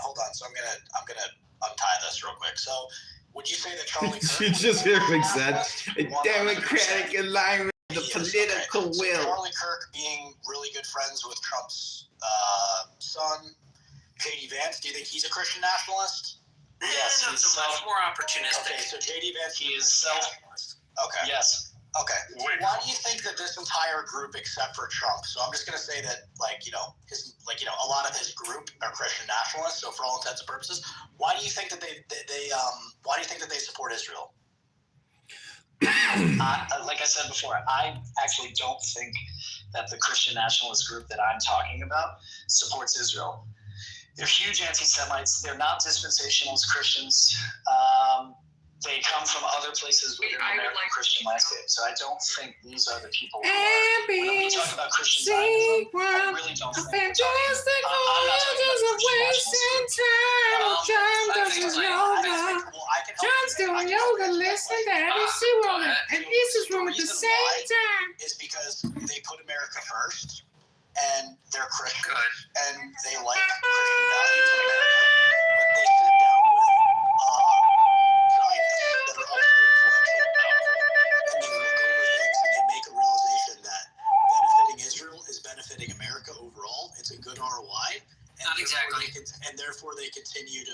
hold on. So I'm gonna untie this real quick. So, would you say that Charlie Kirk? You just hear him said, a Democratic alignment, the political will. So Charlie Kirk being really good friends with Trump's son, J.D. Vance. Do you think he's a Christian nationalist? Yes, he's much more opportunistic. Okay, so J.D. Vance, he is self. Okay. Yes. Okay. Why do you think that this entire group, except for Trump, so I'm just going to say that, a lot of his group are Christian nationalists. So for all intents and purposes, why do you think that they support Israel? Like I said before, I actually don't think that the Christian nationalist group that I'm talking about supports Israel. They're huge anti-Semites. They're not dispensationalist Christians. They come from other places within the American Christian landscape. So I don't think these are the people who are. When we talk about Christian Zionism, I really don't think we're talking about John's doing yoga, listen to ABC Woman, and this is room at the same time. Is because they put America first, and they're Christian, and they like Christian values in America, but they sit down with Zionists that are also influential and powerful, and they look over things and they make a realization that benefiting Israel is benefiting America overall. It's a good ROI. Not exactly. And therefore they continue to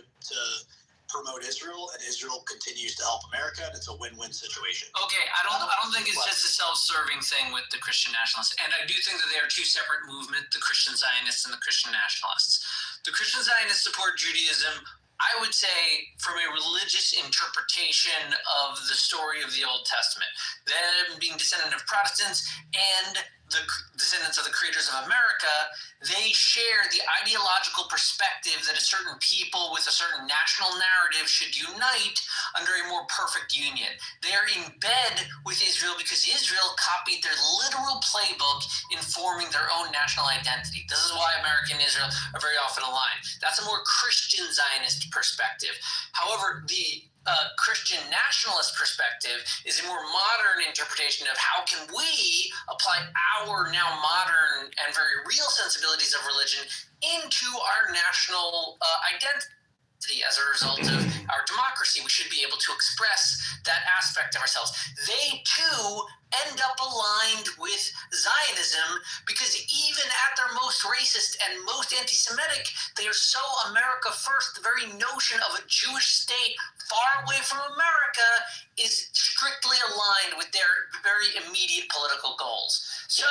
promote Israel, and Israel continues to help America, and it's a win-win situation. Okay, I don't think it's just a self-serving thing with the Christian nationalists, and I do think that they are two separate movements: the Christian Zionists and the Christian nationalists. The Christian Zionists support Judaism, I would say, from a religious interpretation of the story of the Old Testament. Them being descendant of Protestants and the descendants of the creators of America, they share the ideological perspective that a certain people with a certain national narrative should unite under a more perfect union. They are in bed with Israel because Israel copied their literal playbook in forming their own national identity. This is why America and Israel are very often aligned. That's a more Christian Zionist perspective. However, the Christian nationalist perspective is a more modern interpretation of how can we apply our now modern and very real sensibilities of religion into our national identity as a result of our democracy. We should be able to express that aspect of ourselves. They too end up aligned with Zionism because even at their most racist and most anti-Semitic, they are so America first. The very notion of a Jewish state far away from America is strictly aligned with their very immediate political goals. So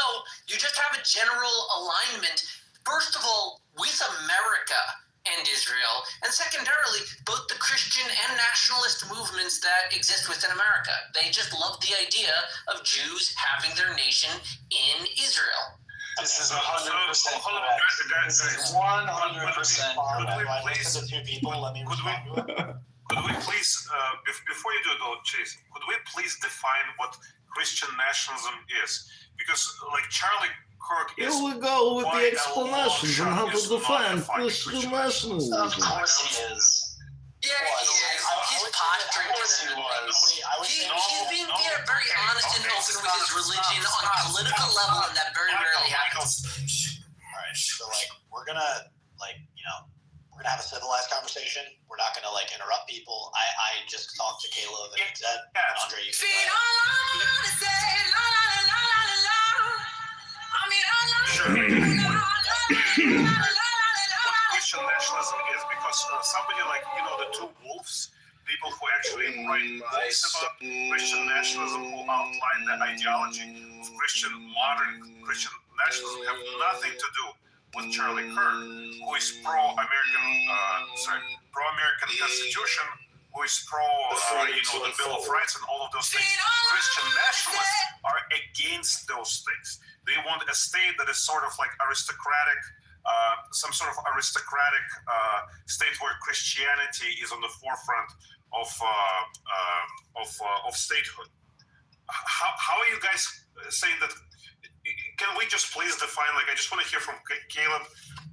you just have a general alignment, first of all, with America and Israel, and secondarily, both the Christian and nationalist movements that exist within America. They just love the idea of Jews having their nation in Israel. This is 100% correct. This is 100% correct. Could we please, before you do it all, Chase, could we please define what Christian nationalism is? Because, like, Charlie Kirk Here is... we go with the explanations on how to define Christian nationalism. Of course he is. Yeah, he is. He's posturing to that. He's being very honest and open with his religion on a political level, and that very rarely happens. All right, so we're gonna have a civilized conversation. We're not gonna interrupt people. I just talked to Caleb and said, Andre, you can What Christian nationalism is, because somebody the two wolves, people who actually write books about Christian nationalism, who outline the ideology of modern Christian nationalism, have nothing to do with Charlie Kirk, who is pro-American Constitution, who is the Bill of Rights and all of those things. Christian nationalists are against those things. They want a state that is sort of aristocratic, some sort of aristocratic state where Christianity is on the forefront of statehood. How are you guys saying that? Can we just please define? I just want to hear from Caleb,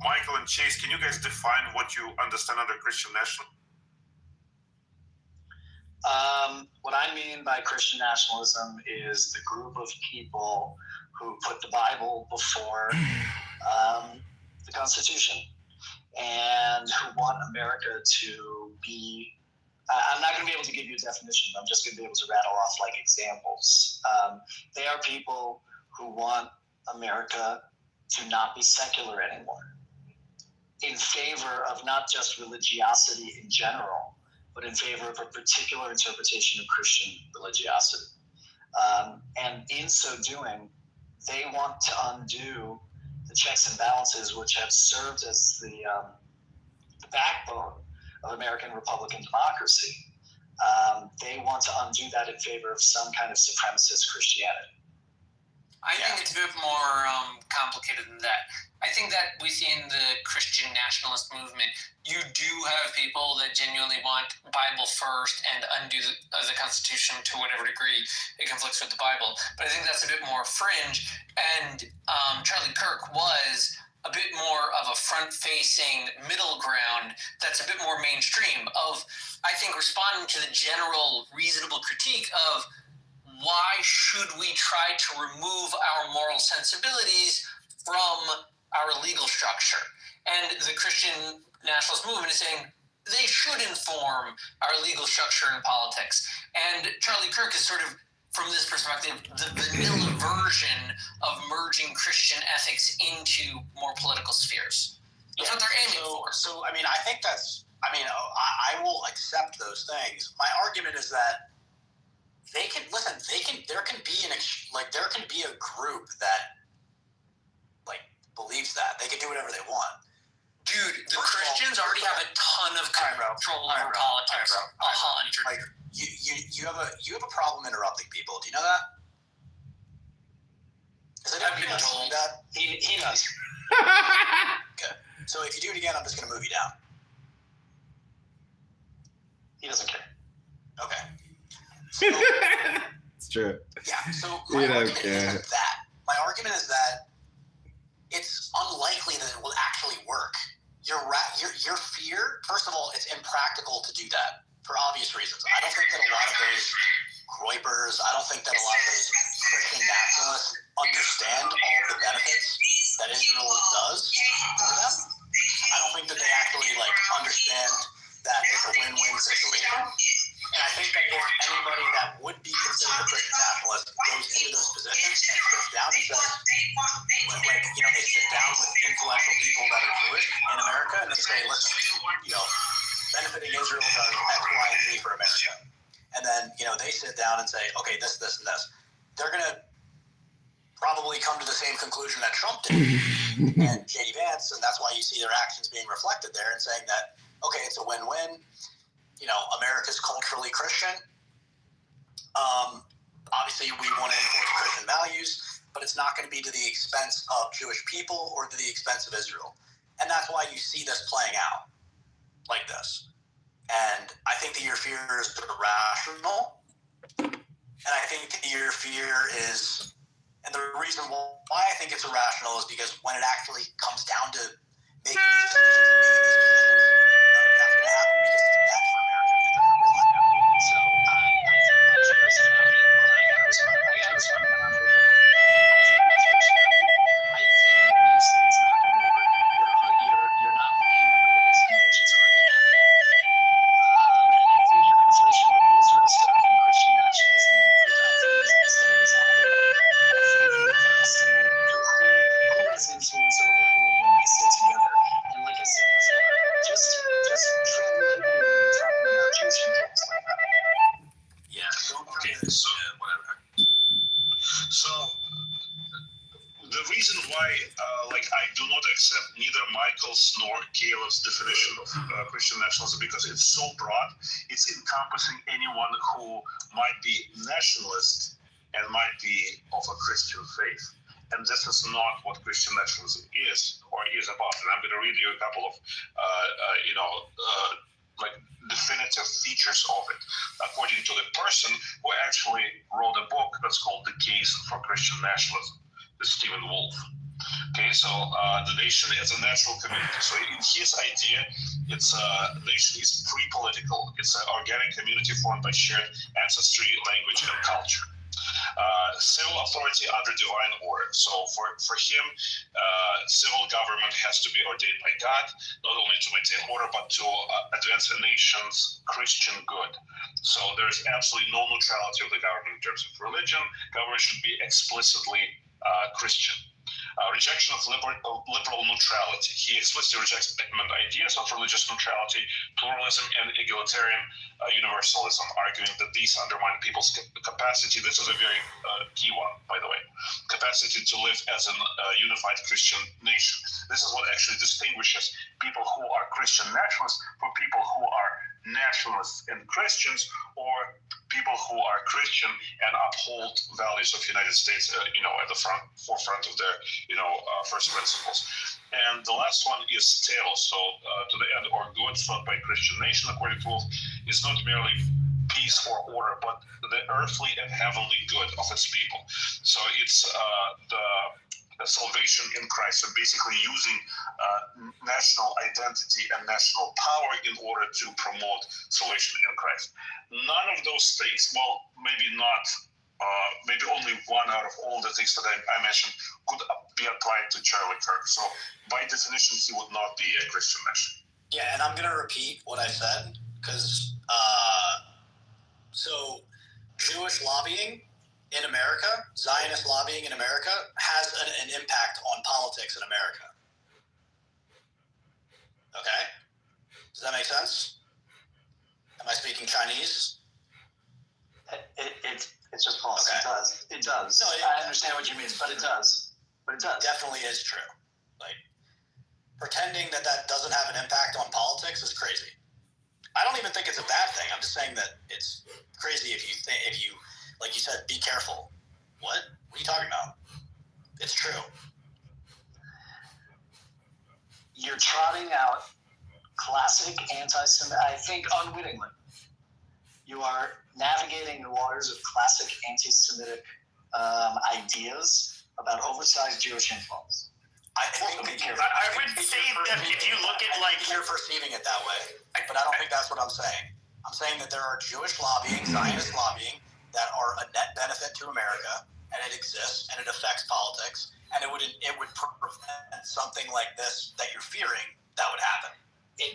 Michael, and Chase. Can you guys define what you understand under Christian nationalism? What I mean by Christian nationalism is the group of people who put the Bible before the Constitution. and who want America to be. I'm not going to be able to give you a definition. I'm just going to be able to rattle off like examples. They are people who want America to not be secular anymore, in favor of not just religiosity in general, but in favor of a particular interpretation of Christian religiosity. And in so doing, they want to undo the checks and balances which have served as the backbone of American Republican democracy. They want to undo that in favor of some kind of supremacist Christianity. I think it's a bit more complicated than that. I think that within the Christian nationalist movement, you do have people that genuinely want Bible first and undo the Constitution to whatever degree it conflicts with the Bible. But I think that's a bit more fringe. And Charlie Kirk was a bit more of a front-facing middle ground that's a bit more mainstream of, I think, responding to the general reasonable critique of why should we try to remove our moral sensibilities from our legal structure? And the Christian nationalist movement is saying they should inform our legal structure and politics. And Charlie Kirk is sort of, from this perspective, the vanilla version of merging Christian ethics into more political spheres. That's what they're aiming for. So, I mean, I think that's, I mean, I will accept those things. My argument is that there can be a group that, like, believes that. They can do whatever they want. Dude, the Christians already have a ton of control over politics. 100. Like, you have a problem interrupting people. Do you know that? I've been told that. He does. Okay. So if you do it again, I'm just going to move you down. He doesn't care. Okay. So, It's true. yeah. So my argument isn't that. My argument is that it's unlikely that it will actually work. Your fear. First of all, it's impractical to do that for obvious reasons. I don't think that a lot of those groypers, I don't think that a lot of those Christian nationalists understand all of the benefits that Israel does for them. I don't think that they actually understand that it's a win-win situation. And I think that if anybody that would be considered a Christian nationalist goes into those positions and sits down and says, they sit down with influential people that are Jewish in America and they say, listen, benefiting Israel does X, Y, and Z for America. And then, they sit down and say, okay, this, and this. They're going to probably come to the same conclusion that Trump did and J.D. Vance, and that's why you see their actions being reflected there and saying that, okay, it's a win-win. America's culturally Christian. Obviously, we want to enforce Christian values, but it's not going to be to the expense of Jewish people or to the expense of Israel. And that's why you see this playing out like this. And I think that your fear is irrational. And I think that your fear is, and the reason why I think it's irrational is because when it actually comes down to making these decisions and being in these positions, none of that's going to happen because it's bad for America. So I think my fear is founded. I got to respond to that. I think when you say it's not going to work, you're not looking at the ways in which it's already happening. And I think your conflation with the Israel stuff and Christian nationalism is exactly right. I think you underestimate who has influence over who when they sit together. And like I said before, just tread lightly when you're talking about Jewish influence like that. Yeah. Okay, so whatever. So the reason why, I do not accept neither Michael's nor Caleb's definition of Christian nationalism because it's so broad. It's encompassing anyone who might be nationalist and might be of a Christian faith. And this is not what Christian nationalism is or is about. And I'm going to read you a couple of, definitive features of it, according to the person who actually wrote a book that's called The Case for Christian Nationalism, Stephen Wolfe. Okay, so the nation is a natural community. So in his idea, the nation is pre-political. It's an organic community formed by shared ancestry, language, and culture. Civil authority under divine order. So for him, civil government has to be ordained by God, not only to maintain order, but to advance a nation's Christian good. So there is absolutely no neutrality of the government in terms of religion. Government should be explicitly Christian. Rejection of liberal neutrality. He explicitly rejects ideas of religious neutrality, pluralism, and egalitarian universalism, arguing that these undermine people's capacity. This is a very key one, by the way. Capacity to live as a unified Christian nation. This is what actually distinguishes people who are Christian nationalists from people who are nationalists and Christians, or people who are Christian and uphold values of the United States, at the forefront of their, first principles. And the last one is telos, so to the end or good, thought by Christian nation, according to Wolf, is not merely peace or order, but the earthly and heavenly good of its people. So it's the salvation in Christ, and basically using national identity and national power in order to promote salvation in Christ. None of those things, well, maybe not, maybe only one out of all the things that I mentioned could be applied to Charlie Kirk. So by definition, he would not be a Christian national. Yeah, and I'm going to repeat what I said, because so Jewish lobbying in America, Zionist lobbying in America, has an impact on politics in America. Okay? Does that make sense? Am I speaking Chinese? It's just false. Okay. It does. It does. No, I understand what you mean, but it does. But it does. Definitely is true. Like, pretending that doesn't have an impact on politics is crazy. I don't even think it's a bad thing. I'm just saying that it's crazy if you like you said, be careful. What? What are you talking about? It's true. You're trotting out classic anti-Semitic, I think unwittingly. You are navigating the waters of classic anti-Semitic ideas about oversized Jewish influence. I think I would say that if you look at you're perceiving it that way, but I don't think that's what I'm saying. I'm saying that there are Jewish lobbying, Zionist lobbying, that are a net benefit to America, and it exists, and it affects politics, and it would prevent something like this that you're fearing that would happen.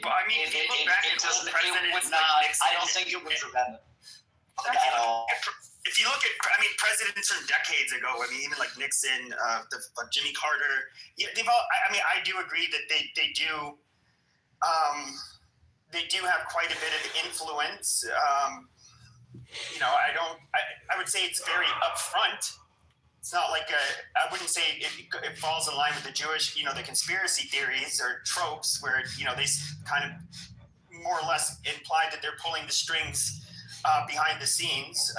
But I mean, if you look back at old presidents like Nixon, I don't think it would prevent it at all. If you look at, presidents from decades ago, even like Nixon, Jimmy Carter, they've all. I do agree that they do have quite a bit of influence. I would say it's very upfront. It's not like I wouldn't say it falls in line with the Jewish, the conspiracy theories or tropes where, they kind of more or less imply that they're pulling the strings behind the scenes.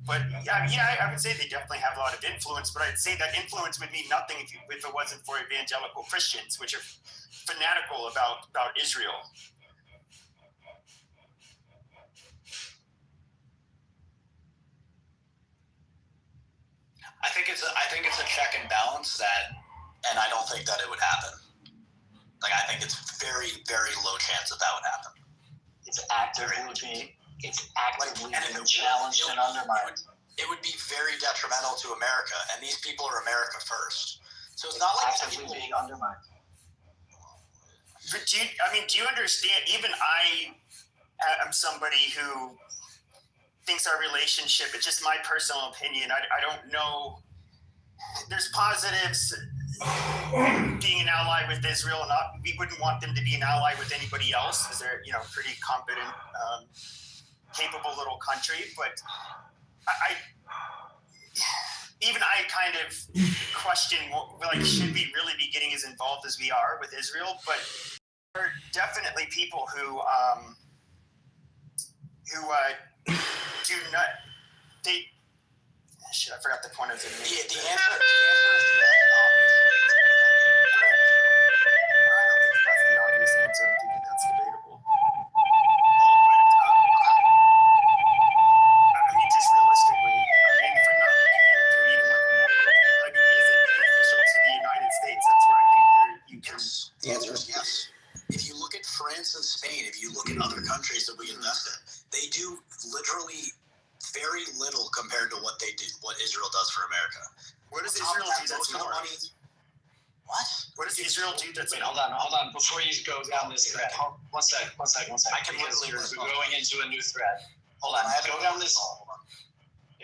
But I would say they definitely have a lot of influence, but I'd say that influence would mean nothing if it wasn't for evangelical Christians, which are fanatical about Israel. I think it's a check and balance and I don't think that it would happen. Like, I think it's very, very low chance that would happen. It's actively being challenged and undermined. It would be very detrimental to America, and these people are America first. So it's not like actively being undermined. But do you understand? Even I am somebody who thinks our relationship, it's just my personal opinion. I don't know. There's positives being an ally with Israel, and we wouldn't want them to be an ally with anybody else, because they're pretty competent, capable little country. But I kind of question, should we really be getting as involved as we are with Israel? But there are definitely people who do not. Shit, I forgot the point of it. The answer is yes, obviously. I don't think that's the obvious answer. I think that's debatable. But just realistically, if we're not looking at it through even is it beneficial to the United States? That's where I think you can. The answer is yes. If you look at France and Spain, if you look at other countries that we invest in, they do literally very little compared to what they do, what Israel does for America. What does On top of Israel that, do that's most of the more? money. What? What does Israel do that's Wait, hold on. Before you go down this thread, one sec. I can Because literally you're listen. going into a new thread. Hold on. I have Go down this.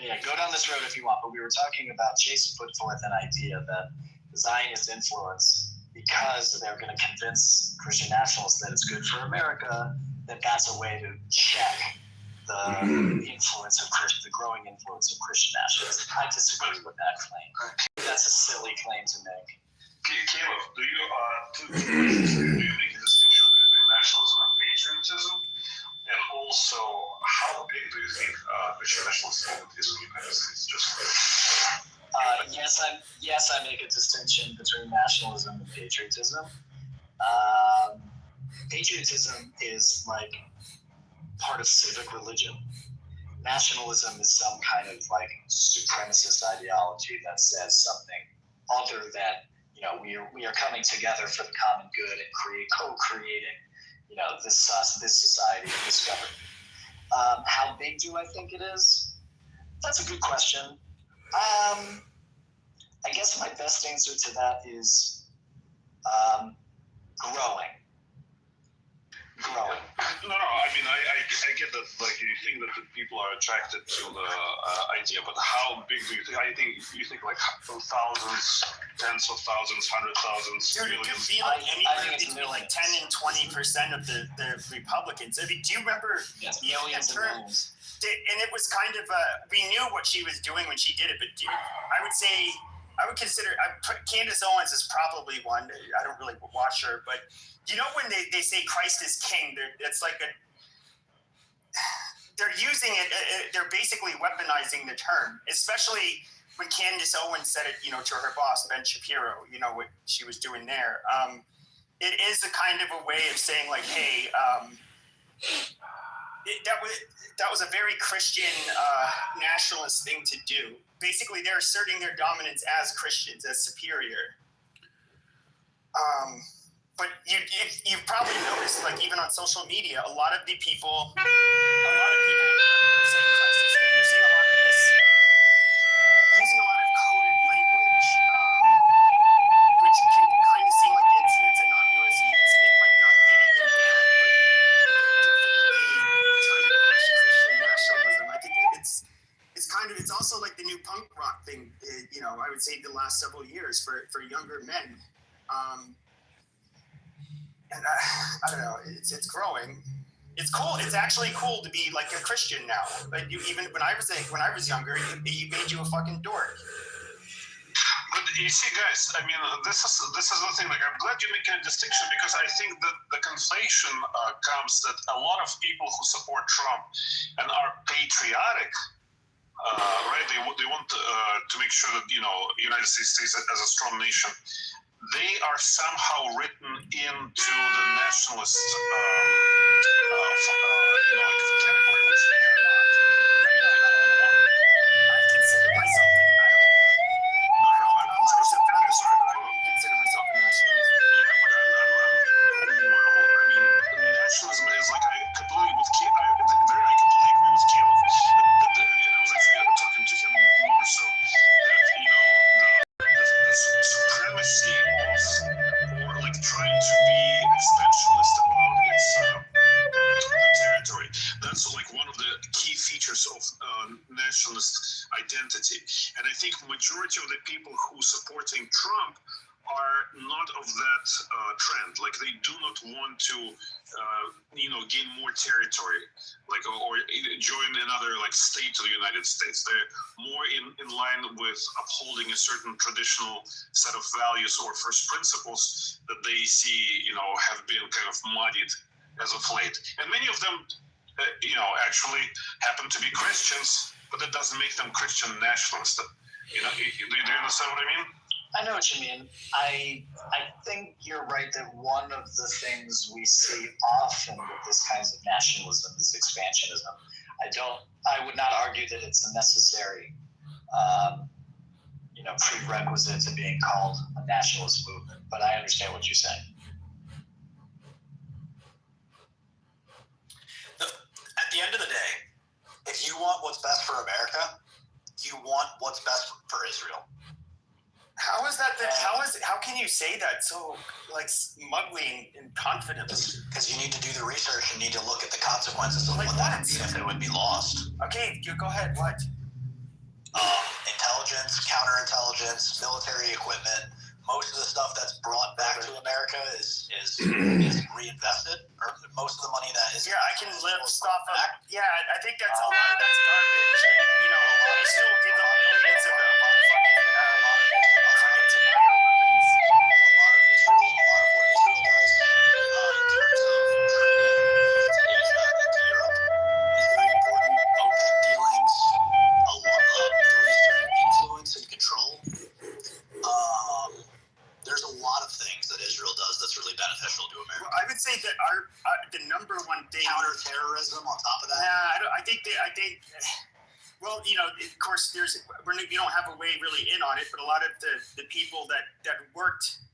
Yeah, go down this road if you want. But we were talking about Chase put forth an idea that the Zionist influence, because they're going to convince Christian nationalists that it's good for America, that's a way to check the influence of the growing influence of Christian nationalists. I disagree with that claim. That's a silly claim to make. Caleb, do you make a distinction between nationalism and patriotism? And also, how big do you think Christian nationalism is in the United States? Yes, I make a distinction between nationalism and patriotism. Patriotism is like part of civic religion. Nationalism is some kind of like supremacist ideology that says something other than, we are coming together for the common good and co-creating, this society and this government. How big do I think it is? That's a good question. I guess my best answer to that is growing. No, I mean, I get that, like, you think that the people are attracted to the idea, but how big do you think? You think like thousands, tens of thousands, 100,000s, Dude, it millions? could be like I anywhere think it's between like millions. 10 and 20% of the Republicans. I mean, do you remember? Yes, millions and millions. And it was kind of we knew what she was doing when she did it, but I would consider Candace Owens is probably one. I don't really watch her, but when they say Christ is king, it's like they're using it. They're basically weaponizing the term, especially when Candace Owens said it, to her boss Ben Shapiro. What she was doing there. It is a kind of a way of saying like, hey, that was a very Christian nationalist thing to do. Basically, they're asserting their dominance as Christians, as superior. But you've probably noticed, like even on social media, a lot of people are saying Christ is king. They're saying a lot of this, using a lot of coded language, which can kind of seem like it's innocuous. It might not be anything bad, but definitely trying to push Christian nationalism. I think it's also like the new punk rock thing. I would say the last several years for younger men. And I don't know, it's growing. It's cool. It's actually cool to be like a Christian now. Like even when I was younger, you made you a fucking dork. But you see, guys, I mean, this is the thing. Like, I'm glad you make a distinction, because I think that the conflation comes that a lot of people who support Trump and are patriotic, right? They want to make sure that United States stays as a strong nation. They are somehow written into the nationalist category, which they are not. I mean, they don't want. I consider myself consider myself a nationalist. Yeah, but nationalism is like, I completely agree with Caleb. And I was actually talking to him more so that, the supremacy or like trying to be expansionist about the territory. That's like one of the key features of nationalist identity. And I think majority of the people who supporting Trump are not of that trend. Like, they do not want to, gain more territory, like, or join another like state of the United States. They're more in line with upholding a certain traditional set of values or first principles that they see, have been kind of muddied as of late. And many of them, actually happen to be Christians, but that doesn't make them Christian nationalists. Do you understand what I mean? I know what you mean. I think you're right that one of the things we see often with this kinds of nationalism is expansionism. I would not argue that it's a necessary, prerequisite to being called a nationalist movement, but I understand what you're saying. At the end of the day, if you want what's best for what's best for Israel. How is that? How can you say that so like smugly and confidently? Because you need to do the research and need to look at the consequences of Like what that what? would mean if it would be lost. Okay, you go ahead. What? Intelligence, counterintelligence, military equipment. Most of the stuff that's brought back to America is reinvested, or most of the money that is. Yeah, I can live off of. Yeah, I think that's a lot of that's garbage. And, you know, we still give them millions of fucking credit to buy our weapons. A lot of what Israel does in terms of trading to Asia and to Europe is very important. OPEC dealings, a lot of Middle Eastern influence and control. There's a lot of things that Israel does that's really beneficial to America. Well, I would say that the number one thing. Counterterrorism on top of that. Yeah, I think. Well, you know, of course, we don't have a way really in on it, but a lot of the people that worked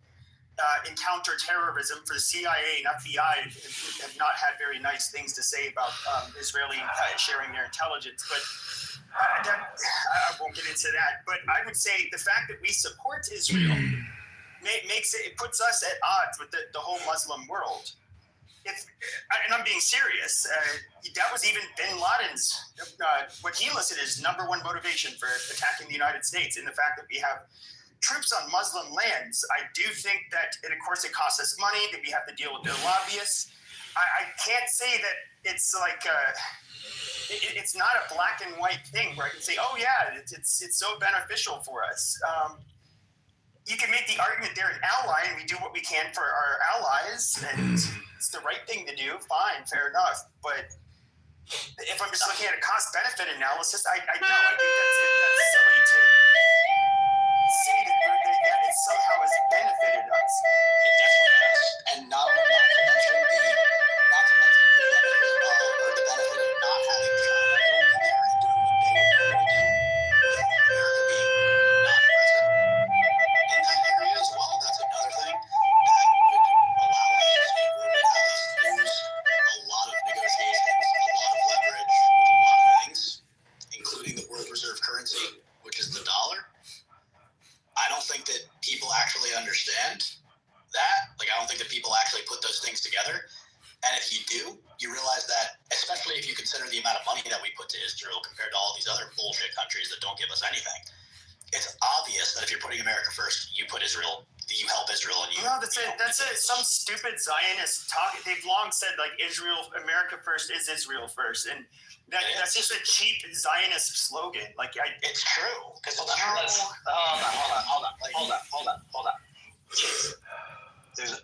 in counterterrorism for the CIA and FBI have not had very nice things to say about Israeli sharing their intelligence. But I won't get into that. But I would say the fact that we support Israel it puts us at odds with the whole Muslim world. And I'm being serious. That was even Bin Laden's, what he listed as number one motivation for attacking the United States, in the fact that we have troops on Muslim lands. I do think that, and of course it costs us money, that we have to deal with their lobbyists. I can't say that it's like it's not a black and white thing where I can say, oh yeah, it's so beneficial for us. You can make the argument they're an ally, and we do what we can for our allies, and it's the right thing to do. Fine, fair enough. But if I'm just looking at a cost-benefit analysis, I know I think that's silly to say that it somehow has benefited us. It definitely has, and not to mention the benefit of not having China going in there and doing what they would normally do, with America being not present in that area as well. That's another thing that would allow us to lose a lot of negotiations, a lot of leverage with a lot of things, including the world reserve currency, which is the dollar. I don't think that people actually understand that. Like, I don't think that people actually put those things together. And if you do, you realize that, especially if you consider the amount of money that we put to Israel compared to all these other bullshit countries that don't give us anything, it's obvious that if you're putting America first, you put Israel, you help Israel, and you. No, that's some stupid Zionist talk. They've long said like America first is Israel first, and that's just a cheap Zionist slogan. Like it's true because Hold on. There's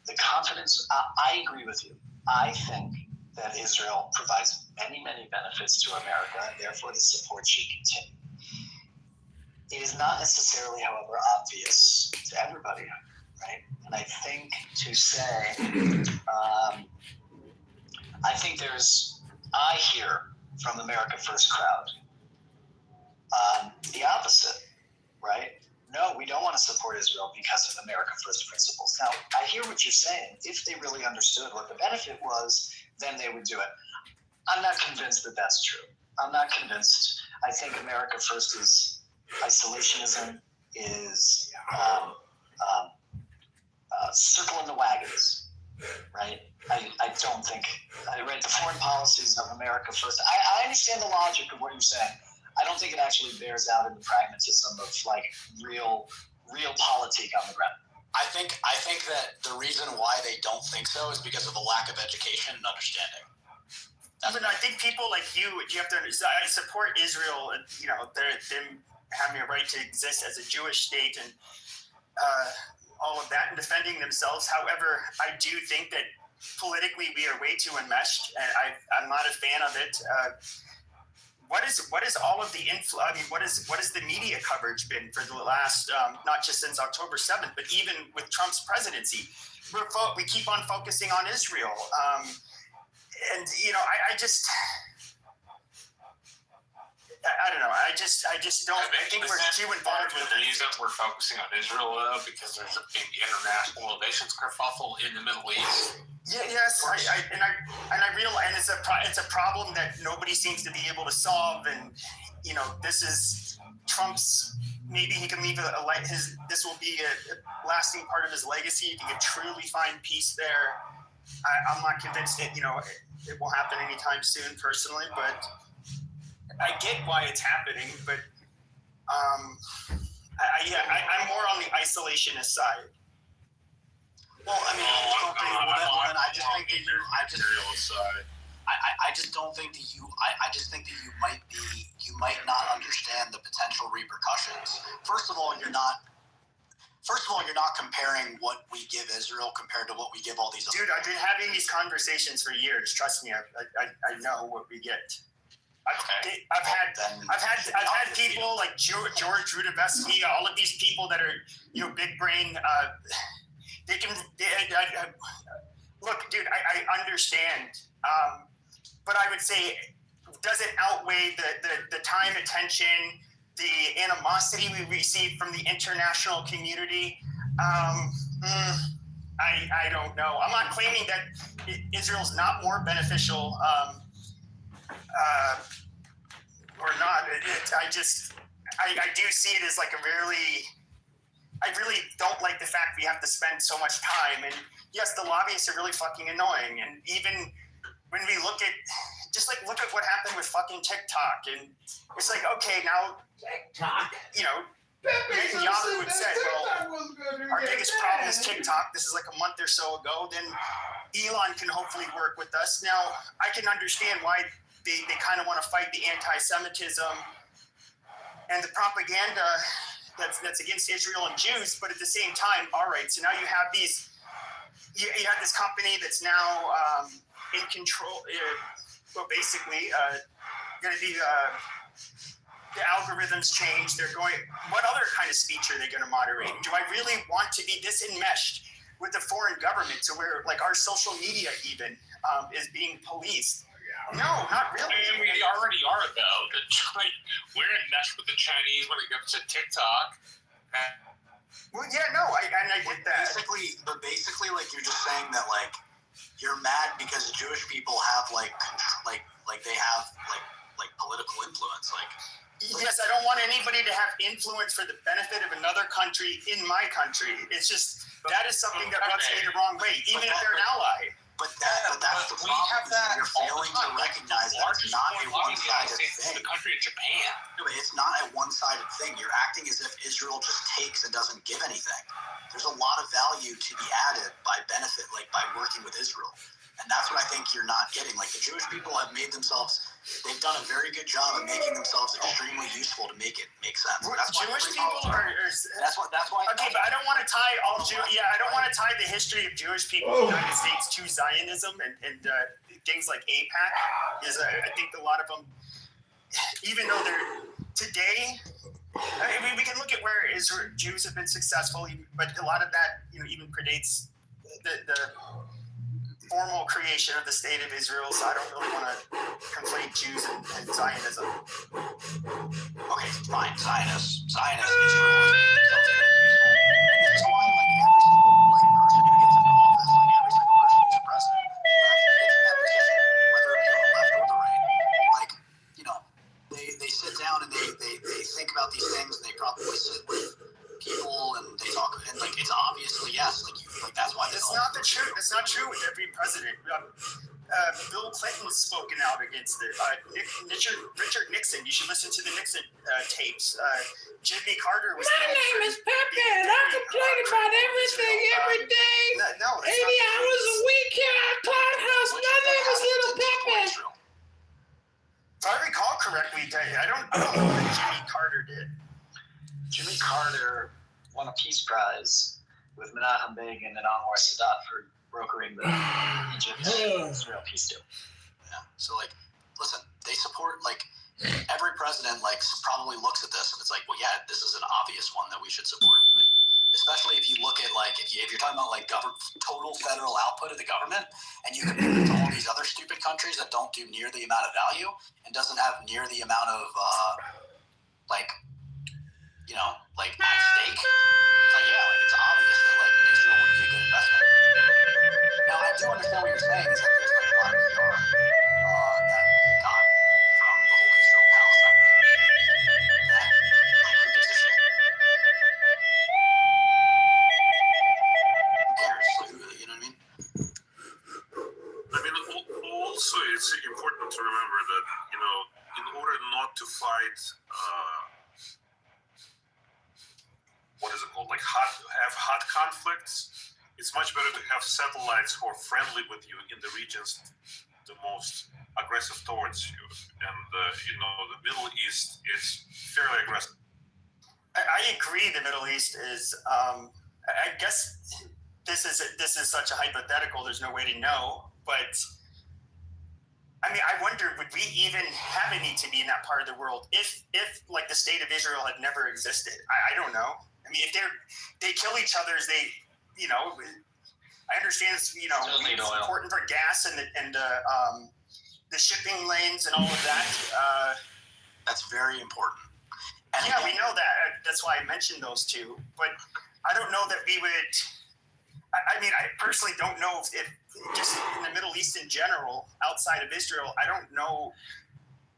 the confidence. I agree with you. I think that Israel provides many benefits to America, and therefore the support should continue. It is not necessarily, however, obvious to everybody, right? And I think to say, I hear from the America First crowd the opposite, right? No, we don't want to support Israel because of America First principles. Now, I hear what you're saying. If they really understood what the benefit was, then they would do it. I'm not convinced that that's true. I'm not convinced. I think America First is isolationism, is circling the wagons, right? I don't think, I read the foreign policies of America First. I understand the logic of what you're saying. I don't think it actually bears out in the pragmatism of like real politique on the ground. I think that the reason why they don't think so is because of a lack of education and understanding. But I think people like you have to understand. I support Israel, and them having a right to exist as a Jewish state, and all of that, and defending themselves. However, I do think that politically we are way too enmeshed, and I'm not a fan of it. What is all of the what is the media coverage been for the last not just since October 7th, but even with Trump's presidency? We keep on focusing on Israel, and I don't know. I just don't. I think we're too involved with the reason we're focusing on Israel because there's a big international relations kerfuffle in the Middle East. Yeah, yes, I realize, and it's a problem that nobody seems to be able to solve, and this is Trump's. Maybe he can leave this will be a lasting part of his legacy. If he can truly find peace there, I'm not convinced that it will happen anytime soon, personally. But I get why it's happening. But I'm more on the isolationist side. Well, I mean, I just think that I just don't think that I just think that you might not understand the potential repercussions. First of all, you're not comparing what we give Israel compared to what we give all these other. Dude, I've been having these conversations for years. Trust me, I know what we get. I've had people like George Rudavesky, all of these people that are big brain. Look, dude, I understand, but I would say, does it outweigh the time, attention, the animosity we receive from the international community? I don't know. I'm not claiming that Israel's not more beneficial or not. I do see it as like I really don't like the fact we have to spend so much time. And yes, the lobbyists are really fucking annoying. And even when we look at what happened with fucking TikTok, and it's like, okay, now, TikTok. Netanyahu had said, well, our biggest problem is TikTok. This is like a month or so ago. Then Elon can hopefully work with us. Now, I can understand why they kind of want to fight the anti-Semitism and the propaganda that's against Israel and Jews, but at the same time, all right, so now you have you have this company that's now in control, basically going to be, the algorithms change, what other kind of speech are they going to moderate? Do I really want to be this enmeshed with the foreign government to where, like, our social media even is being policed? No, not really. I mean, we already are, though. We're enmeshed with the Chinese when it comes to TikTok. Well, yeah, no, I get that. Basically, like, you're just saying that, like, you're mad because Jewish people have like they have like political influence. Like, yes, I don't want anybody to have influence for the benefit of another country in my country. It's just that is something that rubs me the wrong way, even if they're an ally. But that's the problem. You're failing to recognize that it's not a one-sided thing. The country of Japan. No, but it's not a one-sided thing. You're acting as if Israel just takes and doesn't give anything. There's a lot of value to be added by working with Israel. And that's what I think you're not getting. Like, the Jewish people have they've done a very good job of making themselves extremely useful to make it make sense. That's Jewish people that's why. Okay, but I don't want to tie I don't want to tie the history of Jewish people in the United States to Zionism and things like AIPAC. I think a lot of them, even though they're today, I mean, we can look at where Jews have been successful, but a lot of that, even predates the formal creation of the state of Israel. So I don't really want to conflate Jews and Zionism. Okay, fine, Zionist, Israel. This is why, like, every single person who gets into office, like every single person who's a president, who actually gets in that position, whether it be on the left or the right, like, they sit down and they think about these things, and they probably sit with people and they talk, and like, it's obviously yes, that's why. That's not true with every president. Bill Clinton's spoken out against it. Richard Nixon. You should listen to the Nixon tapes. Jimmy Carter was. My name is Pepe, and I complain about everything every day. 80 hours a week here at Cloudhouse. My name is Little Pepe. If I recall correctly, I don't know what Jimmy Carter did. Jimmy Carter won a Peace Prize with Menachem Begin and Anwar Sadat for brokering the Egypt-Israel peace deal. Yeah. So, like, listen, they support, like, every president, like, probably looks at this and it's like, well, yeah, this is an obvious one that we should support. Like, especially if you look at, like, if you're talking about, like, total federal output of the government, and you compare it to all these other stupid countries that don't do near the amount of value and doesn't have near the amount of, at stake. It's like, yeah, like, it's obvious that, like, Israel would be a good investment. Now, I do understand what you're saying is that there's, like, a lot of PR that we got from the whole Israel-Palestine thing. it's important to remember that, in order not to fight, what is it called, like have hot conflicts, it's much better to have satellites who are friendly with you in the regions the most aggressive towards you. And, the Middle East is fairly aggressive. I agree. The Middle East is. I guess this is such a hypothetical. There's no way to know. But I mean, I wonder, would we even have a need to be in that part of the world if like the state of Israel had never existed? I don't know. I mean, if they kill each other, I understand it's important for gas and the shipping lanes and all of that. That's very important. And yeah, we know that. That's why I mentioned those two. But I don't know that we would. I mean, I personally don't know if just in the Middle East in general, outside of Israel, I don't know.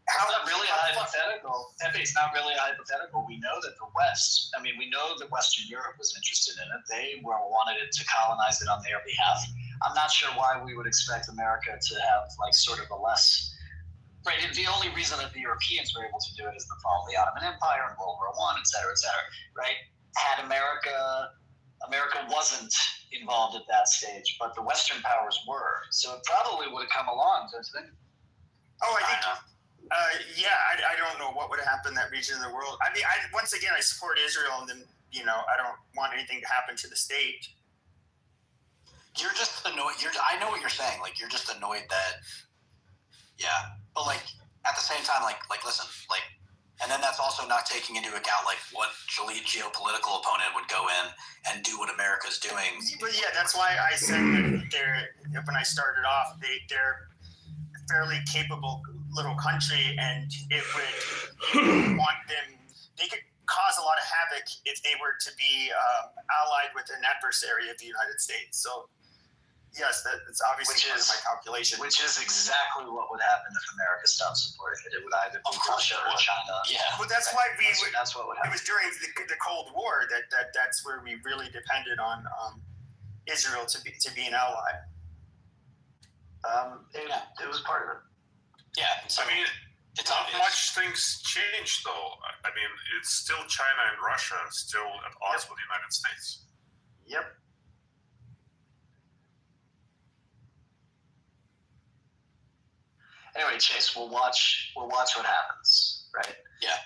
It's not really a hypothetical. It's not really a hypothetical. We know that the West, we know that Western Europe was interested in it. They wanted it to colonize it on their behalf. I'm not sure why we would expect America to have sort of a less, right? The only reason that the Europeans were able to do it is the fall of the Ottoman Empire and World War I, et cetera, right? Had America wasn't involved at that stage, but the Western powers were. So it probably would have come along, don't you think? Oh, I think. I don't know what would happen in that region of the world. I mean, once again, I support Israel, and then I don't want anything to happen to the state. You're just annoyed. I know what you're saying. Like, you're just annoyed that, yeah. But at the same time, listen, and then that's also not taking into account what geopolitical opponent would go in and do what America's doing. But yeah, that's why I said that when I started off, they're a fairly capable little country, and it would want them. They could cause a lot of havoc if they were to be allied with an adversary of the United States. So, yes, that's obviously part of my calculation. Which is exactly what would happen if America stopped supporting it. It would either be Russia or China. Yeah. Well, that's why that's what would happen. It was during the Cold War that's where we really depended on Israel to be an ally. It was part of it. Yeah, it's not much things changed, though. I mean, it's still China and Russia still at odds with the United States. Yep. Anyway, Chase, we'll watch what happens, right? Yeah.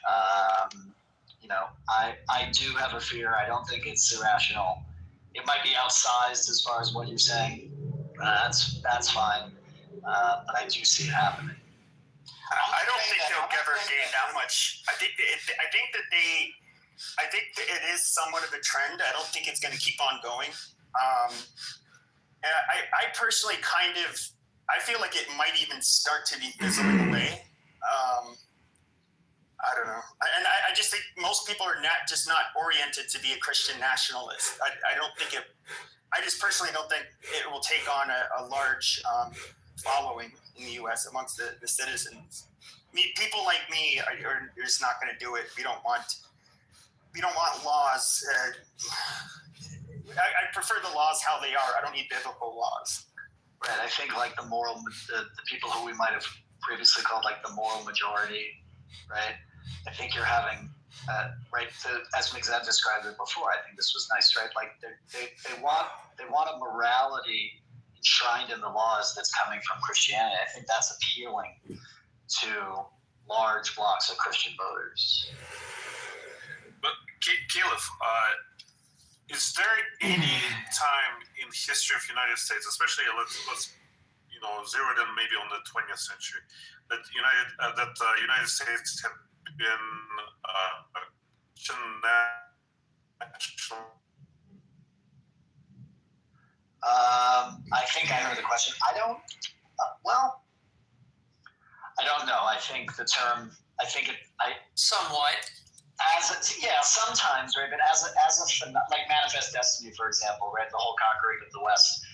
I do have a fear. I don't think it's irrational. It might be outsized as far as what you're saying. That's fine. But I do see it happening. I don't think they'll ever gain that much. I think that it is somewhat of a trend. I don't think it's going to keep on going. And I personally I feel like it might even start to be fizzling away. I don't know. And I just think most people are not oriented to be a Christian nationalist. I just personally don't think it will take on a large following in the U.S. amongst the citizens. People like me are just not going to do it. We don't want laws. I prefer the laws how they are. I don't need biblical laws. Right. I think the people who we might have previously called the moral majority, right? I think you're having as Mixed described it before. I think this was nice, right? They want a morality enshrined in the laws that's coming from Christianity. I think that's appealing to large blocks of Christian voters. But Caleb, is there any time in history of the United States, especially let's zero it in maybe on the 20th century, that United States have been national? I think I heard the question. I don't know. I think the term. Somewhat. Sometimes, right? But as a Manifest Destiny, for example, right? The whole conquering of the West,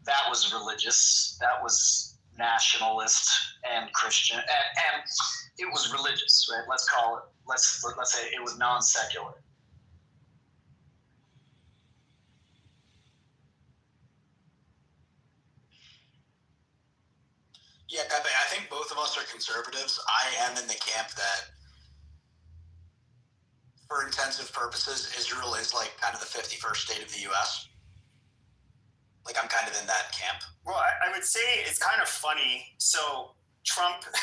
that was religious. That was nationalist and Christian, and it was religious, right? Let's say it was non-secular. Yeah, Pepe, I both of us are conservatives, I am in the camp that, for intensive purposes, Israel is like kind of the 51st state of the U.S. Like, I'm kind of in that camp. Well, I would say it's kind of funny. So Trump, of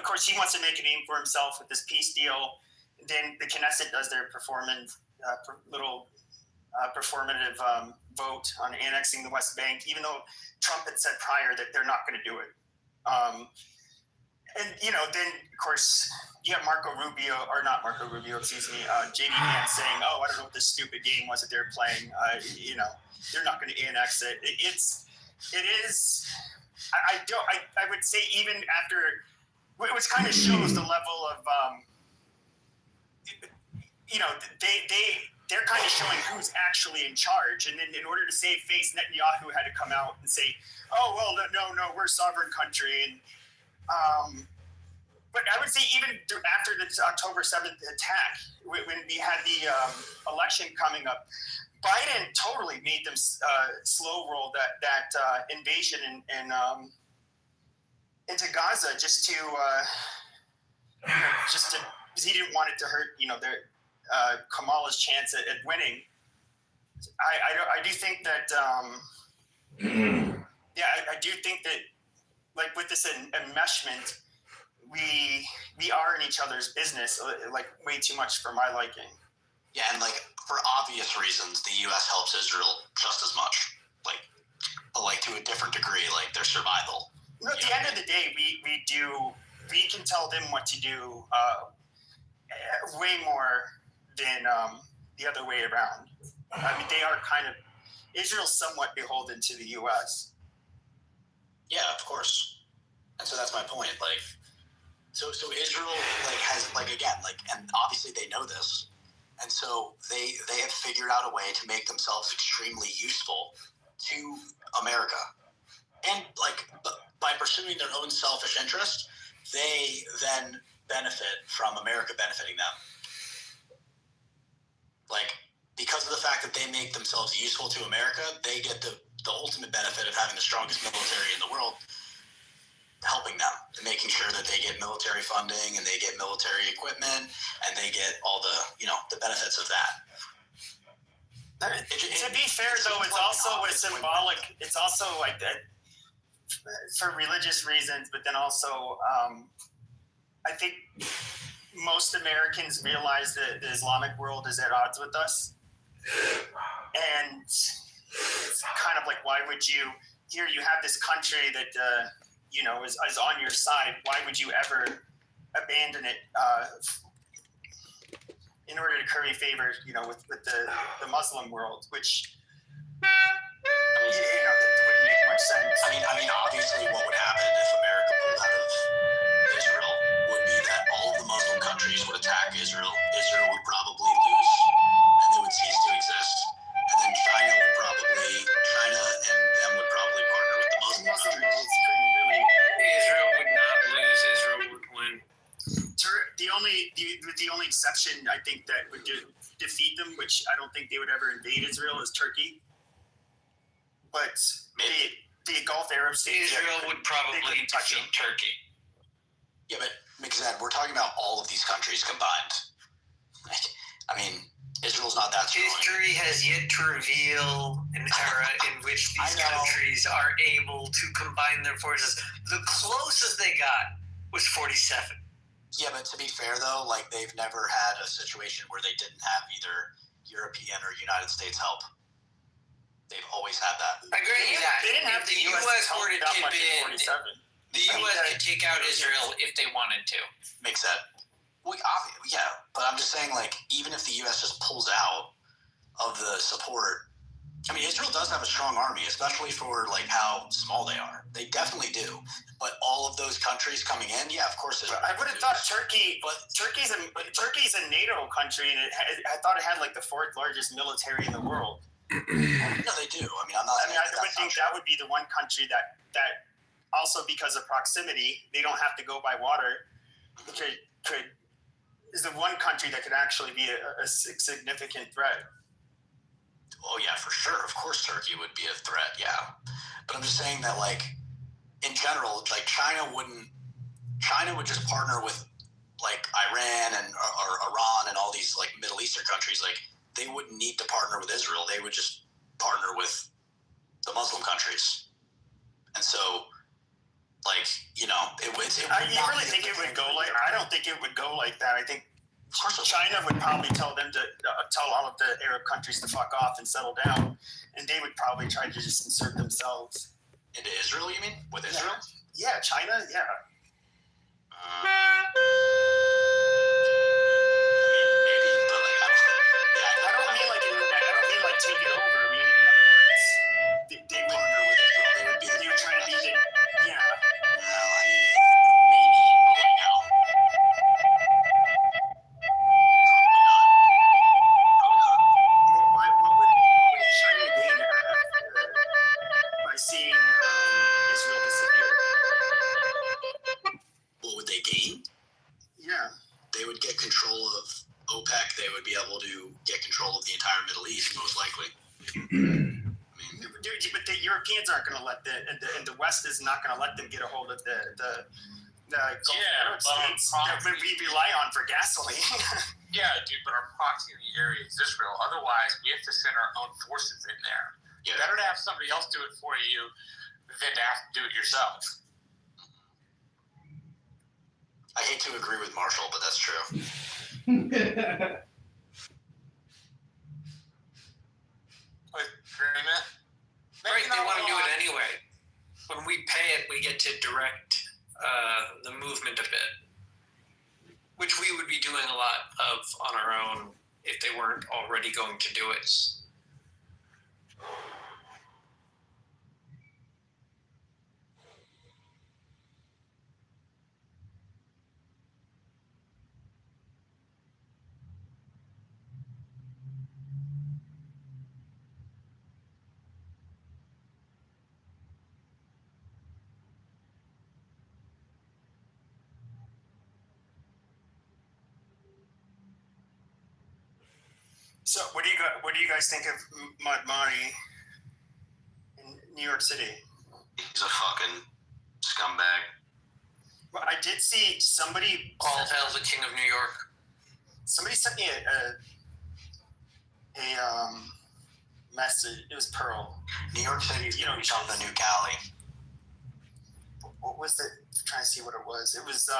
course, he wants to make a name for himself with this peace deal. Then the Knesset does their performative vote on annexing the West Bank, even though Trump had said prior that they're not going to do it. Then of course you have JD Vance saying, "Oh, I don't know what this stupid game was that they're playing. They're not going to annex it." It is. I would say even after, which kind of shows the level of, they're kind of showing who's actually in charge. And then in order to save face, Netanyahu had to come out and say, "Oh, well, no, we're a sovereign country." And but I would say even after the October 7th attack, when we had the election coming up, Biden totally made them slow roll that invasion into Gaza just to because he didn't want it to hurt Kamala's chance at winning. I do think that I do think that, like, with this enmeshment, we are in each other's business, like, way too much for my liking. Yeah, and like, for obvious reasons, the U.S. helps Israel just as much, but like to a different degree, like their survival. No, at the end of the day, we can tell them what to do way more than the other way around. I mean, they are Israel's somewhat beholden to the U.S. Yeah, of course. And so that's my point. Like, so Israel has and obviously they know this, and so they have figured out a way to make themselves extremely useful to America, and by pursuing their own selfish interest, they then benefit from America benefiting them. Because of the fact that they make themselves useful to America, they get the ultimate benefit of having the strongest military in the world helping them and making sure that they get military funding and they get military equipment and they get all the benefits of that. To be fair, though, it's also a symbolic. It's also like that for religious reasons, but then also I think most Americans realize that the Islamic world is at odds with us, and it's kind of like, why would you? Here you have this country that is on your side. Why would you ever abandon it in order to curry favor, with the Muslim world, which that wouldn't make much sense. I mean, obviously, what would happen if America pulled out of Israel would be that all of the Muslim countries would attack Israel. Israel would probably lose, and they would cease to exist. And then China and them would probably partner with the Muslim countries. Israel would not lose. Israel would win. The only exception I think that would defeat them, which I don't think they would ever invade Israel, is Turkey. But the Gulf Arab states, Israel would probably defeat Turkey. Yeah, but Mixed, we're talking about all of these countries combined. Israel's not that strong. History has yet to reveal an era in which these countries are able to combine their forces. The closest they got was 47. Yeah, but to be fair, though, they've never had a situation where they didn't have either European or United States help. They've always had that. I agree. They didn't have the U.S. were to that tip much in in. 47. The U.S. could take out Israel if they wanted to. Makes sense. Well, yeah, but I'm just saying, even if the U.S. just pulls out of the support, Israel does have a strong army, especially for how small they are. They definitely do. But all of those countries coming in, yeah, of course. I would have thought Turkey's a NATO country, and I thought it had the fourth largest military in the world. No, they do. I'm not. I would think that would be the one country that also, because of proximity, they don't have to go by water. Is the one country that could actually be a significant threat. Oh yeah, for sure. Of course, Turkey would be a threat. Yeah, but I'm just saying that in general, like China would just partner with like Iran or Iran and all these like Middle Eastern countries. Like they wouldn't need to partner with Israel. They would just partner with the Muslim countries. And so, like, you know, you really think it would go like? I don't think it would go like that. I think China would probably tell them to tell all of the Arab countries to fuck off and settle down, and they would probably try to just insert themselves into Israel. You mean with Israel? Yeah, China. Yeah. Maybe, but like I don't mean like take it over. I mean, in other words, they would partner with Israel. They would try to be the yeah. No, I mean maybe, but like no. What would China gain by seeing Israel disappear? What would they gain? Yeah. They would get control of OPEC. They would be able to get control of the entire Middle East, most likely. But the Europeans aren't going to let and the West is not going to let them get a hold of the Gulf Arab states that we rely on for gasoline. Yeah, dude, but our proxy in the area is Israel. Otherwise, we have to send our own forces in there. Yeah. Better to have somebody else do it for you than to have to do it yourself. I hate to agree with Marshall, but that's true. Agreement? Right, they want to do it anyway. When we pay it, we get to direct the movement of it, which we would be doing a lot of on our own if they weren't already going to do it. So, what do you guys think of Mahmoudi in New York City? He's a fucking scumbag. Well, I did see somebody. All hail the King of New York. Somebody sent me a message. It was Pearl. New York City is going to become the new Cali. What was it? I'm trying to see what it was. It was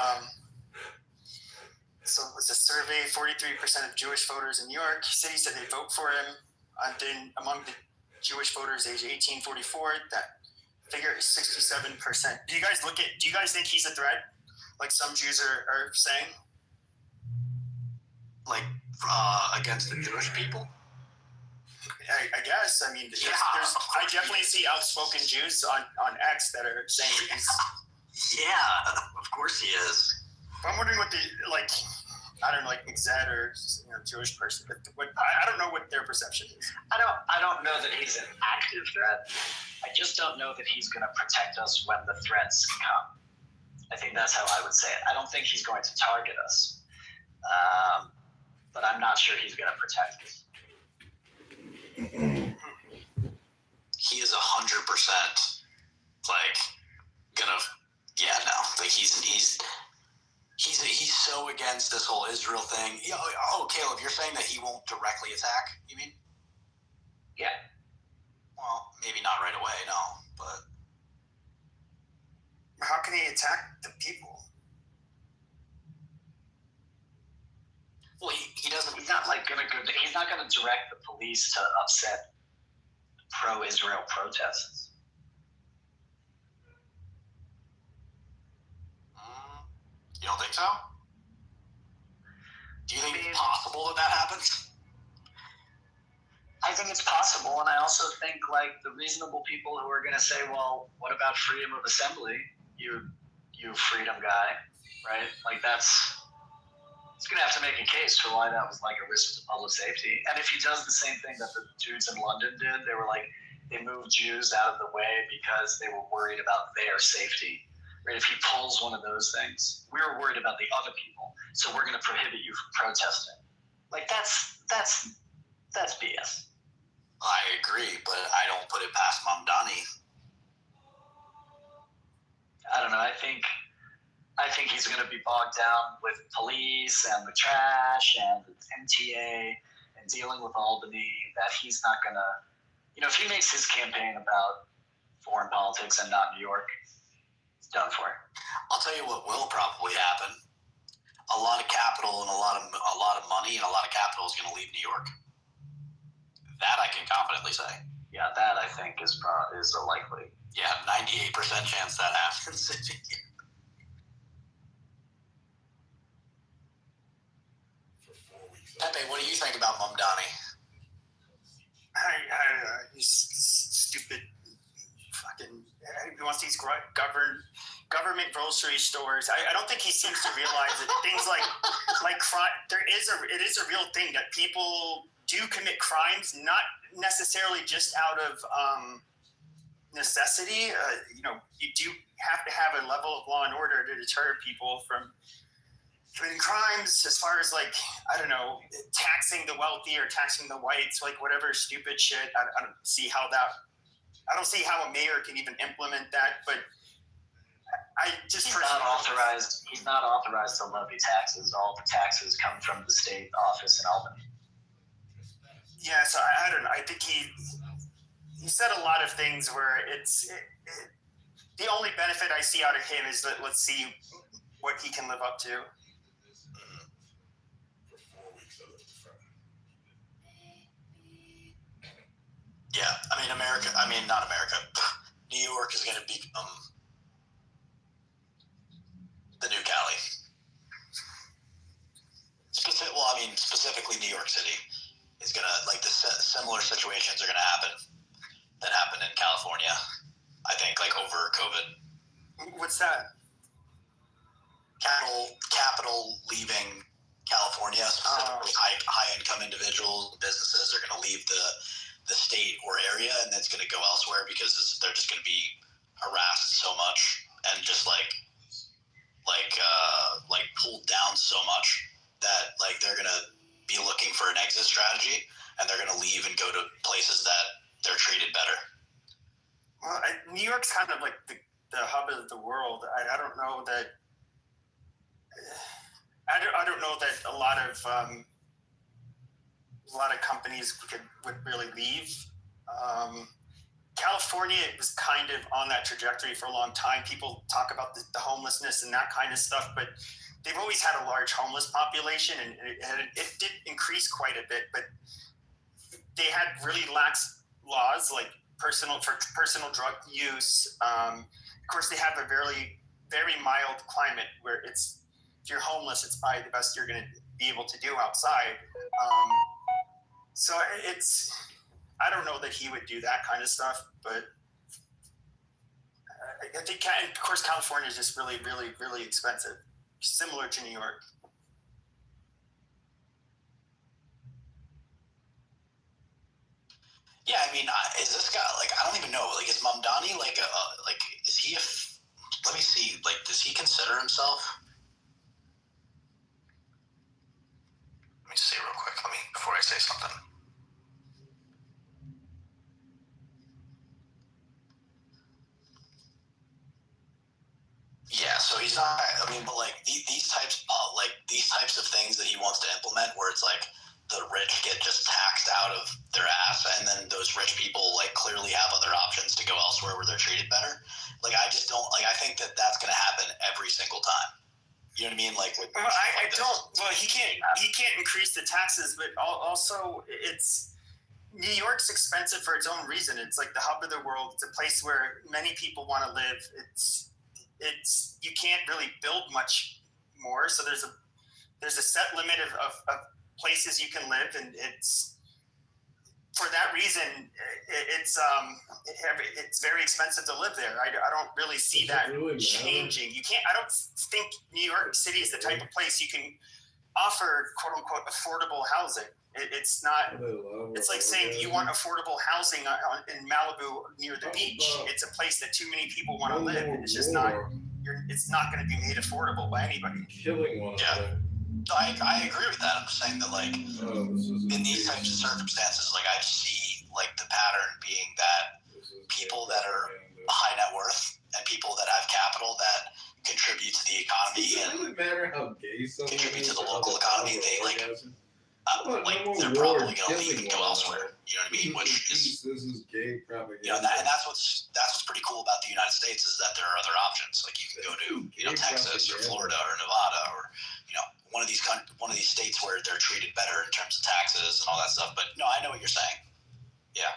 so it was a survey. 43% of Jewish voters in New York City said they'd vote for him. Then among the Jewish voters age 18-44, that figure is 67%. Do you guys think he's a threat, like some Jews are saying? Like against the Jewish people? I guess. I mean, I definitely see outspoken Jews on X that are saying he's. Yeah, of course he is. I'm wondering what I don't know, like Exed or Jewish person, but I don't know what their perception is. I don't know that he's an active threat. I just don't know that he's going to protect us when the threats come. I think that's how I would say it. I don't think he's going to target us, but I'm not sure he's going to protect us. He is 100% like gonna. Yeah, no. Like he's so against this whole Israel thing. Oh, Caleb, you're saying that he won't directly attack? You mean? Yeah. Well, maybe not right away, no. But how can he attack the people? Well, he doesn't. He's not like gonna go. He's not gonna direct the police to upset pro-Israel protests. You don't think so? Do you think it's possible that happens? I think it's possible, and I also think like the reasonable people who are going to say, "Well, what about freedom of assembly? You freedom guy, right? Like it's going to have to make a case for why that was like a risk to public safety. And if he does the same thing that the dudes in London did, they were like they moved Jews out of the way because they were worried about their safety. Right? If he pulls one of those things, we're worried about the other people, so we're going to prohibit you from protesting. Like that's BS. I agree, but I don't put it past Mamdani. I think he's going to be bogged down with police and the trash and the MTA and dealing with Albany, that he's not going to, if he makes his campaign about foreign politics and not New York, it's done for. I'll tell you what will probably happen. A lot of capital and a lot of money and a lot of capital is going to leave New York. That I can confidently say. Yeah, that I think is a likely. Yeah, 98% chance that happens. Pepe, what do you think about Mamdani? He's stupid. Fucking. He wants these government grocery stores. I don't think he seems to realize that things like crime. It is a real thing that people do commit crimes, not necessarily just out of necessity. You do have to have a level of law and order to deter people from committing crimes, as far as taxing the wealthy or taxing the whites, whatever stupid shit. I don't see how a mayor can even implement that, but he's not authorized. He's not authorized to levy taxes. All the taxes come from the state office in Albany. Yeah, so I don't know. I think he said a lot of things where the only benefit I see out of him is that let's see what he can live up to. Yeah, not America. New York is going to become the new Cali. Specifically New York City is going to, similar situations are going to happen that happened in California, I think, over COVID. What's that? Capital leaving California, specifically high-income individuals, businesses are going to leave the state or area, and it's going to go elsewhere because they're just going to be harassed so much and just pulled down so much that they're going to be looking for an exit strategy, and they're going to leave and go to places that they're treated better. Well, New York's kind of like the hub of the world. I don't know that. I don't know that a lot of companies would really leave. California was kind of on that trajectory for a long time. People talk about the homelessness and that kind of stuff, but they've always had a large homeless population, and it did increase quite a bit. But they had really lax laws, for personal drug use. Of course, they have a very, very mild climate where if you're homeless, it's probably the best you're going to be able to do outside. So I don't know that he would do that kind of stuff, but I think, of course, California is just really, really, really expensive, similar to New York. Yeah, is this guy I don't even know. Is Mamdani is he let me see. Does he consider himself? Let me see real quick. Before I say something. Yeah, so he's not. These types of things that he wants to implement, where it's the rich get just taxed out of their ass, and then those rich people clearly have other options to go elsewhere where they're treated better. I just don't I think that that's going to happen every single time. You know what I mean? I don't. Well, he can't increase the taxes, but also it's New York's expensive for its own reason. It's the hub of the world. It's a place where many people want to live. It's you can't really build much more. So there's a set limit of places you can live, and it's for that reason it's very expensive to live there. I don't really see that changing. You can't. I don't think New York City is the type of place you can offer quote unquote affordable housing. It's not. It's like saying you want affordable housing in Malibu near the beach. It's a place that too many people want to live, and it's just not. It's not going to be made affordable by anybody. Killing one another. I agree with that. I'm just saying that in these types of circumstances, I just see the pattern being that people that are high net worth and people that have capital that matter how gay someone contribute to is the or local how economy, they like orgasm. Well, like no more they're war probably and going to leave killing and go one elsewhere. You know what I mean? another. Which is, This is gay propaganda. you know, and that's what's pretty cool about the United States is that there are other options. Like you can go to, you know, Texas or Florida or Nevada or, you know, one of these states where they're treated better in terms of taxes and all that stuff. But no, I know what you're saying. Yeah.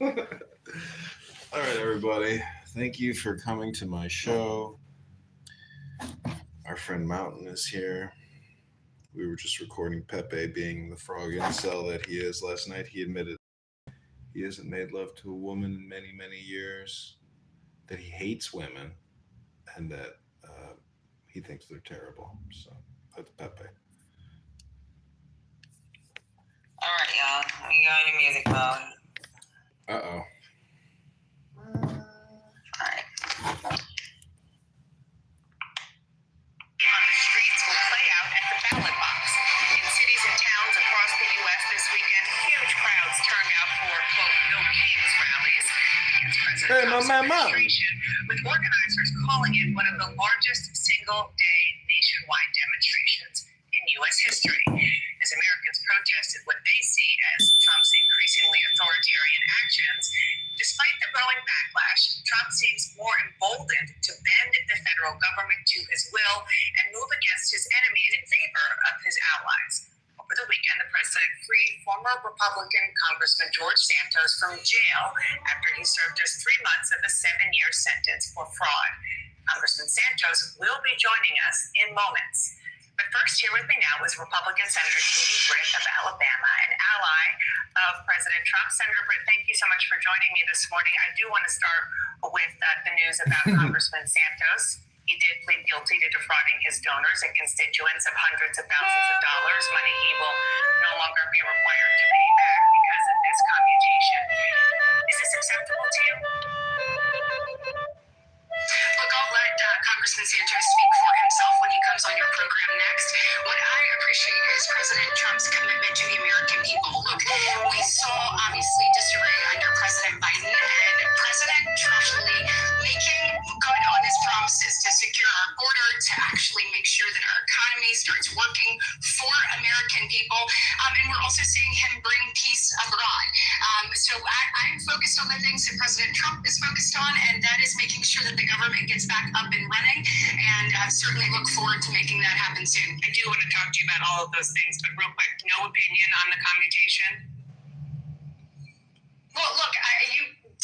All right, everybody. Thank you for coming to my show. Our friend Mountain is here. We were just recording Pepe being the frog incel that he is. Last night he admitted he hasn't made love to a woman in many, many years, that he hates women, and that he thinks they're terrible. So that's Pepe. All right, y'all. We go into music mode. Uh-oh. All right. On the streets will play out at the ballot box. In cities and towns across the U.S. this weekend, huge crowds turned out for, quote, no kings rallies against President Trump's administration, with organizers calling it one of the largest single-day nationwide demonstrations in U.S. history, as Americans protested what they see as Trump's increasingly authoritarian actions. Despite the growing backlash, Trump seems more emboldened to bend the federal government to his will and move against his enemies in favor of his allies. Over the weekend, the president freed former Republican Congressman George Santos from jail after he served just 3 months of a 7-year sentence for fraud. Congressman Santos will be joining us in moments. But first, here with me now is Republican Senator Katie Britt of Alabama, an ally of President Trump. Senator Britt, thank you so much for joining me this morning. I do want to start with the news about Congressman Santos. He did plead guilty to defrauding his donors and constituents of hundreds of thousands of dollars, money he will no longer be required to pay back because of this commutation. Is this acceptable to you? Look, I'll let Congressman Santos speak for himself when he comes on your program next. What I appreciate is President Trump's commitment to the American people. Look, we saw obviously disarray under President Biden, and President Trump actually making good on his promises to secure our border, to actually make sure that our economy starts working for American people, and we're also seeing him bring peace abroad. So I'm focused on the things that President Trump is focused on, and that is making sure that the government gets back up and running, and I certainly look forward to making that happen soon. I do want to talk to you about all of those things, but real quick, no opinion on the commutation? Well, look,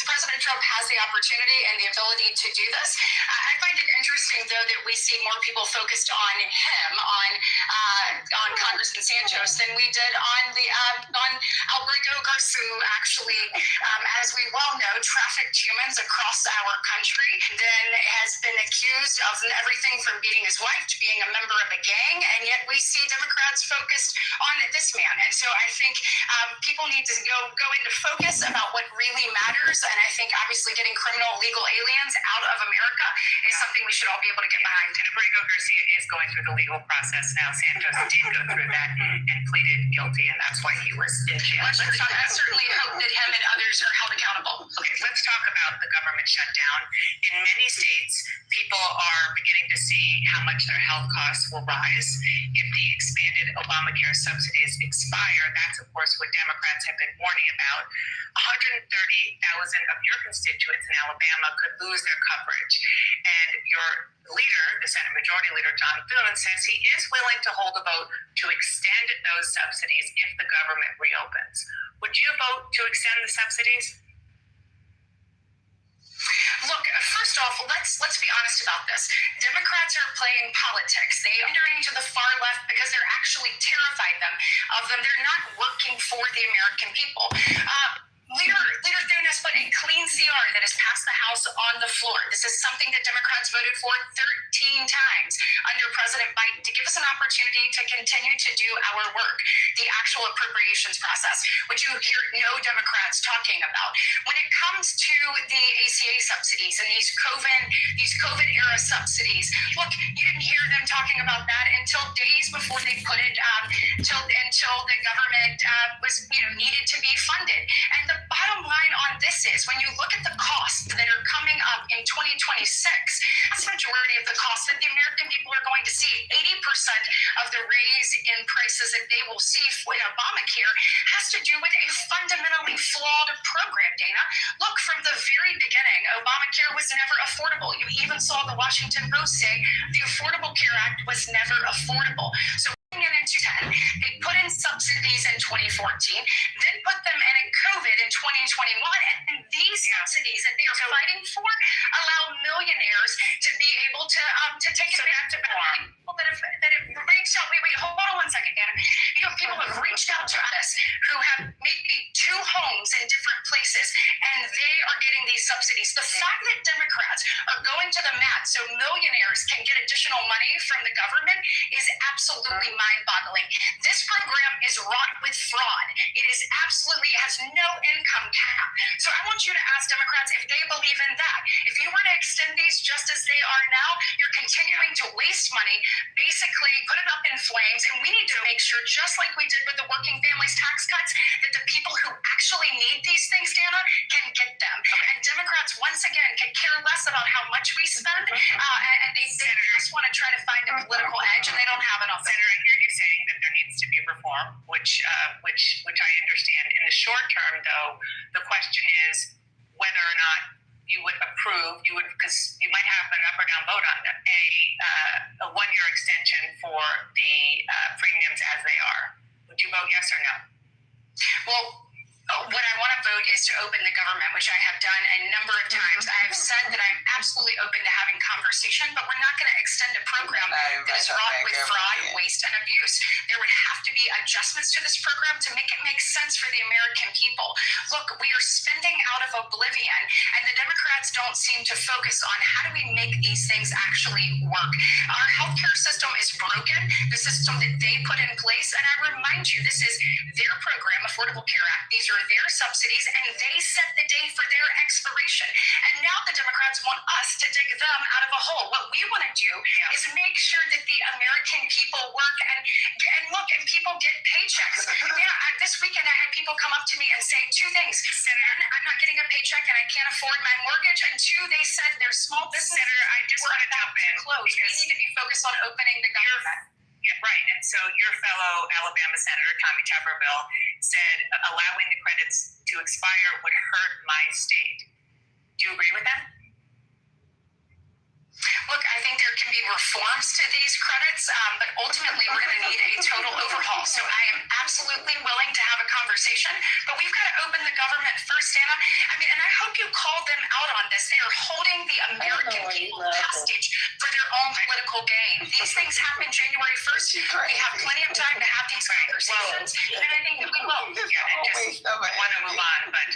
President Trump has the opportunity and the ability to do this. I find it interesting, though, that we see more people focused on him, on Congressman Santos, than we did on Alberto Garcia, who actually, as we well know, trafficked humans across our country, then has been accused of everything from beating his wife to being a member of a gang, and yet we see Democrats focused on this man. And so I think people need to go into focus about what really matters. And I think obviously getting criminal illegal aliens out of America is something we should all be able to get behind. And Abrego Garcia is going through the legal process now. Santos did go through that and pleaded guilty, and that's why he was in jail. I certainly hope that him and others are held accountable. Okay, let's talk about the government shutdown. In many states, people are beginning to see how much their health costs will rise if the expanded Obamacare subsidies expire. That's, of course, what Democrats have been warning about. 130,000 of your constituents in Alabama could lose their coverage. And your leader, the Senate Majority Leader John Thune, says he is willing to hold a vote to extend those subsidies if the government reopens. Would you vote to extend the subsidies? Look, first off, let's be honest about this. Democrats are playing politics. They are pandering to the far left because they're actually terrified of them. They're not working for the American people. Leader Thune has put a clean CR that has passed the House on the floor. This is something that Democrats voted for 13 times under President Biden, to give us an opportunity to continue to do our work, the actual appropriations process, which you hear no Democrats talking about. When it comes to the ACA subsidies and these COVID era subsidies, look, you didn't hear them talking about that until days before they put it, until the government was needed to be funded. And the bottom line on this is, when you look at the costs that are coming up in 2026, that's the majority of the costs that the American people are going to see. 80% of the raise in prices that they will see with Obamacare has to do with a fundamentally flawed program, Dana. Look, from the very beginning, Obamacare was never affordable. You even saw the Washington Post say the Affordable Care Act was never affordable. So in 2010, they put in subsidies in 2014, then put them in COVID in 2021, and these subsidies that they are fighting for allow millionaires to be able to take advantage of people that have reached out. Wait, hold on one second, Anna. You know, people have reached out to us who have maybe 2 homes in different places, and they are getting these subsidies. The fact that Democrats are going to the mat so millionaires can get additional money from the government is absolutely mind-boggling. This program is wrought with fraud. It is absolutely has no income cap. So I want you to ask Democrats if they believe in that. If you were to extend these just as they are now, you're continuing to waste money, basically put it up in flames, and we need to make sure, just like we did with the working families tax cuts, that the people who actually need these things, Dana, can get them. And Democrats, once again, can care less about how much we spend, and they just want to try to find a political edge, and they don't have enough. Senator, I hear you saying that there needs to be reform, which I understand. In the short term, though, the question is whether or not you would approve, because you might have an up or down vote on that, a 1-year extension for the premiums as they are. Would you vote yes or no? Well, what I want to vote is to open the government, which I have done a number of times. I have said that I'm absolutely open to having conversation, but we're not going to extend a program that is wrought with fraud, waste, and abuse. There would have to be adjustments to this program to make it make sense for the American people. Look, we are spending out of oblivion, and the Democrats don't seem to focus on how do we make these things actually work. Our healthcare system is broken, the system that they put in place, and I remind you, this is their program, Affordable Care Act. These are their subsidies, and they set the day for their expiration. And now the Democrats want us to dig them out of a hole. What we want to do is make sure that the American people work and look, and people get paychecks. This weekend I had people come up to me and say 2 things. Senator, I'm not getting a paycheck and I can't afford my mortgage. And 2, they said their small business. Senator, I just want to jump in closed. We need to be focused on opening the government. Yeah, right. And so your fellow Alabama Senator, Tommy Tuberville, said allowing the credits to expire would hurt my state. Do you agree with that? Look, I think there can be reforms to these credits, but ultimately we're going to need a total overhaul. So I am absolutely willing to have a conversation, but we've got to open the government first, Anna. I mean, and I hope you call them out on this. They are holding the American people hostage for their own political gain. These things happen January 1st. We have plenty of time to have these conversations, and I think that we will. Yeah, and just want to move on, but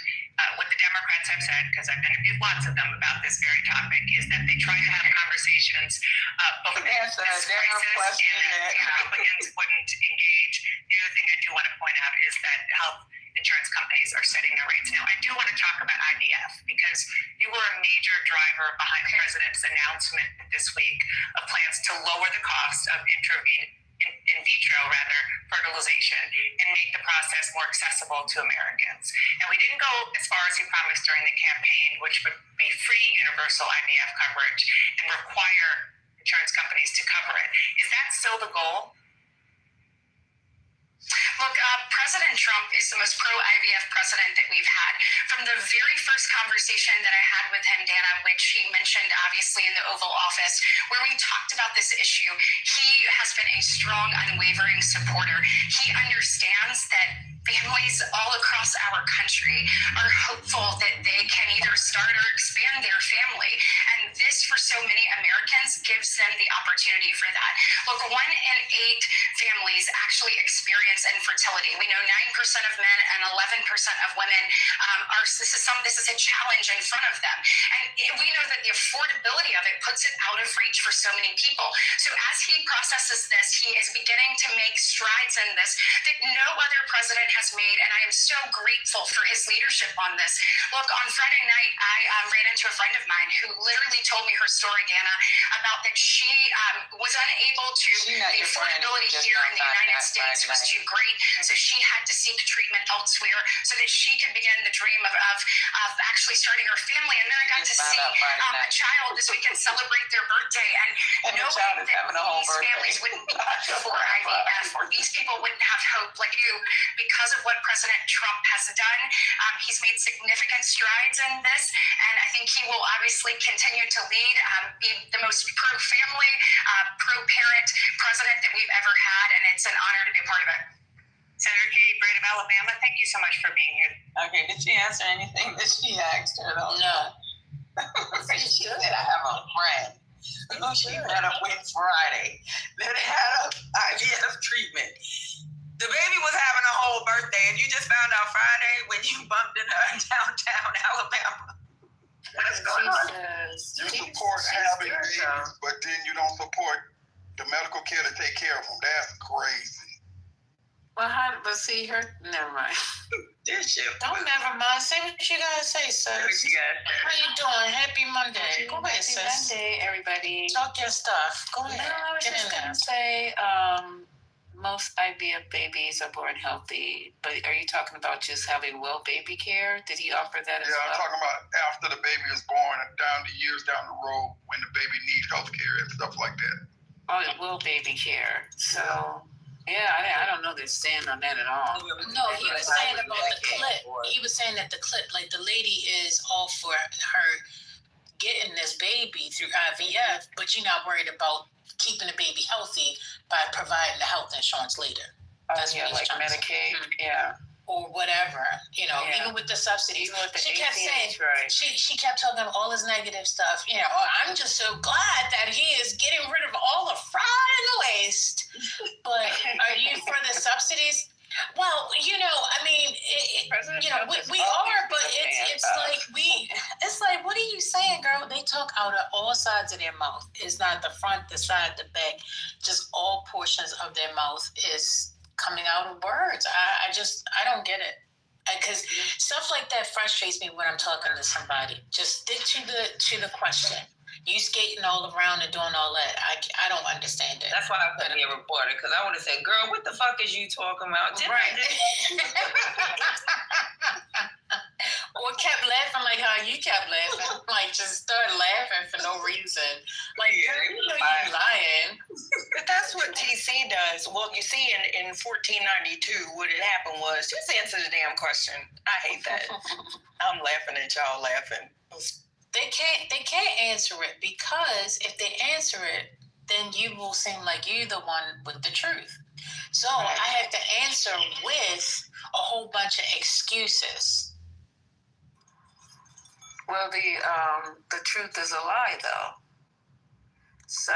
what the Democrats have said, because I've interviewed lots of them about this very topic, is that they try to have conversations both against this crisis and Republicans wouldn't engage. The other thing I do want to point out is that health insurance companies are setting their rates. Now, I do want to talk about IVF because you were a major driver behind the president's announcement this week of plans to lower the cost of in vitro fertilization and make the process more accessible to Americans. And we didn't go as far as he promised during the campaign, which would be free universal IVF coverage and require insurance companies to cover it. Is that still the goal? Look, President Trump is the most pro-IVF president that we've had. From the very first conversation that I had with him, Dana, which he mentioned obviously in the Oval Office, where we talked about this issue, he has been a strong, unwavering supporter. He understands that families all across our country are hopeful that they can either start or expand their family. And this, for so many Americans, gives them the opportunity for that. Look, 1 in 8 families actually experience infertility. We know 9% of men and 11% of women this is a challenge in front of them. And we know that the affordability of it puts it out of reach for so many people. So as he processes this, he is beginning to make strides in this that no other president has made, and I am so grateful for his leadership on this. Look, on Friday night, I ran into a friend of mine who literally told me her story, Dana, about that she was unable to, the affordability here in the United States was too great, so she had to seek treatment elsewhere so that she could begin the dream of actually starting her family. And then I got to see a child this weekend celebrate their birthday, and knowing that these families wouldn't be for IVF, or these people wouldn't have hope like you because of what President Trump has done. He's made significant strides in this, and I think he will obviously continue to lead, be the most pro-family, pro-parent president that we've ever had, and it's an honor to be a part of it. Senator Katie Brady, Alabama. Thank you so much for being here. Okay, did she answer anything that she asked her though? No. She said, I have a friend who she met up with Friday that had a IVF treatment. The baby was having a whole birthday, and you just found out Friday when you bumped into her in downtown Alabama. What's going on? You support having babies, but then you don't support the medical care to take care of them. That's crazy. Well, but see her. Never mind. This shit. Don't never mind. Say what you gotta say, sis. How you doing? Happy Monday. Go ahead, sis. Happy Monday, everybody. Talk your stuff. Go ahead. No, I was Get just in gonna there. say, most IVF babies are born healthy, but are you talking about just having well baby care? Did he offer that as Yeah, I'm well? talking about after the baby is born and down the years down the road when the baby needs health care and stuff like that. Oh, well baby care. So, yeah, I don't know their stand on that at all. No, he was saying about the clip. He was saying that the clip, like the lady is all for her getting this baby through IVF, but you're not worried about keeping the baby healthy by providing the health insurance later. That's yeah, what he's like trying to say. Medicaid, yeah. Or whatever, you know, Yeah. even with the subsidies. Even with the She kept saying, ACH, right. she kept talking about all this negative stuff. You know, I'm just so glad that he is getting rid of all the fraud and the waste. But are you for the subsidies? Well, you know, I mean, you know, we are, but it's like, what are you saying, girl? They talk out of all sides of their mouth. It's not the front, the side, the back. Just all portions of their mouth is coming out of words. I don't get it. Because stuff like that frustrates me when I'm talking to somebody. Just stick to the question. You skating all around and doing all that. I don't understand it. That's why I put me a reporter, because I would have said, girl, what the fuck is you talking about? Right. Or kept laughing like how you kept laughing. Like just started laughing for no reason. Like, girl, you know you lying. But that's what TC does. Well, you see, in 1492, what had happened was, just answer the damn question. I hate that. I'm laughing at y'all laughing. They can't answer it, because if they answer it, then you will seem like you're the one with the truth. So I have to answer with a whole bunch of excuses. Well, the truth is a lie, though. So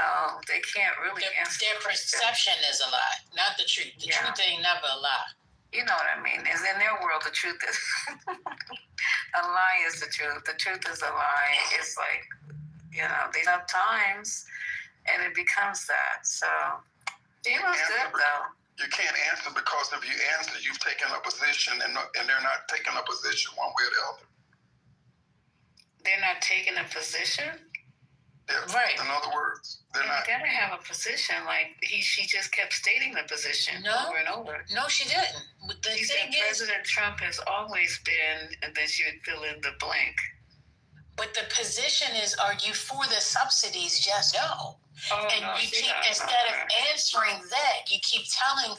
they can't really answer. Their perception is a lie, not the truth. The truth ain't never a lie. You know what I mean? Is in their world, the truth is a lie is the truth. The truth is a lie. It's like, you know, they have times, and it becomes that. So he was good though. You can't answer, because if you answer, you've taken a position, and they're not taking a position one way or the other. They're not taking a position. Yeah. Right. In other words, they're not. They gotta have a position. Like she just kept stating the position over and over. No, she didn't. She said President Trump has always been, and then she would fill in the blank. But the position is, are you for the subsidies? Yes, no. Instead of answering that, you keep telling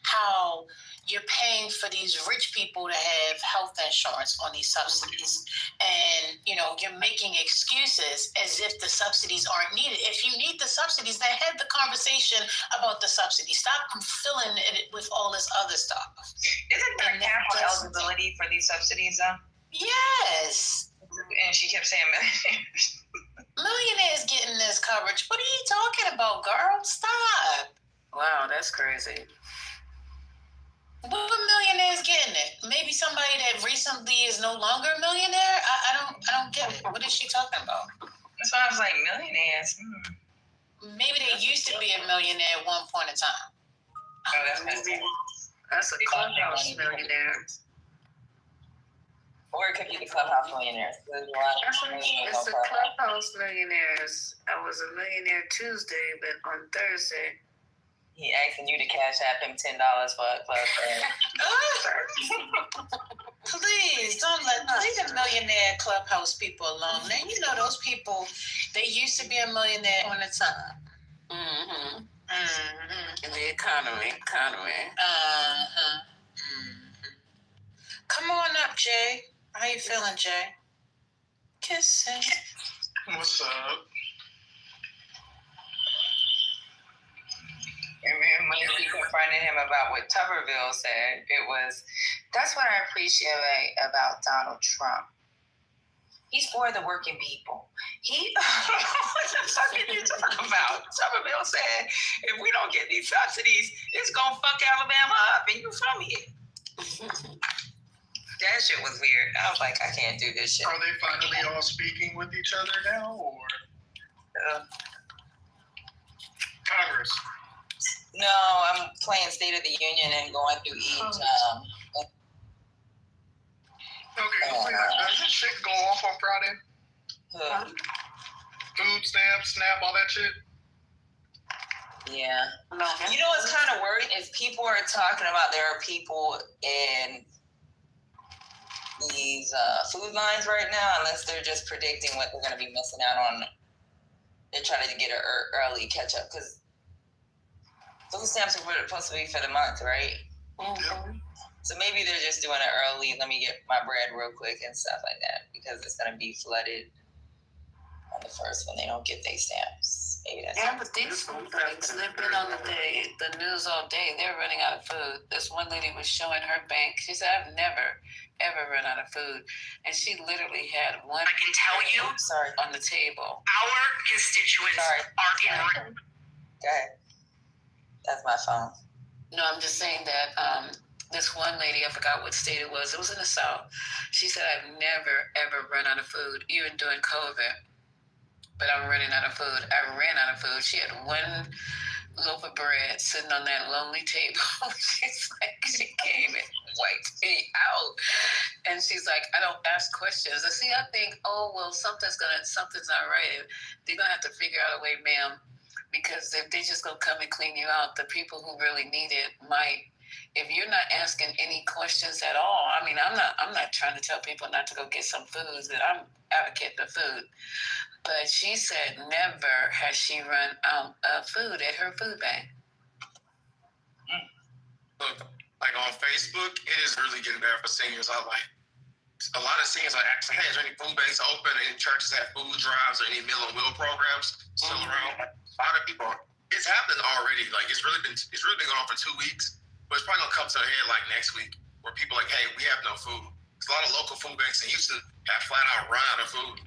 how you're paying for these rich people to have health insurance on these subsidies. And, you know, you're making excuses as if the subsidies aren't needed. If you need the subsidies, then have the conversation about the subsidies. Stop filling it with all this other stuff. Isn't there cap on eligibility for these subsidies, though? Yes. And she kept saying millionaires getting this coverage. What are you talking about, girl? Stop. Wow, that's crazy. What millionaires getting it? Maybe somebody that recently is no longer a millionaire? I don't get it. What is she talking about? That's why I was like, millionaires. Maybe they used to be a millionaire at one point in time. Oh, that's a clubhouse millionaire. Or it could be the clubhouse millionaires. It's the clubhouse millionaires. I was a millionaire Tuesday, but on Thursday. He asking you to cash app him $10 for a club. Please don't leave the millionaire clubhouse people alone. Now you know those people. They used to be a millionaire on the time. Mm-hmm. Mm-hmm. In the economy. Mm-hmm. Come on up, Jay. How you feeling, Jay? Kissing. What's up? Hey man, when he confronted him about what Tuberville said, that's what I appreciate about Donald Trump. He's for the working people. What the fuck are you talking about? Tuberville said, if we don't get these subsidies, it's gonna fuck Alabama up, and you from here. That shit was weird. I was like, I can't do this shit. Are they finally all speaking with each other now, or Congress? No, I'm playing State of the Union and going through each. Okay, does this shit go off on Friday? Food stamps, SNAP, all that shit? Yeah. You know what's kind of worrying is people are talking about there are people in these food lines right now, unless they're just predicting what they're going to be missing out on. They're trying to get an early catch up because food stamps are supposed to be for the month, right? Mm-hmm. So maybe they're just doing it early. Let me get my bread real quick and stuff like that because it's going to be flooded on the first when they don't get their stamps. Maybe that's but these food banks, they've been on the news all day. They're running out of food. This one lady was showing her bank. She said, I've never, ever run out of food. And she literally had one I can tell you on the table. our constituents are in. Go ahead. That's my phone. No, I'm just saying that this one lady, I forgot what state it was in the South. She said, I've never, ever run out of food, even during COVID. But I'm running out of food. I ran out of food. She had one loaf of bread sitting on that lonely table. She's like, she came and wiped me out. And she's like, I don't ask questions. I think, oh, well, something's not right. They're going to have to figure out a way, ma'am, because if they're just going to come and clean you out, the people who really need it might. If you're not asking any questions at all, I mean, I'm not trying to tell people not to go get some foods, that I'm advocate for food. But she said never has she run out of food at her food bank. Look, like on Facebook, it is really getting bad for seniors. A lot of seniors are asking, hey, is there any food banks open? Any churches have food drives or any Meal on Wheel programs still around? A lot of people, it's happening already. Like it's really been going on for 2 weeks. But it's probably gonna come to a head like next week, where people are like, hey, we have no food. There's a lot of local food banks in Houston have flat out run out of food.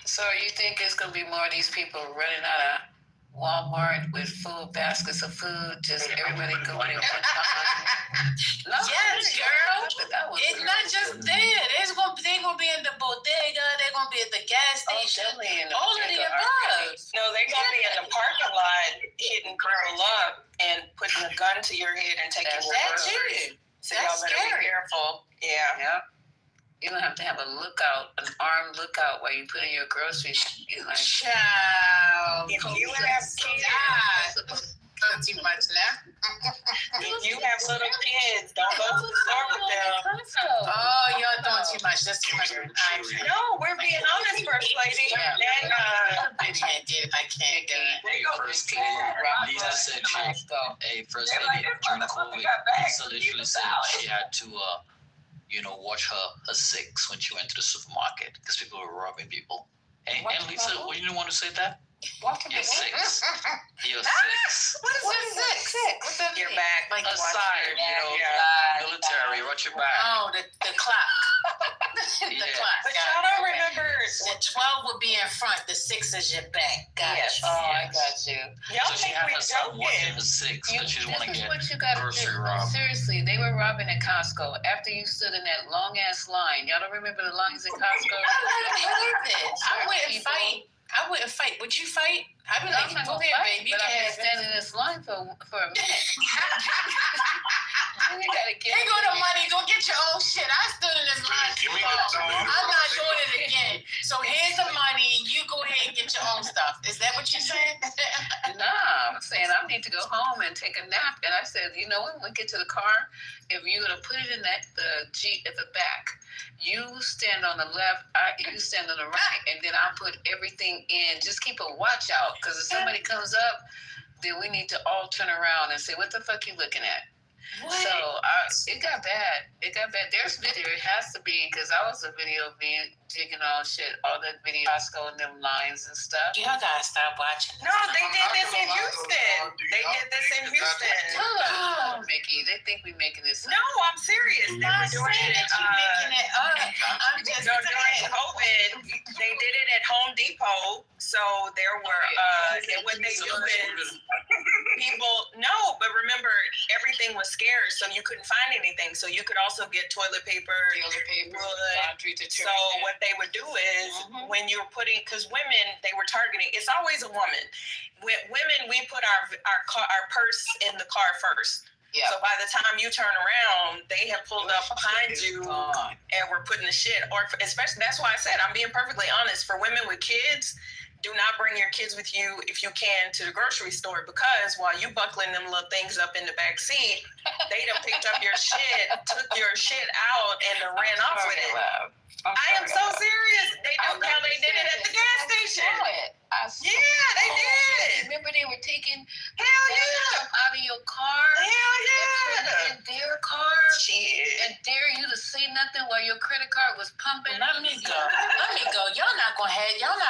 So you think it's gonna be more of these people running out of Walmart with full baskets of food, just everybody going in one time? No, yes, girl. It's not just that. They're gonna be in the bodega. They're gonna be at the gas station. All of the above. No, they're gonna be in the parking lot hitting people up and putting a gun to your head and taking your groceries. So y'all better be careful. Yeah. Yep. You're gonna have to have a lookout, an armed lookout while you put in your groceries. You're like, child. If you have kids, not too much now. If you have little kids, don't go to the store with them. Oh, y'all doing too much. That's too much. No, we're being honest, First Lady. I can't do it. I can't do it. Hey, First Lady, Lisa said hey, First Lady, during COVID, Lisa literally said she had to, watch her six when she went to the supermarket because people were robbing people. And Lisa, you didn't want to say that? You're six. You're six. What is six? What's that? Your back. Like aside, military, watch your back. Oh, the clock. The clock. But y'all don't remember. The 12 will be in front. The 6 is your back. Yes. Oh, I got you. Y'all So she think had we her son joking? watching the six because she didn't want to get grocery robbed. Seriously, they were robbing at Costco after you stood in that long ass line. Y'all don't remember the lines at Costco? I wouldn't fight. Would you fight? I'd be like, go ahead, baby. But I've been standing in this line for a minute. You gotta get. Here go the money. Go get your own shit. I stood in this line too long. I'm not doing it again. So here's the money. You go ahead and get your own stuff. Is that what you're saying? Nah, I'm saying I need to go home and take a nap. And I said, you know what? When we get to the car, if you're gonna put it in the Jeep at the back, you stand on the left, you stand on the right, and then I put everything in. Just keep a watch out, because if somebody comes up, then we need to all turn around and say, what the fuck you looking at? What? So it got bad. It got bad. There's video. It has to be because I was a video of me digging all shit, all that video, Costco and them lines and stuff. Y'all gotta stop watching. No, they did this in Houston. They did this in Houston. Oh, Mickey, they think we making this. No, I'm serious. They were doing it. Making it up. I'm just During COVID, they did it at Home Depot. So there were, and what they do is people, no, but remember, everything was scarce, so you couldn't find anything. So you could also get toilet paper, wood. Laundry detergent. So what they would do is when you're putting, because women, they were targeting, it's always a woman. With women, we put our purse in the car first. Yeah. So by the time you turn around, they have pulled up behind you and we're putting the shit. Or especially, that's why I said, I'm being perfectly honest. For women with kids, do not bring your kids with you if you can to the grocery store, because while you buckling them little things up in the back seat, they done picked up your shit, took your shit out, and done ran off with it. I am so serious. They do how they did it at the gas station. Yeah, they did. Remember they were taking stuff out of your car? Hell yeah. In their car? Shit. And dare you to say nothing while your credit card was pumping? Let me go. Y'all not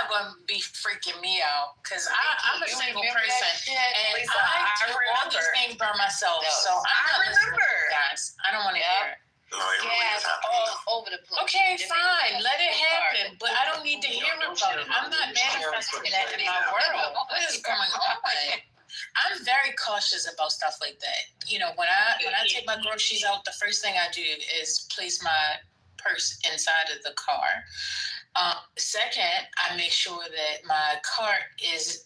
gonna be freaking me out, because I'm a single person and Lisa, I do all remember. these things by myself. So I'm not listening to you guys. I don't want to hear it. Gas all over the place. Okay, fine. Let it happen. But I don't need to hear about it. I'm not manifesting that in my world. What is going on? I'm very cautious about stuff like that. You know, when I take my groceries out, the first thing I do is place my purse inside of the car. Second, I make sure that my cart is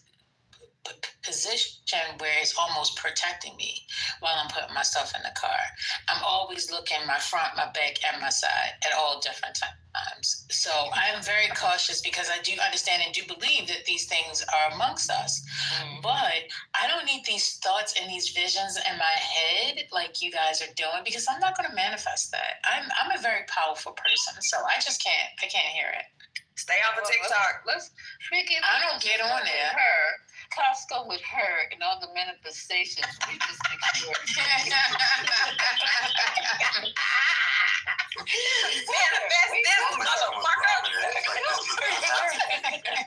position where it's almost protecting me while I'm putting my stuff in the car. I'm always looking my front, my back, and my side at all different times. So I'm very cautious because I do understand and do believe that these things are amongst us. But I don't need these thoughts and these visions in my head like you guys are doing, because I'm not going to manifest that. I'm a very powerful person, so I can't hear it. Stay off of TikTok. Let's make it. I don't get on there. Costco with her and all the manifestations. We just make sure. Manifest this motherfucker.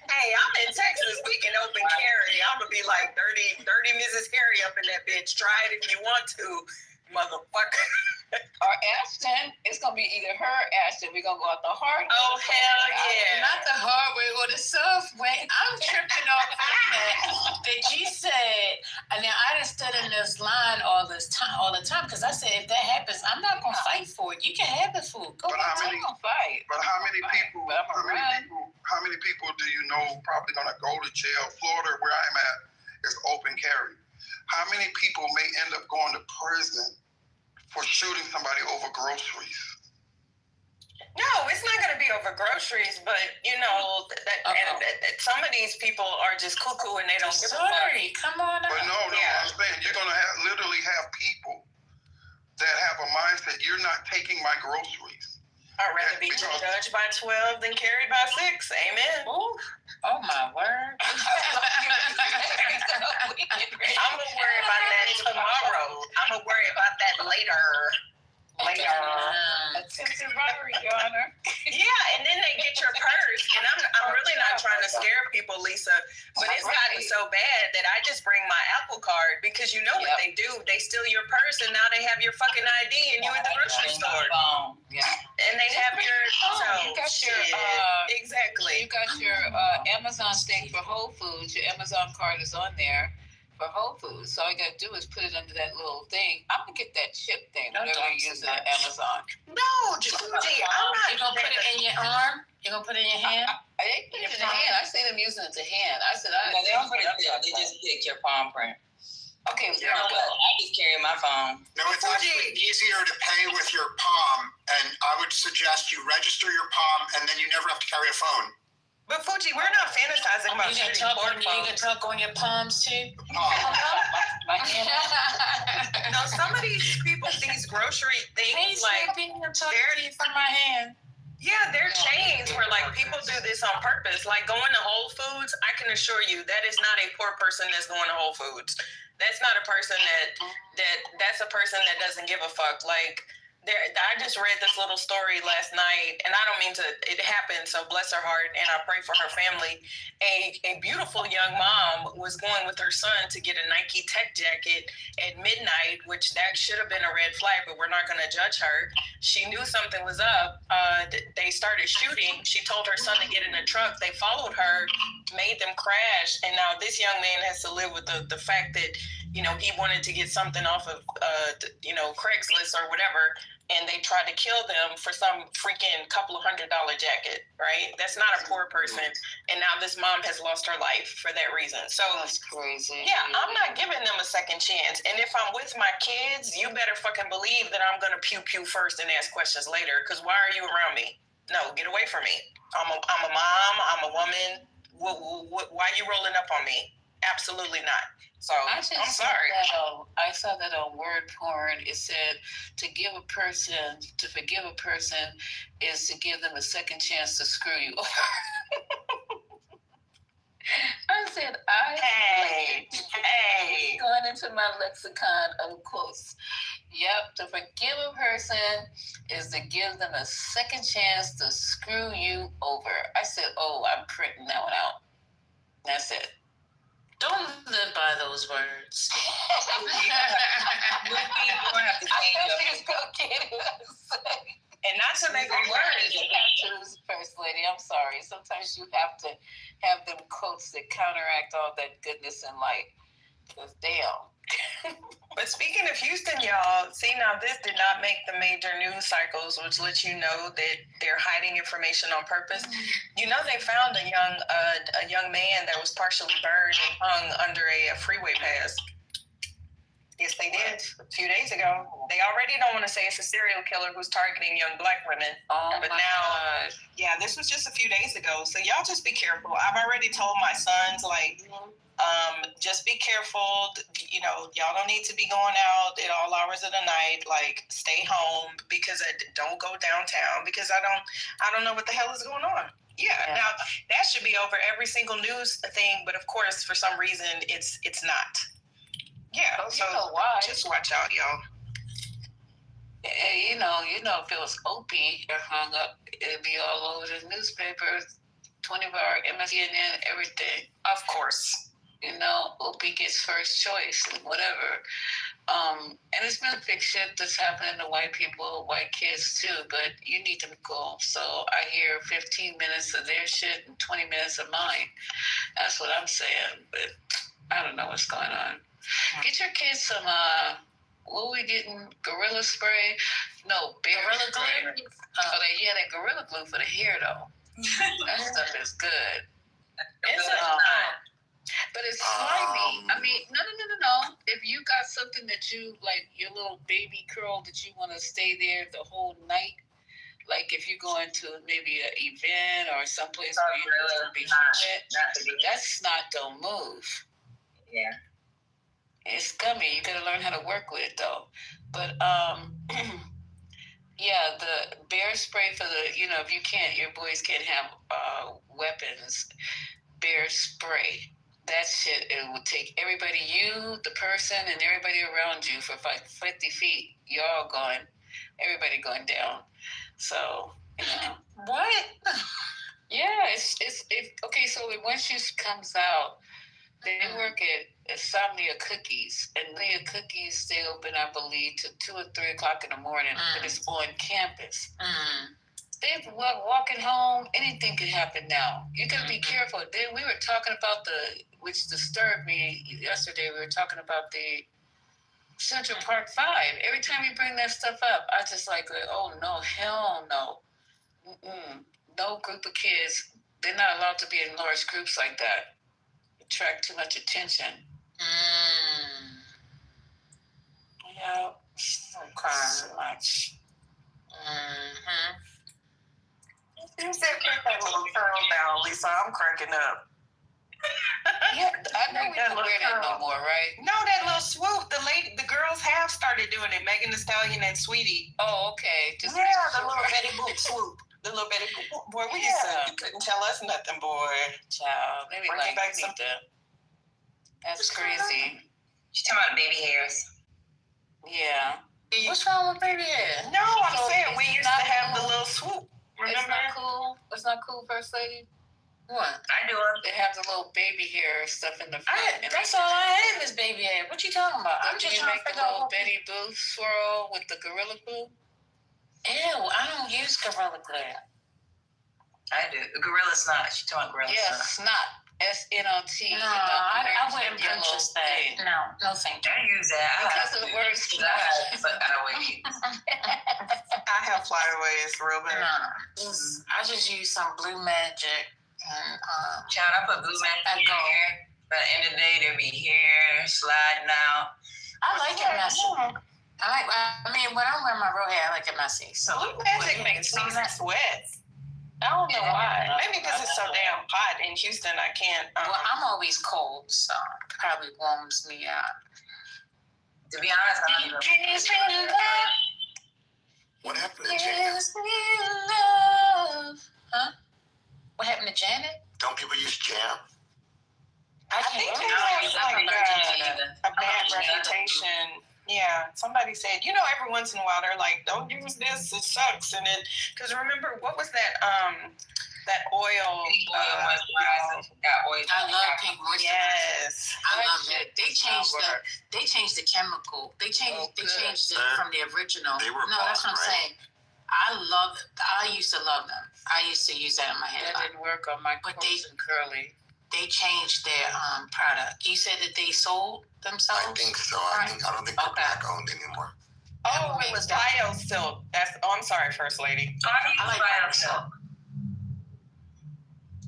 Hey, I'm in Texas. We can open carry. I'm gonna be like 30 Mrs. Carey up in that bitch. Try it if you want to, motherfucker. Or Ashton, it's gonna be either her or Ashton. We're gonna go out the hard way. Oh hell yeah! Not the hard way or the soft way. I'm tripping off that you said. And now I done stood in this line all the time because I said if that happens, I'm not gonna fight for it. You can have the food. Go ahead, I'm gonna fight. But how many people? How many people do you know probably gonna go to jail? Florida, where I'm at, is open carry. How many people may end up going to prison for shooting somebody over groceries? No, it's not going to be over groceries, but you know that some of these people are just cuckoo and they don't give a fuck. Come on. But no, I'm saying you're going to literally have people that have a mindset. You're not taking my groceries. I'd rather be judged by 12 than carried by 6. Amen. Ooh. Oh my word. I'm gonna worry about that tomorrow. I'm gonna worry about that later. Attempted robbery, Your Honor. Yeah, and then they get your purse. And I'm really not trying to scare people, Lisa, but it's gotten so bad that I just bring my Apple Card, because you know what they do. They steal your purse and now they have your fucking ID and you at the grocery store. Yeah. And they have your You got your exactly. You got your Amazon thing for Whole Foods. Your Amazon card is on there for Whole Foods. So all you gotta do is put it under that little thing. I'm gonna get that chip thing whenever you use at Amazon. No, just I'm not. You gonna put it in your arm? You gonna put it in your hand? I put it in the hand. I see them using it to hand. I said No, they don't put it there. They just pick your palm print. Okay, I just carry my phone. No, it's actually easier to pay with your palm, and I would suggest you register your palm, and then you never have to carry a phone. But Fuji, we're not fantasizing about you can talk on your palms too. My hand. No, some of these people, these grocery things, like talking from my hand. Yeah, there are chains where like people do this on purpose. Like going to Whole Foods, I can assure you that is not a poor person that's going to Whole Foods. That's not a person that's a person that doesn't give a fuck. Like I just read this little story last night, and I don't mean to. It happened, so bless her heart, and I pray for her family. A beautiful young mom was going with her son to get a Nike Tech jacket at midnight, which that should have been a red flag, but we're not going to judge her. She knew something was up. They started shooting. She told her son to get in a truck. They followed her, made them crash, and now this young man has to live with the fact that he wanted to get something off of Craigslist or whatever. And they tried to kill them for some freaking couple of $100 jacket, right? That's not a poor person. And now this mom has lost her life for that reason. So that's crazy. Yeah, I'm not giving them a second chance. And if I'm with my kids, you better fucking believe that I'm gonna pew first and ask questions later. Because why are you around me? No, get away from me. I'm a mom. I'm a woman. Why are you rolling up on me? Absolutely not. So I'm sorry. I saw that on word porn. It said to forgive a person is to give them a second chance to screw you over. I said, hey, going into my lexicon of quotes. Yep, to forgive a person is to give them a second chance to screw you over. I said, I'm printing that one out. That's it. Don't live by those words. And not to make it worse. First lady, I'm sorry. Sometimes you have to have them quotes that counteract all that goodness and light. Because damn. But speaking of Houston, y'all, see now this did not make the major news cycles, which lets you know that they're hiding information on purpose. You know, they found a young man that was partially burned and hung under a freeway pass. Yes, they did. A few days ago. They already don't want to say it's a serial killer who's targeting young black women. But now, yeah, this was just a few days ago. So y'all just be careful. I've already told my sons, just be careful. Y'all don't need to be going out at all hours of the night. Like, stay home because don't go downtown because I don't know what the hell is going on. Yeah. Now that should be over every single news thing, but of course, for some reason, it's not. Yeah, so why? Just watch out, y'all. You know, if it was Opie hung up, it'd be all over the newspapers, 24-hour MSNBC, everything. Of course. Opie gets first choice and whatever. And it's been a big shit that's happening to white people, white kids too, but you need to be cool. So I hear 15 minutes of their shit and 20 minutes of mine. That's what I'm saying, but I don't know what's going on. Get your kids some, what are we getting? Gorilla spray? No, Gorilla glue? That Gorilla glue for the hair, though. That stuff is good. But it's slimy. I mean, no. If you got something that you, like your little baby curl that you want to stay there the whole night, like if you're going to maybe an event or someplace where you're going to be humid, that snot don't move. Yeah. It's gummy. You gotta learn how to work with it though. But yeah, the bear spray for the if your boys can't have weapons, bear spray. That shit, it would take everybody, you, the person, and everybody around you for like 50 feet. Everybody going down. So what? Yeah, it's okay. So when she comes out, they work at Insomnia Cookies, and Insomnia Cookies stay open, I believe, to 2 or 3 o'clock in the morning, but it's on campus. They're walking home, anything can happen now. You gotta be careful. Then we were talking about which disturbed me yesterday, we were talking about the Central Park 5. Every time you bring that stuff up, I just oh no, hell no. No group of kids, they're not allowed to be in large groups like that. Attract too much attention. Yeah. So much. You said put that little curl down, Lisa. I'm cracking up. Yeah, I know we don't wear that no more, right? No, that little swoop. The girls have started doing it. Megan Thee Stallion and Sweetie. Oh, okay. The little Betty Boop swoop. The little baby boy, we used to, you couldn't tell us nothing, boy. Child, they be Bring like, back we some. need to. That's crazy. She's talking about baby hairs. Yeah. What's wrong with baby hair? No, I'm So saying we it's used to not have the cool. little swoop. Remember? It's not cool. It's not cool, First Lady. What? I do it. They have the little baby hair stuff in the front. That's all I have is baby hair. What you talking about? I'm Do just you trying make to the figure little out. Betty Boo swirl with the Gorilla Glue? Ew, I don't use Gorilla Glue. I do. Gorilla Snot. She's talking Gorilla Yes, Snot. snot. SNOT. No, I wouldn't purchase that. No, thank you. I use that. Because of the word I have flyaways. I have flyaways real bad. I just use some Blue Magic and Child, I put Blue Magic in your hair. By the end of the day, there be hair sliding out. I like it messy. I mean, when I wear my real hair, I like it messy. So Blue Magic makes me sweat. I don't know why. Maybe because it's so damn hot in Houston, I can't. Well, I'm always cold, so it probably warms me up. To be honest, I don't know. What happened to Gives Janet? me love. Huh? What happened to Janet? Don't people use jam? I think they have like a bad reputation. Yeah, somebody said, every once in a while they're like, "Don't use this; it sucks." And then, because remember, what was that? That oil. I love pink moisturizer. Yes, I love it. They changed the chemical. They changed it from the original. They were that's what I'm right? saying. I used to love them. I used to use that in my hair. That didn't work on my But coarse and curly. They changed their product. You said that they sold themselves? I think so. I don't think they're black owned anymore. Oh, it was BioSilk. I'm sorry, First Lady. I like BioSilk.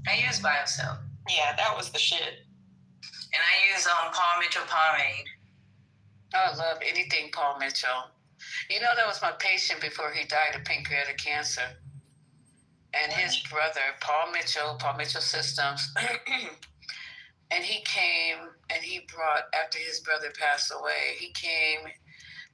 I use BioSilk. Yeah, that was the shit. And I use Paul Mitchell pomade. I love anything Paul Mitchell. That was my patient before he died of pancreatic cancer. And his brother, Paul Mitchell Systems, and he came and he brought, after his brother passed away, he came,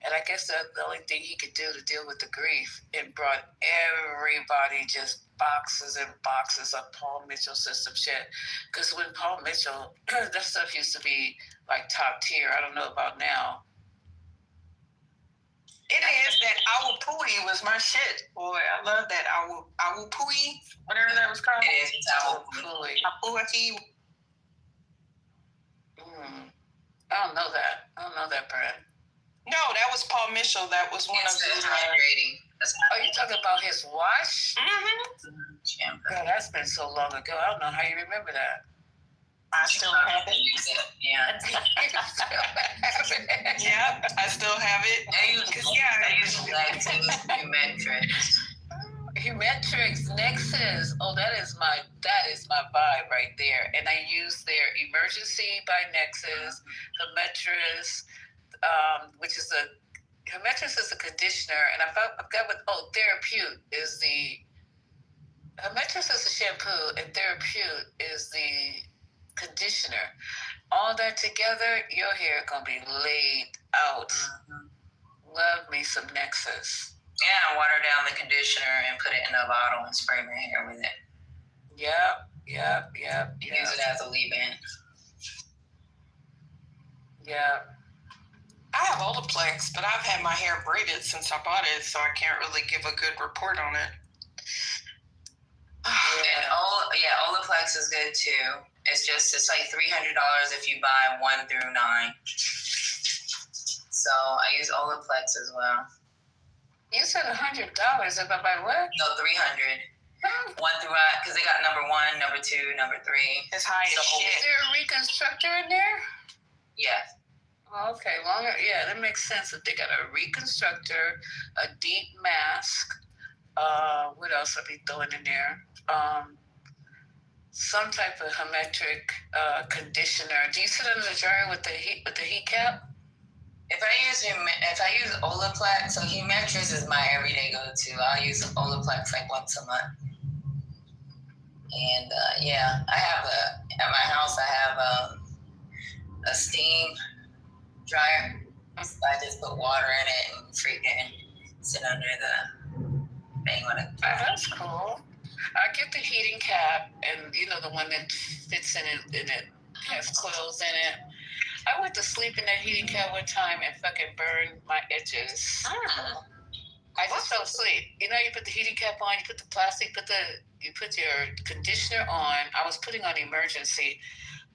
and I guess the only thing he could do to deal with the grief, and brought everybody just boxes and boxes of Paul Mitchell System shit. Because when Paul Mitchell, that stuff used to be like top tier. I don't know about now. It is that Awu Pui was my shit, boy. I love that Awu Pui, whatever that was called. It is. It's Awu Pui. Awu. I don't know that brand. No, that was Paul Mitchell. That was one It's of the hydrating. Oh, you talking about his wash? Mm-hmm. God, that's been so long ago. I don't know how you remember that. I still have it. Yeah. Yeah, I still have it. I use Humetrix. Humetrix Nexus. Oh, that is my vibe right there. And I use their Emergency by Nexus, Humetrix, which is Humetrix is a conditioner, and I forgot what Therapute is the. Humetrix is a shampoo, and Therapute is the conditioner. All that together, your hair gonna be laid out. Love me some Nexus. Yeah, water down the conditioner and put it in a bottle and spray my hair with it. Yep. Use it as a leave-in. Yeah. I have Olaplex, but I've had my hair braided since I bought it, so I can't really give a good report on it. And Olaplex is good too. It's like $300 if you buy 1 through 9. So I use Olaplex as well. You said $100 if I buy what? No, 300. 1 through because they got number 1, number 2, number 3. It's high as shit. Is there a reconstructor in there? Yeah. Okay, yeah, that makes sense. If they got a reconstructor, a deep mask, what else are they throwing in there? Some type of Humetric conditioner. Do you sit under the dryer with the heat cap? If I use Olaplex, so Humetrix is my everyday go-to. I'll use Olaplex like once a month. And I have at my house I have a steam dryer. So I just put water in it and freaking sit under the may want to. That's cool. I get the heating cap, and the one that fits in it has coils in it. I went to sleep in that heating cap one time and fucking burned my edges. I just fell asleep. You put the heating cap on, you put the plastic, you put your conditioner on. I was putting on emergency,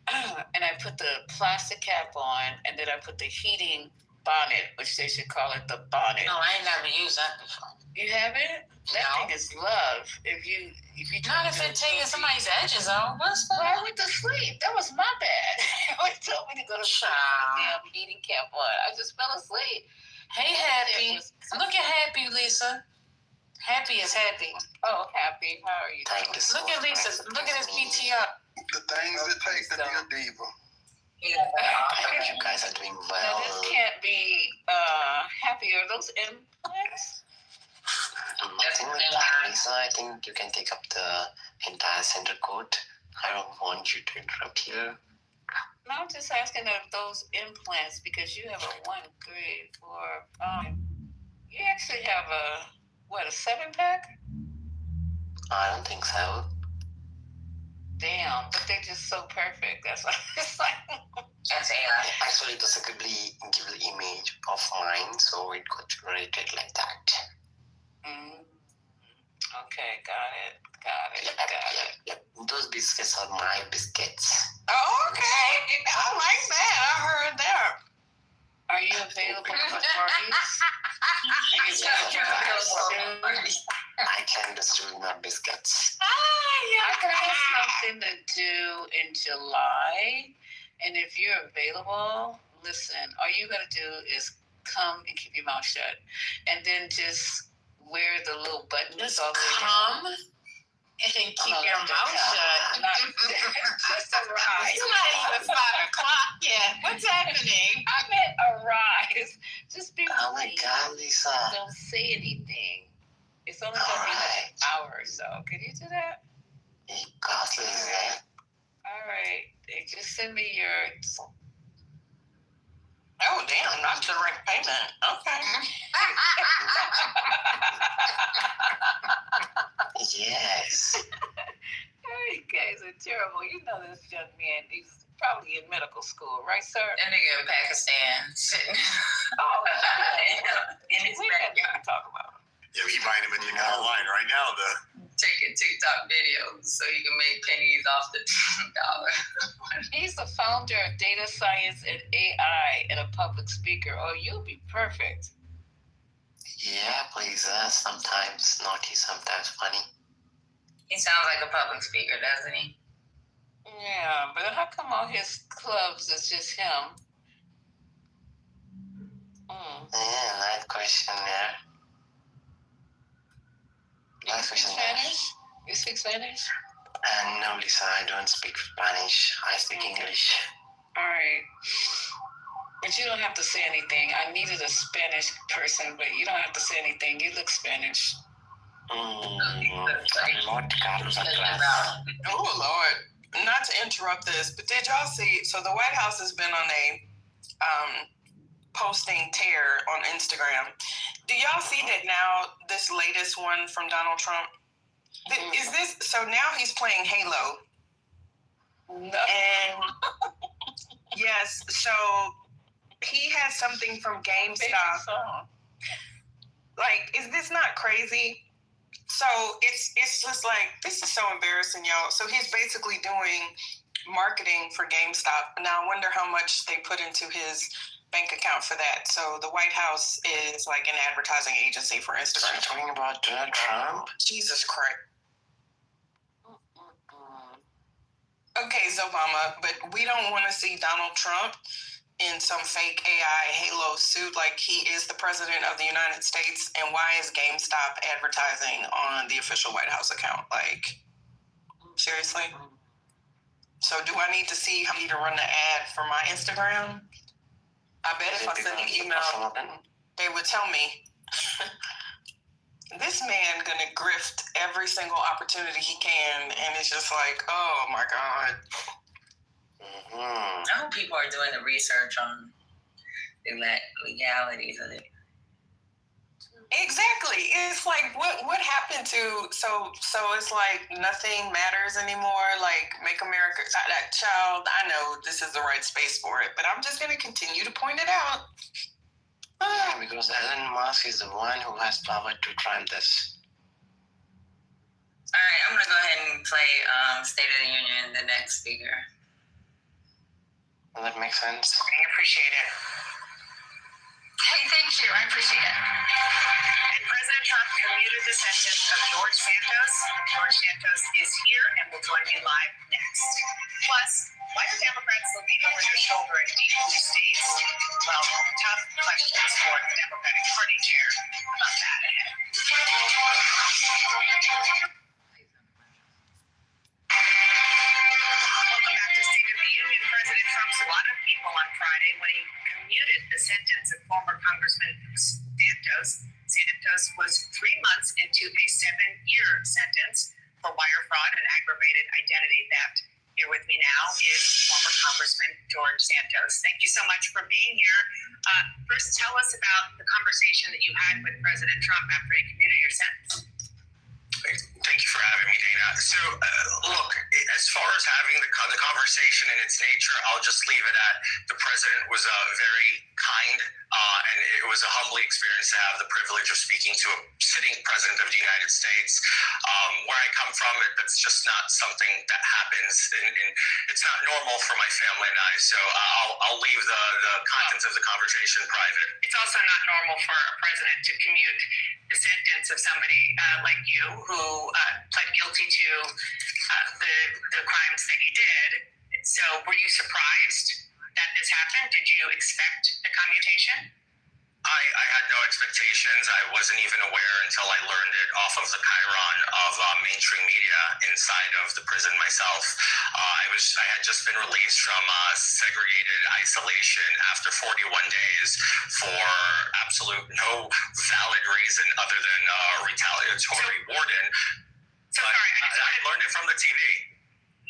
and I put the plastic cap on, and then I put the heating bonnet, which they should call it the bonnet. No, I ain't never used that before. You haven't? That thing is love. If you not if it takes somebody's edges off. Well, I went to sleep. That was my bad. They told me to go to sleep with the damn heating cap on. I just fell asleep. Hey, Happy. Look at Happy, Lisa. Happy is happy. Oh, Happy. How are you? Look at Lisa. Look at his PTR. The things it takes to be a diva. Yeah. I hope you guys are doing well. Now, this can't be Happy. Are those implants? Nothing like that, Lisa. I think you can take up the entire center court. I don't want you to interrupt here. No, I'm just asking if those implants, because you have a 1 grade for, you actually have a 7-pack? I don't think so. Damn, but they're just so perfect. That's why it's like. That's AI. Actually, it was a googly image of mine, so it got rated like that. Okay, got it. Yep. Those biscuits are my biscuits. Oh, okay. I like that. I heard that. Are you available for parties? I can distribute my biscuits. I have something to do in July, and if you're available, listen. All you gotta do is come and keep your mouth shut, and then just wear the little buttons. Just come and keep your mouth shut. Just arise. It's not even 5 o'clock yet. What's happening? I meant arise. Just be. Oh my God, Lisa. Don't say anything. It's only gonna be like an hour or so. Can you do that? All right. Just send me your. Oh, damn, not direct payment. Okay. Yes. You guys are terrible. You know this young man. He's probably in medical school, right, sir? That nigga in Pakistan sitting. Oh, in his backyard. Talk about. Yeah, he might have been online right now, taking TikTok videos so he can make pennies off the dollar. He's the founder of data science and AI and a public speaker. Oh, you'll be perfect. Yeah, please. Sometimes naughty, sometimes funny. He sounds like a public speaker, doesn't he? Yeah, but how come all his clubs is just him? Yeah, nice question there. Nice question there. Spanish? You speak Spanish? No, Lisa, I don't speak Spanish. I speak English. All right. But you don't have to say anything. I needed a Spanish person, but you don't have to say anything. You look Spanish. Lord Carlos Atlas. Oh, Lord. Not to interrupt this, but did y'all see? So the White House has been on a posting tear on Instagram. Do y'all see that now, this latest one from Donald Trump? Is this, so now he's playing Halo. No. And yes, so he has something from GameStop. Like, is this not crazy? So it's just like, this is so embarrassing, y'all. So he's basically doing marketing for GameStop. Now I wonder how much they put into his bank account for that. So the White House is like an advertising agency for Instagram. You're talking about Donald Trump? Jesus Christ. Okay, Obama, but we don't want to see Donald Trump in some fake AI Halo suit like he is the president of the United States. And why is GameStop advertising on the official White House account? Like, seriously? So do I need to see how to run the ad for my Instagram? I bet if I send an email, they would tell me. This man gonna grift every single opportunity he can, and it's just like, oh my God. I hope people are doing the research on the legalities of it. Exactly. It's like what happened to so it's like nothing matters anymore. Like make America that child. I know this is the right space for it, but I'm just gonna continue to point it out. Yeah, because Elon Musk is the one who has power to try this. All right, I'm gonna go ahead and play State of the Union, the next speaker. Well, that makes sense. I appreciate it. Hey, thank you. I appreciate it. And President Trump commuted the sentence of George Santos. George Santos is here and will join me live next. Plus, why are Democrats looking over their shoulder at deep blue states? Well, tough questions for the Democratic Party chair about that ahead. Welcome back to State of the Union. President Trump saw a lot of people on Friday when he commuted the sentence of former Congressman Santos. Santos was 3 months into a 7-year sentence for wire fraud and aggravated identity theft. Here with me now is former Congressman George Santos. Thank you so much for being here. First, tell us about the conversation that you had with President Trump after he commuted your sentence. Thank you for having me, Dana. So, look, as far as having the conversation and its nature, I'll just leave it at the president was very kind, and it was a humbling experience to have the privilege of speaking to a sitting president of the United States. Where I come from, that's just not something that happens, and it's not normal for my family and I. So I'll leave the contents of the conversation private. It's also not normal for a president to commute the sentence of somebody like you who pled guilty to the crimes that he did. So were you surprised that this happened? Did you expect the commutation? I had no expectations. I wasn't even aware until I learned it off of the chyron of mainstream media inside of the prison myself. I had just been released from segregated isolation after 41 days for absolute no valid reason other than retaliatory warden. So sorry, I learned it from the TV.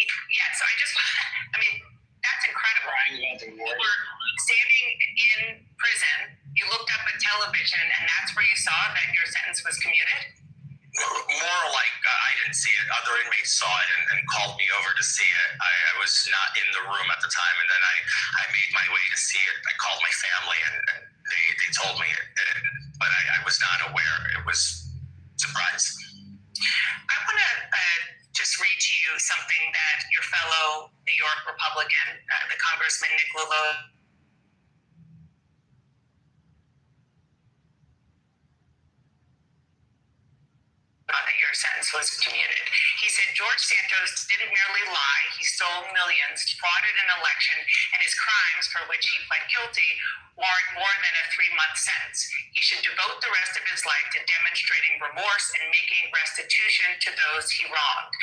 Yeah, so that's incredible. You were standing in prison, you looked up at television, and that's where you saw that your sentence was commuted? More like I didn't see it. Other inmates saw it and called me over to see it. I was not in the room at the time, and then I made my way to see it. I called my family, and they told me it. But I was not aware. It was a surprise. I want to just read to you something that your fellow New York Republican, the Congressman Nick Lillo, that your sentence was commuted. He said George Santos didn't merely lie, he stole millions, frauded an election, and his crimes for which he pled guilty warrant more than a 3-month sentence. He should devote the rest of his life to demonstrating remorse and making restitution to those he wronged.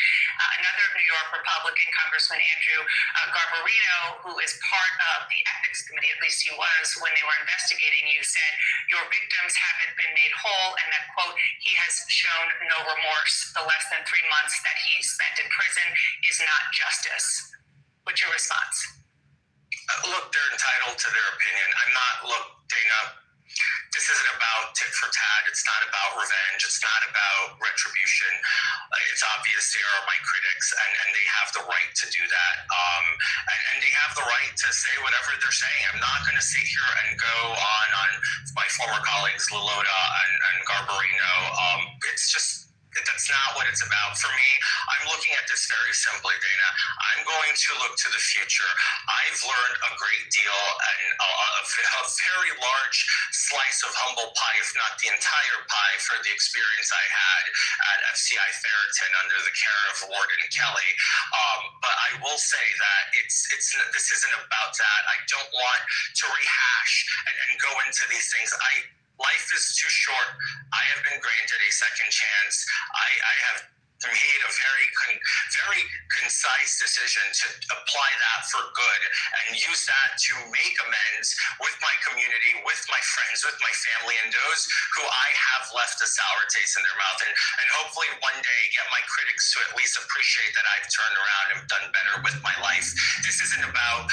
Another New York Republican, Congressman Andrew Garbarino, who is part of the ethics committee, at least he was when they were investigating you, said your victims haven't been made whole and that, quote, he has shown no remorse. The less than 3 months that he spent in prison is not justice. What's your response? Look, they're entitled to their opinion. Dana, this isn't about tit for tat. It's not about revenge. It's not about retribution. It's obvious they are my critics, and they have the right to do that. And they have the right to say whatever they're saying. I'm not going to sit here and go on my former colleagues, Lilota and Garbarino. It's just, that's not what it's about. For me, I'm looking at this very simply, Dana. I'm going to look to the future. I've learned a great deal and a very large slice of humble pie, if not the entire pie, for the experience I had at FCI Ferriton under the care of Warden Kelly. But I will say that this isn't about that. I don't want to rehash and go into these things. Life is too short. I have been granted a second chance. I have made a very concise decision to apply that for good and use that to make amends with my community, with my friends, with my family, and those who I have left a sour taste in their mouth, and hopefully one day get my critics to at least appreciate that I've turned around and done better with my life. This isn't about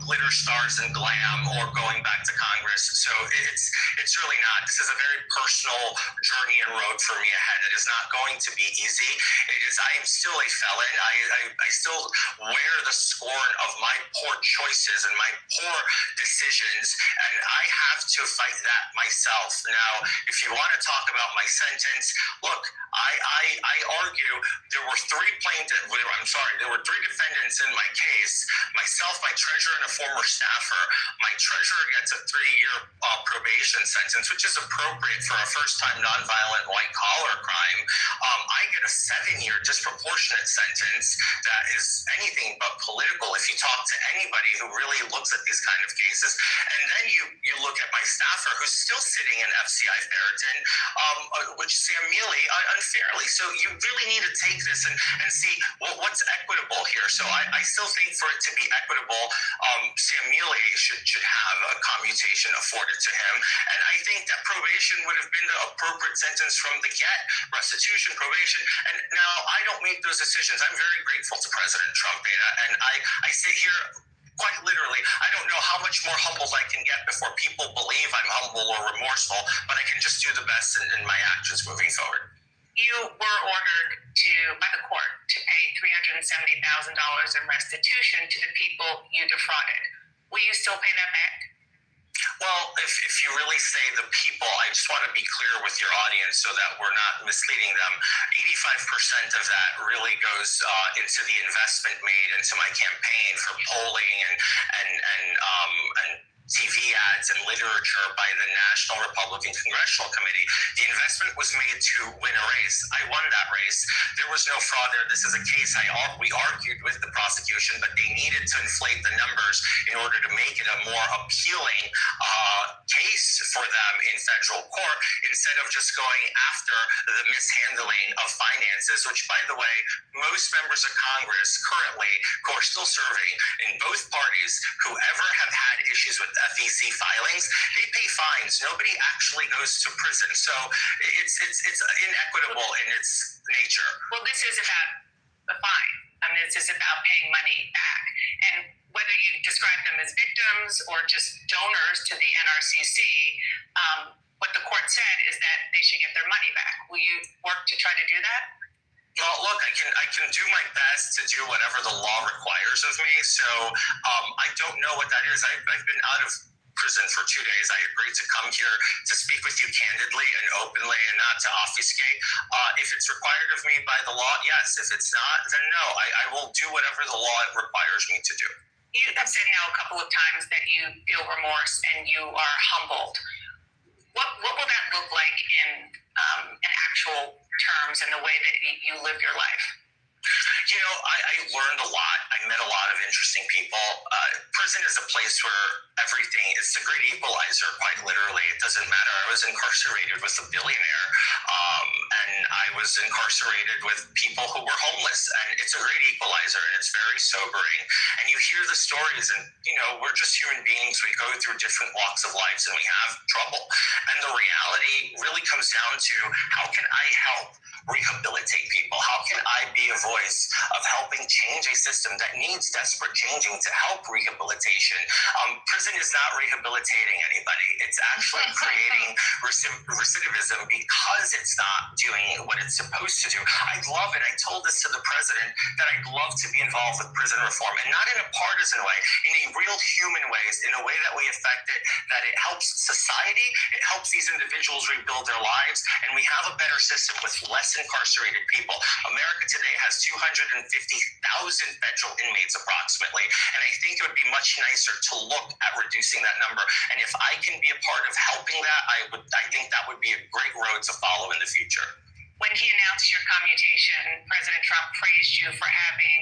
glitter stars and glam or going back to Congress. So It's really not. This is a very personal journey and road for me ahead. It is not going to be easy. I am still a felon. I still wear the scorn of my poor choices and my poor decisions, and I have to fight that myself. Now, if you want to talk about my sentence, look, I argue there were three defendants in my case, myself, my treasurer, and a former staffer. My treasurer gets a 3-year probation sentence, which is appropriate for a first-time nonviolent white-collar crime. I get a 7-year disproportionate sentence that is anything but political if you talk to anybody who really looks at these kind of cases. And then you look at my staffer who's still sitting in FCI Ferriton, which Sam Mealy unfairly. So you really need to take this and see what's equitable here. So I still think for it to be equitable, Sam Mealy should have a commutation afforded to him. And I think that probation would have been the appropriate sentence from the get, restitution, probation. And now I don't make those decisions. I'm very grateful to President Trump, Dana, and I sit here quite literally. I don't know how much more humble I can get before people believe I'm humble or remorseful, but I can just do the best in my actions moving forward. You were ordered by the court to pay $370,000 in restitution to the people you defrauded. Will you still pay that back? Well, if you really say the people, I just want to be clear with your audience so that we're not misleading them. 85% of that really goes into the investment made into my campaign for polling and TV ads and literature by the National Republican Congressional Committee. The investment was made to win a race. I won that race. There was no fraud there. This is a case we argued with the prosecution, but they needed to inflate the numbers in order to make it a more appealing case for them in federal court instead of just going after the mishandling of finances, which, by the way, most members of Congress currently who are still serving in both parties who ever have had issues with FEC filings, they pay fines. Nobody actually goes to prison. So it's inequitable in its nature. Well, this is about the fine. I mean, this is about paying money back. And whether you describe them as victims or just donors to the NRCC, what the court said is that they should get their money back. Will you work to try to do that? Well, look, I can do my best to do whatever the law requires of me. So I don't know what that is. I've been out of prison for 2 days. I agreed to come here to speak with you candidly and openly and not to obfuscate. If it's required of me by the law, yes. If it's not, then no. I will do whatever the law requires me to do. You have said now a couple of times that you feel remorse and you are humbled. What will that look like in actual terms and the way that you live your life? You know, I learned a lot. I met a lot of interesting people. Prison is a place where it's a great equalizer, quite literally. It doesn't matter. I was incarcerated with a billionaire, and I was incarcerated with people who were homeless, and it's a great equalizer, and it's very sobering. And you hear the stories, and, we're just human beings. We go through different walks of lives, and we have trouble. And the reality really comes down to, how can I help rehabilitate people? How can I be a voice of helping change a system that needs desperate changing to help rehabilitation? Prison is not rehabilitating anybody. It's actually creating recidivism because it's not doing what it's supposed to do. I'd love it. I told this to the president that I'd love to be involved with prison reform, and not in a partisan way, in a real human way, in a way that we affect it, that it helps society, it helps these individuals rebuild their lives, and we have a better system with less incarcerated people. America today has 250,000 federal inmates approximately, and I think it would be much nicer to look at reducing that number. And if I can be a part of helping that, I think that would be a great road to follow in the future. When he announced your commutation, President Trump praised you for having,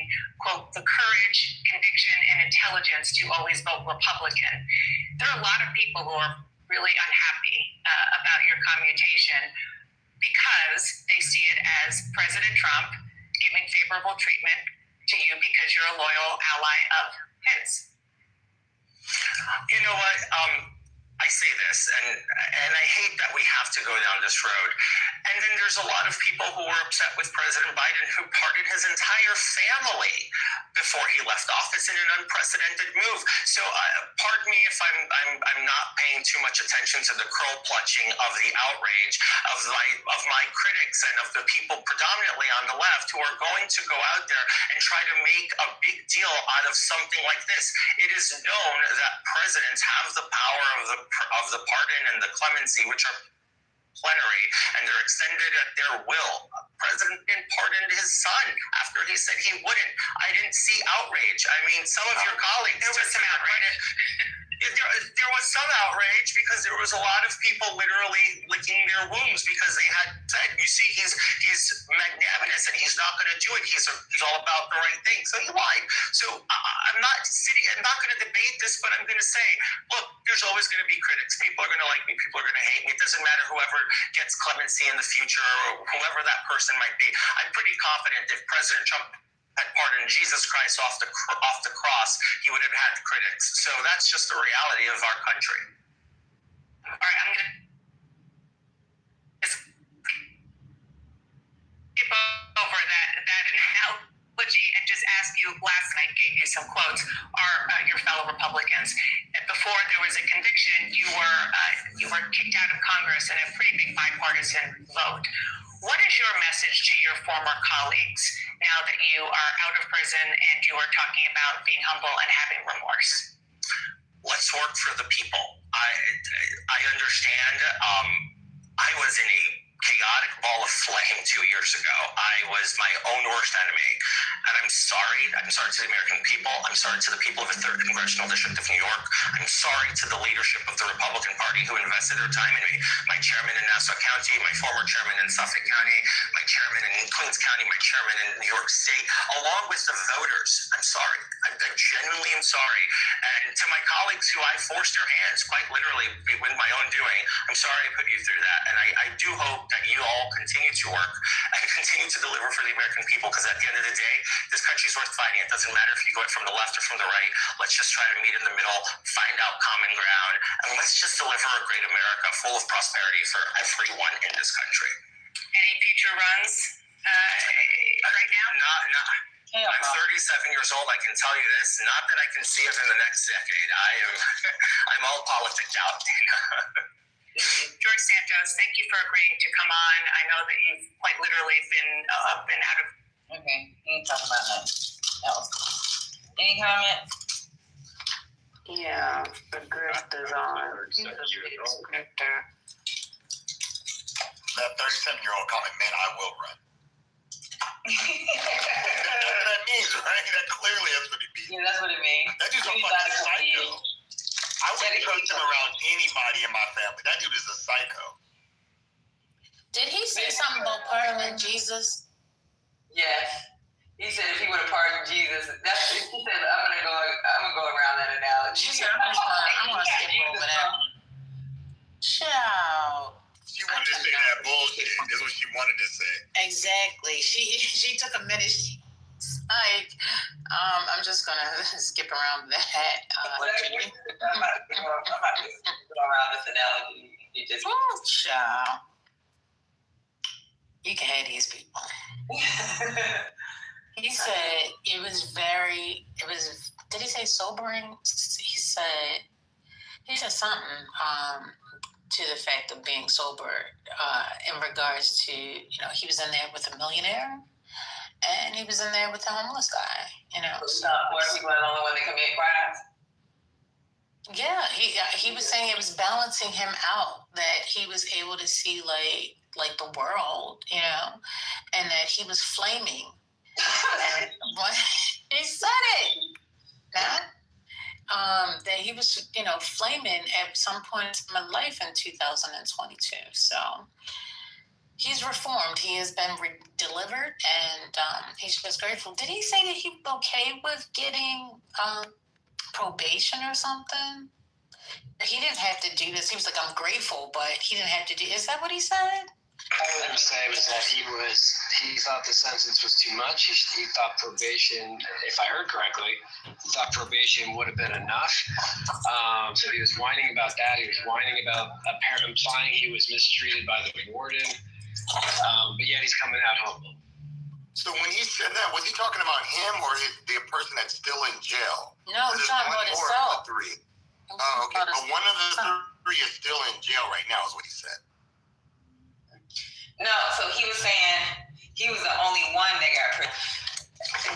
quote, the courage, conviction, and intelligence to always vote Republican. There are a lot of people who are really unhappy about your commutation because they see it as President Trump giving favorable treatment to you because you're a loyal ally of his. You know what? I I say this, and I hate that we have to go down this road. And then there's a lot of people who were upset with President Biden who pardoned his entire family before he left office in an unprecedented move. So pardon me if I'm not paying too much attention to the curl clutching of the outrage of my critics and of the people predominantly on the left who are going to go out there and try to make a big deal out of something like this. It is known that presidents have the power of the pardon and the clemency, which are plenary, and they're extended at their will. President pardoned his son after he said he wouldn't. I didn't see outrage. I mean, some of your colleagues. There was some outrage. There was some outrage because there was a lot of people literally licking their wounds because they had said, you see, he's magnanimous and he's not going to do it. He's all about the right thing. So he lied. So I'm not going to debate this, but I'm going to say, look, there's always going to be critics. People are going to like me. People are going to hate me. It doesn't matter whoever gets clemency in the future or whoever that person might be. I'm pretty confident if President Trump had pardoned Jesus Christ off the cross, he would have had critics. So that's just the reality of our country. All right, I'm going to skip over that analogy and just ask you, last night gave you some quotes, are your fellow Republicans. Before there was a conviction, you were kicked out of Congress in a pretty big bipartisan vote. What is your message to your former colleagues now that you are out of prison and you are talking about being humble and having remorse? Let's work for the people. I understand. I was in a chaotic ball of flame 2 years ago. I was my own worst enemy. And I'm sorry. I'm sorry to the American people. I'm sorry to the people of the 3rd Congressional District of New York. I'm sorry to the leadership of the Republican Party who invested their time in me. My chairman in Nassau County, my former chairman in Suffolk County, my chairman in Queens County, my chairman in New York State, along with the voters. I'm sorry. I genuinely am sorry. And to my colleagues who I forced their hands, quite literally, with my own doing, I'm sorry I put you through that. And I do hope that you all continue to work and continue to deliver for the American people, because at the end of the day, this country's worth fighting. It doesn't matter if you go it from the left or from the right. Let's just try to meet in the middle, find out common ground, and let's just deliver a great America full of prosperity for everyone in this country. Any future runs right now? I'm 37 years old. I can tell you this. Not that I can see it in the next decade. I'm all politicked out. George Santos, thank you for agreeing to come on. I know that you've quite literally been out of. Okay, we ain't talking about that. No. Any comment? Yeah, the grift is on. He's a big grifter. That 37-year-old comment, man, I will run. That's what that means, right? That clearly that's what it means. Yeah, that's what it means. That dude's a fucking psycho. I wouldn't trust him around anybody in my family. That dude is a psycho. Did he say something about pardoning Jesus? Yes. He said if he would have pardoned Jesus, he said I'm gonna go around that analogy. I'm gonna skip over that. Child. She wanted to say that bullshit. Is what she wanted to say. Exactly. She took a minute. Like, I'm just gonna skip around that. I'm not around this analogy. You just child. You can have these people. He said it was did he say sobering? He said something to the fact of being sober in regards to, he was in there with a millionaire and he was in there with a homeless guy, So poor people are the only one that commit crimes. Yeah, he was saying it was balancing him out, that he was able to see like the world, and that he was flaming. And he said it. That he was, flaming at some point in my life in 2022. So he's reformed. He has been delivered, and he's just grateful. Did he say that he's okay with getting probation or something? He didn't have to do this. He was like, I'm grateful, but he didn't have to do. Is that what he said? All I would say was that he thought the sentence was too much. He thought probation, if I heard correctly, he thought probation would have been enough. So he was whining about that. He was whining about apparently implying he was mistreated by the warden. But yet he's coming out humble. So when he said that, was he talking about him or the person that's still in jail? No, he's talking about himself. Three. Oh, okay. But one of the three is still in jail right now, is what he said. No, so he was saying he was the only one that got prison.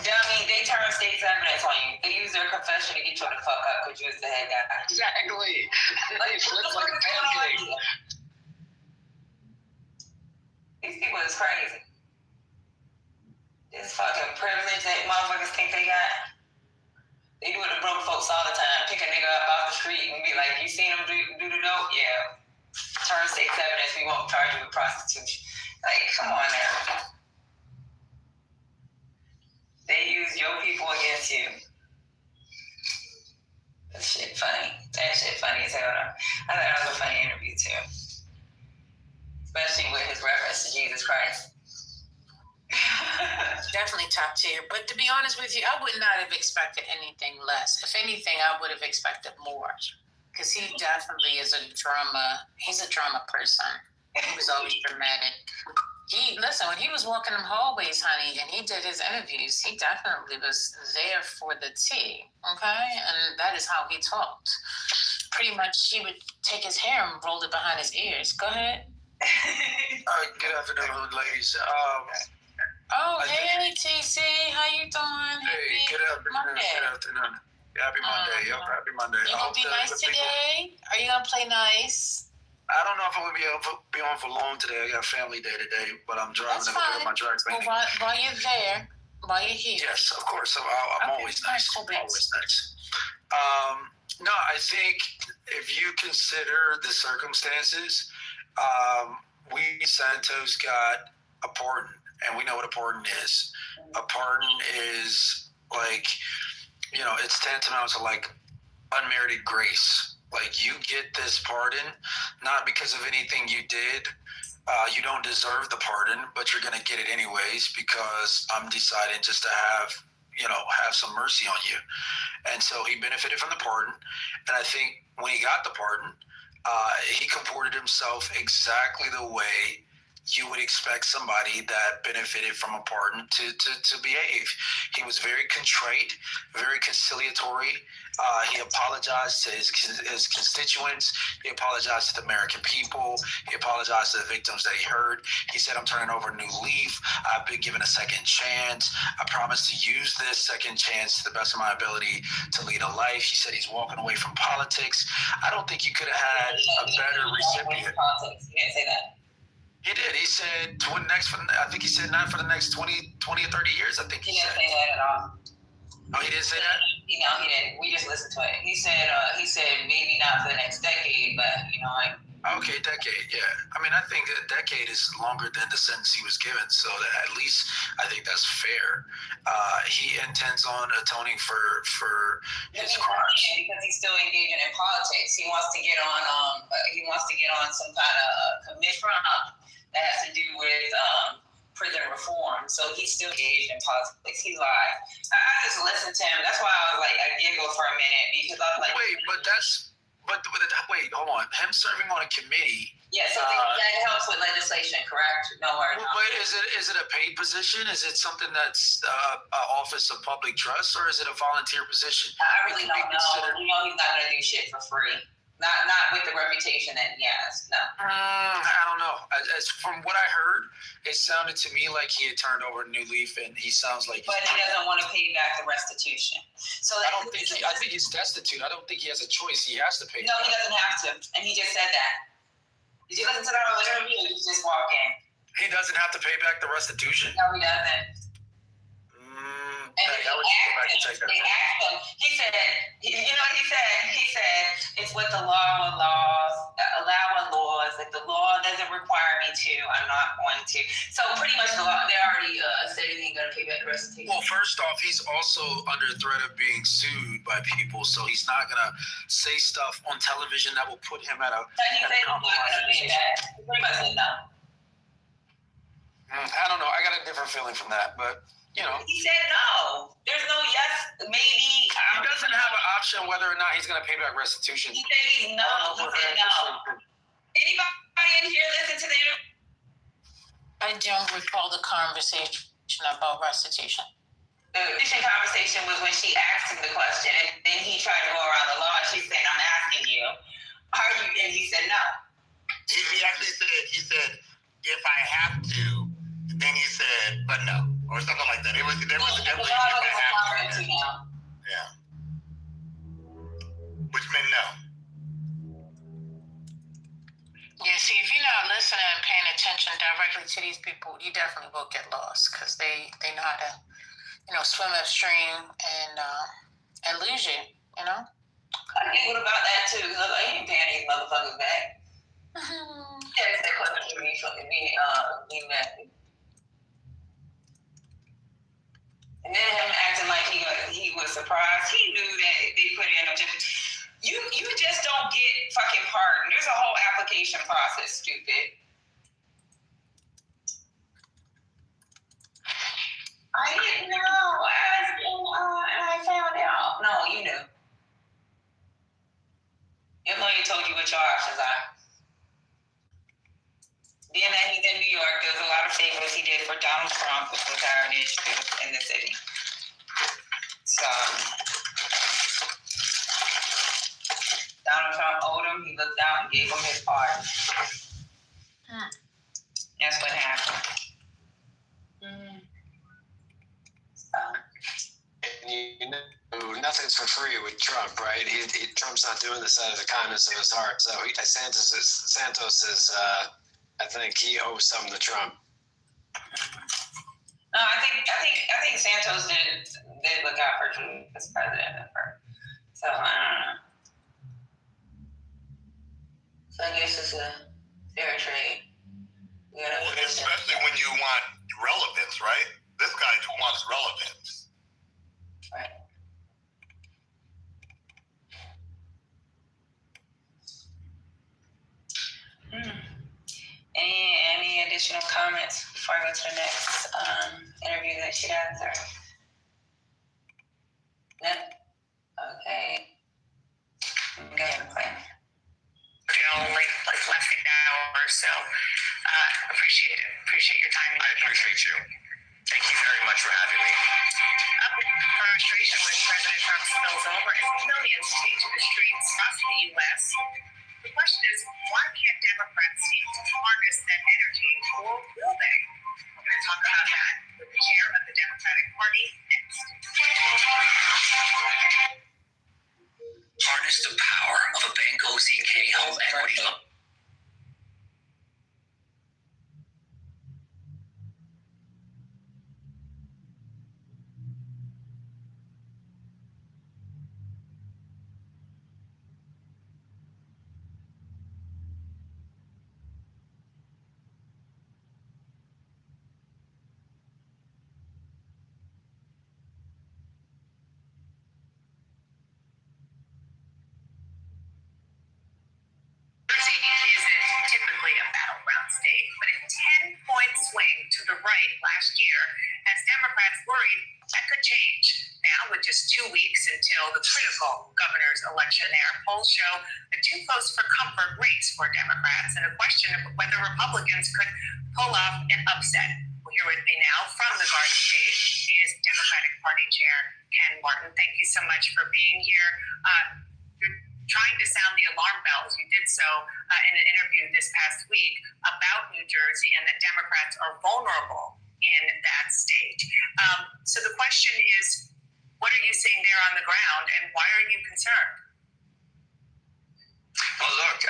Dummy, they turn state's evidence on you. They use their confession to get you the fuck up because you was the head guy. Exactly. Like, what the fuck is going on here? These people is crazy. This fucking privilege that motherfuckers think they got. They do it to broke folks all the time. Pick a nigga up off the street and be like, you seen him do the dope? Yeah. Turn state's evidence, we won't charge you with prostitution. Like, come on now. They use your people against you. That shit funny. That shit funny as hell. I thought that was a funny interview too. Especially with his reference to Jesus Christ. Definitely top tier. But to be honest with you, I would not have expected anything less. If anything, I would have expected more. Because he definitely is he's a drama person. He was always dramatic. When he was walking them hallways, honey, and he did his interviews, he definitely was there for the tea, okay? And that is how he talked. Pretty much, he would take his hair and roll it behind his ears. Go ahead. Good afternoon, ladies. Hey, TC, how you doing? Hey, good afternoon. Monday. Good afternoon. Happy Monday. Happy Monday. You gonna be nice today? Are you gonna play nice? I don't know if I'm going to be able to be on for long today. I got family day today, but I'm driving to go pick up my dry cleaning. Well, while you're there, while you're here. Yes, of course. So I'm always nice. Cool, always nice. No, I think if you consider the circumstances, we Santos got a pardon, and we know what a pardon is. A pardon is like, it's tantamount to like unmerited grace. Like, you get this pardon, not because of anything you did. You don't deserve the pardon, but you're going to get it anyways because I'm deciding just to have some mercy on you. And so he benefited from the pardon. And I think when he got the pardon, he comported himself exactly the way you would expect somebody that benefited from a pardon to behave. He was very contrite, very conciliatory. He apologized to his constituents. He apologized to the American people. He apologized to the victims that he hurt. He said, I'm turning over a new leaf. I've been given a second chance. I promise to use this second chance to the best of my ability to lead a life. He said he's walking away from politics. I don't think you could have had a better recipient. He didn't say that. He did. He said, I think he said not for the next 20 or 30 years, I think he said. He didn't say that at all. Oh, he didn't say that? He didn't. We just listened to it. He said maybe not for the next decade, but Okay, decade, yeah. I mean, I think a decade is longer than the sentence he was given, so that at least I think that's fair. He intends on atoning for his crimes. Because he's still engaging in politics. He wants to get on some kind of commission that has to do with prison reform. So he's still engaged in politics. He lied. I just listened to him. That's why I was like, I giggled for a minute because I was like, wait, hold on. Him serving on a committee. Yeah, so that helps with legislation, correct? No worries. But is it a paid position? Is it something that's an office of public trust, or is it a volunteer position? I really don't know. He's not gonna do shit for free. Not with the reputation that he has. No. I don't know. As from what I heard, it sounded to me like he had turned over a new leaf, and he sounds like. But he doesn't want to pay back the restitution. So I think he's destitute. I don't think he has a choice. He has to pay. No, he doesn't have to, and he just said that. Did you listen to that other interview? Or did you just walk in? He doesn't have to pay back the restitution. No, he doesn't. And they asked him. He said, it's what the allowing laws. Like, the law doesn't require me to. I'm not going to. So pretty much the law, they already said he ain't gonna pay back the restitution. Well, first off, he's also under threat of being sued by people, so he's not gonna say stuff on television that will put him at a. But he said he's not gonna pay back. He pretty much said no. feeling from that, but you know. He said no. There's no yes, maybe. He doesn't have an option whether or not he's going to pay back restitution. He said he's no. He said no. Anybody in here listen to the interview? I don't recall the conversation about restitution. The conversation was when she asked him the question, and then he tried to go around the law. She said, "I'm asking you, are you?" And he said, "No." He actually said, if I have to, then he said, but no, or something like that. There was definitely if I have to. Yeah. Which meant no. Yeah, see, if you're not listening and paying attention directly to these people, you definitely will get lost because they know how to, swim upstream and lose you, I giggled about that too. Cause I ain't paying these motherfuckers back. That's the question for me, me mad. And then him acting like he was surprised. He knew that they put in a You just don't get fucking pardoned. There's a whole application process, stupid. I didn't know. I found out. No, you knew. Your lawyer told you what your options are. Being that he's in New York, there's a lot of favors he did for Donald Trump, which was our initiative in the city. So Donald Trump owed him. He looked out and gave him his pardon. That's what happened. Nothing's for free with Trump, right? Trump's not doing this out of the kindness of his heart. So Santos is I think he owes something to Trump. No, I think Santos did look out for Trump as president at first. So I don't know. So I guess it's a fair trade. Especially when you want relevance, right? This guy wants relevance. Right. Any additional comments before I go to the next interview that she has? Or no? Okay. Go ahead and play. Only like less than an hour or so. Appreciate it. Appreciate your time. I appreciate you. Thank you very much for having me. Frustration with President Trump spills over as millions take to the streets across the U.S. The question is, why can't Democrats seem to harness that energy, or will they? We're going to talk about that with the chair of the Democratic Party next. Harness the power of a Bank OZK home equity loan. Isn't typically a battleground state, but a 10-point swing to the right last year as Democrats worried that could change. Now, with just 2 weeks until the critical governor's election there, polls show a too close for comfort race for Democrats and a question of whether Republicans could pull off an upset. Well, here with me now from the Garden State is Democratic Party Chair Ken Martin. Thank you so much for being here. You're trying to sound the alarm bells. You did so in an interview this past week about New Jersey and that Democrats are vulnerable in that state. So the question is, what are you seeing there on the ground and why are you concerned? Well, look,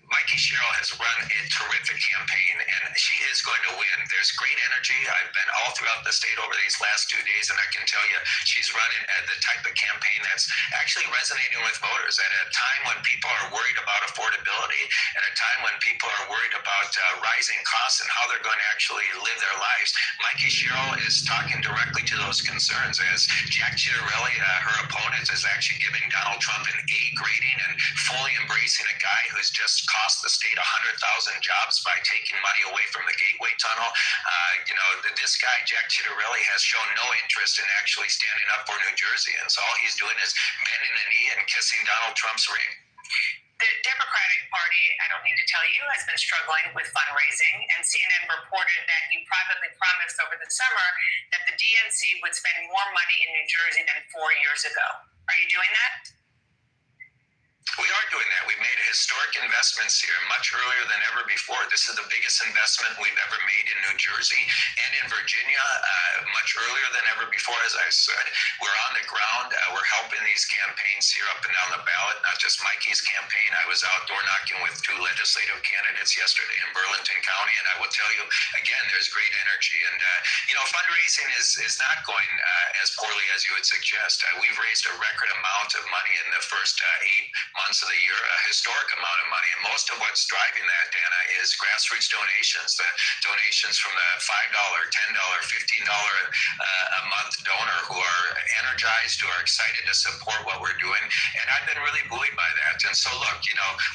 Mikey Sherrill has run a terrific campaign, and she is going to win. There's great energy. I've been all throughout the state over these last 2 days, and I can tell you she's running the type of campaign that's actually resonating with voters at a time when people are worried about affordability, at a time when people are worried about rising costs and how they're going to actually live their lives. Mikey Sherrill is talking directly to those concerns as Jack Ciattarelli, her opponent, is actually giving Donald Trump an A grading and fully embracing a guy who's just cost the state 100,000 jobs by taking money away from the Gateway Tunnel. This guy, Jack Ciattarelli, has shown no interest in actually standing up for New Jerseyans. All he's doing is bending the knee and kissing Donald Trump's ring. The Democratic Party, I don't need to tell you, has been struggling with fundraising, and CNN reported that you privately promised over the summer that the DNC would spend more money in New Jersey than 4 years ago. Are you doing that? We are doing that. We've made historic investments here much earlier than ever before. This is the biggest investment we've ever made in New Jersey and in Virginia, much earlier than ever before, as I said. We're on the ground. We're helping these campaigns here up and down the ballot, not just Mikey's campaign. I was out door knocking with 2 legislative candidates yesterday in Burlington County, and I will tell you, again, there's great energy. And, fundraising is not going as poorly as you would suggest. We've raised a record amount of money in the first 8 months of the year, a historic amount of money. And most of what's driving that, Dana, is grassroots donations, the donations from the $5, $10, $15 a month donor who are energized, who are excited to support what we're doing. And I've been really buoyed by that. And so, look,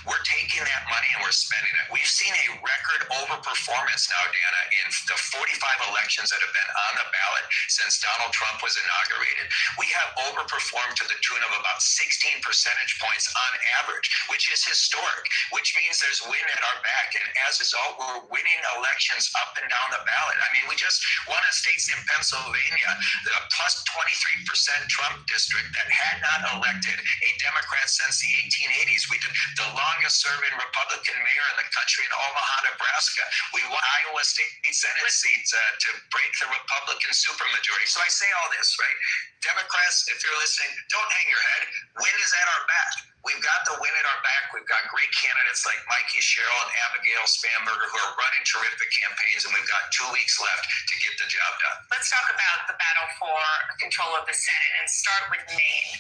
we're taking that money and we're spending it. We've seen a record overperformance now, Dana, in the 45 elections that have been on the ballot since Donald Trump was inaugurated. We have overperformed to the tune of about 16 percentage points on average, which is historic, which means there's wind at our back. And as a result, we're winning elections up and down the ballot. I mean, we just won a state in Pennsylvania, the plus 23% Trump district that had not elected a Democrat since the 1880s. We did the longest serving Republican mayor in the country in Omaha, Nebraska. We won Iowa State Senate seats to break the Republican supermajority. So I say all this, right? Democrats, if you're listening, don't hang your head. Wind is at our back. We've got the wind at our back. We've got great candidates like Mikey Sherrill and Abigail Spanberger who are running terrific campaigns, and we've got 2 weeks left to get the job done. Let's talk about the battle for control of the Senate and start with Maine.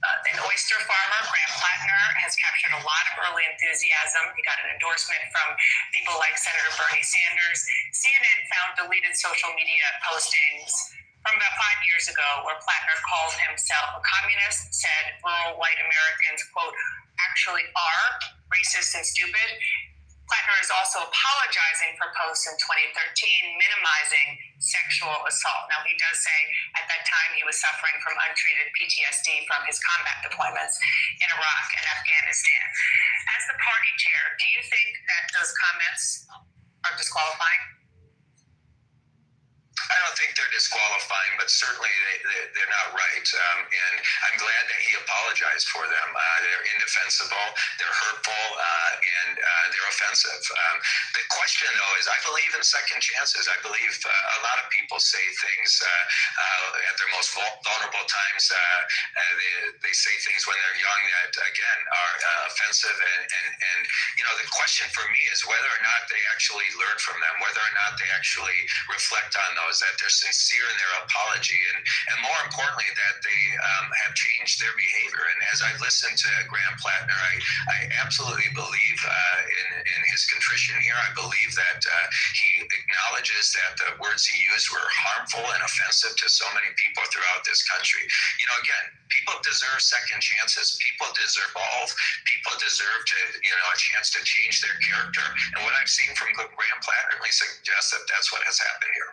An oyster farmer, Graham Plattner, has captured a lot of early enthusiasm. He got an endorsement from people like Senator Bernie Sanders. CNN found deleted social media postings from about 5 years ago where Plattner called himself a communist, said rural white Americans, quote, actually are racist and stupid. Plattner is also apologizing for posts in 2013 minimizing sexual assault. Now, he does say at that time he was suffering from untreated PTSD from his combat deployments in Iraq and Afghanistan. As the party chair, do you think that those comments are disqualifying? I don't think they're disqualifying, but certainly they're not right. And I'm glad that he apologized for them. They're indefensible, they're hurtful, and they're offensive. The question, though, is I believe in second chances. I believe a lot of people say things at their most vulnerable times. They say things when they're young that, again, are offensive. And the question for me is whether or not they actually learn from them, whether or not they actually reflect on those, that they're sincere in their apology, and more importantly, that they have changed their behavior. And as I listened to Graham Plattner, I absolutely believe in his contrition here. I believe that he acknowledges that the words he used were harmful and offensive to so many people throughout this country. Again, people deserve second chances. People deserve evolve. People deserve to, a chance to change their character. And what I've seen from Graham Plattner suggests that that's what has happened here.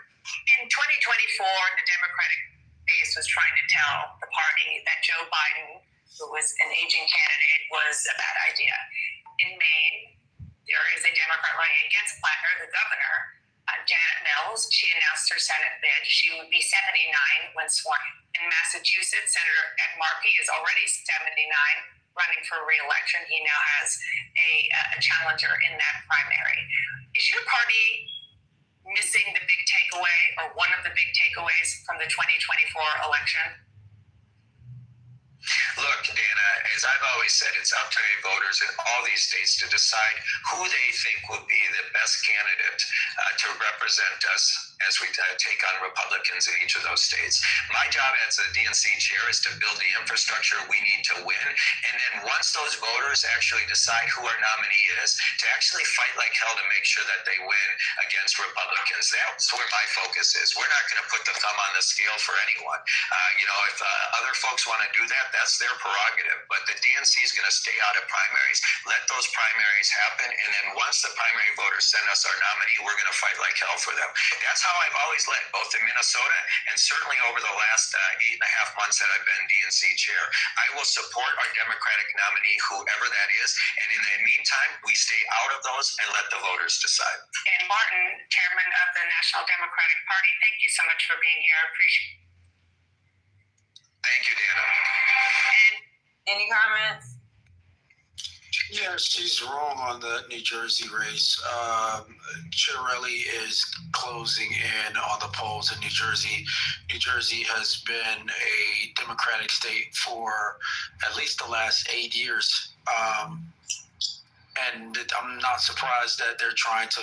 In 2024, the Democratic base was trying to tell the party that Joe Biden, who was an aging candidate, was a bad idea. In Maine, there is a Democrat running against Plattner, the governor, Janet Mills. She announced her Senate bid. She would be 79 when sworn. In Massachusetts, Senator Ed Markey is already 79, running for re-election. He now has a challenger in that primary. Is your party missing the big takeaway, or one of the big takeaways from the 2024 election? Look, Dana, as I've always said, it's up to voters in all these states to decide who they think will be the best candidate to represent us as we take on Republicans in each of those states. My job as a DNC chair is to build the infrastructure we need to win. And then once those voters actually decide who our nominee is, to actually fight like hell to make sure that they win against Republicans. That's where my focus is. We're not going to put the thumb on the scale for anyone. If other folks want to do that, That's their prerogative. But the DNC is going to stay out of primaries. Let those primaries happen, and then once the primary voters send us our nominee, we're going to fight like hell for them. That's how I've always led, both in Minnesota and certainly over the last 8.5 months that I've been DNC chair. I will support our Democratic nominee, whoever that is, and in the meantime, we stay out of those and let the voters decide. And Martin, chairman of the National Democratic Party, thank you so much for being here. I appreciate it. Thank you, Dana. And any comments? Yeah, she's wrong on the New Jersey race. Chiarelli is closing in on the polls in New Jersey. New Jersey has been a Democratic state for at least the last 8 years. And I'm not surprised that they're trying to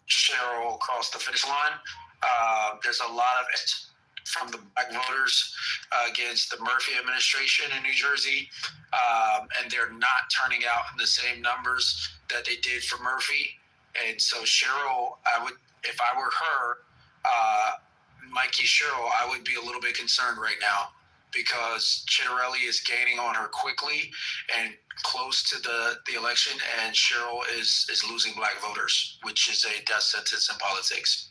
Cheryl across the finish line. There's a lot of it from the black voters against the Murphy administration in New Jersey, and they're not turning out in the same numbers that they did for Murphy. And so Cheryl, if I were her, Mikey Cheryl, I would be a little bit concerned right now because Chiarelli is gaining on her quickly and close to the election, and Cheryl is losing black voters, which is a death sentence in politics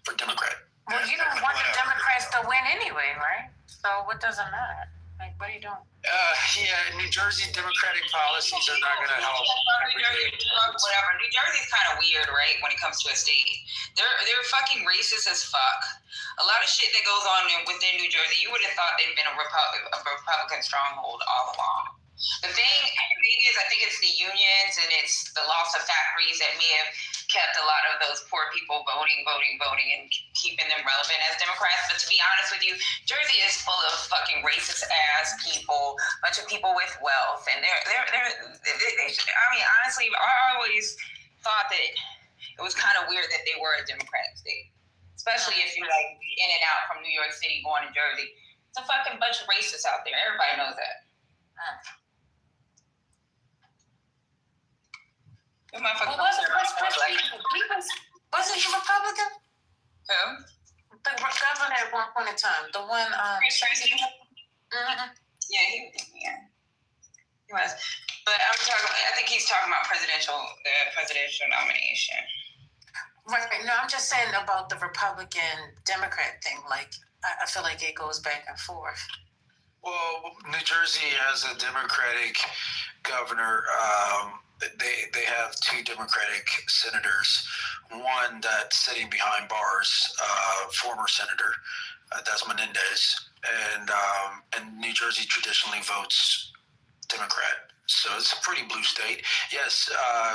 for Democrat. Well, you don't want the Democrats to win anyway, right? So what does it matter? Like, what are you doing? Yeah, New Jersey Democratic policies are not going to help. Whatever. New Jersey's kind of weird, right? When it comes to a state, they're fucking racist as fuck. A lot of shit that goes on within New Jersey, you would have thought they'd been a Republican stronghold all along. The thing is, I think it's the unions and it's the loss of factories that may have kept a lot of those poor people voting and keeping them relevant as Democrats. But to be honest with you, Jersey is full of fucking racist ass people, bunch of people with wealth, and they're I mean, honestly, I always thought that it was kind of weird that they were a Democratic state, especially if you're like in and out from New York City going to Jersey. It's a fucking bunch of racists out there. Everybody knows that. Well, wasn't he Republican? Who? The governor at one point in time. The one. Chris Christie? Mm-hmm. Yeah, he was. But I think he's talking about the presidential nomination. Right. No, I'm just saying about the Republican Democrat thing. Like, I feel like it goes back and forth. Well, New Jersey has a Democratic governor. They have two Democratic senators. One that's sitting behind bars, former senator, that's Menendez, and New Jersey traditionally votes Democrat. So it's a pretty blue state. Yes,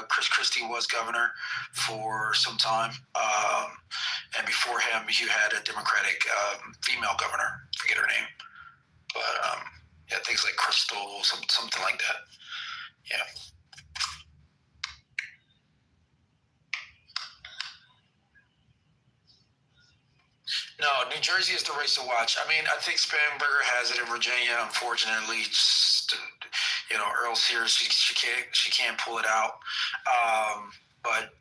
Chris Christie was governor for some time, and before him, you had a Democratic female governor. Forget her name, but yeah, things like Crystal, something like that. Yeah. No, New Jersey is the race to watch. I mean, I think Spanberger has it in Virginia. Unfortunately, Earl's here. She can't pull it out. But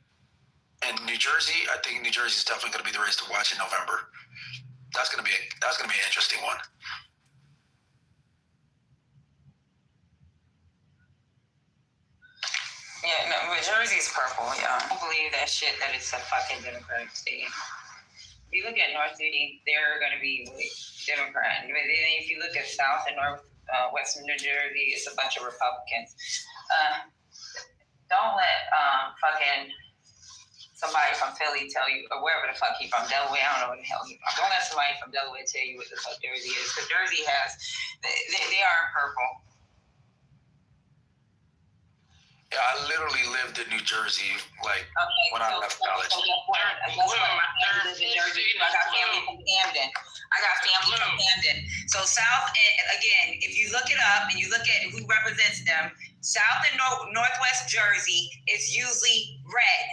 in New Jersey, I think New Jersey is definitely going to be the race to watch in November. That's going to be an interesting one. Yeah, no, but Jersey's purple. Yeah, I don't believe that shit that it's a fucking Democratic state. If you look at North City, they're going to be Democrat. But then if you look at South and Western New Jersey, it's a bunch of Republicans. Don't let fucking somebody from Philly tell you, or wherever the fuck he's from, Delaware, I don't know what the hell he's from. Don't let somebody from Delaware tell you what the fuck Jersey is. Because Jersey they are in purple. Yeah, I literally lived in New Jersey, when I left college. That's why my family lives in Jersey too. I got family from Camden. So South, and again, if you look it up and you look at who represents them, South and Northwest Jersey is usually red.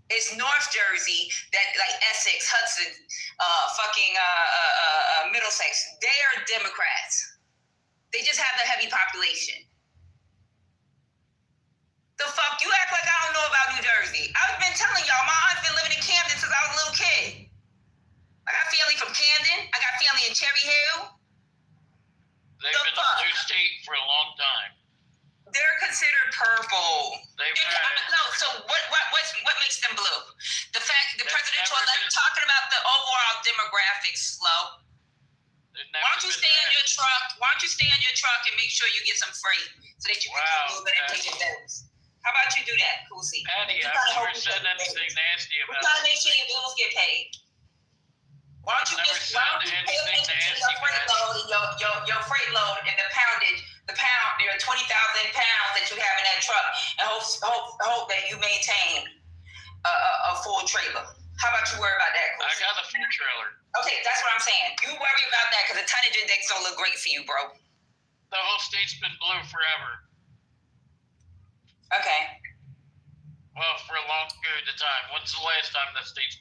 It's North Jersey that like Essex, Hudson, Middlesex. They are Democrats. They just have the heavy population. The fuck? You act like I don't know about New Jersey. I've been telling y'all, my aunt's been living in Camden since I was a little kid. I got family from Camden. I got family in Cherry Hill. truck and make sure you get some freight so that you can keep moving and pay your bills. How about you do that, Kusi? Patty, I've never said anything nasty We're about trying to make sure your bills get paid. Why don't you pay attention to your freight load and your freight load and the poundage, your 20,000 pounds that you have in that truck, and hope that you maintain a full trailer. How about you worry about that, Kusi? I got a full trailer. Okay, that's what I'm saying. You worry about that because the tonnage index don't look great for you, bro. The whole state's been blue forever. Okay. Well, for a long period of time. When's the last time the state's...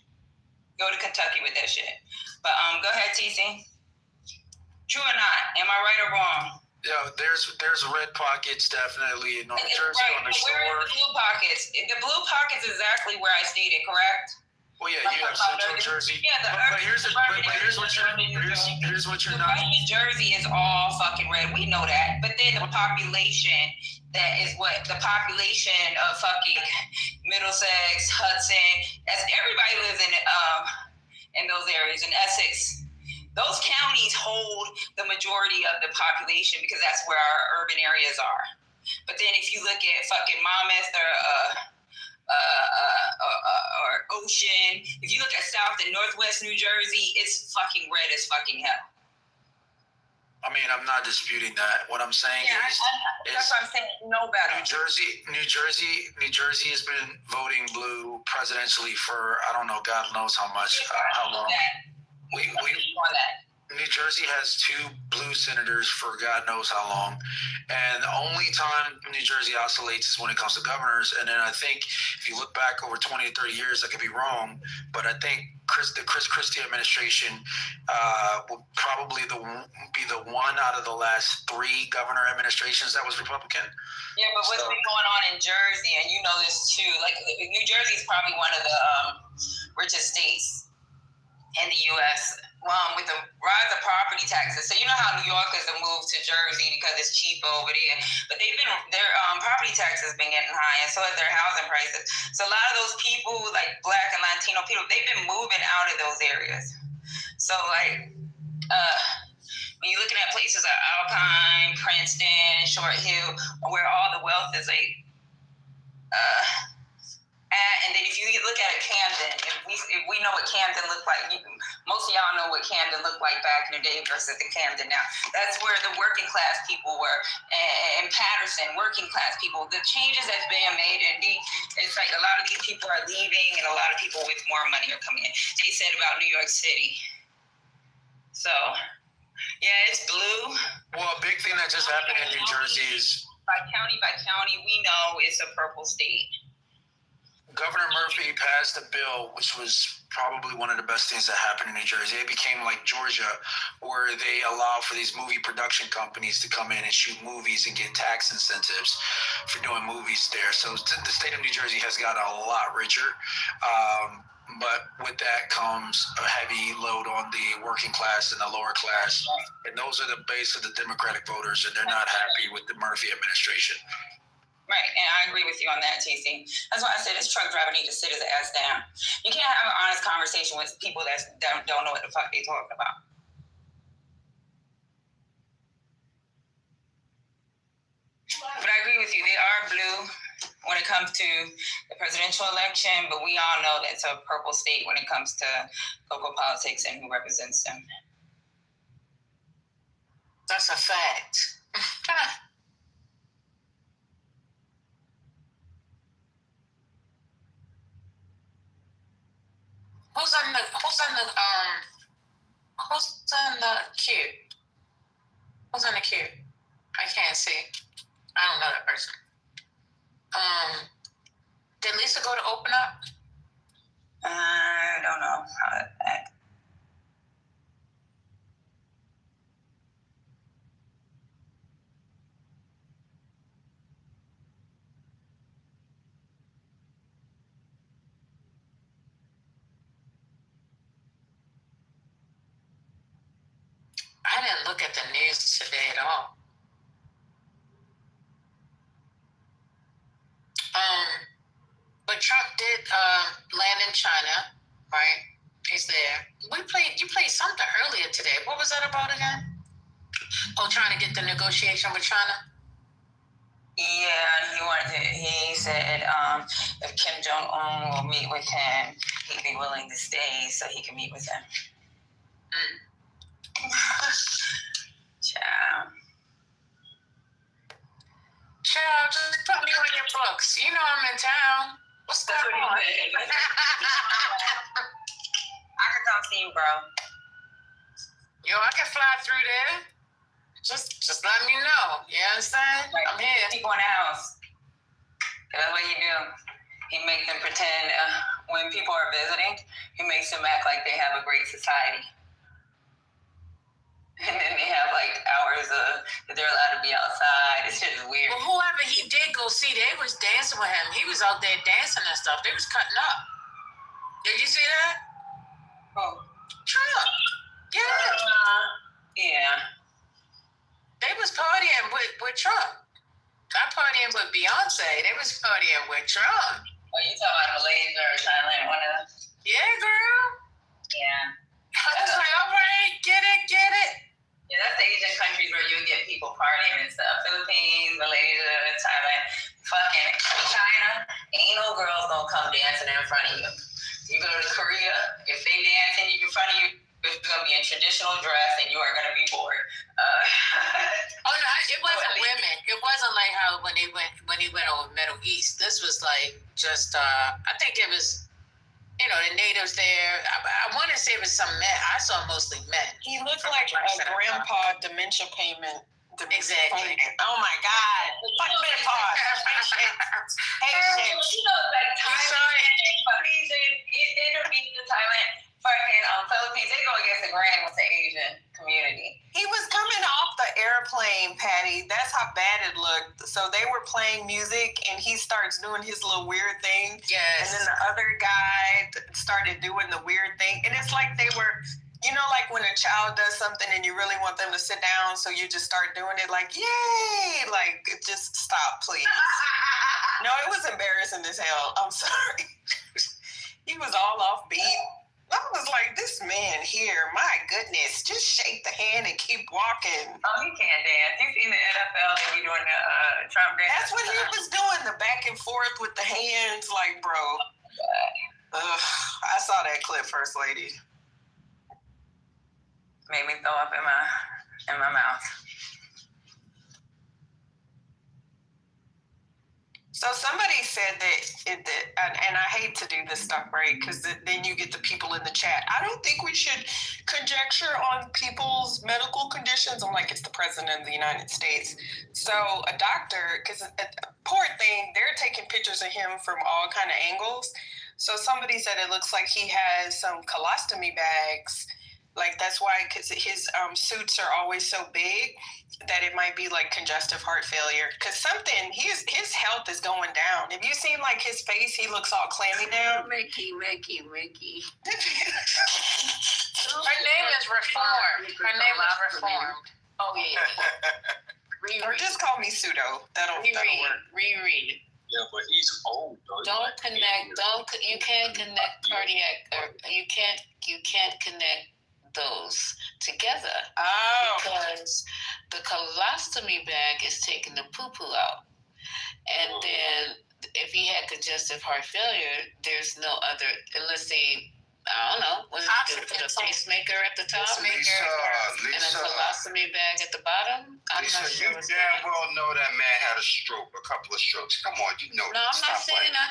Go to Kentucky with that shit. But go ahead, TC. True or not? Am I right or wrong? Yeah, there's red pockets definitely in North Jersey right. on the shore. Where are the blue pockets? The blue pockets is exactly where I stated, correct? Well, yeah, you have Central Jersey. Yeah, but here's what you're not. New Jersey is all fucking red. We know that. But then the population, that is what the population of fucking Middlesex, Hudson, as everybody lives in those areas in Essex. Those counties hold the majority of the population because that's where our urban areas are. But then if you look at fucking Monmouth or Ocean, if you look at South and Northwest New Jersey, it's fucking red as fucking hell. I mean, I'm not disputing that. What I'm saying is that's what I'm saying. No better. New Jersey has been voting blue presidentially for I don't know, God knows how much, how long. New Jersey has 2 blue senators for God knows how long, and the only time New Jersey oscillates is when it comes to governors. And then I think if you look back over 20 to 30 years, I could be wrong, but I think the Chris Christie administration will probably be the one out of the last 3 governor administrations that was Republican. Yeah, but what's been going on in Jersey, and you know this too, like New Jersey is probably one of the richest states in the U.S. With the rise of property taxes. So you know how New Yorkers have moved to Jersey because it's cheap over there, but their property taxes been getting high, and so has their housing prices. So a lot of those people, like Black and Latino people, they've been moving out of those areas. So like, when you're looking at places like Alpine, Princeton, Short Hill, where all the wealth is like, and then if you look at Camden, if we know what Camden looked like, most of y'all know what Camden looked like back in the day versus the Camden now. That's where the working class people were, and Patterson, working class people. The changes that's being made, and it's like a lot of these people are leaving, and a lot of people with more money are coming in. They said about New York City. So, yeah, it's blue. Well, a big thing that just happened in New Jersey is by county, we know it's a purple state. Governor Murphy passed a bill, which was probably one of the best things that happened in New Jersey. It became like Georgia, where they allow for these movie production companies to come in and shoot movies and get tax incentives for doing movies there. So the state of New Jersey has got a lot richer. But with that comes a heavy load on the working class and the lower class. And those are the base of the Democratic voters, and they're not happy with the Murphy administration. Right, and I agree with you on that, TC. That's why I said this truck driver needs to sit his ass down. You can't have an honest conversation with people that don't know what the fuck they're talking about. But I agree with you. They are blue when it comes to the presidential election, but we all know that it's a purple state when it comes to local politics and who represents them. That's a fact. Who's on the queue? Who's on the queue? I can't see. I don't know that person. Did Lisa go to open up? I don't know how that. I didn't look at the news today at all. But Trump did land in China, right? He's there. You played something earlier today. What was that about again? Oh, trying to get the negotiation with China? Yeah, he said if Kim Jong-un will meet with him, he'd be willing to stay so he can meet with him. Ciao. Child, just put me on your books. You know I'm in town. What's going on? I can come see you, bro. Yo, I can fly through there. Just let me know. You understand? Like, I'm here. People in the house. That's what he do. He makes them pretend when people are visiting, he makes them act like they have a great society. And then they have like hours that they're allowed to be outside. It's just weird. Well, whoever he did go see, they was dancing with him. He was out there dancing and stuff. They was cutting up. Did you see that? Oh. Trump. Yeah. Yeah. They was partying with Trump. Not partying with Beyonce. They was partying with Trump. Oh, you talking about Malaysia or Thailand? One of them? Yeah, girl. Yeah. I was like, all right, get it. Yeah, that's the Asian countries where you get people partying and stuff. Philippines, Malaysia, Thailand. Fucking China, ain't no girls gonna come dancing in front of you. You go to Korea, if they dancing in front of you, it's gonna be in traditional dress and you are gonna be bored. Oh no, it wasn't women. It wasn't like how when he went over Middle East. This was like just I think it was, you know, the natives there. I want to say it was some men. I saw mostly men. He looked like a grandpa dementia payment. Exactly. Oh my God. Fuck menopause. You know, like Thailand, Indonesia, Thailand, fucking Philippines, they go against the grain with the Asian community. He was coming off the airplane, Patty. That's how bad it looked. So they were playing music and he starts doing his little weird thing. Yes. And then the other guy started doing the weird thing. And it's like they were, you know, like when a child does something and you really want them to sit down, so you just start doing it like, yay! Like, just stop, please. No, it was embarrassing as hell. I'm sorry. He was all off beat. I was like, this man here, my goodness, just shake the hand and keep walking. Oh, he can't dance. You seen the NFL, they be doing the Trump dance. That's what he was doing, the back and forth with the hands, like, bro. I saw that clip, First Lady. Made me throw up in my mouth. So somebody said that and I hate to do this stuff, right? Because then you get the people in the chat. I don't think we should conjecture on people's medical conditions. I'm like, it's the president of the United States. So a doctor, because poor thing, they're taking pictures of him from all kind of angles. So somebody said it looks like he has some colostomy bags. Like that's why, because his suits are always so big that it might be like congestive heart failure. Because something, his health is going down. Have you seen like his face? He looks all clammy now. Mickey. Her name is Reformed. Her name is Reformed. Oh yeah. Or just call me Pseudo. That'll work. Reread. Yeah, but he's old. You can't connect cardiac, or you can't connect those together. Oh. Because the colostomy bag is taking the poo-poo out. And then if he had congestive heart failure, there's no other, unless they, I don't know, was it put a pacemaker at the top? Lisa. And a colostomy bag at the bottom? I'm Lisa, not sure. you damn well know that man had a stroke, a couple of strokes. Come on, you know No, that. I'm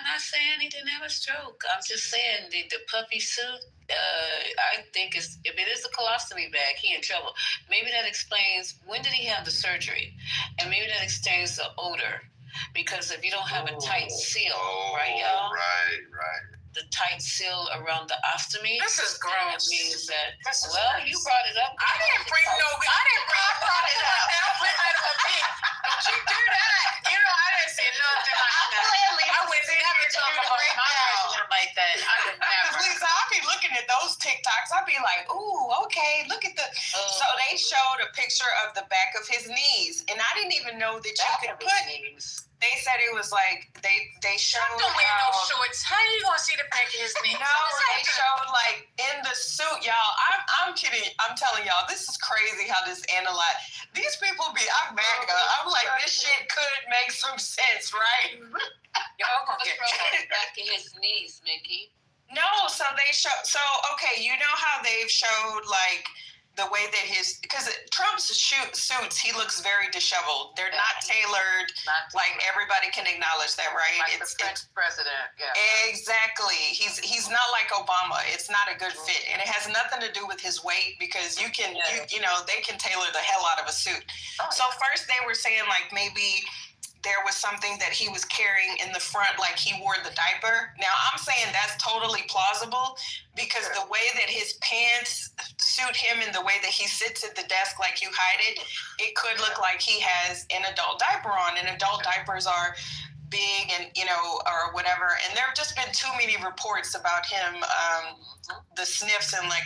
not saying he didn't have a stroke. I'm just saying the puppy suit, I think if it is the colostomy bag, he in trouble. Maybe that explains when did he have the surgery, and maybe that explains the odor. Because if you don't have a tight seal, right, y'all? Right. The tight seal around the ostomy. This is gross. That means that. You brought it up. I didn't bring it up. Don't you do that? You know, I didn't say nothing like that. I would never talk about my person like that. I would never. Lisa, I'll be looking at those TikToks. I'll be like, ooh, okay, look at the. So they showed a picture of the back of his knees, and I didn't even know that you could put. They said it was like they showed. Don't wear no shorts. How are you gonna see the back of his knee? No, they showed like in the suit, y'all. I'm kidding. I'm telling y'all, this is crazy how this analyze. These people be. I'm MAGA. I'm like, this shit could make some sense, right? Y'all gonna get the back of his knees, Mickey. No, so they show. So okay, you know how they've showed like the way that because Trump's suits, he looks very disheveled. They're not tailored. Like everybody can acknowledge that, right? Like the French president. Yeah. Exactly. He's not like Obama. It's not a good fit, and it has nothing to do with his weight because you can you know they can tailor the hell out of a suit. So first they were saying like maybe there was something that he was carrying in the front, like he wore the diaper. Now, I'm saying that's totally plausible because the way that his pants suit him and the way that he sits at the desk like you hide it, it could look like he has an adult diaper on, and adult diapers are big and, you know, or whatever. And there have just been too many reports about him, the sniffs and like,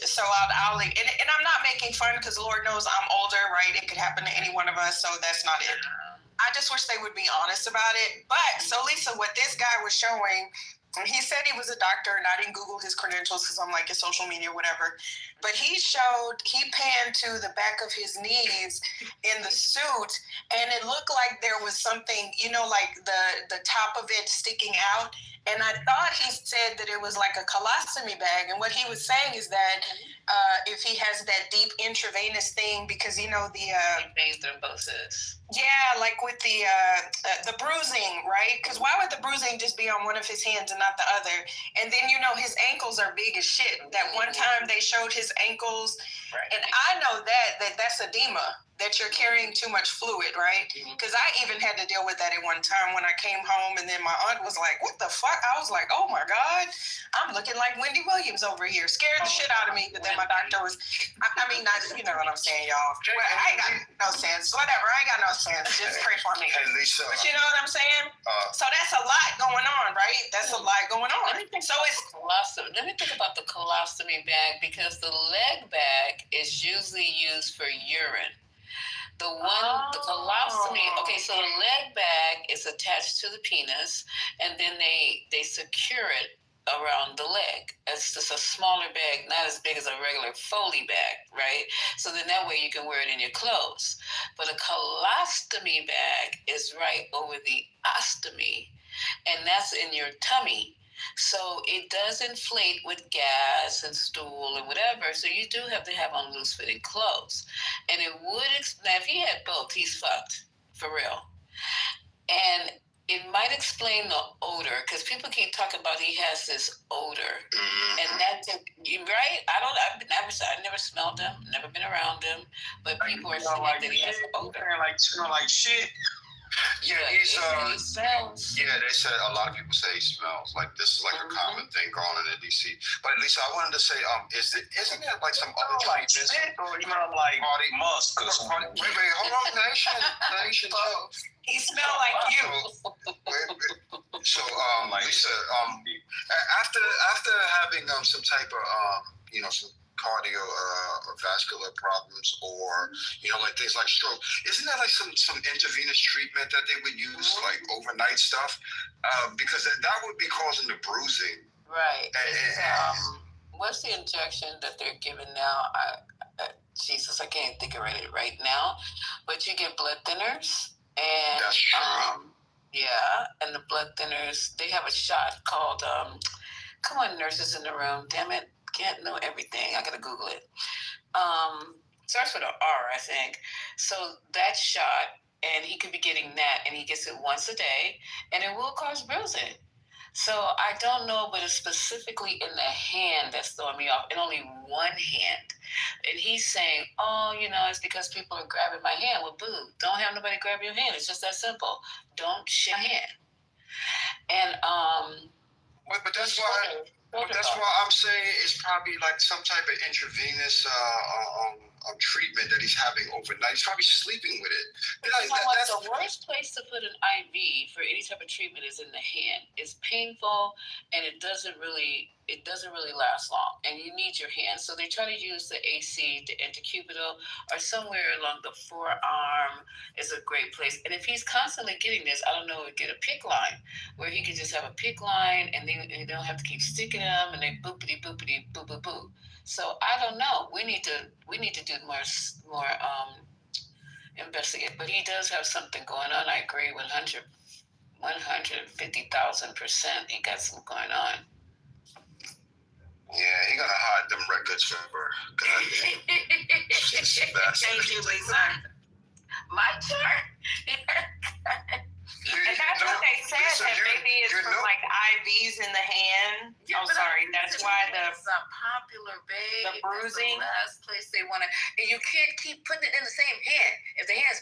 so I'll and I'm not making fun because Lord knows I'm older, right? It could happen to any one of us, so that's not it. I just wish they would be honest about it. But so Lisa, what this guy was showing, he said he was a doctor, and I didn't Google his credentials because I'm like, it's social media, whatever. But he panned to the back of his knees in the suit, and it looked like there was something, you know, like the top of it sticking out. And I thought he said that it was like a colostomy bag. And what he was saying is that if he has that deep intravenous thing, because, you know, the vein thrombosis. Yeah, like with the bruising, right? Because why would the bruising just be on one of his hands and not the other? And then, you know, his ankles are big as shit. That one time they showed his ankles, and I know that's edema, that you're carrying too much fluid, right? Because I even had to deal with that at one time when I came home, and then my aunt was like, what the fuck? I was like, oh my God, I'm looking like Wendy Williams over here. Scared the shit out of me, but then my doctor was, I mean, not, you know what I'm saying, y'all. Well, I ain't got no sense. Whatever, I ain't got no sense. Just pray for me. Hey, Lisa. But you know what I'm saying? So that's a lot going on, right? That's a lot going on. Let me think about the colostomy bag, because the leg bag is usually used for urine. The colostomy, okay, so the leg bag is attached to the penis, and then they secure it around the leg. It's just a smaller bag, not as big as a regular Foley bag, right? So then that way you can wear it in your clothes. But a colostomy bag is right over the ostomy, and that's in your tummy. So it does inflate with gas and stool and whatever. So you do have to have on loose fitting clothes. And it would, now if he had both, he's fucked, for real. And it might explain the odor, because people keep talking about he has this odor. And that's, right? I never smelled him, never been around him, but people are saying that he has an odor. Smell like shit. Yeah, he smells. Yeah, they said a lot of people say he smells. Like this is like a common thing going on in DC. But Lisa, I wanted to say, isn't there like some other treatments? Or you smell like musk or something? Wait, hold on, nation. He smell like you. So, Lisa, after having some type of some cardio or vascular problems, or like things like stroke, isn't that like some intravenous treatment that they would use, like overnight stuff, because that would be causing the bruising, right? What's the injection that they're giving now? Jesus, I can't think of it right now, but you get blood thinners, and that's true. Yeah, and the blood thinners, they have a shot called come on, nurses in the room, damn it, can't know everything. I gotta Google it. Starts with an R, I think. So that shot, and he could be getting that, and he gets it once a day, and it will cause bruising. So I don't know, but it's specifically in the hand that's throwing me off, and only one hand. And he's saying, it's because people are grabbing my hand. Well, boo, don't have nobody grab your hand. It's just that simple. Don't shake my hand. And but that's why I'm saying it's probably like some type of intravenous treatment that he's having overnight. He's probably sleeping with it. That's the worst place to put an IV for any type of treatment is in the hand. It's painful and it doesn't really last long, and you need your hand. So they try to use the AC, the intercubital, or somewhere along the forearm is a great place. And if he's constantly getting this, I don't know, get a PICC line where he can just have a PICC line, and then they don't have to keep sticking them, and they boopity boopity boo boo boo. So I don't know. We need to do more investigate. But he does have something going on. I agree, 150,000%. He got something going on. Yeah, he gonna hide them records forever. Thank you, Lisa. My turn. And that's what they said, that maybe it's from like IVs in the hand. Yeah, sorry. That's why it's not popular, babe. the bruising. That's the last place they want to. And you can't keep putting it in the same hand. If the hand's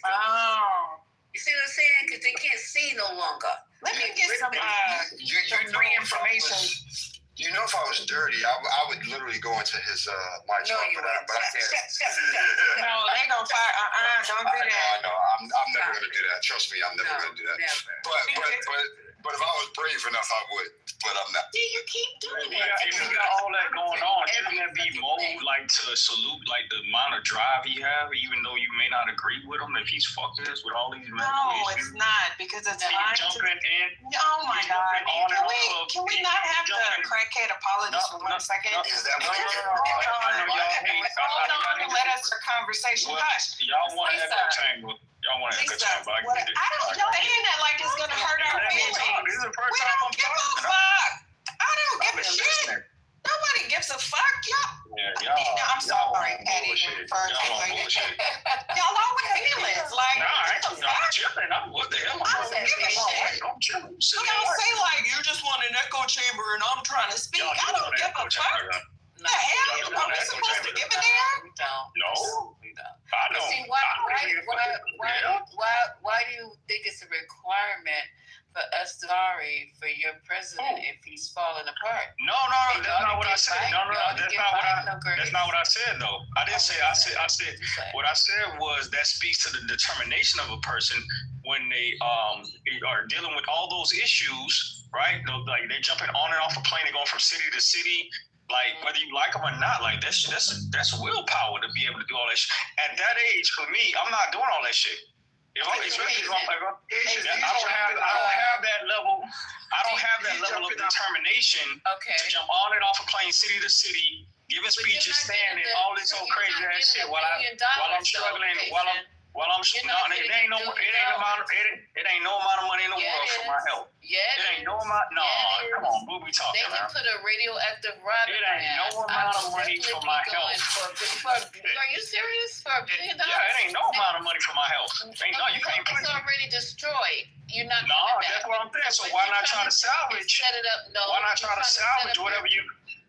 you see what I'm saying? Because they can't see no longer. Let me get some free information. You know, if I was dirty, I would literally go into his my job for that, but I can't. No, they gonna fire. Don't do that. No, I'm never gonna do that. Trust me, I'm never gonna do that. But if I was brave enough, I would. But I'm not. Do you keep doing it? If you got all that going on, shouldn't that be more like to salute like the amount of drive he have, even though you may not agree with him if he's fucked us with all these medical No, issues? it's not, because it's fine. Jumping in. Oh my God! Can we not have the crackhead apologies for 1 second? Is that Hold on and let us the conversation. Hush. Y'all want to echo chamber. Y'all want to echo chamber. I get it. I don't know. Saying that like it's gonna hurt our feelings. This is the first We time don't I'm give a talking. fuck. I don't give a shit. Nobody gives a fuck, y'all. Yeah, y'all. I'm sorry, Patty. Y'all on bullshit. Y'all always feelings like. I'm chilling. What the hell? I don't give a shit. I'm chilling. You don't say like you just want an echo chamber and I'm trying to speak. I don't give a fuck. The hell? Are we supposed to give a damn? We don't. No. I don't. See, why do you think it's a requirement for us to sorry for your president if he's falling apart? No, that's not what I said. That's not what I said though. I didn't say. I said what I said was that speaks to the determination of a person when they are dealing with all those issues, right? Like they jumping on and off a plane and going from city to city. Like whether you like them or not, like that's willpower to be able to do all that shit. At that age, for me, I'm not doing all that shit. I don't have that level. I don't have that level of determination to jump on and off a plane, city to city, giving speeches, standing, all this old crazy ass shit while I'm struggling. It ain't no amount of money in the world for my health. It ain't no amount. No, come on, who we talking about? They can put a radioactive rod. It ain't no amount of money for my health. Are you serious? For $1 billion? Yeah, it ain't no amount of money for my health. You can't put it's already destroyed. You're not. No, that's what I'm saying. So why not try to salvage? Set it up. No. Why not try to salvage whatever you?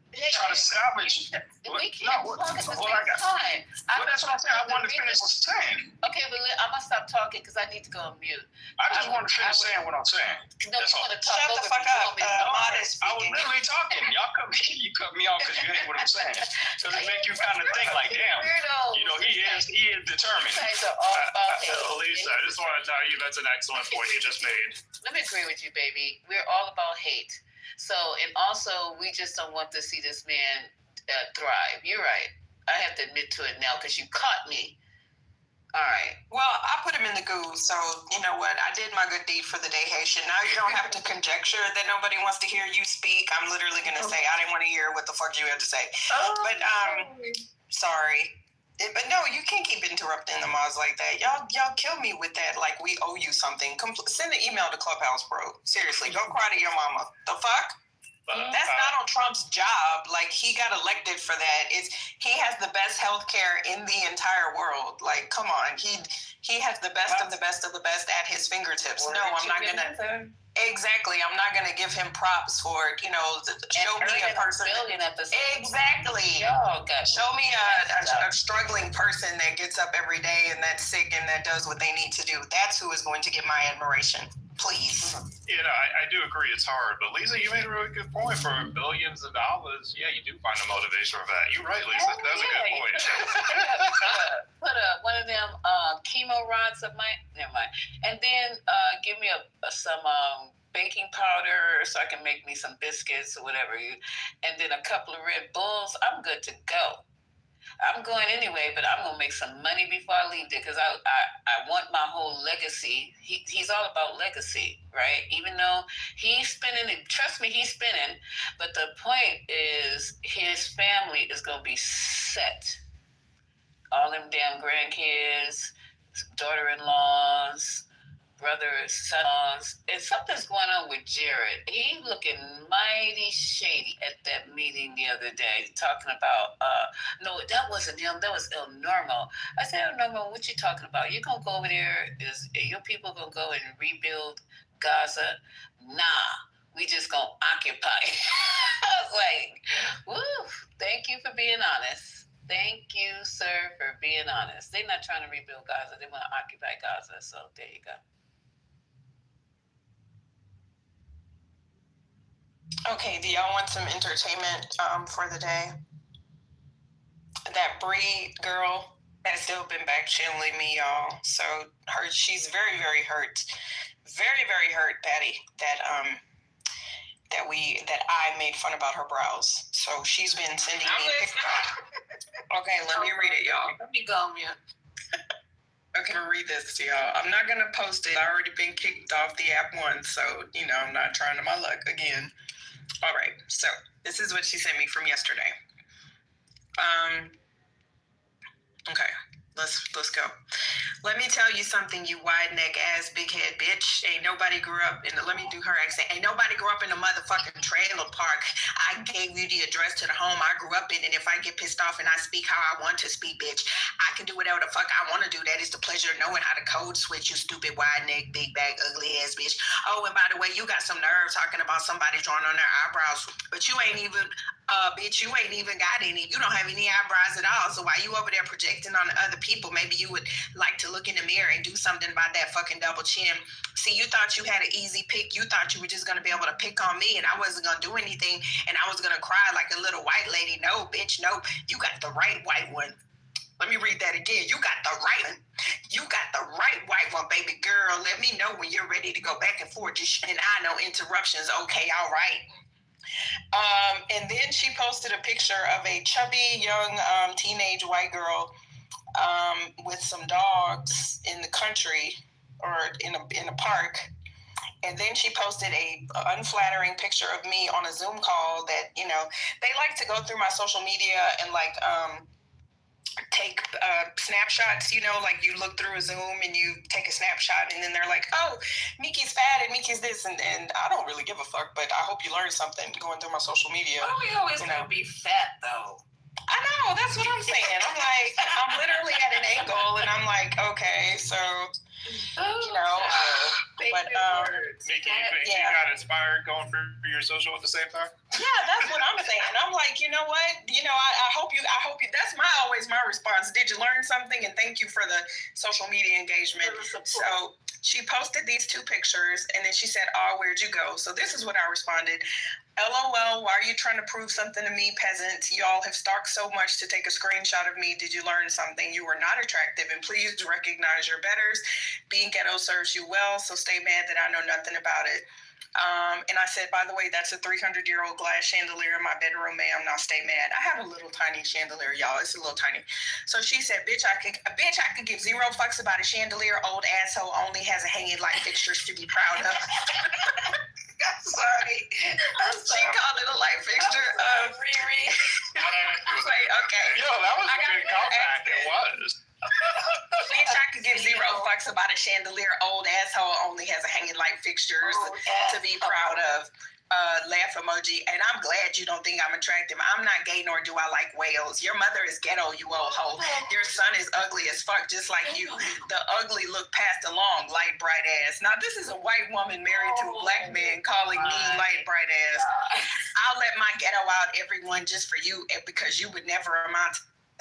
Try to salvage. We can't talk at the same time. That's what I'm saying. I wanted to finish what I'm saying. Okay, but I'm gonna stop talking because I need to go on mute. I just want to finish saying what I'm saying. No, you want to talk over the fuck up. Modest. I was literally talking. Y'all cut me off because you hate what I'm saying. Because it make you kind of think like, damn, he is determined. You guys are all about hate. Lisa, I just want to tell you that's an excellent point you just made. Let me agree with you, baby. We're all about hate. So, and also, we just don't want to see this man thrive. You're right. I have to admit to it now because you caught me. All right. Well, I put him in the goo, so you know what? I did my good deed for the day, Haitian. Now you don't have to conjecture that nobody wants to hear you speak. I'm literally going to say, I didn't want to hear what the fuck you had to say. But, sorry. But no, you can't keep interrupting the mods like that. Y'all kill me with that. Like we owe you something. Send an email to Clubhouse, bro. Seriously, go cry to your mama. The fuck? That's Donald Trump's job. Like he got elected for that. He has the best healthcare in the entire world. Like, come on, he has the best of the best of the best at his fingertips. No, I'm not gonna. Exactly, I'm not gonna give him props for show me a person. Exactly. Show me a struggling person that gets up every day and that's sick and that does what they need to do. That's who is going to get my admiration. Please. You know, I do agree it's hard, but Lisa, you made a really good point. For billions of dollars, yeah, you do find a motivation for that. You're right, Lisa. That was a good point. Put one of them chemo rods up my, never mind, and then give me some baking powder so I can make me some biscuits or whatever, and then a couple of Red Bulls. I'm good to go. I'm going anyway, but I'm gonna make some money before I leave there because I want my whole legacy. He's all about legacy, right? Even though he's spinning, trust me, he's spinning. But the point is, his family is gonna be set. All them damn grandkids, daughter-in-laws, brothers, sons, and something's going on with Jared. He looking mighty shady at that meeting the other day, talking about, no, that wasn't him, that was El Normo. I said, El Normo, what you talking about? You gonna go over there, your people gonna go and rebuild Gaza? Nah, we just gonna occupy. I was like, woo, thank you for being honest. Thank you, sir, for being honest. They're not trying to rebuild Gaza, they want to occupy Gaza, so there you go. Okay, do y'all want some entertainment for the day? That Bree girl has still been back channeling me, y'all. So she's very, very hurt. Very, very hurt, Patty, that I made fun about her brows. So she's been sending me pictures. Okay, let me read it, y'all. Let me go, mute. Okay, I'm gonna read this to y'all. I'm not gonna post it. I already been kicked off the app once, so I'm not trying my luck again. All right, so this is what she sent me from yesterday. Okay, let's go. Let me tell you something, you wide neck ass big head bitch. Ain't nobody grew up in the, let me do her accent. Ain't nobody grew up in the motherfucking trailer park. I gave you the address to the home I grew up in, and if I get pissed off and I speak how I want to speak, bitch, I can do whatever the fuck I want to do. That is the pleasure of knowing how to code switch, you stupid wide neck, big bag, ugly ass bitch. Oh, and by the way, you got some nerve talking about somebody drawing on their eyebrows, but you ain't even, bitch, you ain't even got any. You don't have any eyebrows at all. So while you over there projecting on other people, maybe you would like to look in the mirror and do something about that fucking double chin. See, you thought you had an easy pick. You thought you were just gonna be able to pick on me and I wasn't gonna do anything and I was gonna cry like a little white lady. No, bitch, no. You got the right white one. Let me read that again. You got the right one. You got the right white one, baby girl. Let me know when you're ready to go back and forth. And I know interruptions. Okay, all right. And then she posted a picture of a chubby young teenage white girl with some dogs in the country or in a park. And then she posted a unflattering picture of me on a Zoom call that, they like to go through my social media and take snapshots, like you look through a Zoom and you take a snapshot and then they're like, oh, Miki's fat and Miki's this. And I don't really give a fuck, but I hope you learned something going through my social media. Why are we always going to be fat, though? I know, that's what I'm saying. I'm literally at an angle and I'm like, okay, so, but, Miki, you think you got inspired going for your social at the same time? Yeah, that's what I'm saying. I'm like, you know what? I hope you, that's always my response. Did you learn something? And thank you for the social media engagement. So she posted these two pictures and then she said, oh, where'd you go? So this is what I responded. LOL, why are you trying to prove something to me, peasant? Y'all have stalked so much to take a screenshot of me. Did you learn something? You were not attractive, and please recognize your betters. Being ghetto serves you well, so stay mad that I know nothing about it. And I said, by the way, that's a 300-year-old glass chandelier in my bedroom, ma'am. Now stay mad. I have a little tiny chandelier, y'all. It's a little tiny. So she said, bitch, I could give zero fucks about a chandelier. Old asshole only has a hanging light fixtures to be proud of. I'm sorry. She called it a light fixture. Riri. Wait, okay. Yo, that was a good comeback. It was. Bitch, I could give zero fucks about a chandelier. Old asshole only has a hanging light fixtures to be proud of. Laugh emoji. And I'm glad you don't think I'm attractive. I'm not gay, nor do I like whales. Your mother is ghetto, you old hoe. Your son is ugly as fuck, just like you. The ugly look passed along, light bright ass. Now this is a white woman married to a black man calling me light bright ass. I'll let my ghetto out, everyone, just for you, because you would never amount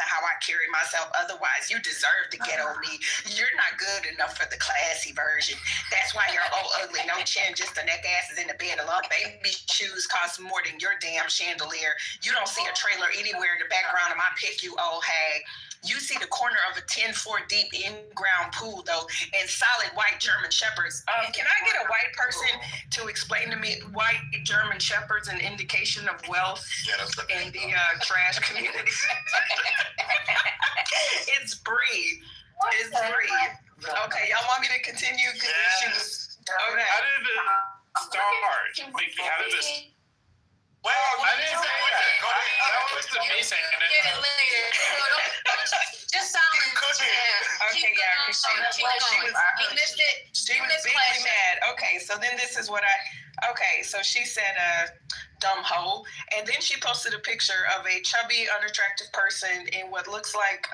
how I carry myself. Otherwise, you deserve to get on me. You're not good enough for the classy version. That's why you're old, ugly, no chin, just the neck asses in the bed. A lot of baby shoes cost more than your damn chandelier. You don't see a trailer anywhere in the background of my pic, you old hag. You see the corner of a 10-4 deep in-ground pool, though, and solid white German Shepherds. Can I get a white person to explain to me white German Shepherds an indication of wealth in the trash community? It's Bree. It's Bree. Okay, y'all want me to continue? Yes. Okay. How did it start? Mickey, how did this? Well, I didn't say that. That was the me saying it. Get it later. Just silence. Okay, yeah, because You missed it. She was bigly mad. Okay, so then this is what so she said, dumb hoe. And then she posted a picture of a chubby, unattractive person in what looks like,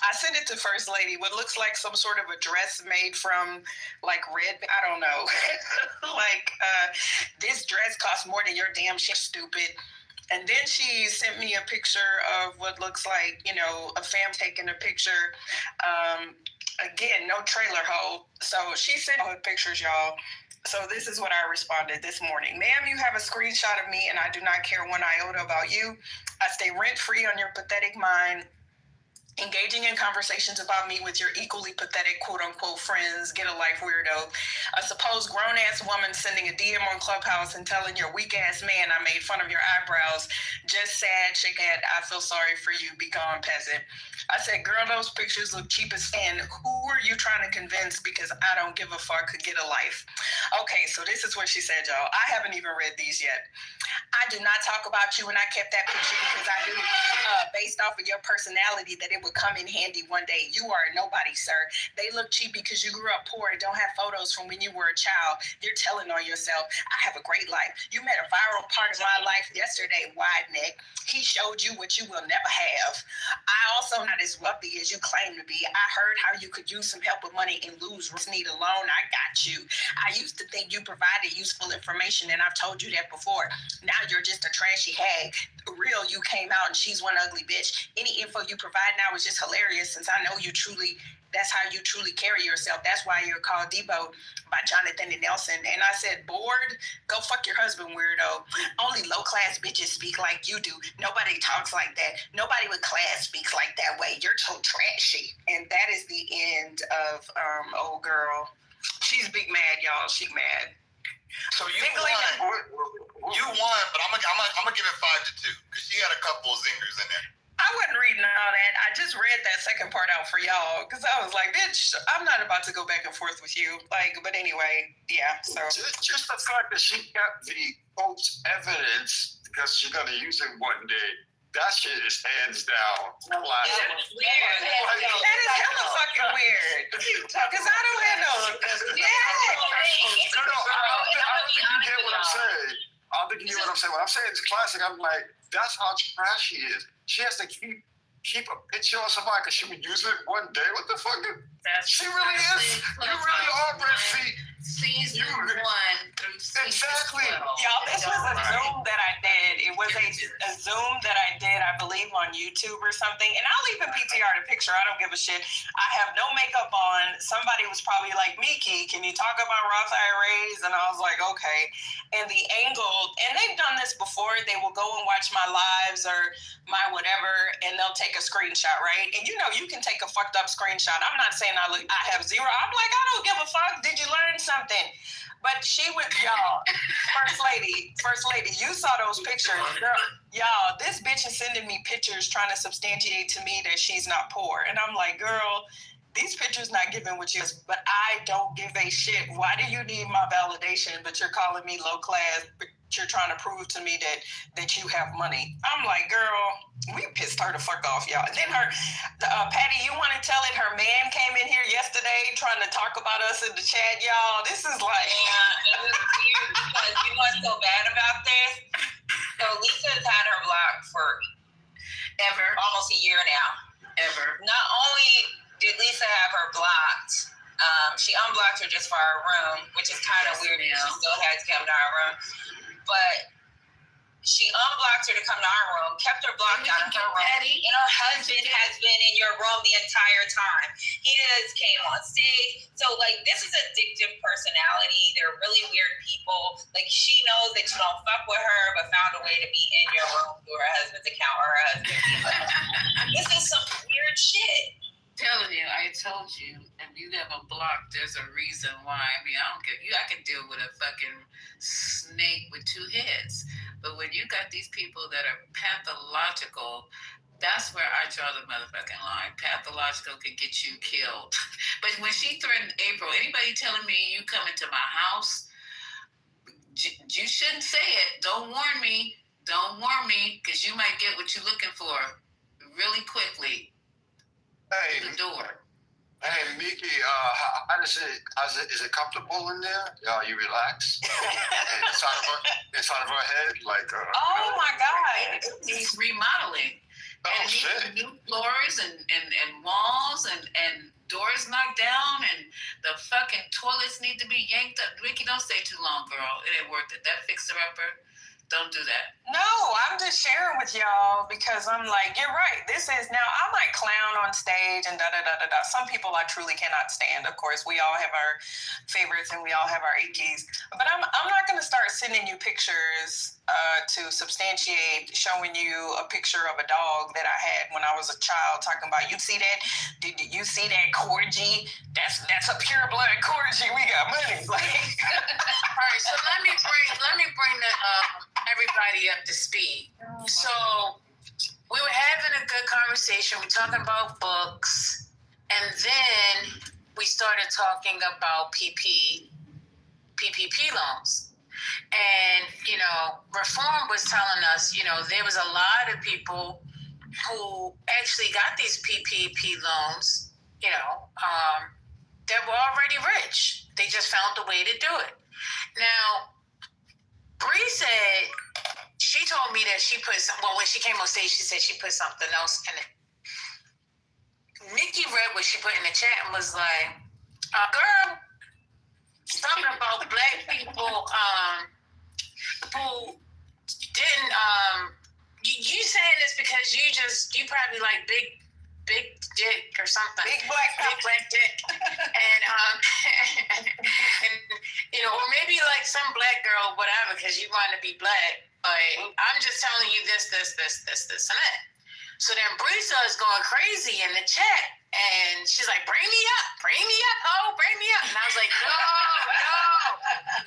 I sent it to First Lady, what looks like some sort of a dress made from like red, I don't know. This dress costs more than your damn shit, stupid. And then she sent me a picture of what looks like, a fam taking a picture. Again, no trailer hoe. So she sent me pictures, y'all. So this is what I responded this morning. Ma'am, you have a screenshot of me and I do not care one iota about you. I stay rent-free on your pathetic mind. Engaging in conversations about me with your equally pathetic quote-unquote friends, get a life weirdo. A supposed grown-ass woman sending a DM on Clubhouse and telling your weak-ass man I made fun of your eyebrows. Just sad, shake head, I feel sorry for you, be gone, peasant. I said, girl, those pictures look cheap as sin. Who are you trying to convince because I don't give a fuck, get a life? Okay, so this is what she said, y'all. I haven't even read these yet. I do not talk about you, and I kept that picture because I knew, based off of your personality, that it would come in handy one day. You are a nobody, sir. They look cheap because you grew up poor and don't have photos from when you were a child. You're telling on yourself. I have a great life. You met a viral part of my life yesterday, wide neck. He showed you what you will never have. I also not as wealthy as you claim to be. I heard how you could use some help with money and lose. Need a loan. I got you. I used to think you provided useful information, and I've told you that before. Now you're just a trashy hag. Real, you came out and she's one ugly bitch. Any info you provide now is just hilarious since I know that's how you truly carry yourself. That's why you're called Debo by Jonathan and Nelson. And I said, bored? Go fuck your husband, weirdo. Only low-class bitches speak like you do. Nobody talks like that. Nobody with class speaks like that way. You're so trashy. And that is the end of old girl. She's big mad, y'all. She mad. So you won, but I'm gonna give it 5-2 because she had a couple of zingers in there. I wasn't reading all that. I just read that second part out for y'all because I was like, bitch, I'm not about to go back and forth with you. But anyway, yeah. So just the fact that she got the quotes evidence because she's gonna use it one day. That shit is hands down. That's weird. That is hella fucking weird. Because I don't have no. Yeah. I don't think you get what I'm saying. I don't think you get what I'm saying. When I'm saying it's classic, I'm like, that's how trash she is. She has to keep a picture on somebody because she would use it one day. What the fuck? She really is. You really are breastfeed. Season 1 through season Exactly. 12. Y'all, this was a Zoom that I did. It was a Zoom that I did, I believe, on YouTube or something. And I'll even PTR the picture. I don't give a shit. I have no makeup on. Somebody was probably like, Miki, can you talk about Roth IRAs? And I was like, okay. And the angle, and they've done this before. They will go and watch my lives or my whatever, and they'll take a screenshot, right? And you can take a fucked up screenshot. I'm not saying I have zero. I'm like, I don't give a fuck. Did you learn something? But she was, y'all, First Lady, you saw those pictures. Girl, y'all, this bitch is sending me pictures trying to substantiate to me that she's not poor. And I'm like, girl, these pictures not giving what you, but I don't give a shit. Why do you need my validation, but you're calling me low class, but you're trying to prove to me that you have money? I'm like, girl, we pissed her the fuck off, y'all. And then Patty, you want to tell it, her man came in here yesterday trying to talk about us in the chat, y'all. This is like... Yeah, it was weird because you know what's so bad about this? So Lisa's had her blocked for almost a year now. Not only did Lisa have her blocked, she unblocked her just for our room, which is kind of weird because she still had to come to our room. But She unblocked her to come to our room, kept her blocked out of her room. And her husband has been in your room the entire time. He just came on stage. So, like, this is addictive personality. They're really weird people. Like, she knows that you don't fuck with her, but found a way to be in your room through her husband's account or her husband. This is some weird shit. Telling you, I told you, if you have a block, there's a reason why. I mean, I don't care. I can deal with a fucking snake with two heads. But when you got these people that are pathological, that's where I draw the motherfucking line. Pathological can get you killed. But when she threatened April, anybody telling me you come into my house, you shouldn't say it. Don't warn me. Don't warn me, because you might get what you're looking for really quickly. Hey, the door. Hey, Miki, is it comfortable in there? Are you relaxed? inside of her head? Like, oh my God. He's remodeling. Oh, and shit. New floors and walls and doors knocked down, and the fucking toilets need to be yanked up. Ricky, don't stay too long, girl. It ain't worth it. That fixer-upper, don't do that. No, I'm just sharing with y'all because I'm like, you're right. This is now, I might clown on stage and da-da-da-da-da. Some people I truly cannot stand. Of course, we all have our favorites and we all have our ickies. But I'm not going to start sending you pictures to substantiate showing you a picture of a dog that I had when I was a child, talking about, you see that? Did you see that corgi? That's a pure blood corgi. We got money. Like, all right, so let me bring the everybody up to speed. So we were having a good conversation. We're talking about books, and then we started talking about PPP loans. And, Reform was telling us, there was a lot of people who actually got these PPP loans, that were already rich. They just found a way to do it. Now, Bree said, she told me that when she came on stage, she said she put something else in it. Nikki read what she put in the chat and was like, girl, something about black people who didn't, you saying this because you probably like big dick or something. Big black dick. And or maybe like some black girl, whatever, because you want to be black. But I'm just telling you this, and that. So then Bree starts going crazy in the chat, and she's like, bring me up, ho, bring me up. And I was like,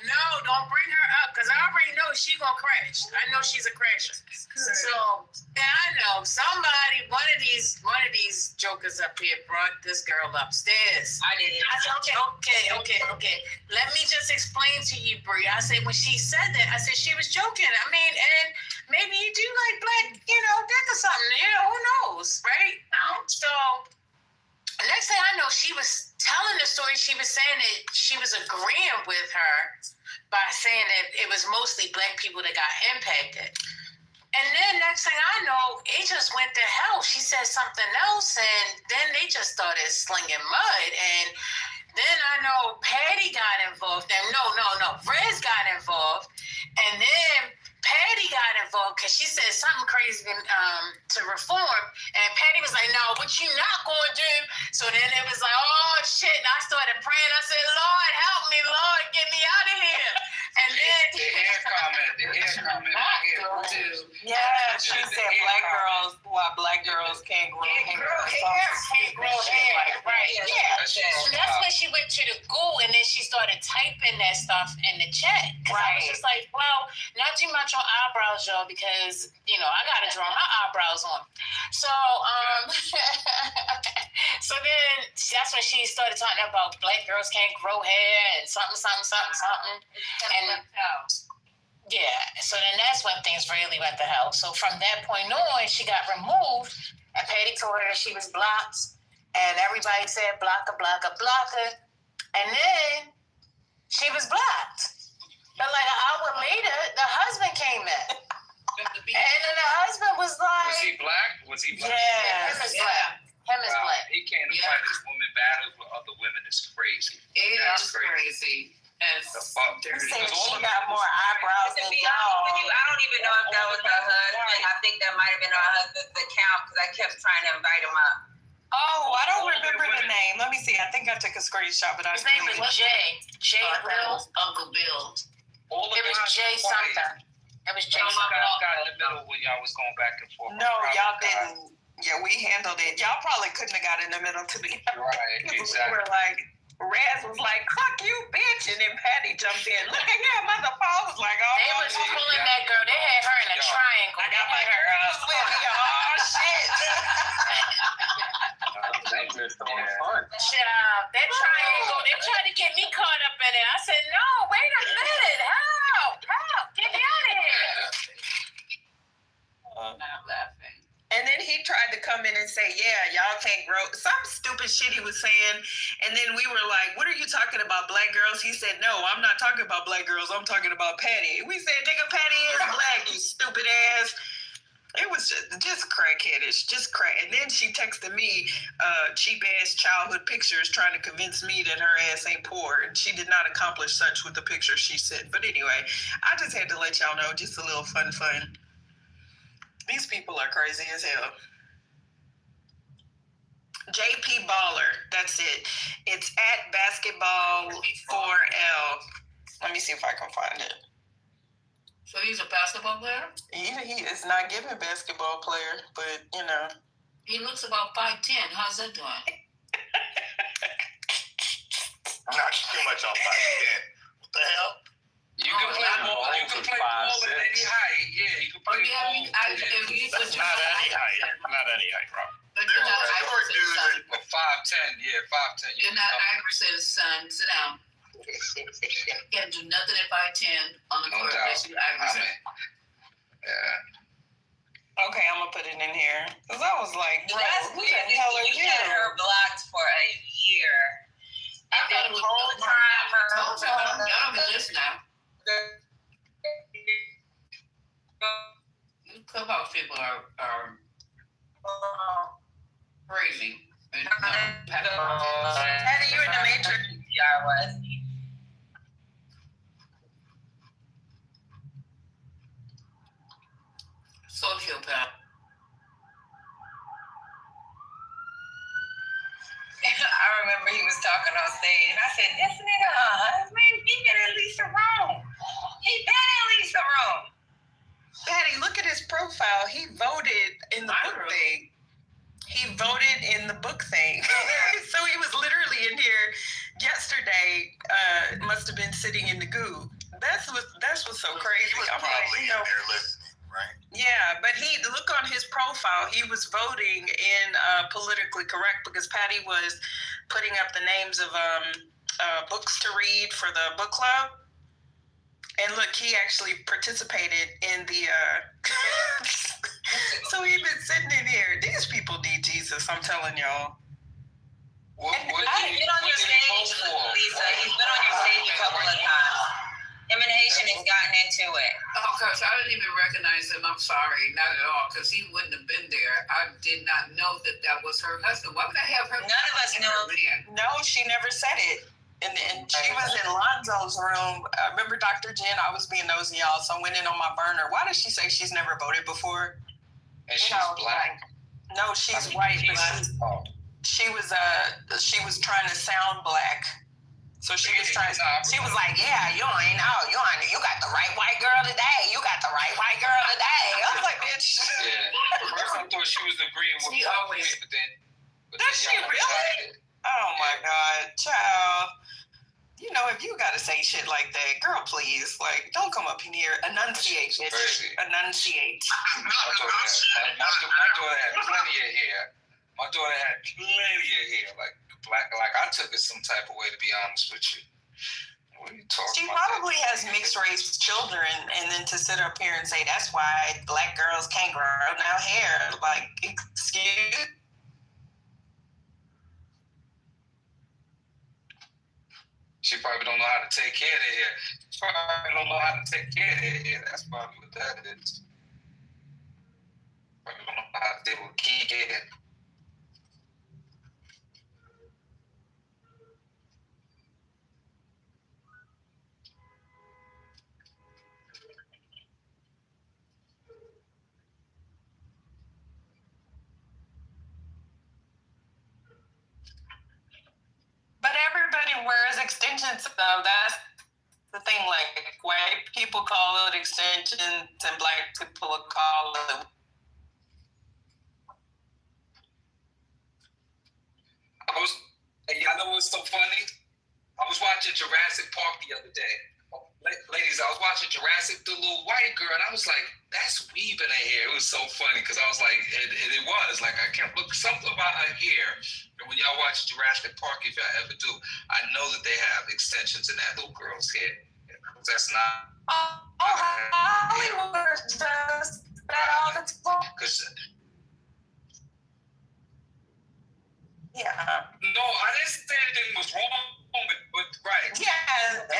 no, don't bring her up, because I already know she's going to crash. I know she's a crasher. So, and I know one of these jokers up here brought this girl upstairs. I did. I said, okay. Let me just explain to you, Bree. I said, when she said that, I said she was joking. I mean, and maybe you do like black, dick or something, who knows, right? So, next thing I know, she was telling the story. She was saying that she was agreeing with her by saying that it was mostly black people that got impacted. And then next thing I know, it just went to hell. She said something else, and then they just started slinging mud. And then I know Patty got involved. And no, Riz got involved. And then Patty got involved because she said something crazy to Reform. And Patty was like, no, what you not going to do? So then it was like, oh, shit. And I started praying. I said, Lord, help me. Lord, get me out of here. And then... The hair comment. Yeah, she said black girls can't grow hair. Can't grow hair. Right. Yeah. That's when she went to the Google, and then she started typing that stuff in the chat. Right. I was just like, well, not too much on eyebrows, y'all, because, I got to draw my eyebrows on. So, so then that's when she started talking about black girls can't grow hair and something. And yeah, so then that's when things really went to hell. So from that point on, she got removed, and Patty told her she was blocked, and everybody said blocker. And then she was blocked. But like an hour later, the husband came in. And then the husband was like... Was he black? Yeah, him is black. He came to fight this woman battles with other women. It's crazy. It is crazy. He said she got more eyebrows than y'all. I don't even know if that was her husband. I think that might have been her husband's account because I kept trying to invite him up. Oh, I don't remember the name. Let me see. I think I took a screenshot, but his name was Jay. Jay Bill, Uncle Bill. It was Jay something. It was Jay something. Got in the middle when y'all was going back and forth. No, y'all didn't. Yeah, we handled it. Y'all probably couldn't have got in the middle to be right. Exactly. We were like, Raz was like, "Fuck you, bitch," and then Patty jumped in. Look at here, Mother Paul was like, "Oh, they was pulling that girl. They had her in a triangle. I got my girls with me. Oh shit." That triangle. They tried to get me caught up in it. I said, "No, wait a minute. Help! Get me out of here." I'm not laughing. And then he tried to come in and say, "Yeah, y'all can't grow." Some stupid shit he was saying. And then we were like, "What are you talking about, black girls?" He said, "No, I'm not talking about black girls. I'm talking about Patty." We said, "Nigga, Patty is black, you stupid ass." It was just crackheadish, just crack. And then she texted me cheap ass childhood pictures trying to convince me that her ass ain't poor. And she did not accomplish such with the picture she sent. But anyway, I just had to let y'all know, just a little fun. These people are crazy as hell. JP Baller, that's it. It's at basketball4L. Let me see if I can find it. So he's a basketball player? He is not given basketball player, but you know. He looks about 5'10". How's that doing? Not too much on 5'10". What the hell? You can play ball. You can play ball at any height. Yeah, you can play ball. Not any height, Rob. But you're not Iverson's son. 5'10", yeah, 5'10". You're not Iverson's son. Sit down. Can't do nothing at 5'10" on the court unless you Iverson. Yeah. Okay, I'm gonna put it in here. Cause I was like, bro, That's who weird. the hell are You had her blocked for a year. I thought it was whole time. Y'all don't be listening now. You clubhouse people are crazy. Patty, you in the Matrix? Yeah, I was. Sociopath. I remember he was talking on stage, and I said, "This nigga, man, he been at Lisa Room. He been at Lisa Room." Patty, look at his profile. He voted in the book thing. He voted in the book thing. So he was literally in here yesterday. Must have been sitting in the goo. That's what's so crazy. He was probably in there listening, right? Yeah, but he look on his profile. He was voting in politically correct because Patty was putting up the names of books to read for the book club. And look, he actually participated in the. So he's been sitting in here. These people need Jesus. I'm telling y'all. He's been on your stage, Lisa. He's been on your stage a couple of times. Him and Haitian has gotten into it. Oh gosh, I didn't even recognize him. I'm sorry, not at all, because he wouldn't have been there. I did not know that was her husband. Why would I have her? None of us knew. No, she never said it. And she was in Lonzo's room. Remember Dr. Jen? I was being nosy, y'all, so I went in on my burner. Why does she say she's never voted before? And she's black. No, she's white, but she was trying to sound black. So she was like, "Yeah, you got the right white girl today. You got the right white girl today." I was like, "Bitch." Yeah. First I thought she was agreeing with me, but then does she really? Oh my God, child. You know, if you gotta say shit like that, girl, please, like, don't come up in here. Enunciate, bitch. Enunciate. My daughter had plenty of hair. My daughter had plenty of hair, like black. Like I took it some type of way, to be honest with you. What are you talking She about? probably has mixed race children, and then to sit up here and say that's why black girls can't grow now hair. Like, excuse. She probably don't know how to take care of their hair. She probably don't know how to take care of their hair. That's probably what that is. Probably don't know how to deal with key hair. extensions though. That's the thing. Like white people call it extensions, and black people call it. Y'all know what's so funny? I was watching Jurassic Park the other day. Ladies, I was watching Jurassic, the little white girl, and I was like, that's weave in her hair. It was so funny because I was like, it was. Like, I kept looking something about her hair. And when y'all watch Jurassic Park, if y'all ever do, I know that they have extensions in that little girl's hair. That's not. Hollywood does that all the time. Yeah. No, I didn't say anything was wrong, but right. Yeah.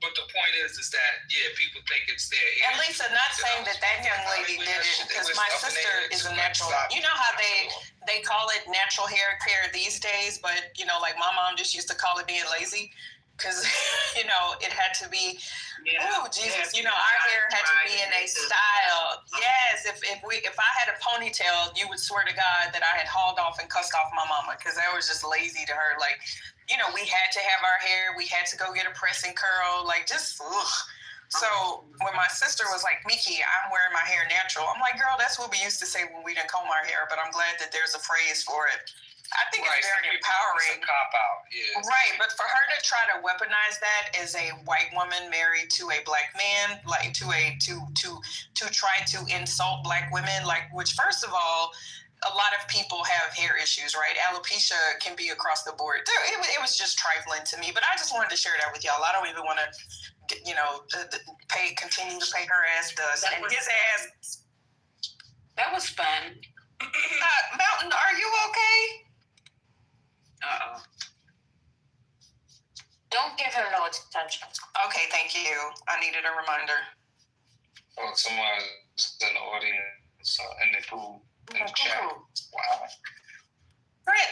But the point is that people think it's their hair. And Lisa, not saying that young lady did it, because my sister is a natural. You know how they call it natural hair care these days, but like my mom just used to call it being lazy, because it had to be. Oh Jesus! Our hair had to be in a style. Yes, if I had a ponytail, you would swear to God that I had hauled off and cussed off my mama, because I was just lazy to her. Like, we had to have our hair. We had to go get a press and curl. Like, just ugh. So when my sister was like, Miki, I'm wearing my hair natural, I'm like, girl, that's what we used to say when we didn't comb our hair. But I'm glad that there's a phrase for it. I think it's very empowering. It's a cop out, yeah. Right, but for her to try to weaponize that as a white woman married to a black man, like to try to insult black women, like, which first of all, a lot of people have hair issues, right? Alopecia can be across the board. It was just trifling to me, but I just wanted to share that with y'all. I don't even want to, continue to pay her ass dust and his ass. That was fun. Mountain, are you okay? Don't give him no attention. Okay, thank you. I needed a reminder. Oh, someone's in the audience in the pool in the chat. Wow. Britt.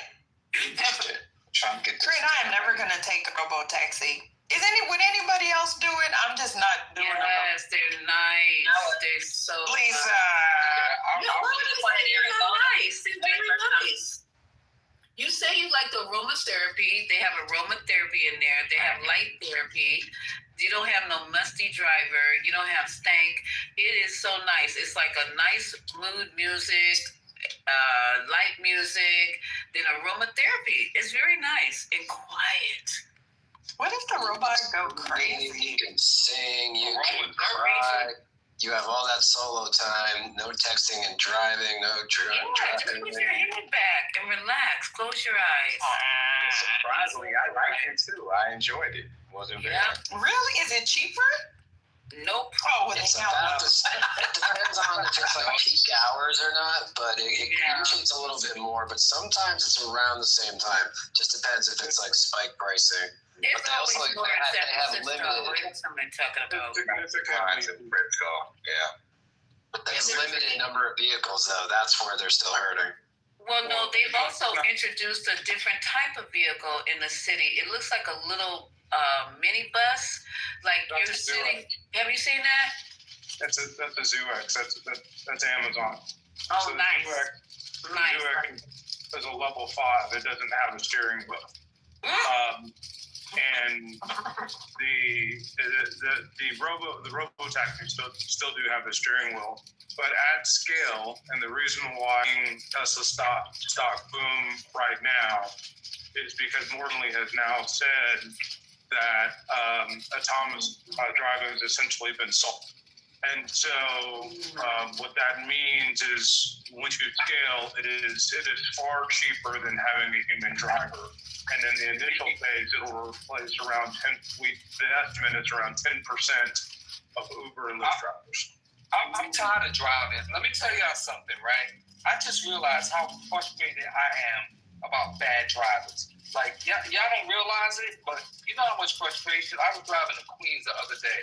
Trying to get this. Britt, I am never gonna take a robo taxi. Would anybody else do it? I'm just not doing it. Yes, they're nice. They're so Lisa. They're nice. They're very nice. You say you like the aromatherapy. They have aromatherapy in there. They have light therapy. You don't have no musty driver. You don't have stank. It is so nice. It's like a nice mood music, light music, then aromatherapy. It's very nice and quiet. What if the robot go crazy? You can sing, you can cry. You have all that solo time, no texting and driving, no driving. Just put your head back and relax. Close your eyes. Surprisingly, I liked it too. I enjoyed it. Wasn't bad. Really? Is it cheaper? Nope. Oh, it's about it depends on if it's like peak hours or not, but it usually it's a little bit more. But sometimes it's around the same time. Just depends if it's like spike pricing. There's but they also always more in they have San Francisco. limited. Somebody talking about. Yeah. But they have limited number of vehicles though. That's where they're still hurting. Well, no, they've also introduced a different type of vehicle in the city. It looks like a little minibus. Like you're sitting. Have you seen that? That's a ZooX. That's Amazon. Oh, so nice. The ZooX is a level 5. It doesn't have a steering wheel. And the robo taxi still do have a steering wheel, but at scale. And the reason why Tesla stock boom right now is because Morley has now said that autonomous driving has essentially been solved. And so what that means is once you scale, it is far cheaper than having a human driver. And in the initial phase, it'll replace around the estimate is around 10% of Uber and Lyft drivers. I'm tired of driving. Let me tell y'all something, right? I just realized how frustrated I am about bad drivers. Like, y'all don't realize it, but you know how much frustration. I was driving to Queens the other day,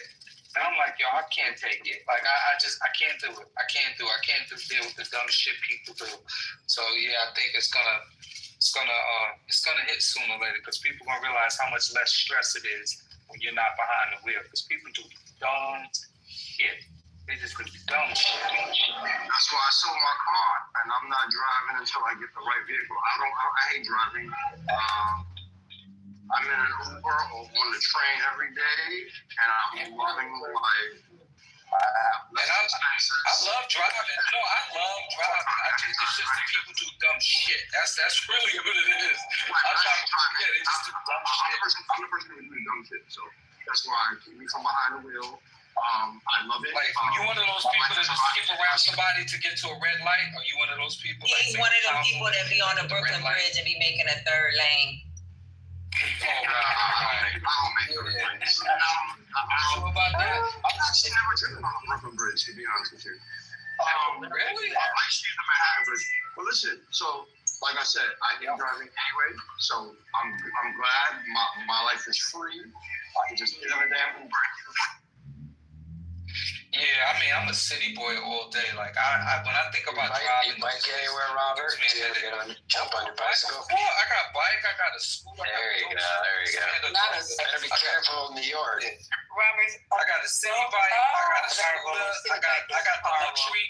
and I'm like, yo, I can't take it. Like, I can't do it. I can't deal with the dumb shit people do. So yeah, I think it's gonna hit sooner or later, because people gonna realize how much less stress it is when you're not behind the wheel. Because people do dumb shit. They just do dumb shit. That's why I sold my car, and I'm not driving until I get the right vehicle. I hate driving. I'm in an Uber or on the train every day, and I'm loving life. I love driving. No, I love driving. It's just the people do dumb shit. That's really what it is. They just do dumb shit. I'm the person who do dumb shit, so that's why keep me from behind the wheel. I love it. Like, you one of those people that just skip around somebody to get to a red light? Are you one of those people? He's one of them people that be on the Brooklyn Bridge and be making a third lane. About that? I've never driven on the Brooklyn Bridge, to be honest with you. Really? I like seeing the Manhattan Bridge. Well, listen, so like I said, I hate driving anyway, so I'm glad my life is free. I can just get on a damn Uber. Yeah, I mean, I'm a city boy all day. Like, I when I think about driving, you bike anywhere, Robert? Jump on your bicycle? I got a bike. I got a scooter. There you go. Better be careful in New York. Robert, I got a city bike. I got a scooter. I got the luxury.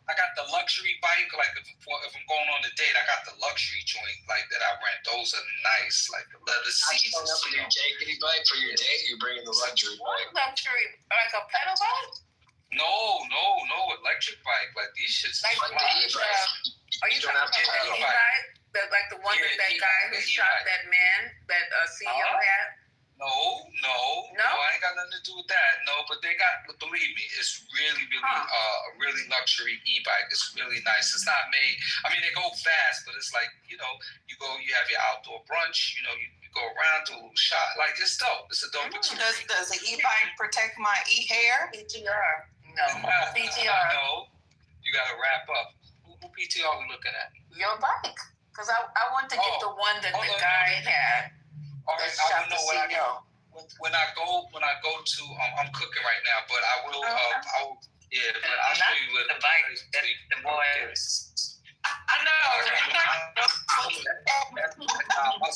I got the luxury bike. Like, if I'm going on a date, I got the luxury joint like that I rent. Those are nice, like the leather seats. For your jakey bike for your date, you're bringing the luxury bike. Luxury, like a pedal bike? No, electric bike. Like these shits. Like are you talking about the e-bike? Like the one that guy who shot that man, that CEO had? No, I ain't got nothing to do with that. No, but they got, believe me, it's really a really luxury e-bike. It's really nice. It's not made, I mean, they go fast, but it's like, you have your outdoor brunch, you go around, do a little shot. Like, it's dope. It's a dope experience. Does the e-bike protect my e-hair? PTR. No. PTR. No. You got to wrap up. Who PTR are we looking at? Your bike. Because I want to get the one that the guy had. All right, I don't know what I know. When I go to, I'm cooking right now, but I will, but I'll show you what the bike that the boy. I know.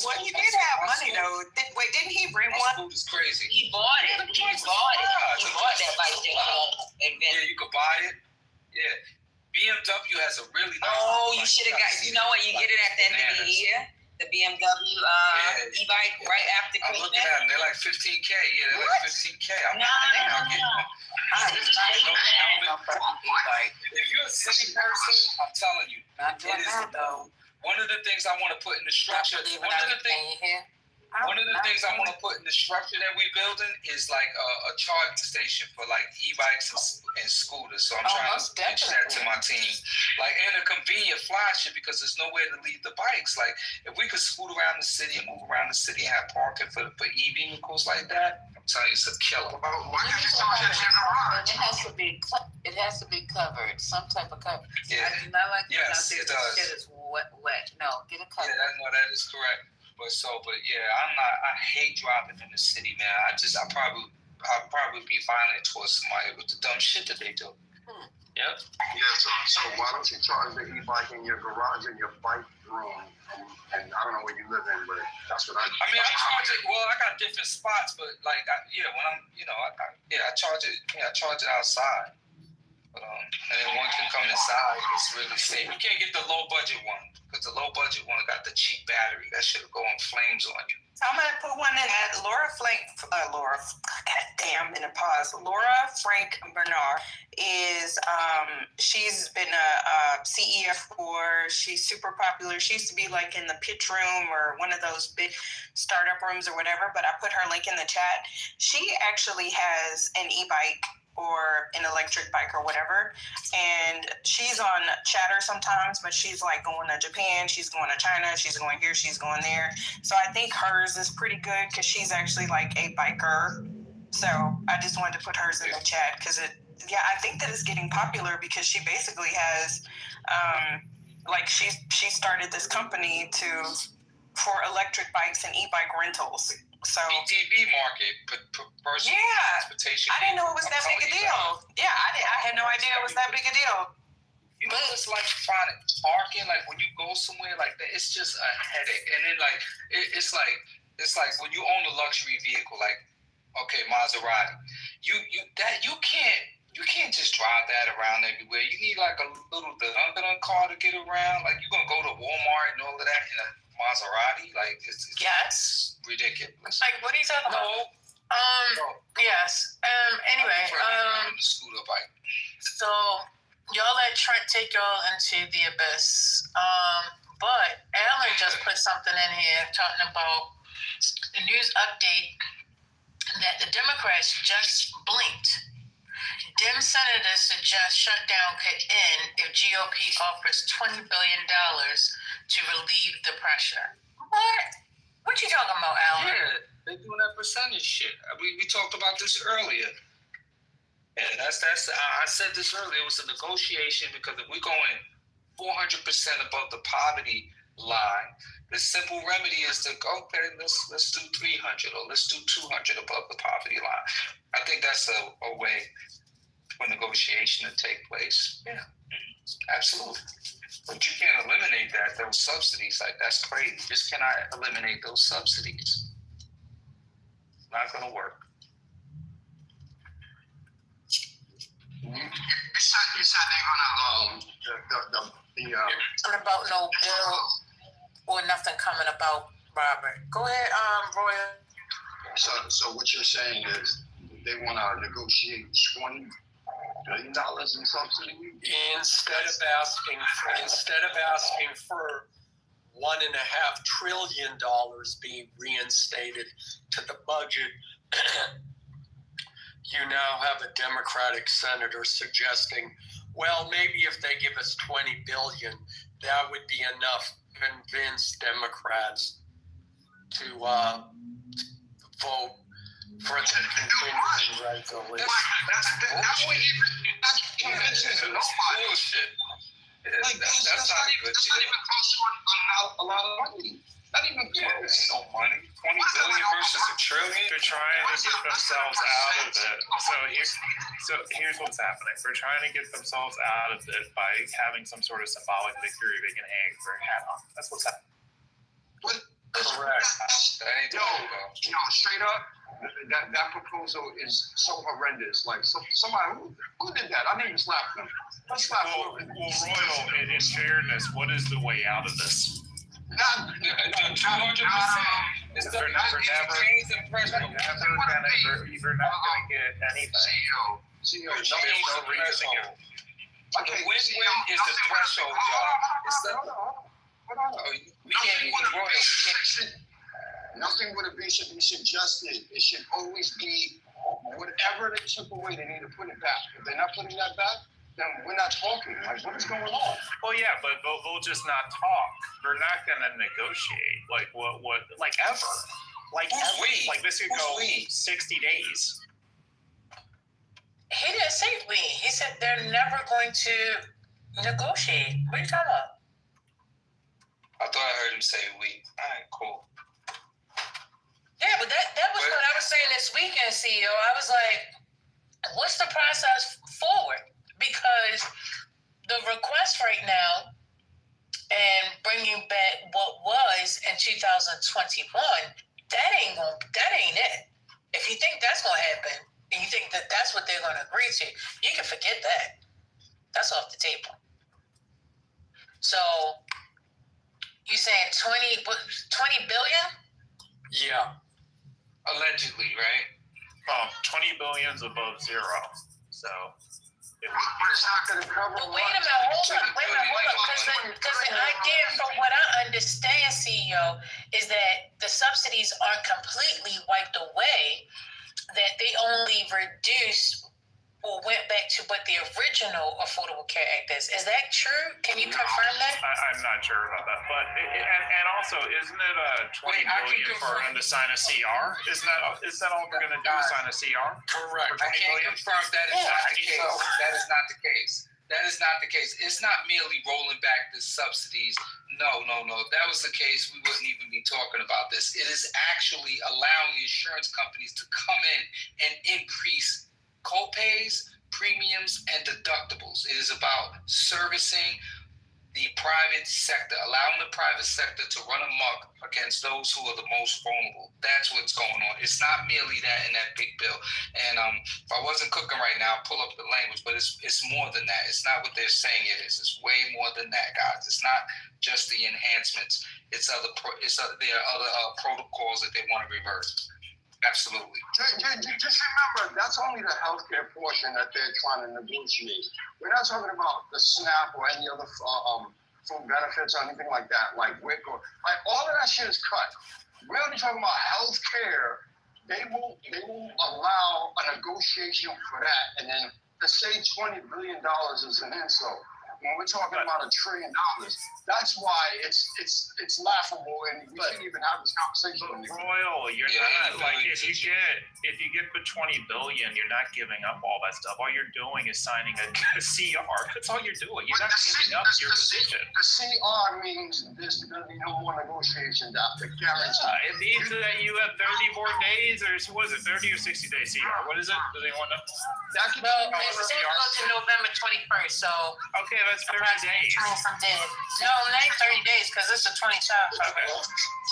Well, he did have money though. Didn't he bring one? Food is crazy. He bought it. He bought that bike. Yeah, you could buy it. Yeah. BMW has a really nice. Oh, you should have got. You know what? You get it at the end of the year. The BMW e-bike right after Christmas. I'm looking at them. They're like 15K. Yeah, they're like 15K. If you're a city person, I'm telling you, it is one of the things I want to put in the structure. One of the things I want to put in the structure that we're building is like a charging station for like e-bikes and scooters. So I'm trying to pitch that to my team. Like, and a convenient flash it because there's nowhere to leave the bikes. Like, if we could scoot around the city and move around the city and have parking for e-vehicles like that, I'm telling you, it's a killer. Why did you start that in the garage? It has to be covered, some type of cover. Yeah. I do not like it does. Shit is wet. No, get a cover. Yeah, that is correct. But yeah, I hate driving in the city, man. I'll probably be violent towards somebody with the dumb shit that they do. Yep. Yeah, so why don't you charge the e-bike in your garage in your bike room? And I don't know where you live in, but that's what I do. I mean, I charge it. Well, I got different spots, but like, when I'm, I charge it. Yeah, I charge it outside. But and then one can come inside. It's really safe. You can't get the low budget one because the low budget one got the cheap battery. That shit'll go on flames on you. So I'm gonna put one in at Laura Frank Bernard is she's been a CEO for. She's super popular. She used to be like in the pitch room or one of those big startup rooms or whatever. But I put her link in the chat. She actually has an e-bike or an electric bike or whatever, and she's on Chatter sometimes, but she's like going to Japan, she's going to China, she's going here, she's going there. So I think hers is pretty good because she's actually like a biker. So I just wanted to put hers in the chat because I think that it's getting popular because she basically has she started this company for electric bikes and e-bike rentals. So PTB market, personal transportation. I didn't know it was that big a deal. Yeah, I had no idea it was that big a deal. You know, it's like finding parking. Like when you go somewhere like that, it's just a headache. And then like it's like when you own a luxury vehicle, like Maserati, you can't just drive that around everywhere. You need like a little dun car to get around. Like you're gonna go to Walmart and all of that in a Maserati, like it's ridiculous. Like, what are you talking about? Yes. Anyway. Scooter bike. So y'all let Trent take y'all into the abyss. But Alan just put something in here talking about the news update that the Democrats just blinked. Dem senators suggest shutdown could end if GOP offers $20 billion to relieve the pressure. What you talking about, Alan? Yeah, they're doing that percentage shit. We talked about this earlier. Yeah, that's. I said this earlier. It was a negotiation because if we're going 400% above the poverty line, the simple remedy is to go, okay, let's do 300 or let's do 200 above the poverty line. I think that's a way for negotiation to take place. Yeah, absolutely. But you can't eliminate those subsidies. Like, that's crazy. You just cannot eliminate those subsidies. It's not going to work. You said they're gonna Something about no bill or nothing coming about Robert. Go ahead, Roy. So what you're saying is they want to negotiate $20 billion in subsidy instead of asking for $1.5 trillion being reinstated to the budget. You now have a Democratic senator suggesting, well, maybe if they give us $20 billion, that would be enough to convince Democrats to vote for the continuing resolution. That's convincing nobody. Bullshit. Like, that's not even costing a lot of money. Not even close. No money. 20 billion versus $1 trillion. They're trying to get themselves out of it. So here's what's happening. They're trying to get themselves out of it by having some sort of symbolic victory they can hang their hat on. That's what's happening. Correct. No, straight up, that proposal is so horrendous. Like, somebody who did that? I didn't even slap them. Let's slap them. Well, Royal, in fairness, what is the way out of this? Not 200%. It's They're not going to get anything. CEO, there's no reason to give. Okay, win-win is the threshold, y'all. Nothing would should be suggested. It should always be whatever they took away, they need to put it back. If they're not putting that back, then we're not talking. Like, what is going on? Well, yeah, but they'll just not talk. They're not going to negotiate. Like, what, like, ever. Like, like, this could go 60 days. He didn't say we. He said they're never going to negotiate. What are you talking about? I thought I heard him say we. All right, cool. Yeah, but that was what I was saying this weekend, CEO. I was like, what's the process forward? Because the request right now and bringing back what was in 2021, that ain't it. If you think that's going to happen and you think that that's what they're going to agree to, you can forget that. That's off the table. So you saying 20 billion? Yeah. Allegedly, right? 20 billion's above zero. So. But it's not going to cover. But wait a minute, hold on. Because the idea, from what I understand, CEO, is that the subsidies aren't completely wiped away, that they only reduced or went back to what the original Affordable Care Act is. Is that true? Can you confirm that? I'm not sure about that. But and also, isn't it $20 billion for them to sign a CR? Is that all they're going to do? Sign a CR? Correct. I can't confirm that is not the case. That is not the case. That is not the case. It's not merely rolling back the subsidies. No. If that was the case, we wouldn't even be talking about this. It is actually allowing insurance companies to come in and increase co-pays, premiums, and deductibles. It is about servicing the private sector, allowing the private sector to run amok against those who are the most vulnerable. That's what's going on. It's not merely that in that big bill. And if I wasn't cooking right now, I'll pull up the language, but it's more than that. It's not what they're saying it is. It's way more than that, guys. It's not just the enhancements. there are other protocols that they want to reverse. Absolutely. Just remember, that's only the healthcare portion that they're trying to negotiate. We're not talking about the SNAP or any other food benefits or anything like that, like WIC or like all of that shit is cut. We're only talking about healthcare. They will allow a negotiation for that, and then to say $20 billion is an insult. When we're talking about $1 trillion, that's why it's laughable, and we shouldn't even have this conversation. Royal, you're not like if you get the $20 billion, you're not giving up all that stuff. All you're doing is signing a CR. That's all you're doing. You're not giving up your position. The CR means there's going to be no more negotiations after guarantee. It means that you have 30 more days, or what is it, 30 or 60 days CR? What is it? Does anyone know? That could go to November 21st. So okay, that's 30 days. No, it ain't 30 days because it's the 27th. Okay.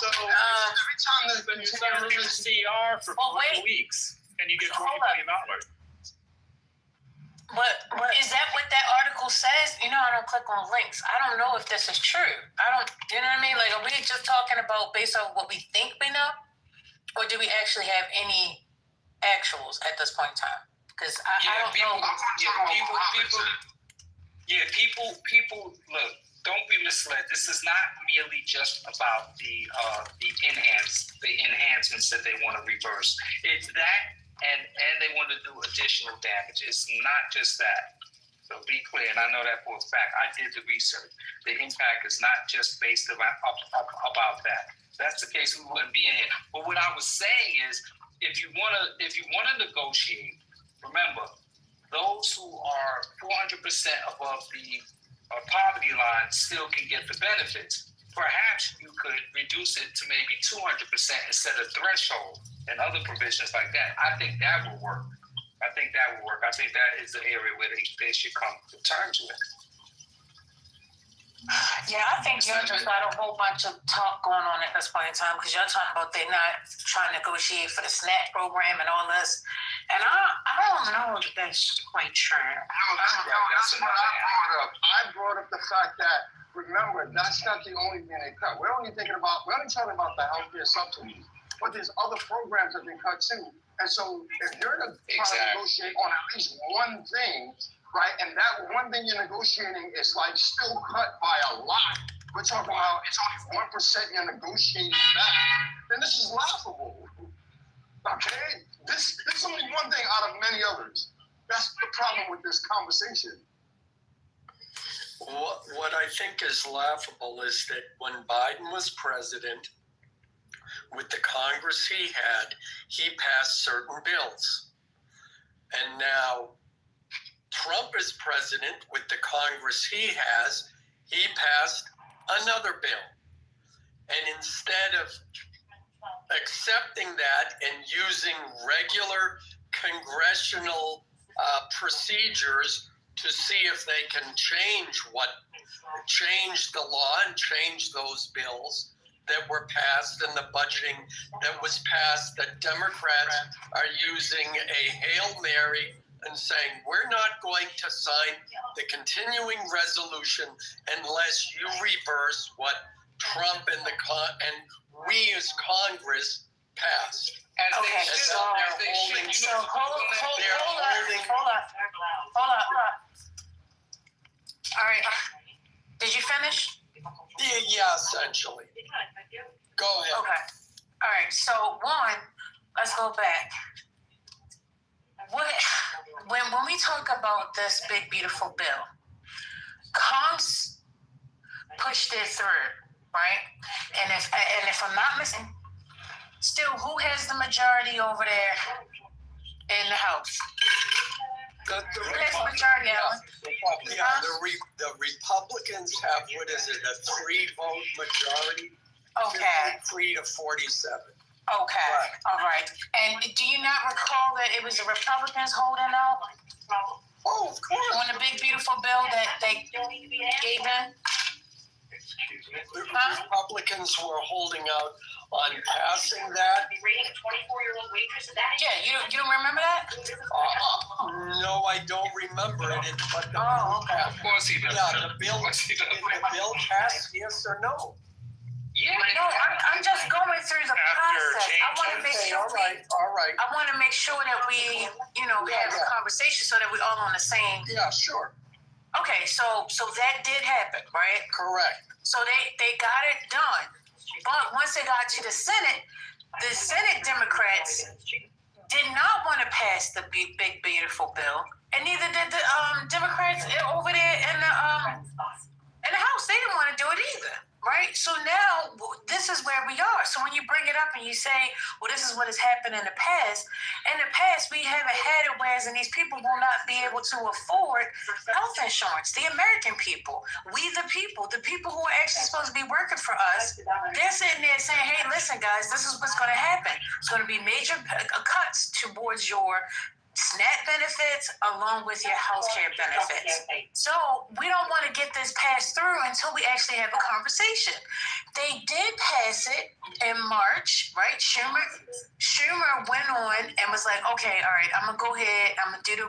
So every time you're signing a CR for 4 weeks, and you get $20 billion. But is that what that article says? You know, I don't click on links. I don't know if this is true. You know what I mean? Like, are we just talking about based on what we think we know? Or do we actually have any actuals at this point in time? Because I don't know. People, look, don't be misled. This is not merely just about the enhancements that they want to reverse. It's that, and they want to do additional damage. It's not just that. So be clear, and I know that for a fact. I did the research. The impact is not just based about that. If that's the case, we wouldn't be in here. But what I was saying is, if you want to negotiate, remember, those who are 400% above the poverty line still can get the benefits. Perhaps you could reduce it to maybe 200% instead of threshold and other provisions like that. I think that will work. I think that is the area where they should come to terms with. Yeah, I think y'all just got a whole bunch of talk going on at this point in time because y'all talking about they're not trying to negotiate for the SNAP program and all this. And I don't know if that's quite true. I brought up the fact that, remember, that's not the only thing they cut. We're only talking about the healthcare subsidies, but there's other programs that they cut too. And so if you're trying to negotiate on at least one thing, right, and that one thing you're negotiating is like still cut by a lot. We're talking about it's only 1% you're negotiating back. Then this is laughable. Okay? This is only one thing out of many others. That's the problem with this conversation. What I think is laughable is that when Biden was president, with the Congress he had, he passed certain bills. And now Trump is president with the Congress he has, he passed another bill. And instead of accepting that and using regular congressional procedures to see if they can change the law and change those bills that were passed and the budgeting that was passed, the Democrats are using a Hail Mary and saying, we're not going to sign the continuing resolution unless you reverse what Trump and we as Congress passed. Okay, so hold up. All right. Did you finish? Yeah, essentially. Go ahead. Okay. All right. So one, let's go back. When we talk about this big beautiful bill, Congress pushed it through, right? And if I'm not missing, still, who has the majority over there in the House? Who has the majority, Alan? The Republicans have, what is it, a 3-vote majority? Okay. 53 to 47. Okay. Right. All right. And do you not recall that it was the Republicans holding out? Oh, of course. On the big beautiful bill that they gave in? The Republicans were holding out on passing that. Yeah, you don't remember that? No, I don't remember it. But Of course he does. Yeah, the bill passed, yes or no? Yeah, Yeah. No, I'm just going through the process. I want to make sure all right. I want to make sure that we, have a conversation so that we're all on the same. Yeah, sure. Okay, so that did happen, right? Correct. So they got it done. But once they got to the Senate Democrats did not want to pass the big beautiful bill, and neither did the Democrats over there in the House. They didn't want to do it either, right? So now this is where we are. So when you bring it up and you say, well, this is what has happened in the past we haven't had it, whereas these people will not be able to afford health insurance. The American people, we the people who are actually supposed to be working for us, they're sitting there saying, hey, listen, guys, this is what's going to happen. It's going to be major cuts towards your SNAP benefits along with your health care benefits. So we don't want to get this passed through until we actually have a conversation. They did pass it in March, right? Schumer went on and was like, okay, all right, I'm going to go ahead. I'm going to do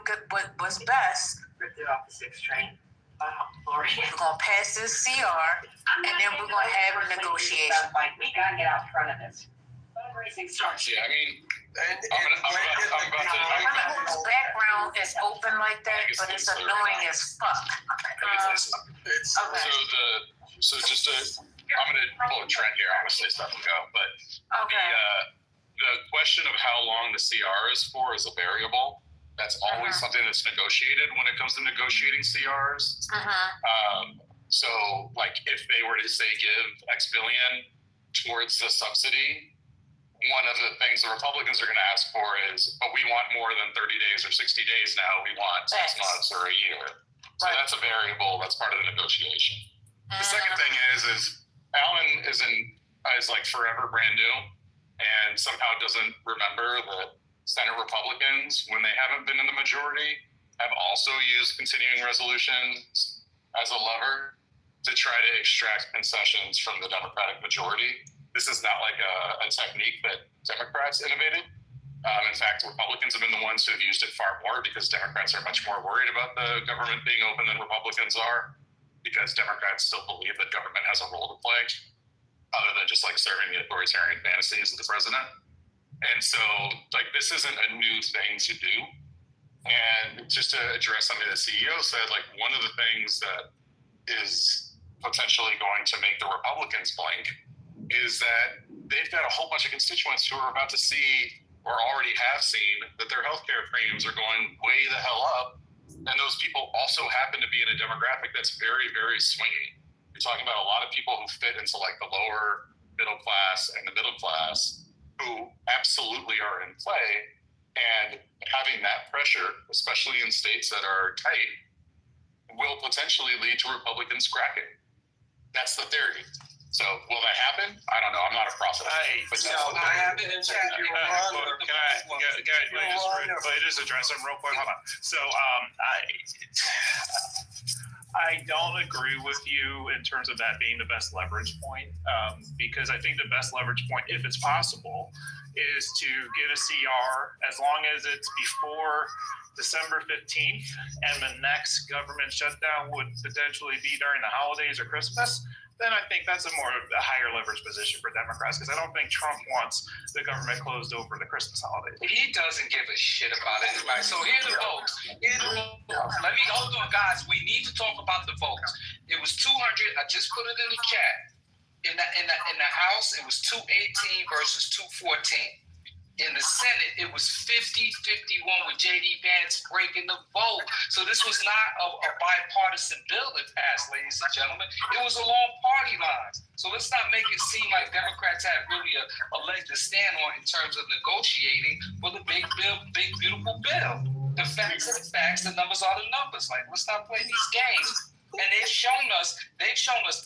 what's best. We're going to pass this CR, and then we're going to have a negotiation. We got to get out front of this. Yeah, I mean, His background is open like that, but it's annoying as fuck. So just to, I'm going to pull a trend here. I'm going to say stuff and go, but the question of how long the CR is for is a variable. That's always something that's negotiated when it comes to negotiating CRs. So, like, if they were to say give X billion towards the subsidy, one of the things the Republicans are going to ask for is, but we want more than 30 days or 60 days now. We want 6 months or a year. So that's a variable. That's part of the negotiation. The second thing is Alan is like forever brand new and somehow doesn't remember that Senate Republicans, when they haven't been in the majority, have also used continuing resolutions as a lever to try to extract concessions from the Democratic majority. This is not like a technique that Democrats innovated. In fact, Republicans have been the ones who have used it far more because Democrats are much more worried about the government being open than Republicans are, because Democrats still believe that government has a role to play other than just like serving the authoritarian fantasies of the president. And so like, this isn't a new thing to do. And just to address something the CEO said, like one of the things that is potentially going to make the Republicans blink is that they've got a whole bunch of constituents who are about to see or already have seen that their healthcare premiums are going way the hell up. And those people also happen to be in a demographic that's very, very swingy. You're talking about a lot of people who fit into like the lower middle class and the middle class who absolutely are in play. And having that pressure, especially in states that are tight, will potentially lead to Republicans cracking. That's the theory. So will that happen? I don't know. I'm not a prophet. Can I just address them real quick? Hold on. So I don't agree with you in terms of that being the best leverage point, because I think the best leverage point, if it's possible, is to get a CR as long as it's before December 15th and the next government shutdown would potentially be during the holidays or Christmas. Then I think that's a higher leverage position for Democrats, because I don't think Trump wants the government closed over the Christmas holidays. He doesn't give a shit about anybody. So here's the votes. Let me hold on, guys. We need to talk about the votes. It was 200. I just put it in the chat. In the House, it was 218 versus 214. In the Senate, it was 50-51 with J.D. Vance breaking the vote. So this was not a bipartisan bill that passed, ladies and gentlemen. It was along party lines. So let's not make it seem like Democrats have really a leg to stand on in terms of negotiating for the big beautiful bill. The facts are the facts, the numbers are the numbers. Like, let's not play these games. And they've shown us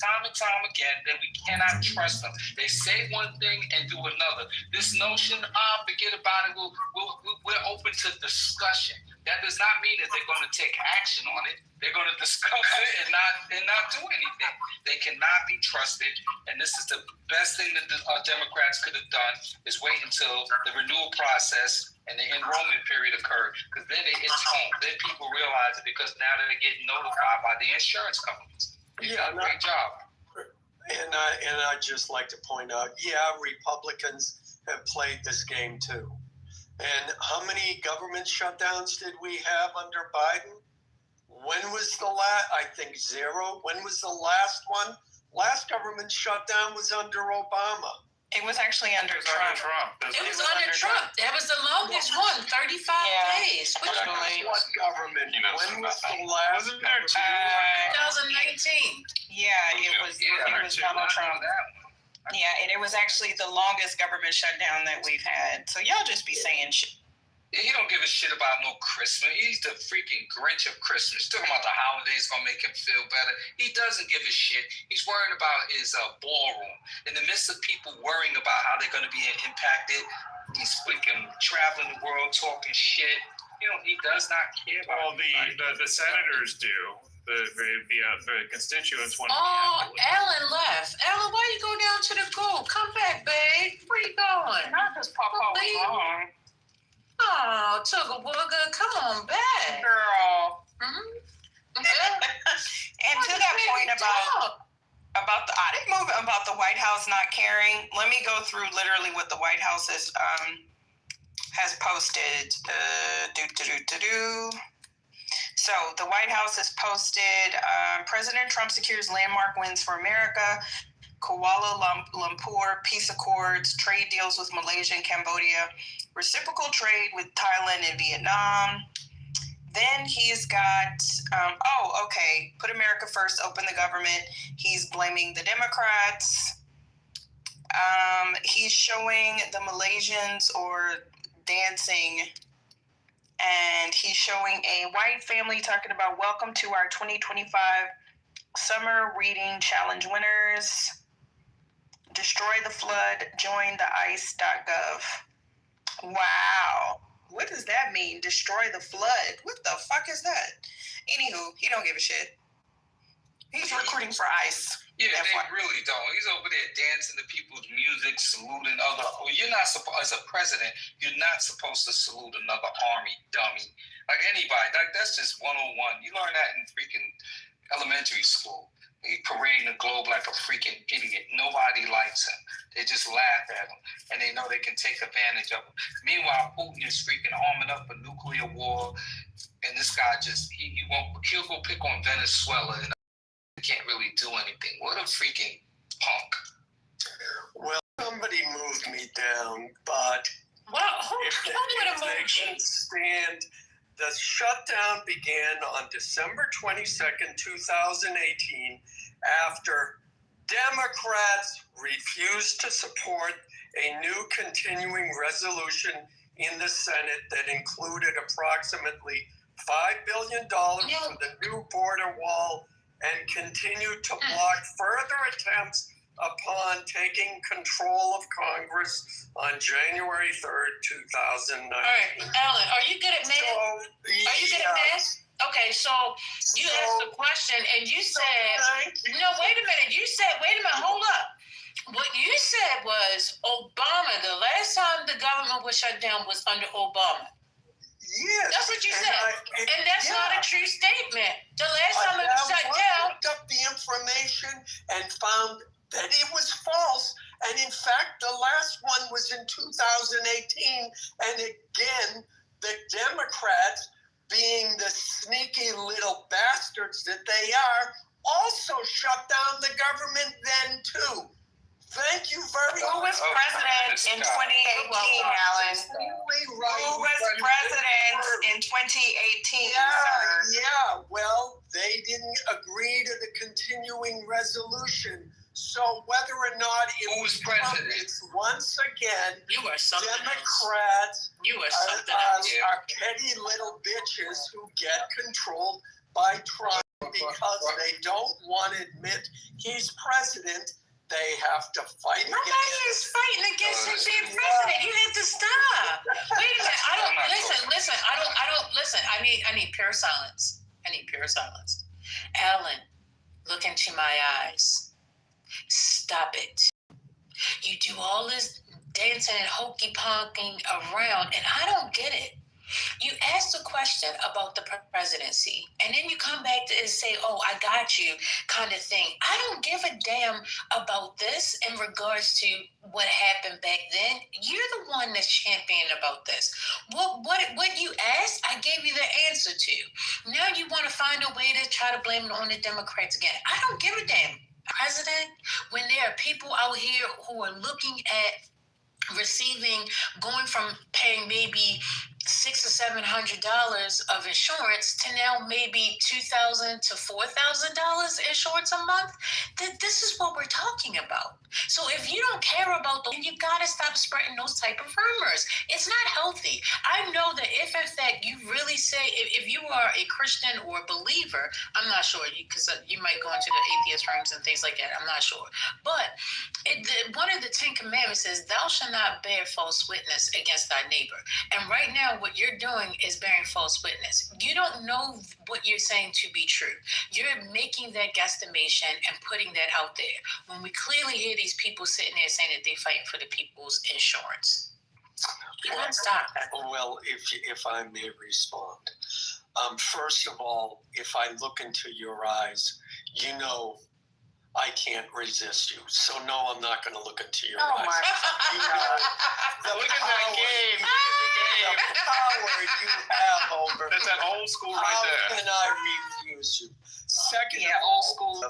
time and time again that we cannot trust them. They say one thing and do another. This notion, forget about it. We're open to discussion. That does not mean that they're going to take action on it. They're going to discuss it and not do anything. They cannot be trusted. And this is the best thing that the Democrats could have done, is wait until the renewal process and the enrollment period occurred, because then it's home. Then people realize it, because now they're getting notified by the insurance companies. Great job. And I'd just like to point out, Republicans have played this game too. And how many government shutdowns did we have under Biden? When was the last? I think 0. When was the last one? Last government shutdown was under Obama. It was actually under Trump. It was under Trump. That was the longest one, 35 days. What government? When was the last? 2019. Yeah, it was Donald Trump. Yeah, and it was actually the longest government shutdown that we've had. So y'all just be saying shit. He don't give a shit about no Christmas. He's the freaking Grinch of Christmas. Talking about the holidays gonna make him feel better. He doesn't give a shit. He's worrying about his ballroom. In the midst of people worrying about how they're gonna be impacted, he's freaking traveling the world talking shit. He does not care about. Well, the senators do. The constituents want. Oh, Ellen left. Ellen, why you go down to the goal? Come back, babe. Where you going? Not because Papa was wrong. Oh, Tugga Wugga, come on back. Girl. Mm-hmm. And to that point about the audit move, about the White House not caring, let me go through literally what the White House has posted. So the White House has posted, President Trump secures landmark wins for America, Kuala Lumpur peace accords, trade deals with Malaysia and Cambodia, reciprocal trade with Thailand and Vietnam. Then he's got, put America first, open the government. He's blaming the Democrats. He's showing the Malaysians dancing, and he's showing a white family talking about welcome to our 2025 Summer Reading Challenge winners. Destroy the flood, join the ice.gov. Wow. What does that mean? Destroy the flood. What the fuck is that? Anywho, he don't give a shit. He's recruiting for ICE. Yeah, they really don't. He's over there dancing to people's music, saluting other. Well, you're not supposed, as a president, you're not supposed to salute another army dummy. Like anybody. Like that's just 101. You learn that in freaking elementary school. He parading the globe like a freaking idiot. Nobody likes him. They just laugh at him, and they know they can take advantage of him. Meanwhile, Putin is freaking arming up a nuclear war, and this guy he'll go pick on Venezuela and can't really do anything. What a freaking punk. Well, somebody moved me down, but if they can stand. The shutdown began on December 22nd, 2018, after Democrats refused to support a new continuing resolution in the Senate that included approximately $5 billion for the new border wall and continued to block further attempts upon taking control of Congress on January 3rd, 2019. All right, Alan, are you good at math? Are you good at math? Okay, so you asked the question and you said, no, wait a minute. You said, wait a minute, hold up. What you said was Obama, the last time the government was shut down was under Obama. Yes. That's what you said. And that's not a true statement. The last time it was shut down. I looked up the information and found that it was false. And in fact, the last one was in 2018. And again, the Democrats, being the sneaky little bastards that they are, also shut down the government then too. Thank you very much. Who was president in 2018, Alan? Who was president in 2018, sir? Yeah, well, they didn't agree to the continuing resolution. So whether or not it was president, it's once again, Democrats are petty little bitches who get controlled by Trump because they don't want to admit he's president. They have to fight against. Nobody is fighting against him being president. You have to stop. Wait a minute. I don't listen. I don't listen. I need pure silence. I need pure silence. Alan, look into my eyes. Stop it. You do all this dancing and hokey pocking around, and I don't get it. You ask the question about the presidency, and then you come back and say, "Oh, I got you," kind of thing. I don't give a damn about this in regards to what happened back then. You're the one that's championing about this. What you asked, I gave you the answer to. Now you want to find a way to try to blame it on the Democrats again. I don't give a damn. President, when there are people out here who are looking at going from paying maybe $600 or $700 of insurance to now maybe $2,000 to $4,000 insurance a month. This is what we're talking about. So if you don't care about those, you got to stop spreading those type of rumors. It's not healthy. I know that if in fact you really say, if you are a Christian or a believer, I'm not sure, because you might go into the atheist rooms and things like that. I'm not sure. But one of the 10 Commandments says, "Thou shalt not bear false witness against thy neighbor." And right now, what you're doing is bearing false witness. You don't know what you're saying to be true. You're making that guesstimation and putting that out there when we clearly hear these people sitting there saying that they're fighting for the people's insurance. You gotta stop that. Well, if I may respond. First of all, if I look into your eyes, you know I can't resist you. So no, I'm not going to look into your eyes. You know, look at that game. The power you have over. That's that old school right there. How can I refuse you? Second of all,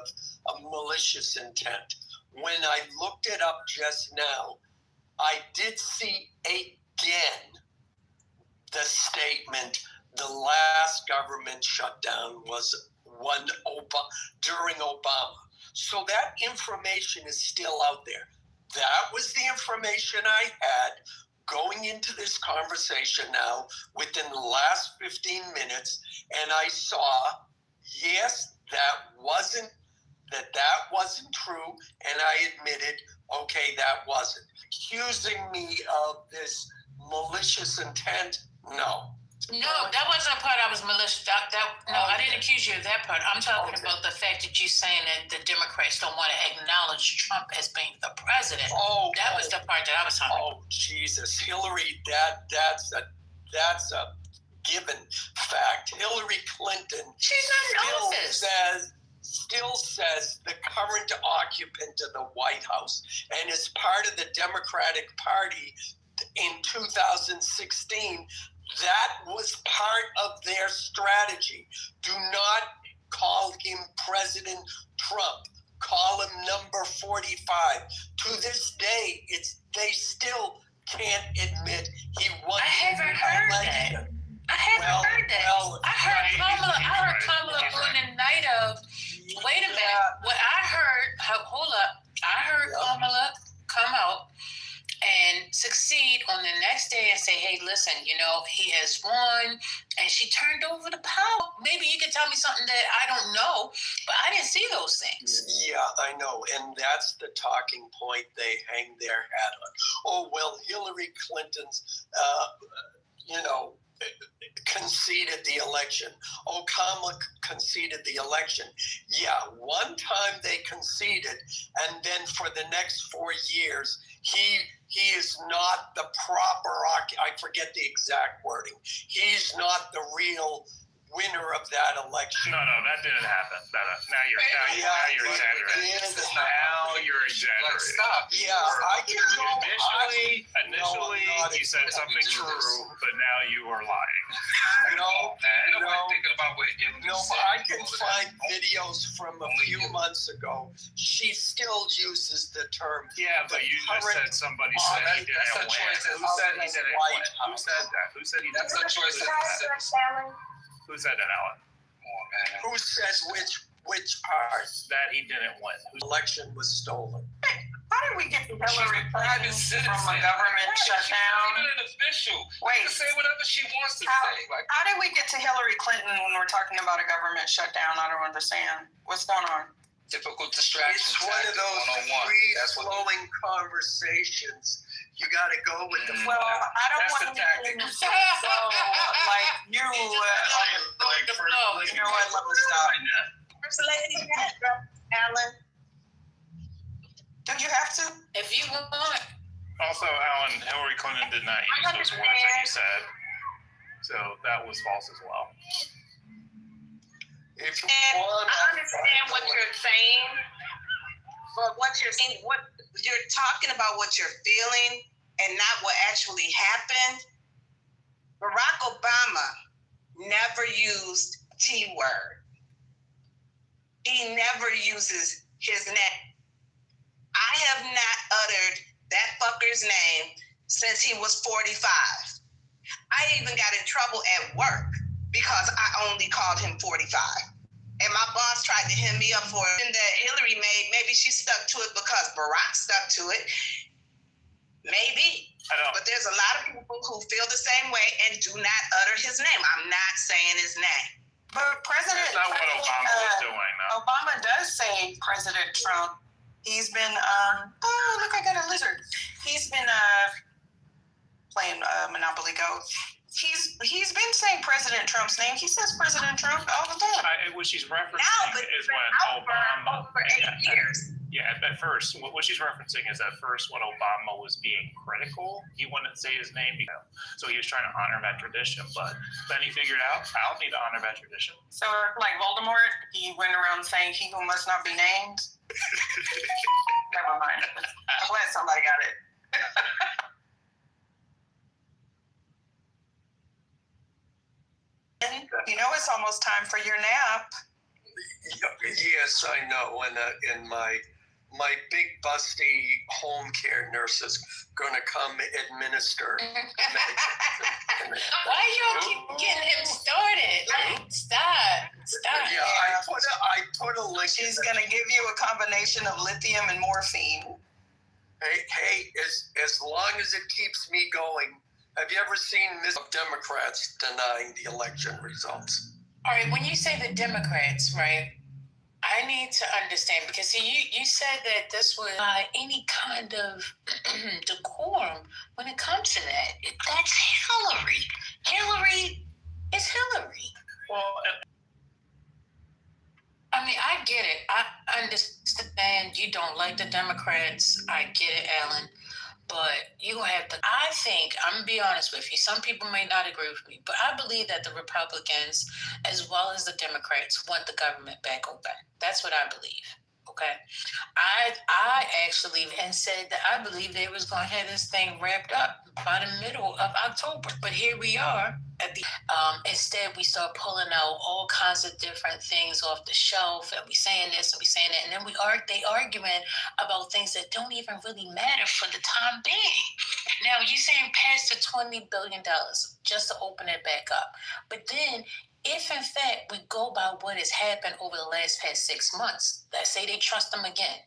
of malicious intent. When I looked it up just now, I did see again the statement, the last government shutdown was during Obama. So that information is still out there. That was the information I had going into this conversation now within the last 15 minutes. And I saw, yes, that wasn't true. And I admitted, okay, that wasn't. Accusing me of this malicious intent, no. No, that wasn't a part I was malicious. I didn't accuse you of that part. I'm talking about the fact that you're saying that the Democrats don't want to acknowledge Trump as being the president. That was the part that I was talking about. Oh, Jesus. Hillary, that's a given fact. Hillary Clinton still says the current occupant of the White House and is part of the Democratic Party in 2016. That was part of their strategy. Do not call him President Trump. Call him number 45. To this day, they still can't admit he won. I haven't heard that. I heard Kamala on the night of. Wait a minute. What I heard. Hold up. I heard Kamala come out and succeed on the next day and say, "Hey, listen, he has won," and she turned over the power. Maybe you could tell me something that I don't know, but I didn't see those things. Yeah, I know, and that's the talking point they hang their hat on. Oh, well, Hillary Clinton's, conceded the election. Kamala conceded the election. Yeah, one time they conceded, and then for the next 4 years, he is not the proper, I forget the exact wording. He's not the real winner of that election. No, that didn't happen. Now you're exaggerating. Now you're exaggerating. Stop. Yeah, I can go. Initially, you said something true, but now you are lying. Thinking about but I can find videos from a few months ago. She still uses the term. Yeah, but you just said somebody said he didn't win. Who said he didn't win? Who said that? Who said he didn't win? That's a choice. Who said that, Alan? Who says which part? That he didn't win. The election was stolen. How did we get to Hillary Clinton from a government shutdown? She's not even an official. Wait. She can say whatever she wants to say. How did we get to Hillary Clinton when we're talking about a government shutdown? I don't understand. What's going on? Typical distraction. It's one of those free-flowing conversations. You got to go with the flow. Well, I don't want anything to say so like you. You know what? Let me stop. First lady, Alan. Do you have to? If you want. Also, Alan, Hillary Clinton did not use those words that you said. So that was false as well. And I understand what you're saying, but what you're saying, what you're talking about, what you're feeling, and not what actually happened. Barack Obama never used T-word. He never uses his name. I have not uttered that fucker's name since he was 45. I even got in trouble at work because I only called him 45. And my boss tried to hem me up for it that Hillary made. Maybe she stuck to it because Barack stuck to it. Maybe. But there's a lot of people who feel the same way and do not utter his name. I'm not saying his name. But That's not what Obama was doing, though. Obama does say President Trump. He's been, oh, look, I got a lizard. He's been playing Monopoly Go. He's been saying President Trump's name. He says President Trump all the time. What she's referencing is when Obama, over 8 years. Yeah, at first, what she's referencing is at first when Obama was being critical, he wouldn't say his name, so he was trying to honor that tradition. But then he figured out, I don't need to honor that tradition. So, like Voldemort, he went around saying he who must not be named. Never mind. I'm glad somebody got it. You know, it's almost time for your nap. Yes, I know. And my big busty home care nurse is going to come administer. Why y'all keep getting him started? Like, stop. Yeah, I put a link. She's going to give you a combination of lithium and morphine. Hey, as long as it keeps me going. Have you ever seen Democrats denying the election results? All right, when you say the Democrats, right, I need to understand, because see, you said that this was any kind of decorum when it comes to that. That's Hillary. Hillary is Hillary. Well, I mean, I get it. I understand you don't like the Democrats. I get it, Alan. But you have to, I think, I'm going to be honest with you, some people may not agree with me, but I believe that the Republicans, as well as the Democrats, want the government back open. That's what I believe, okay? I actually said that I believe they was going to have this thing wrapped up by the middle of October. But here we are. At the instead, we start pulling out all kinds of different things off the shelf, and we saying this and we saying that, and then they arguing about things that don't even really matter for the time being. Now you're saying pass the $20 billion just to open it back up, but then if in fact we go by what has happened over the past 6 months, let's say they trust them again,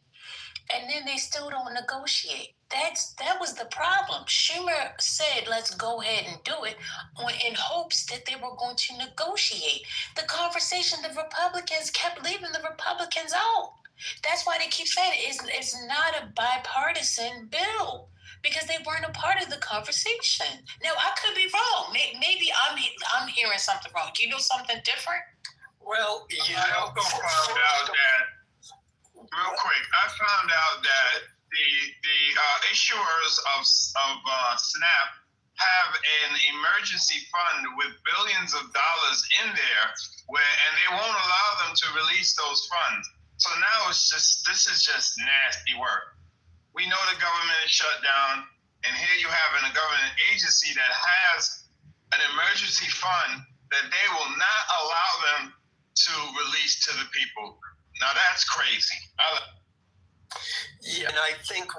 and then they still don't negotiate. That was the problem. Schumer said, let's go ahead and do it in hopes that they were going to negotiate. The conversation, the Republicans kept leaving the Republicans out. That's why they keep saying it's not a bipartisan bill, because they weren't a part of the conversation. Now, I could be wrong. Maybe I'm hearing something wrong. Do you know something different? Well, I also found out that, real quick, I found out that the issuers of SNAP have an emergency fund with billions of dollars in there, and they won't allow them to release those funds. So now this is just nasty work. We know the government is shut down, and here you have a government agency that has an emergency fund that they will not allow them to release to the people. Now that's crazy. Yeah, and I think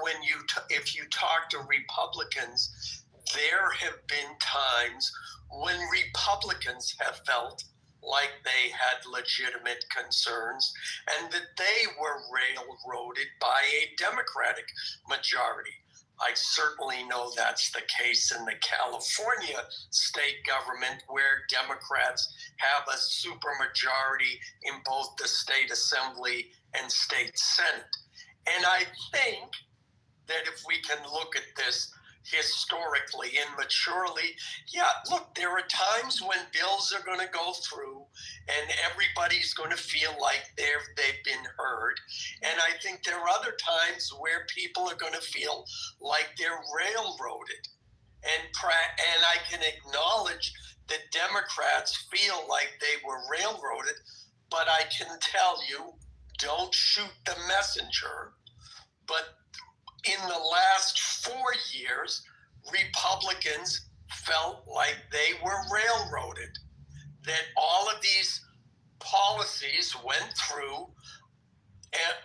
if you talk to Republicans, there have been times when Republicans have felt like they had legitimate concerns and that they were railroaded by a Democratic majority. I certainly know that's the case in the California state government, where Democrats have a supermajority in both the state assembly and state senate. And I think that if we can look at this historically and maturely, yeah, look, there are times when bills are going to go through and everybody's going to feel like they've been heard. And I think there are other times where people are going to feel like they're railroaded. And I can acknowledge the Democrats feel like they were railroaded, but I can tell you, don't shoot the messenger. But in the last 4 years, Republicans felt like they were railroaded, that all of these policies went through and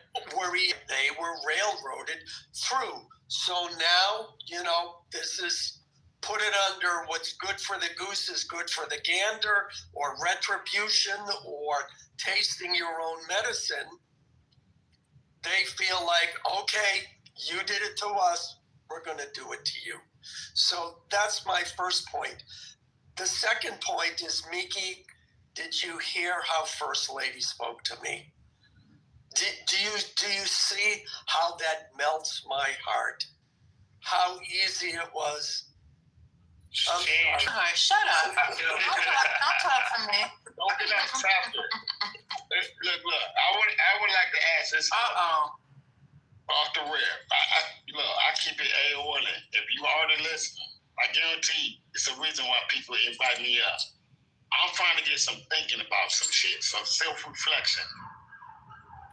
they were railroaded through. So now, this is put it under what's good for the goose is good for the gander, or retribution, or tasting your own medicine. They feel like, okay, you did it to us, we're going to do it to you. So that's my first point. The second point is, Miki, did you hear how First Lady spoke to me? Do you see how that melts my heart? How easy it was. Shut up. Don't talk for me. Don't get off topic. Look. I would like to ask this. Off the rip. I keep it A-order. If you already listen, I guarantee it's a reason why people invite me up. I'm trying to get some thinking about some shit, some self-reflection.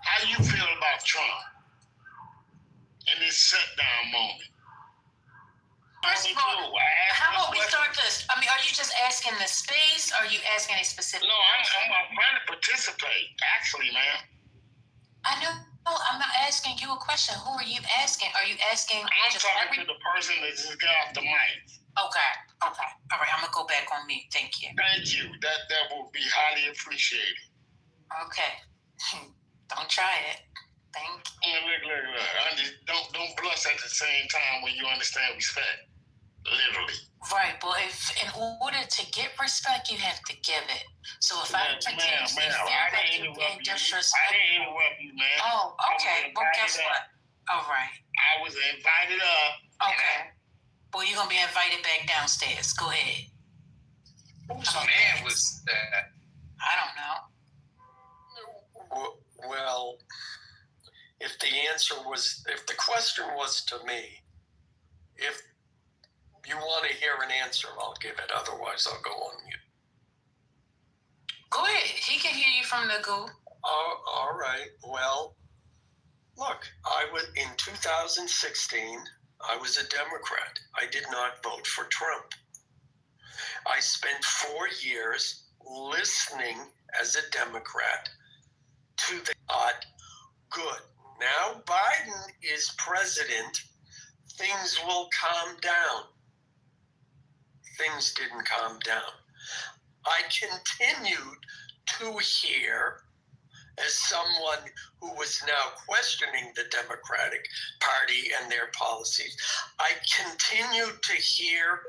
How do you feel about Trump in this shutdown moment? First of all, how about we start this? I mean, are you just asking the space? Or are you asking a specific? No, I'm trying to participate, actually, man. I know. I'm not asking you a question. Who are you asking? Are you asking? I'm talking to the person that just got off the mic. Okay. All right. I'm gonna go back on mute. Thank you. Thank you. That will be highly appreciated. Okay. Don't try it. Thank you. Look. Don't blush at the same time when you understand respect. Literally. Right, but if in order to get respect, you have to give it. So if I continue to feel like you're being disrespectful, I didn't interrupt you, man. Oh, okay. Well, guess what? All right. I was invited up. Okay. Well, you're gonna be invited back downstairs. Go ahead. Whose man was that? I don't know. Well, if the question was to me, if you want to hear an answer, I'll give it. Otherwise, I'll go on mute. Go ahead. He can hear you from the goo. Oh, all right. Well, look, in 2016, I was a Democrat. I did not vote for Trump. I spent 4 years listening as a Democrat to the good. Now Biden is president. Things will calm down. Things didn't calm down. I continued to hear, as someone who was now questioning the Democratic Party and their policies, I continued to hear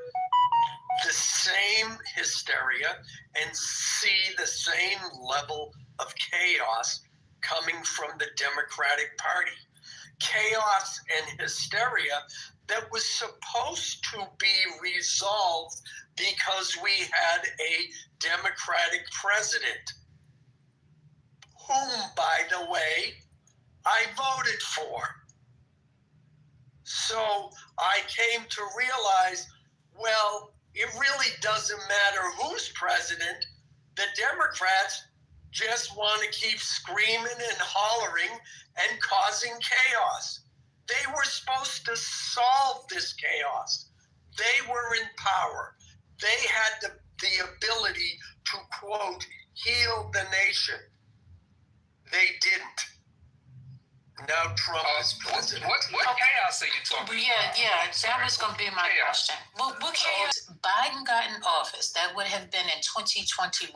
the same hysteria and see the same level of chaos coming from the Democratic Party. Chaos and hysteria that was supposed to be resolved because we had a Democratic president, whom, by the way, I voted for. So I came to realize, well, it really doesn't matter who's president. The Democrats just want to keep screaming and hollering and causing chaos. They were supposed to solve this chaos. They were in power. They had the ability to, quote, heal the nation. They didn't. Now Trump is president. What chaos are you talking about? Yeah, that was going to be my question. What chaos? Biden got in office. That would have been in 2021.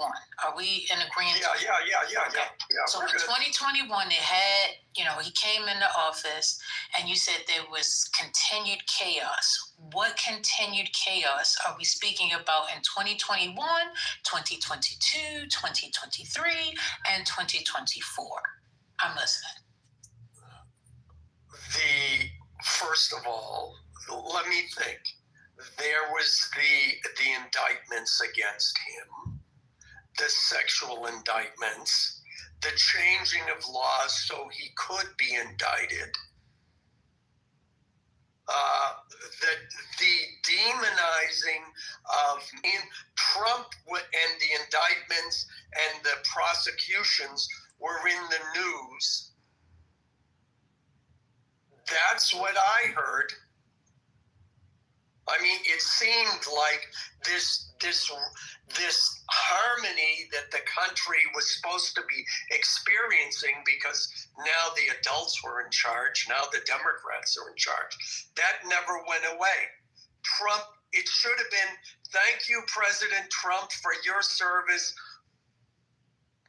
Are we in agreement? Yeah. Okay. So in 2021, they had, he came into office, and you said there was continued chaos. What continued chaos are we speaking about in 2021, 2022, 2023, and 2024? I'm listening. First of all, let me think. There was the indictments against him, the sexual indictments, the changing of laws so he could be indicted. the demonizing of Trump and the indictments and the prosecutions were in the news. That's what I heard. I mean, it seemed like this harmony that the country was supposed to be experiencing, because now the adults were in charge, now the Democrats are in charge. That never went away. Trump, it should have been, thank you, President Trump, for your service.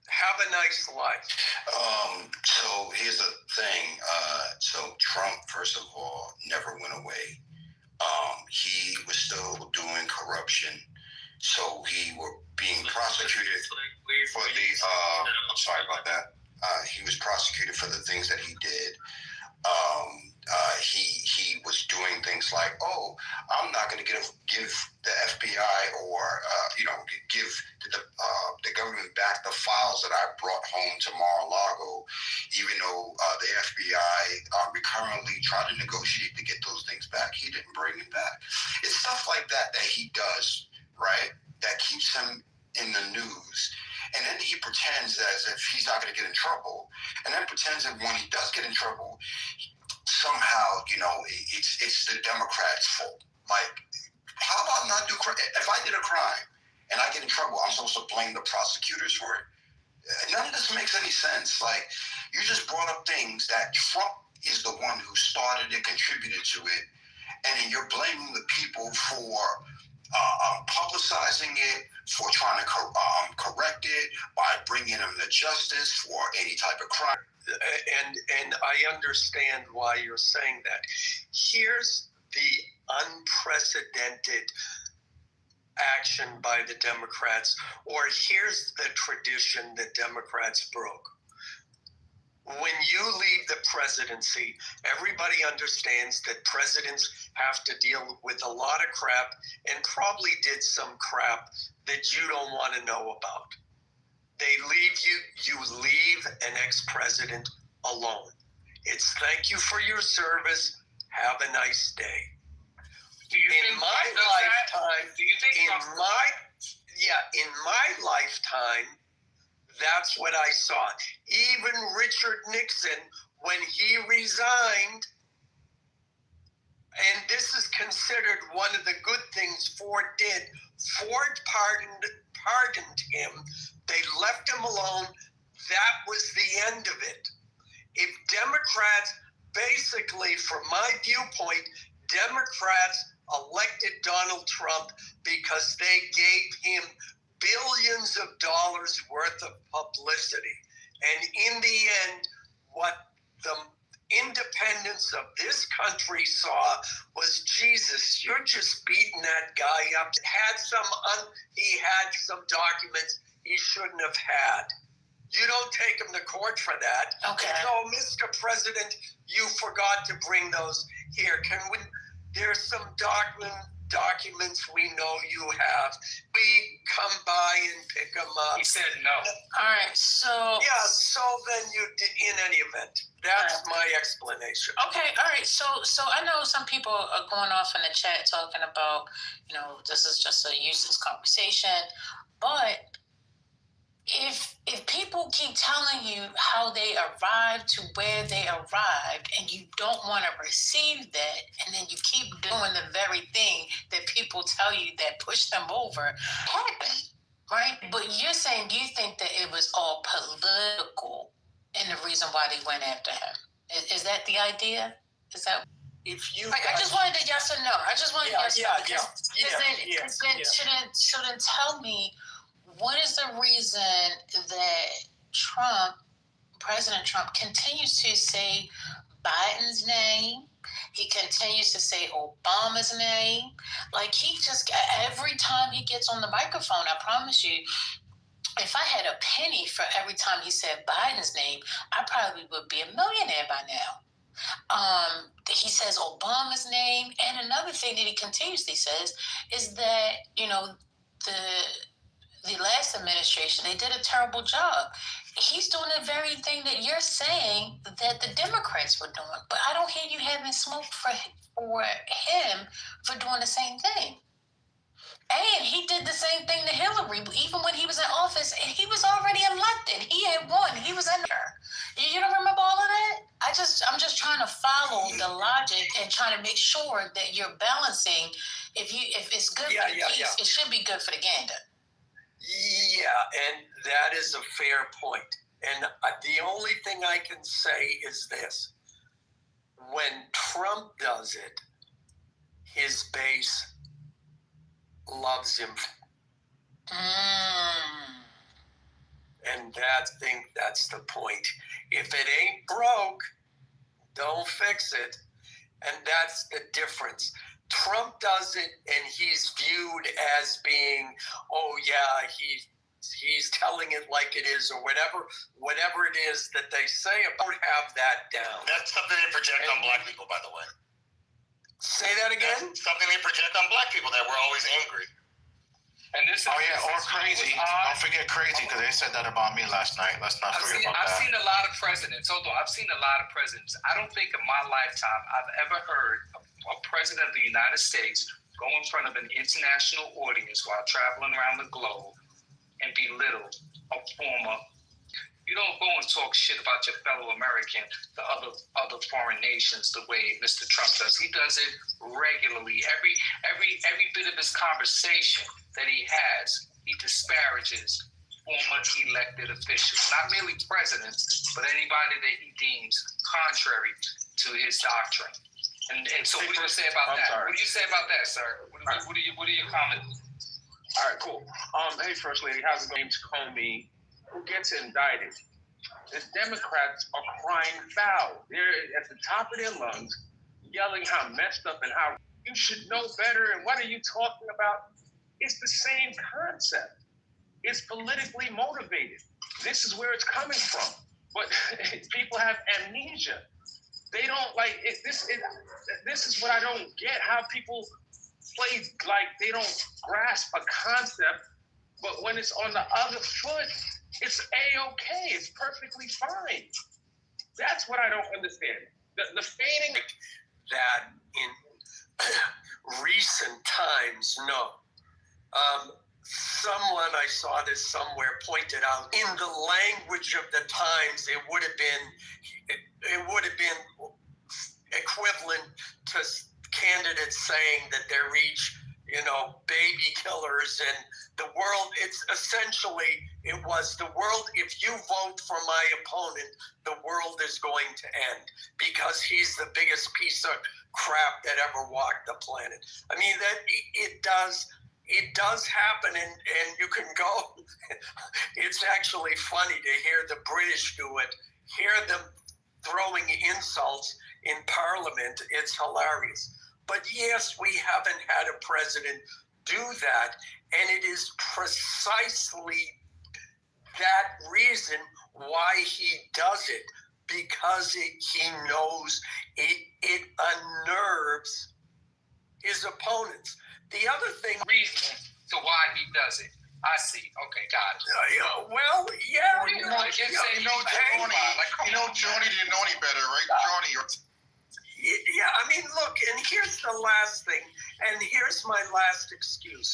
Have a nice life. So here's the thing. So Trump, first of all, never went away. He was still doing corruption. So he were being prosecuted for the, I'm sorry about that. He was prosecuted for the things that he did. He was doing things like, oh, I'm not going to give the FBI or give the government back the files that I brought home to Mar-a-Lago, even though the FBI recurrently tried to negotiate to get those things back. He didn't bring it back. It's stuff like that he does, right? That keeps him in the news. And then he pretends as if he's not going to get in trouble, and then pretends that when he does get in trouble, somehow, it's the Democrats' fault. Like, how about not do crime? If I did a crime and I get in trouble, I'm supposed to blame the prosecutors for it? None of this makes any sense. Like, you just brought up things that Trump is the one who started it, contributed to it, and then you're blaming the people for publicizing it, for trying to correct it by bringing them to justice for any type of crime. And I understand why you're saying that. Here's the unprecedented action by the Democrats, or here's the tradition that Democrats broke. When you leave the presidency, everybody understands that presidents have to deal with a lot of crap, and probably did some crap that you don't want to know about. They leave you leave an ex-president alone. It's thank you for your service, have a nice day. In my lifetime, that's what I saw. Even Richard Nixon, when he resigned, and this is considered one of the good things Ford did, Ford pardoned him. They left him alone. That was the end of it. If Democrats, basically, from my viewpoint, Democrats elected Donald Trump because they gave him billions of dollars worth of publicity. And in the end, what the independence of this country saw was, Jesus, you're just beating that guy up. He had some documents he shouldn't have had. You don't take him to court for that. Okay. So, Mr. President, you forgot to bring those here. There's some documents we know you have. We come by and pick them up. He said no. All right, so... Yeah, so then you did, in any event. That's my explanation. Okay, all right. So I know some people are going off in the chat talking about, this is just a useless conversation. But if people keep telling you how they arrived to where they arrived, and you don't want to receive that, and then you keep doing the very thing that people tell you that pushed them over, happened, right? But you're saying you think that it was all political in the reason why they went after him. Is that the idea? Is that... If you... I just wanted a yes or no. I just wanted a yes or no. Because then shouldn't tell me, what is the reason that President Trump continues to say Biden's name? He continues to say Obama's name. Like, he just, every time he gets on the microphone, I promise you, if I had a penny for every time he said Biden's name, I probably would be a millionaire by now. He says Obama's name. And another thing that he continuously says is that, the last administration, they did a terrible job. He's doing the very thing that you're saying that the Democrats were doing. But I don't hear you having smoke for him for doing the same thing. And he did the same thing to Hillary, even when he was in office, and he was already elected. He had won. He was in there. You don't remember all of that? I'm just trying to follow the logic and trying to make sure that you're balancing. If it's good for the peace, it should be good for the gander. Yeah, and that is a fair point. And the only thing I can say is this. When Trump does it, his base loves him. And I think that's the point. If it ain't broke, don't fix it. And that's the difference. Trump does it, and he's viewed as being, oh yeah, he's telling it like it is, or whatever it is that they say about have that down. That's something they project on black people, by the way. Say that again? That's something they project on black people, that we're always angry. And this is, or crazy. Don't forget crazy, because they said that about me last night. Let's not forget about that. I've seen a lot of presidents. Hold on. I've seen a lot of presidents. I don't think in my lifetime I've ever heard a president of the United States go in front of an international audience while traveling around the globe and belittle a former. You don't go and talk shit about your fellow American, the other foreign nations, the way Mr. Trump does. He does it regularly. Every bit of his conversation that he has, he disparages former elected officials, not merely presidents, but anybody that he deems contrary to his doctrine. And so, what do you say about that? What do you say about that, sir? What are your comments? All right, cool. Hey, First Lady, how's it going? James Comey, who gets indicted? The Democrats are crying foul. They're at the top of their lungs, yelling how messed up and how you should know better. And what are you talking about? It's the same concept. It's politically motivated. This is where it's coming from. But people have amnesia. They don't like it. This is what I don't get. How people play like they don't grasp a concept, but when it's on the other foot, it's A-okay. It's perfectly fine. That's what I don't understand. The fading that in recent times, no. Someone, I saw this somewhere, pointed out in the language of the times, it would have been equivalent to candidates saying that they're each, baby killers, and the world, it was the world, if you vote for my opponent, the world is going to end because he's the biggest piece of crap that ever walked the planet. I mean, that it does happen, and you can go. It's actually funny to hear the British do it, hear them throwing insults in Parliament. It's hilarious. But yes, we haven't had a president do that, and it is precisely that reason why he does it, because he knows it unnerves his opponents. The other thing, reason to why he does it. I see. Okay, got it. Well, yeah. Johnny didn't know any better, right? Johnny. Yeah, I mean, look, and here's the last thing, and here's my last excuse.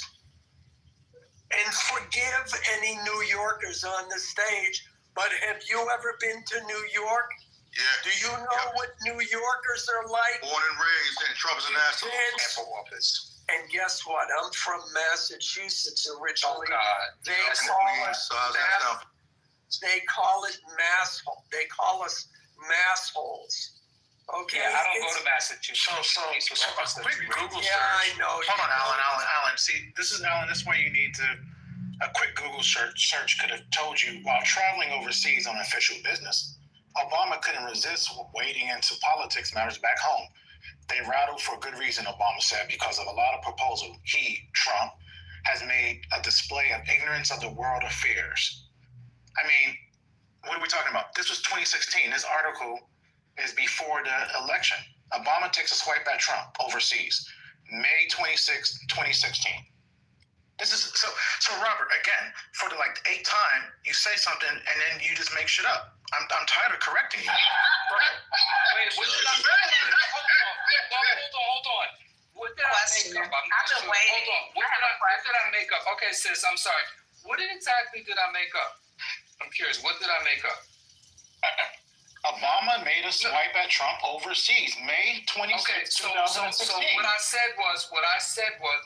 And forgive any New Yorkers on the stage, but have you ever been to New York? Yeah. Do you know what New Yorkers are like? Born and raised, and Trump's an asshole. And guess what? I'm from Massachusetts originally. Oh, God. They call us massholes. Okay. Yeah, I don't go to Massachusetts. So a quick Google search. Yeah, I know. Hold on, Alan. See, this is Alan. This is where you need to. A quick Google search could have told you while traveling overseas on official business, Obama couldn't resist wading into politics matters back home. They rattled for good reason, Obama said, because of a lot of proposals. He, Trump, has made a display of ignorance of the world affairs. I mean, what are we talking about? This was 2016. This article is before the election. Obama takes a swipe at Trump overseas, May 26, 2016. This is so Robert, again, for the 8th time, you say something and then you just make shit up. I'm tired of correcting you. Wait, what did I hold on. What did I make up? I'm not sure. Hold on. What did I make up? Okay, sis, I'm sorry. What exactly did I make up? I'm curious. What did I make up? Obama made a swipe at Trump overseas, May 26, 2016. So what I said was,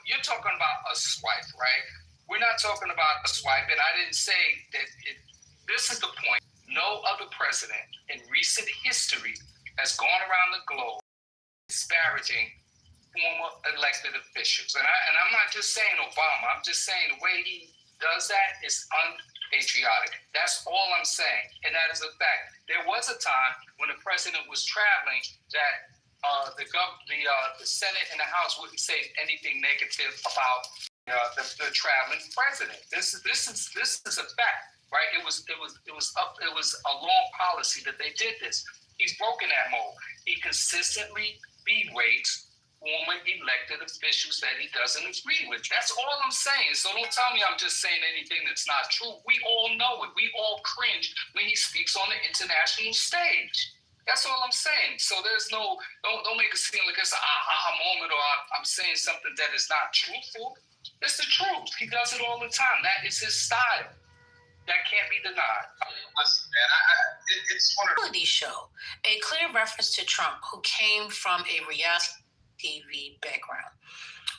you're talking about a swipe, right? We're not talking about a swipe, and I didn't say that this is the point. No other president in recent history has gone around the globe disparaging former elected officials. And I'm not just saying Obama, I'm just saying the way he does that is unpatriotic. That's all I'm saying, and that is a fact. There was a time when the president was traveling that the Senate and the House wouldn't say anything negative about the traveling president. This is a fact, right? It was a long policy that they did this. He's broken that mold. He consistently berates former elected officials that he doesn't agree with. That's all I'm saying. So don't tell me I'm just saying anything that's not true. We all know it. We all cringe when he speaks on the international stage. That's all I'm saying. So there's don't make it seem like it's an aha moment or I'm saying something that is not truthful. It's the truth. He does it all the time. That is his style. That can't be denied. Listen, man, it's one of reality show. A clear reference to Trump, who came from a reality TV background.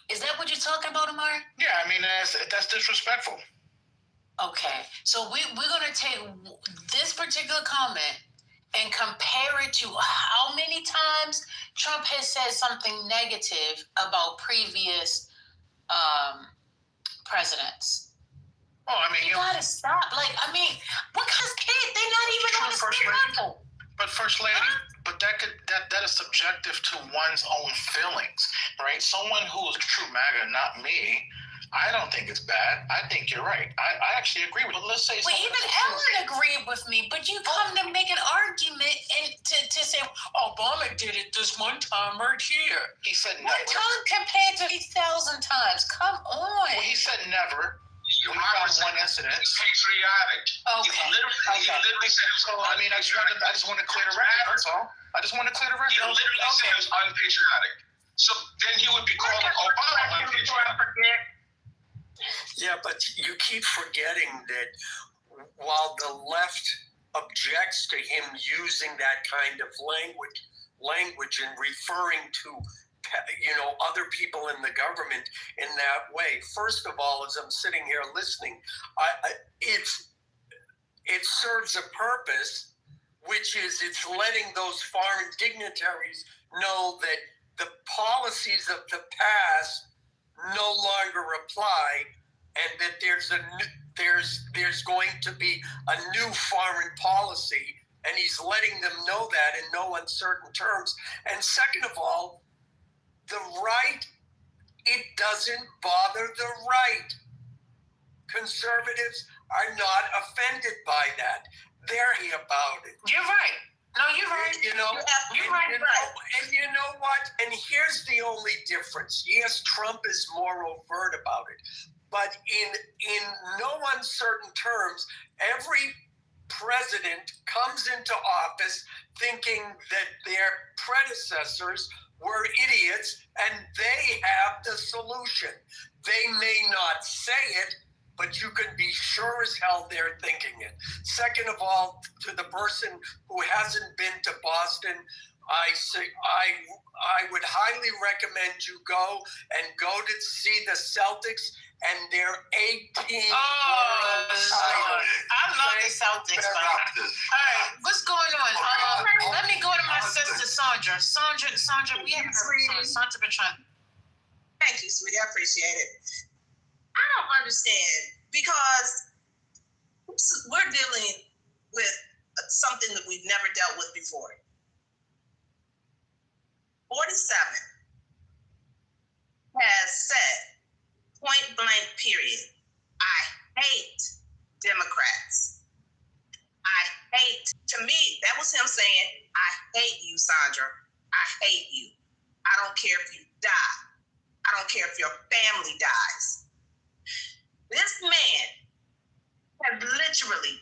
Is that what you're talking about, Amar? Yeah, I mean, that's disrespectful. Okay, so we're going to take this particular comment and compare it to how many times Trump has said something negative about previous presidents. Oh, I mean, you gotta stop. What kind of kid? They're not even on the same level. But First Lady, that is subjective to one's own feelings, right? Someone who is true MAGA, not me, I don't think it's bad. I think you're right. I actually agree with you. Let's say even Ellen agreed with me, but you come to make an argument and to say, Obama did it this one time right here. He said never. One time compared to 8,000 times. Come on. Well, he said never. One incident. It's patriotic. Okay. He literally said it was unpatriotic. I just want to clear the record. That's all. I just want to clear the record. He literally said it was unpatriotic. So then he would be calling Obama unpatriotic. Yeah, but you keep forgetting that while the left objects to him using that kind of language and referring to other people in the government in that way. First of all, as I'm sitting here listening, it serves a purpose, which is it's letting those foreign dignitaries know that the policies of the past no longer apply, and that there's going to be a new foreign policy, and he's letting them know that in no uncertain terms. And second of all, the right, it doesn't bother the right. Conservatives are not offended by that. They're happy about it. You're right. No, you're right. You're right. And you know what? And here's the only difference. Yes, Trump is more overt about it. But in no uncertain terms, every president comes into office thinking that their predecessors were idiots and they have the solution. They may not say it, but you can be sure as hell they're thinking it. Second of all, to the person who hasn't been to Boston, I would highly recommend you go to see the Celtics and their 18 world title. I love the Celtics. All right, what's going on? Let me go to my sister Sandra. Sandra, we haven't heard Sandra Bertrand. Thank you, sweetie. I appreciate it. I don't understand because we're dealing with something that we've never dealt with before. 47 has said, point blank, period, I hate Democrats. To me, that was him saying, I hate you, Sandra. I hate you. I don't care if you die. I don't care if your family dies. This man has literally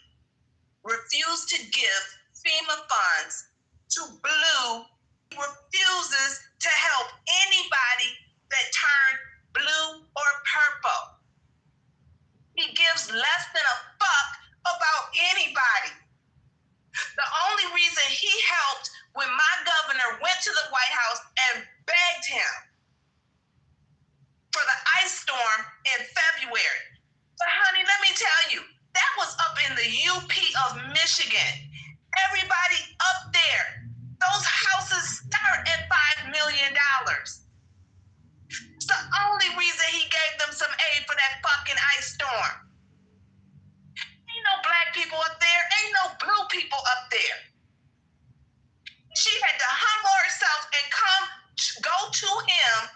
refused to give FEMA funds to Blue. He refuses to help anybody that turned blue or purple. He gives less than a fuck about anybody. The only reason he helped when my governor went to the White House and begged him for the ice storm in February. But honey, let me tell you, that was up in the UP of Michigan. Everybody up there, those houses start at $5 million. It's the only reason he gave them some aid for that fucking ice storm. Ain't no black people up there, ain't no blue people up there. She had to humble herself and go to him.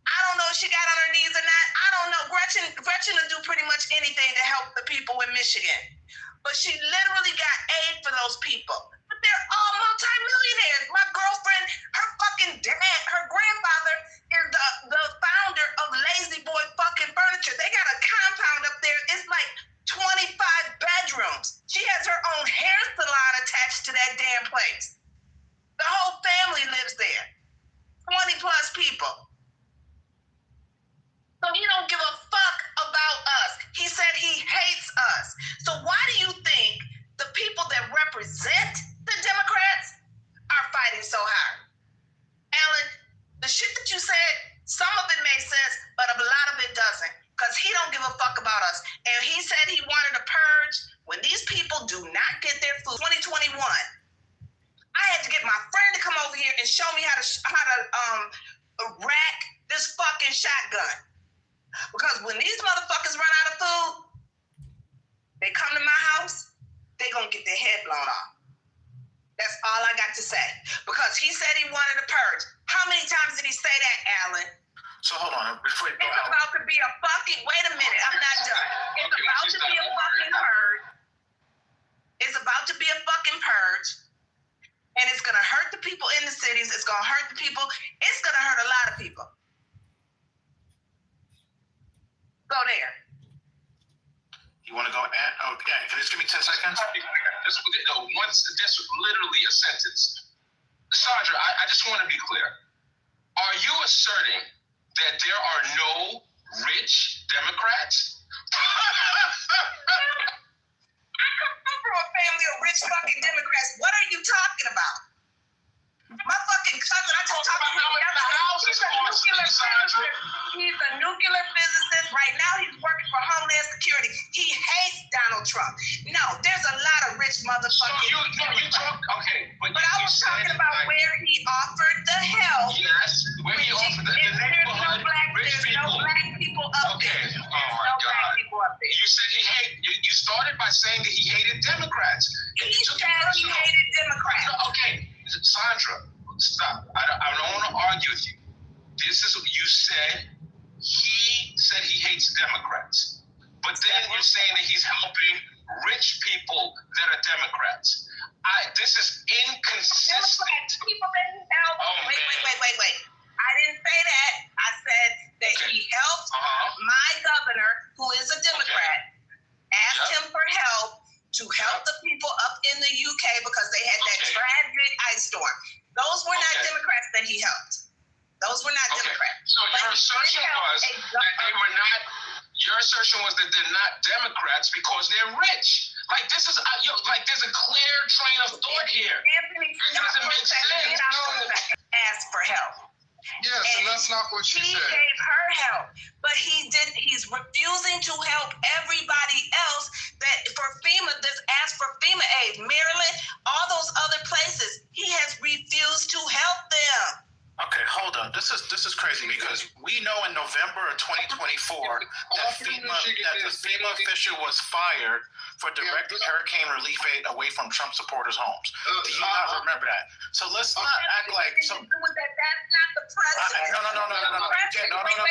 I don't know if she got on her knees or not. I don't know. Gretchen will do pretty much anything to help the people in Michigan. But she literally got aid for those people. But they're all multimillionaires. My girlfriend, her fucking dad, her grandfather is the founder of Lazy Boy fucking Furniture. They got a compound up there. It's like 25 bedrooms. She has her own hair salon attached to that damn place. The whole family lives there. 20 plus people. So he don't give a fuck about us. He said he hates us. So why do you think the people that represent the Democrats are fighting so hard? Alan, the shit that you said, some of it makes sense, but a lot of it doesn't. Because he don't give a fuck about us. And he said he wanted to purge when these people do not get their food. 2021. I had to get my friend to come over here and show me how to rack this fucking shotgun. Because when these motherfuckers run out of food, they come to my house, they gonna get their head blown off. That's all I got to say. Because he said he wanted to purge. How many times did he say that, Alan? So hold on, before you go It's out. about to be a fucking, wait a minute, I'm not done. It's about to be a fucking purge. It's about to be a fucking purge. And it's gonna hurt the people in the cities. It's gonna hurt the people. It's gonna hurt a lot of people. Go there. You want to go? Okay, can you just give me 10 seconds? Just literally a sentence. Sandra, I just want to be clear. Are you asserting that there are no rich Democrats? I come from a family of rich fucking Democrats. What are you talking about? My fucking cousin, I just talked to him the other day. He's a nuclear physicist. Right now, he's working for Homeland Security. He hates Donald Trump. No, there's a lot of rich motherfuckers. Okay. But I was talking about where he offered the help. Yes, where he offered the neighborhood rich people. There's no black people up there. Okay. Oh my God. You said he hated. You started by saying that he hated Democrats. He said he hated Democrats. Okay, Sandra, stop. I don't want to argue with you. This is what you said. He said he hates Democrats, but then you're saying that he's helping rich people that are Democrats. This is inconsistent. People that he helped. Wait. I didn't say that. I said that he helped my governor, who is a Democrat, asked him for help to help the people up in the UK because they had that tragic ice storm. Those were not Democrats that he helped. Those were not Democrats. So your assertion was that they were not. Your assertion was that they're not Democrats because they're rich. Like this is like there's a clear train of thought here. Anthony, it doesn't make sense. Ask for help. Yes, and that's not what she said. He gave her help, but he's refusing to help everybody else that for FEMA, that's asked for FEMA aid. Maryland, all those other places, he has refused to help them. Okay, hold on. This is crazy because we know in November of 2024 that the FEMA official was fired for directing hurricane relief aid away from Trump supporters' homes. Do you not remember that? So let's not act like That's not the president. No. You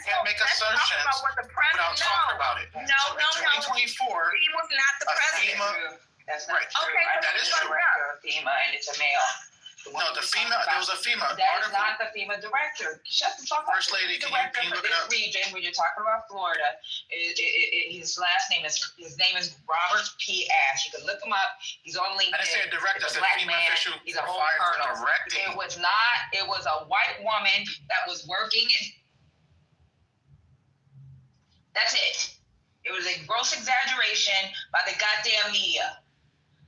can't make assertions without talking about it. No. In 2024, he was not the president. That's not true. Okay, that is true. FEMA, and it's a male. No, the FEMA. There was a FEMA That article. is not the FEMA director. Shut the fuck up. First Lady, The can director you for look it this up? region, when you're talking about Florida, his name is Robert P. Ash. You can look him up. He's on LinkedIn. I didn't say a director. I said Black FEMA man. official. He's a whole fired for colonel. directing. It was not. It was a white woman that was working. That's it. It was a gross exaggeration by the goddamn media.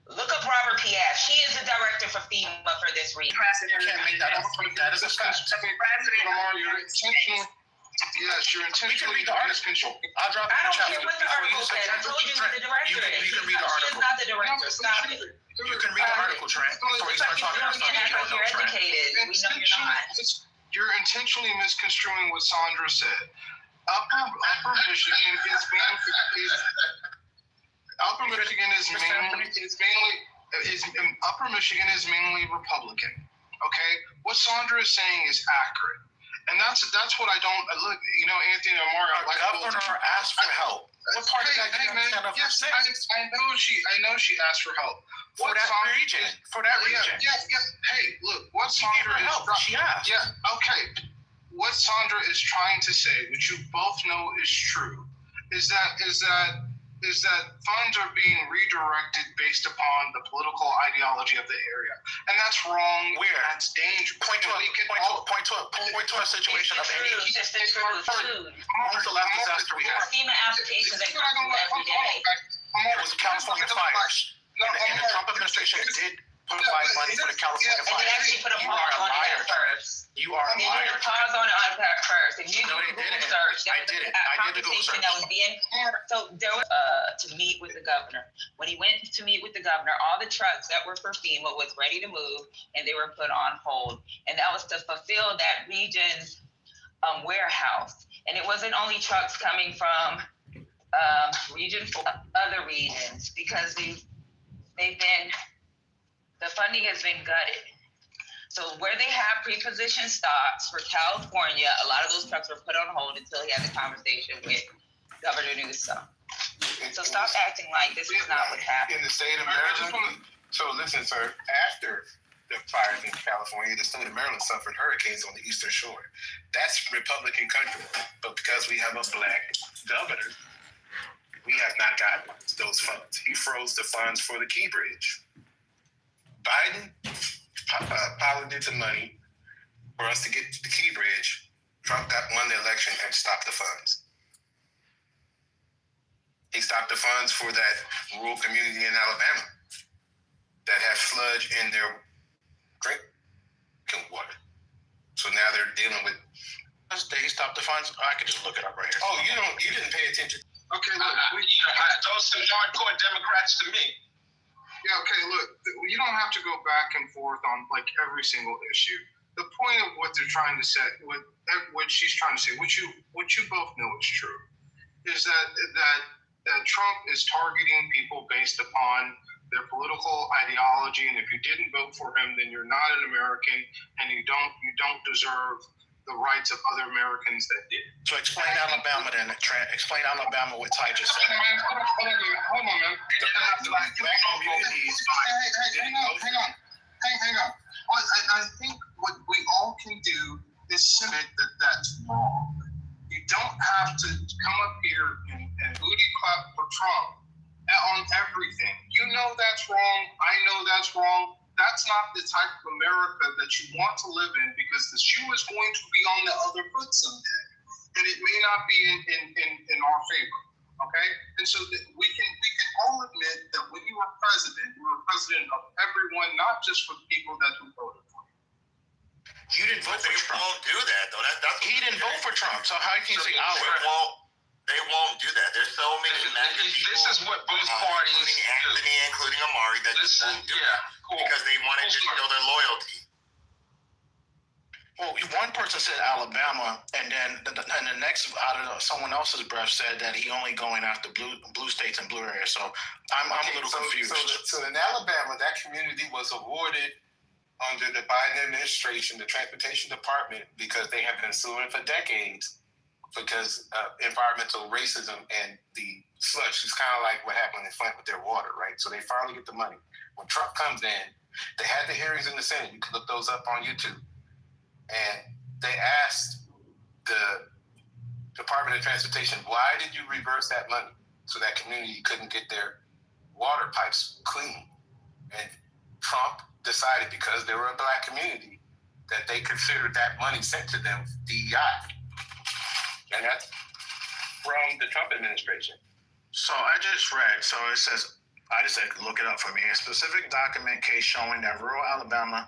Look up Robert P. Ash. He is the director for FEMA for this region. You can't make that up. That is a fact. Yes, you're intentionally misconstruing. I'll drop I in the don't chat. care what the article said. I told you who the director is. You can read the She article. is not the director. Stop it. You can read the article, Trent. Before you start talking about stuff you don't know, You're Trent. educated. We know you're not. You're intentionally misconstruing what Sandra said. Upper Michigan Upper Michigan is mainly Republican. Okay, what Sandra is saying is accurate, and that's what I don't look. You know, Anthony and Mark. Governor asked for help. What part of that do you understand of her saying? I know she asked for help. For that region. Yeah. Hey, look, what Sandra is. She asked. Yeah. Okay. What Sandra is trying to say, which you both know is true, is that funds are being redirected based upon the political ideology of the area, and that's wrong. Where? That's dangerous. Point to a situation of any. When was the last disaster we had? FEMA applications that come through every day. It was the California fires. And the Trump administration did provide money for the California fires. And they actually put a pause on it first. You are a They liar. put a pause on it first. If you No, they Google didn't. search, I did it. I did the Google search. That was being so there was to meet with the governor. When he went to meet with the governor, all the trucks that were for FEMA was ready to move, and they were put on hold. And that was to fulfill that region's warehouse. And it wasn't only trucks coming from region 4, other regions, because the funding has been gutted. So where they have pre-positioned stocks for California, a lot of those trucks were put on hold until he had the conversation with Governor Newsom. So stop acting like this is not what happened. In the state of Maryland. So listen, sir, after the fires in California, the state of Maryland suffered hurricanes on the eastern shore. That's Republican country. But because we have a black governor, we have not gotten those funds. He froze the funds for the Key Bridge. Biden piloted the money for us to get to the Key Bridge. Trump won the election and stopped the funds. He stopped the funds for that rural community in Alabama that have sludge in their drinking water. So now they're dealing with. He stopped the funds. I could just look it up right here. Oh, you didn't pay attention. Okay, look, those some hardcore Democrats to me. Yeah, okay, look, you don't have to go back and forth on like every single issue. The point of what they're trying to say, what she's trying to say, what you both know is true, is that Trump is targeting people based upon their political ideology, and if you didn't vote for him, then you're not an American, and you don't deserve the rights of other Americans that did. So explain Alabama then, Trent. Explain Alabama what Ty just said. Hold on, man. Black communities. Hang on. I think what we all can do is submit that that's wrong. You don't have to come up here and booty clap for Trump on everything. You know that's wrong. I know that's wrong. That's not the type of America that you want to live in, because the shoe is going to be on the other foot someday, and it may not be in our favor. Okay, and so we can all admit that when you were president of everyone, not just for the people that who voted for you. You didn't vote for Trump. They won't do that though. He didn't vote for Trump, so how can you say our? They won't do that. There's so many MAGA people. This is what both parties including Anthony, including Amari, that just won't do it because they want to just show their loyalty. Well, one person said Alabama, and then the next out of someone else's breath said that he only going after blue states and blue areas. So I'm a little confused. So in Alabama, that community was awarded under the Biden administration, the Transportation Department, because they have been suing for decades because environmental racism and the sludge is kind of like what happened in Flint with their water, right? So they finally get the money. When Trump comes in, They had the hearings in the Senate. You can look those up on YouTube. And they asked the Department of Transportation, why did you reverse that money so that community couldn't get their water pipes clean? And Trump decided, because they were a black community, that they considered that money sent to them DEI. And that's from the Trump administration. So I just read, so it says, I just said, look it up for me. A specific document case showing that rural Alabama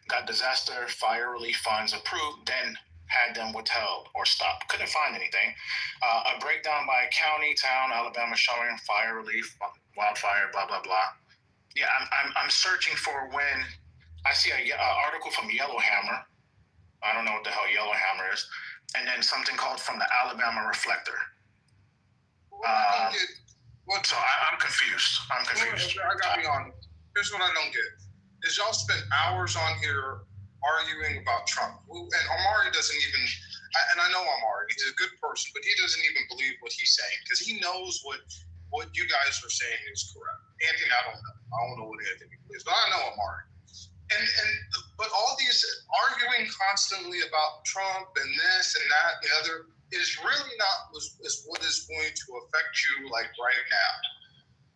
got disaster fire relief funds approved, then had them withheld or stopped. Couldn't find anything. A breakdown by county, town, Alabama showing fire relief, wildfire, blah, blah, blah. Yeah, I'm searching for when I see an article from Yellowhammer. I don't know what the hell Yellowhammer is. And then something called from the Alabama Reflector. So I'm confused. I'm confused. I got me on. Here's what I don't get. Is y'all spend hours on here arguing about Trump. And Amari doesn't even, and I know Amari, he's a good person, but he doesn't even believe what he's saying because he knows what you guys are saying is correct. Anthony, I don't know what Anthony believes, but I know Amari. But all these arguing constantly about Trump and this and that and the other is really not is what is going to affect you like right now,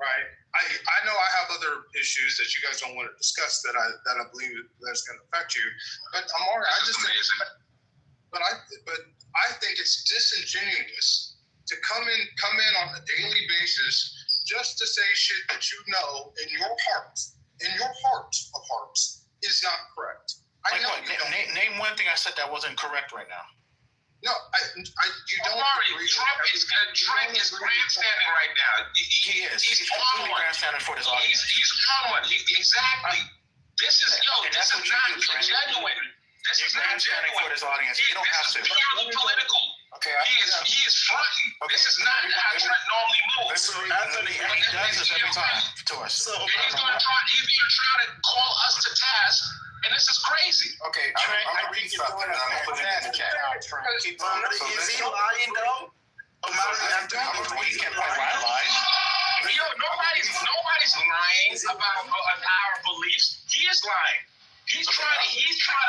right? I know I have other issues that you guys don't want to discuss that I believe that's going to affect you, but Amari, I think it's disingenuous to come in on a daily basis just to say shit that you know in your heart of hearts is not correct. Name one thing I said that wasn't correct right now. No, you don't. Amari, Trump is grandstanding right now. He is. He's on one. Grandstanding for his audience. He's on one. Exactly. This is this is not genuine. This is not genuine. For his audience. You don't have to. Purely political. Okay. He is fronting. Okay. This is not how Trump normally moves. Anthony, he does this every time to us. And he's going to try to call us to task. And this is crazy. Okay, I'm going to read something and I'm going to put it in the chat. Is he lying though? He can't lie. Nobody's lying about our beliefs. He is lying. He's trying to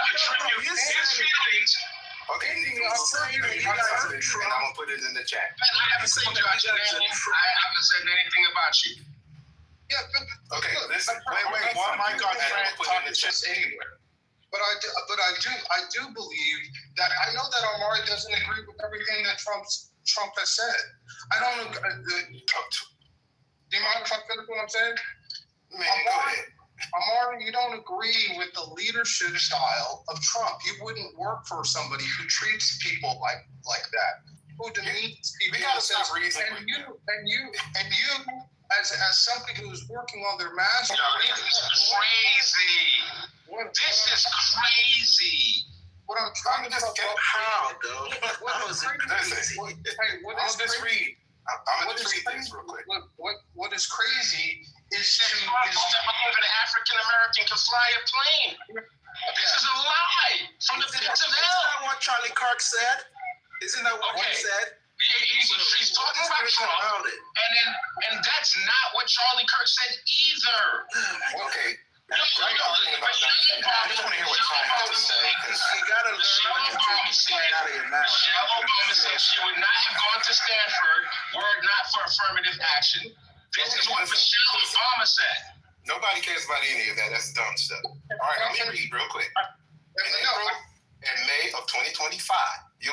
attribute his feelings. Okay, I'm going to put it in the chat. I haven't said anything about you. Yeah, but okay, listen. Wait. Why my God, talk to us anywhere. But I do believe that I know that Amari doesn't agree with everything that Trump has said. I don't agree. Do you mind if I finish what I'm saying? Man, go ahead. Amari, you don't agree with the leadership style of Trump. You wouldn't work for somebody who treats people like that, who demeans people. We gotta stop reasoning. And you. As somebody who's working on their master. This is crazy. This is crazy. What I'm trying to just get how though. What is crazy? What is crazy is an African American can fly a plane. This is a lie from the pits of hell. Isn't that what Charlie Kirk said? Isn't that what he said? He's talking about Trump, and that's not what Charlie Kirk said either. Okay. I just want to hear what Trump has to say because you got to learn to take out of your mouth. Michelle Obama said she would not have gone to Stanford were it not for affirmative action. This is what Michelle Obama said. Nobody cares about any of that. That's dumb stuff. All right, let me read real quick. In May of 2025,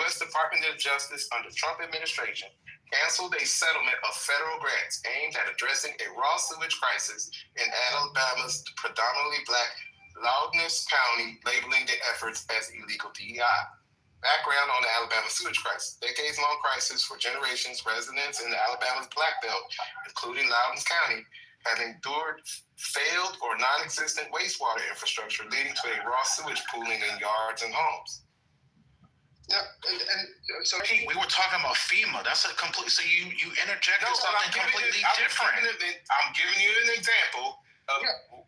U.S. Department of Justice under Trump administration canceled a settlement of federal grants aimed at addressing a raw sewage crisis in Alabama's predominantly black Loudness County, labeling the efforts as illegal DEI. Background on the Alabama sewage crisis. Decades-long crisis for generations, residents in Alabama's Black Belt, including Loudness County, have endured failed or non-existent wastewater infrastructure, leading to a raw sewage pooling in yards and homes. Yeah, and so we were talking about FEMA. That's a complete. So you interjected something completely different. I'm giving you an example.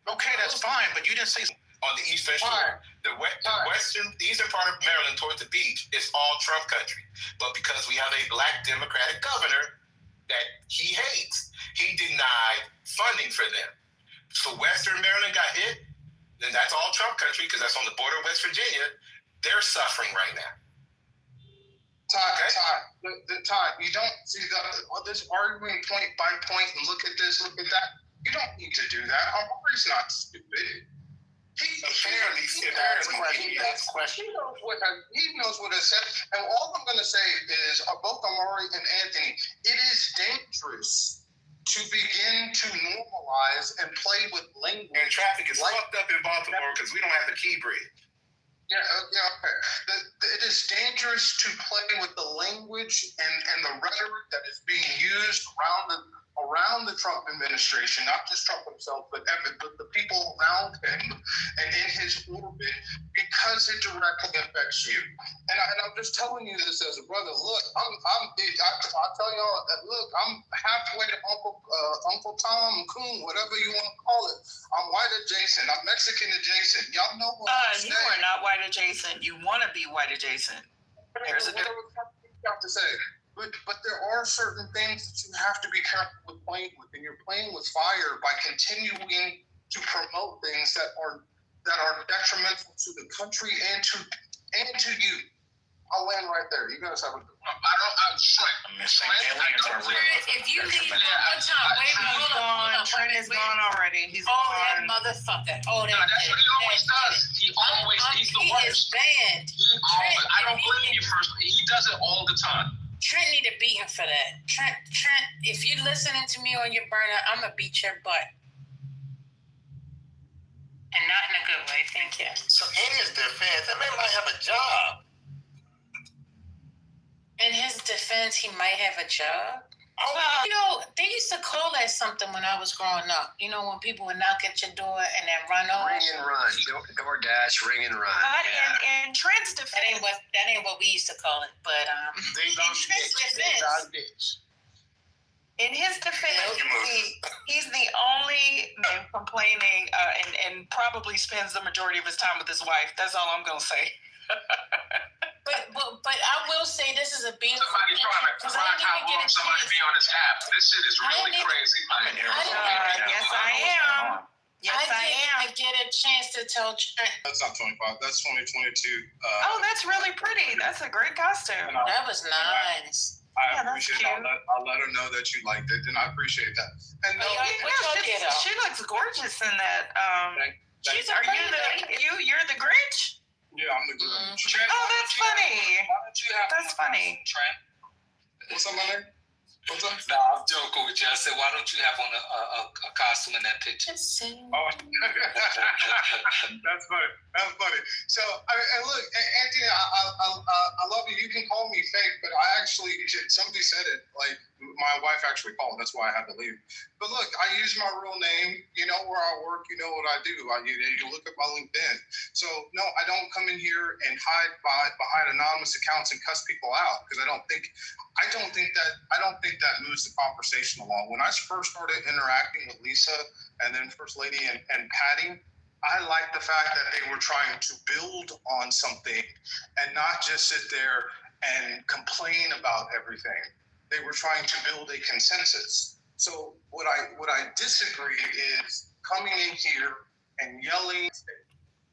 Okay, that's fine, but you didn't say on the eastern shore. The eastern part of Maryland towards the beach is all Trump country. But because we have a black Democratic governor that he hates, he denied funding for them. So Western Maryland got hit. and that's all Trump country because that's on the border of West Virginia. They're suffering right now. Todd, you don't see this arguing point by point and look at this, look at that. You don't need to do that. Amari's not stupid. He knows what it says. And all I'm going to say is, both Amari and Anthony, it is dangerous to begin to normalize and play with language. And traffic is fucked up in Baltimore because we don't have the key bridge. Yeah, okay. It is dangerous to play with the language and the rhetoric that is being used around the Trump administration, not just Trump himself, but the people around him and in his orbit, because it directly affects you. And I'm just telling you this as a brother. Look, I'll tell y'all that. Look, I'm halfway to Uncle Tom Coon, whatever you want to call it. I'm white adjacent. I'm Mexican adjacent. Y'all know what I'm saying. You are not white adjacent. You want to be white adjacent. There's a difference. You have to say. But there are certain things that you have to be careful with playing with, and you're playing with fire by continuing to promote things that are detrimental to the country and to you. I'll land right there. You guys have a good one. If you leave one more time, wait, hold on. Trent is gone already. He's gone. that motherfucker. That's what he always does. He's the worst. He is banned. I don't blame you personally. He does it all the time. Trent need to beat him for that. Trent, if you listening to me on your burner, I'm gonna beat your butt. And not in a good way, thank you. So in his defense, that man might have a job. In his defense, he might have a job. They used to call that something when I was growing up. When people would knock at your door and then run off. Ring and run. DoorDash, ring and run. In Trent's defense, that ain't what we used to call it. But in Trent's defense, in his defense, he's the only man complaining and probably spends the majority of his time with his wife. That's all I'm gonna say. But I will say this is a beautiful somebody because I didn't even get a somebody chance. be on this app. This shit is really crazy. Yes, I am. Yes, I am. I get a chance to tell Trent. That's not 25. That's 2022. That's really pretty. That's a great costume. That was nice. I appreciate it. I'll let her know that you liked it, and I appreciate that. And she looks gorgeous in that. You're the Grinch? Yeah, I'm the Grinch. That's funny. That's funny. Trent. What's up, my name? What's up? No, I'm joking with you. I said, why don't you have on a costume in that picture? Oh, that's funny. That's funny. So, look, Anthony, I love you. You can call me fake, but somebody said it. Like, my wife actually called. That's why I had to leave. But look, I use my real name. You know where I work. You know what I do. You look at my LinkedIn. So, no, I don't come in here and hide behind anonymous accounts and cuss people out because I don't think that moves the conversation along. When I first started interacting with Lisa and then First Lady and Patty, I liked the fact that they were trying to build on something and not just sit there and complain about everything. They were trying to build a consensus. So what I disagree is coming in here and yelling.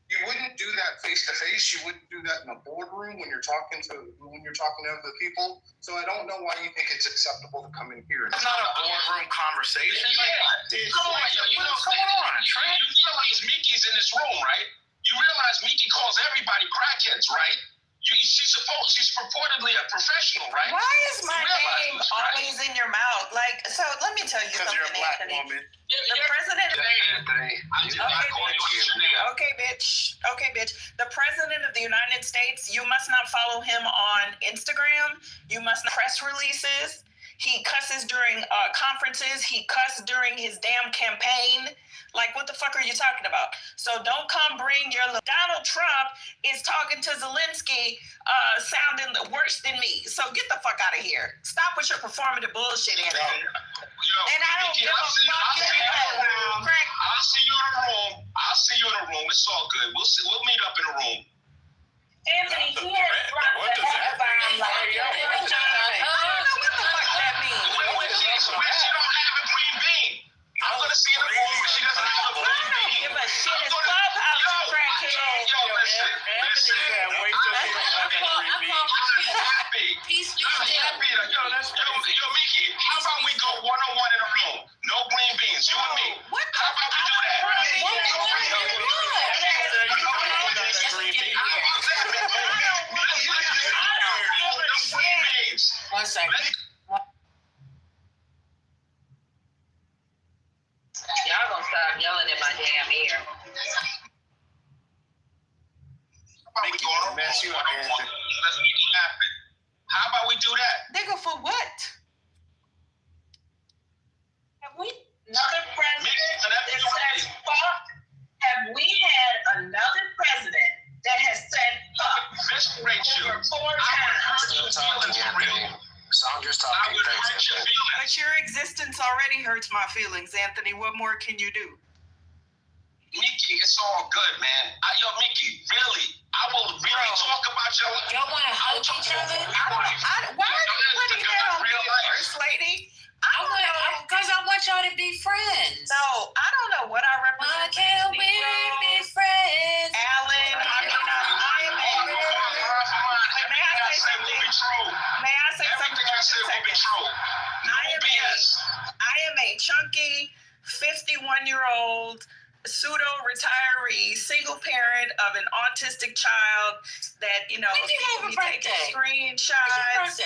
You wouldn't do that face to face. You wouldn't do that in a boardroom when you're talking to other people. So I don't know why you think it's acceptable to come in here. It's not a boardroom conversation. Come on, Trent. You realize Mickey's in this room, right? You realize Mickey calls everybody crackheads, right? She's purportedly a professional, right? Why is my name always in your mouth? So let me tell you something, you're a black Anthony. woman. The president. Okay, bitch. The president of the United States. You must not follow him on Instagram. You must not press releases. He cusses during conferences. He cussed during his damn campaign. Like, what the fuck are you talking about? So don't come bring your... Donald Trump is talking to Zelensky sounding worse than me. So get the fuck out of here. Stop with your performative bullshit, Anthony. And I don't give a fuck anyway. I'll see you in the room. It's all good. We'll meet up in the room. Anthony, he has dropped the F-bomb like... I don't know what the fuck that means. She don't have a green bean. I I'm gonna see in the room when she doesn't have a green bean. I don't give a shit. It's Clubhouse, you crackhead. Listen. Wait till he don't have that green bean. I'm happy. Peace be I'm still. happy. Yo, Mickey, how about we go one-on-one in a room? No green beans, you and me. What the How about we do that? One second. Y'all gonna stop yelling in my damn ear. Mickey, mess you up, let's make it happen. How about we do that? Nigga, for what? Have we another president that says fuck? Have we had another president that has said fuck over 4 times? Sandra's talking. But your existence already hurts my feelings, Anthony. What more can you do? Mickey, it's all good, man. Yo, Mickey, really, I will really talk about your. Y'all want to hug each other? Why are you putting that on me, First Lady? Because I want y'all to be friends. No, I don't know what I represent. Why can't we be friends? Alan, May I say something? I am a chunky 51-year-old pseudo-retiree, single parent of an autistic child that, you know, people be taking screenshots.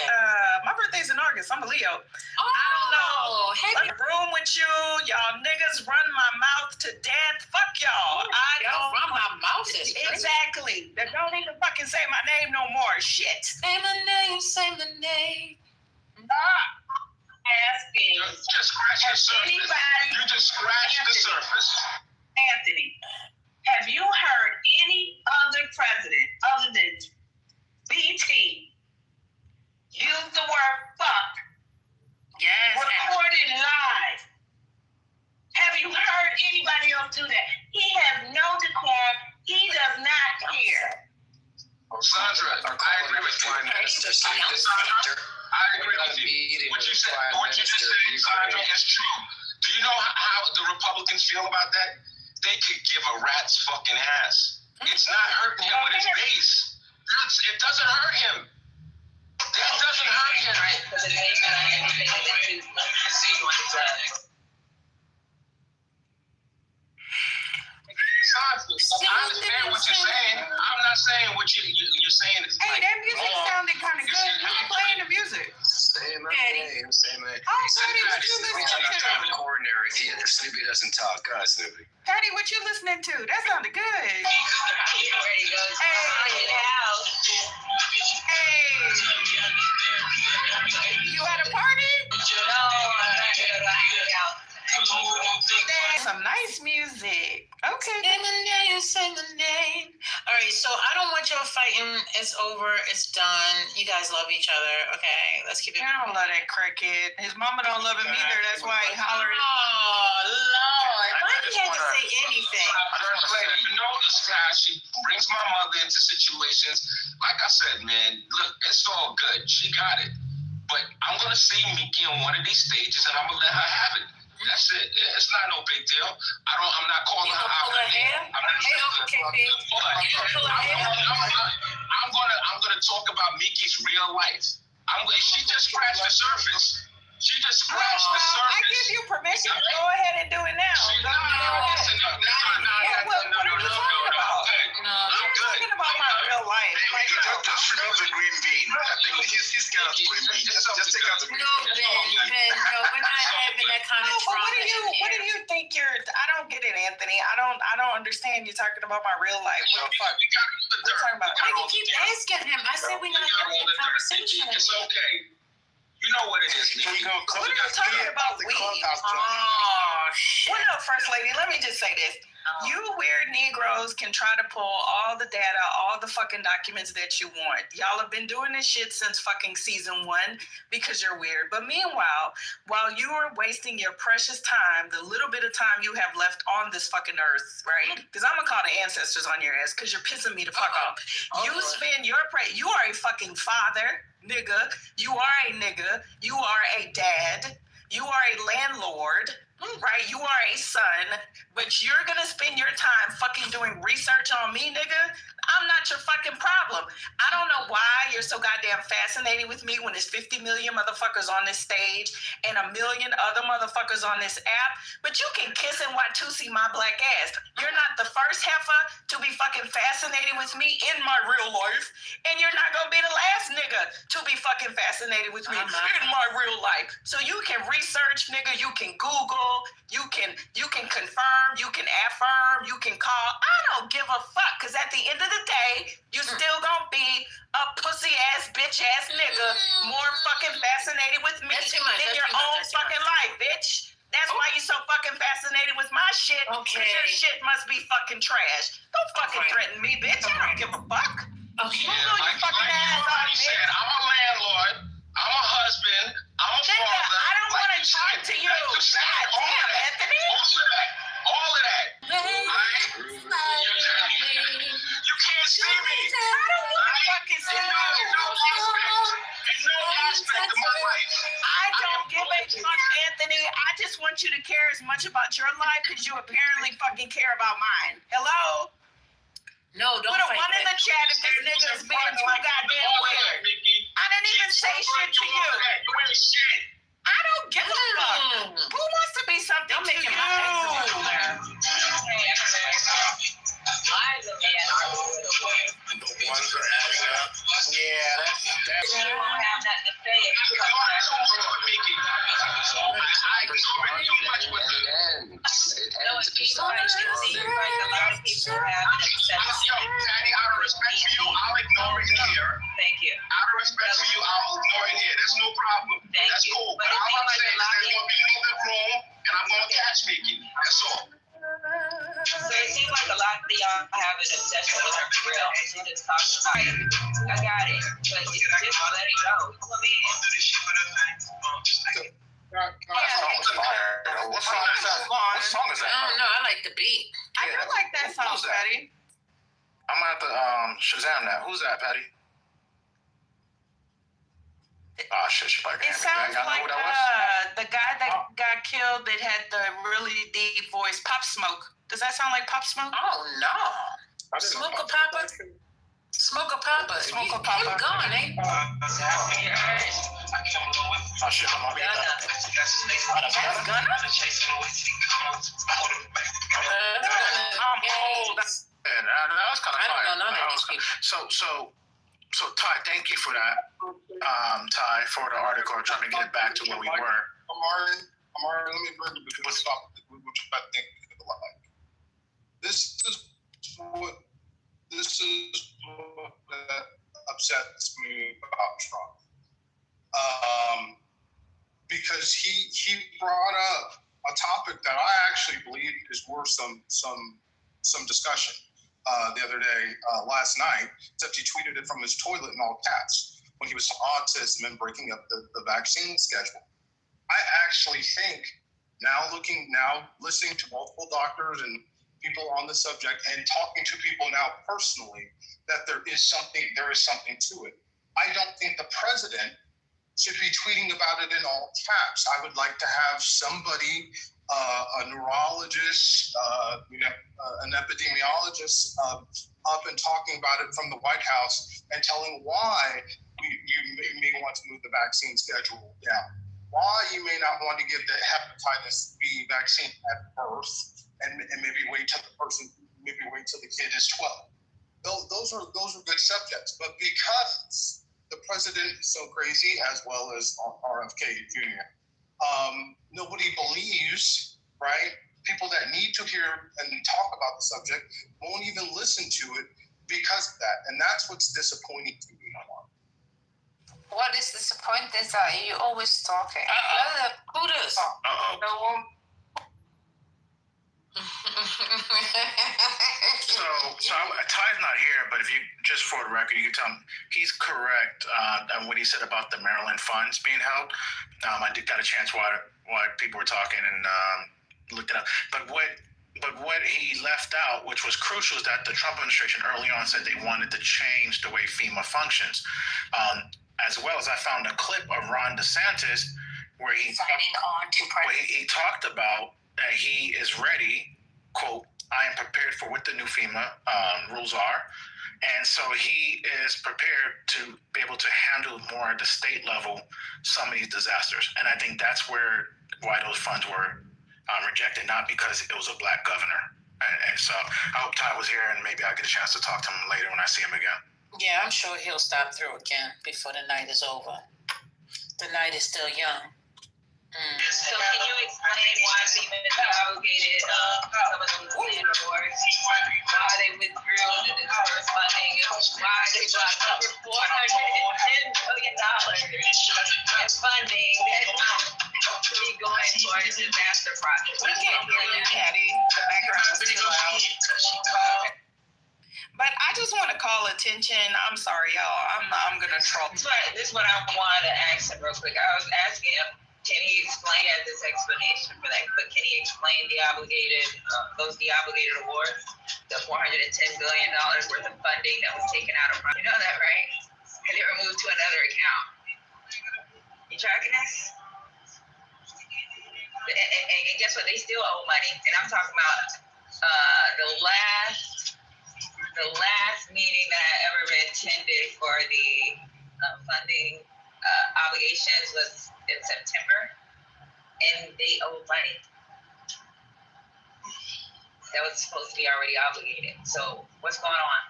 My birthday's in August. I'm a Leo. I don't know. I'm in a room with you. Y'all niggas run my mouth to death. Fuck y'all. I don't run my mouth. Exactly. They don't even fucking say my name no more. Shit. Say my name. Say my name. Asking. Just scratch the surface. You just scratch the surface. Anthony, have you heard any other president other than BT use the word fuck? Yes. Recorded live. Have you heard anybody else do that? He has no decorum. He does not care. Sandra, I agree with you. I agree with you. What you just said, Sandra, is true. Do you know how the Republicans feel about that? They could give a rat's fucking ass. It's not hurting him with his base. It doesn't hurt him. That doesn't hurt him. I understand what you're saying. I'm not saying what you're saying. Hey, that music sounded kind of good. Who's playing the music? Say my name. Say my name. Oh, Patty, what you listening to? Ordinary theater. Snoopy doesn't talk. Go ahead, Snoopy. Patty, what you listening to? That sounded good. Hey. You at a party? That's some nice music. Okay. Say my name, say my name. All right, so I don't want y'all fighting. It's over. It's done. You guys love each other. Okay, let's keep it. I don't love that crackhead. His mama don't love him either. That's why he hollered. Oh, Lord. Why did he have to say anything? You know this guy, she brings my mother into situations. Like I said, man, look, it's all good. She got it. But I'm going to see Mickey on one of these stages, and I'm going to let her have it. That's it. It's not no big deal. I'm not calling her out. I'm gonna talk about Mickey's real life. She just scratched the surface. She just scratched the surface. I give you permission to go ahead and do it now. What are you talking about? I'm talking about my real life. Just remove the green bean. I think he's got the green bean. Just take out the green bean. No, we're not having that kind of trauma. What do you think I don't get it, Anthony. I don't understand you talking about my real life. What the fuck? We're talking about. Why do you keep asking him? I said we're not having a conversation. It's okay. You know what it is, Mickey. What are you talking about? Oh, shit. What up, First Lady? Let me just say this. You weird Negroes can try to pull all the data, all the fucking documents that you want. Y'all have been doing this shit since fucking season 1 because you're weird. But meanwhile, while you are wasting your precious time, the little bit of time you have left on this fucking earth, right? Because I'm gonna call the ancestors on your ass because you're pissing me the fuck off. You spend your you are a fucking father, nigga. You are a nigga. You are a dad. You are a landlord. right? You are a son, but you're gonna spend your time fucking doing research on me, nigga. I'm not your fucking problem. I don't know why you're so goddamn fascinated with me when there's 50 million motherfuckers on this stage and a million other motherfuckers on this app, but you can kiss and Watusi my black ass. You're not the first heifer to be fucking fascinated with me in my real life, and you're not gonna be the last nigga to be fucking fascinated with me in my real life. So you can research, nigga, you can Google, you can confirm, you can affirm, you can call. I don't give a fuck, because at the end of the day, you still gonna be a pussy ass, bitch ass nigga more fucking fascinated with me than your own fucking life, bitch. That's why you so fucking fascinated with my shit. Okay. Because your shit must be fucking trash. Don't fucking threaten me, bitch. I don't give a fuck. Okay. Like you already said, I'm a landlord, I'm a husband, I'm a father. I don't want to talk to you. God damn, Anthony. All of that. You can't see me. I don't want to fucking see you. No aspect of my life. I don't give a fuck, Anthony. I just want you to care as much about your life because you apparently fucking care about mine. Hello? No, don't put a one in the chat if this nigga is being too goddamn weird. I didn't even say shit to you. I don't give a fuck. Who wants to be something to you? The ones are adding up. Yeah, that's You won't have nothing to say if you come back. No, it's people. It seems like a lot of people have an exception. Daddy, out of respect for you, I'll ignore it here. Thank you. Out of respect for you, I'll ignore it here. That's no problem. That's cool. But all I'm saying is there's going to be a little bit room, and I'm going to catch Mickey. That's all. So it seems like a lot of y'all have an obsession with her for real. She just talks about it. I got it. But just let it go. What song is that? I don't know. I like the beat. I do like that song, Patty. I'm gonna have to Shazam that. Who's that, Patty? Oh shit, she probably It sounds like the guy that got killed that had the really deep voice, Pop Smoke. Does that sound like Pop Smoke? Oh no. Smoke a Papa. Smoke a Papa. Smoke a Papa. Keep going, eh? Oh shit, I'm on That's Gunna? That was kind of I don't fire. know none of these people. So Ty, thank you for that. Ty, for the article, trying to get it back to where we were. Amari, let me bring you to stop with what I think people like. This is what upsets me about Trump. Because he brought up a topic that I actually believe is worth some discussion. The other day, last night, except he tweeted it from his toilet in all caps when he was to autism and breaking up the vaccine schedule. I actually think now listening to multiple doctors and people on the subject and talking to people now personally, that there is something to it. I don't think the president should be tweeting about it in all caps. I would like to have somebody, a neurologist, an epidemiologist, up and talking about it from the White House and telling why you may want to move the vaccine schedule down, why you may not want to give the hepatitis B vaccine at birth, and maybe wait till the kid is 12. Those are good subjects, but because the president is so crazy, as well as RFK Jr., nobody believes, right? People that need to hear and talk about the subject won't even listen to it because of that. And that's what's disappointing to me. What is disappointing is that you're always talking. Who does? So Ty's not here, but if you just for the record, you can tell him he's correct on what he said about the Maryland funds being held. I did got a chance while people were talking and looked it up. But what he left out, which was crucial, is that the Trump administration early on said they wanted to change the way FEMA functions. As well as I found a clip of Ron DeSantis where he talked about that he is ready, quote, I am prepared for what the new FEMA rules are. And so he is prepared to be able to handle more at the state level some of these disasters. And I think that's why those funds were rejected, not because it was a black governor. And so I hope Ty was here, and maybe I'll get a chance to talk to him later when I see him again. Yeah, I'm sure he'll stop through again before the night is over. The night is still young. So can you explain why FEMA obligated some of those land awards, why they withdrew the deterrence funding, and why they blocked over $410 million in funding that could be going towards disaster projects? We can't hear you, Patty. The background is too loud. But I just want to call attention. I'm sorry, y'all. I'm gonna troll. This is what I wanted to ask him real quick. I was asking him, can he explain this explanation for that? But can he explain the obligated awards, the $410 billion worth of funding that was taken out of? You know that, right? And they were moved to another account. You tracking this? And guess what? They still owe money. And I'm talking about the last meeting that I ever attended for the funding obligations was in September, and they owe money that was supposed to be already obligated. So what's going on?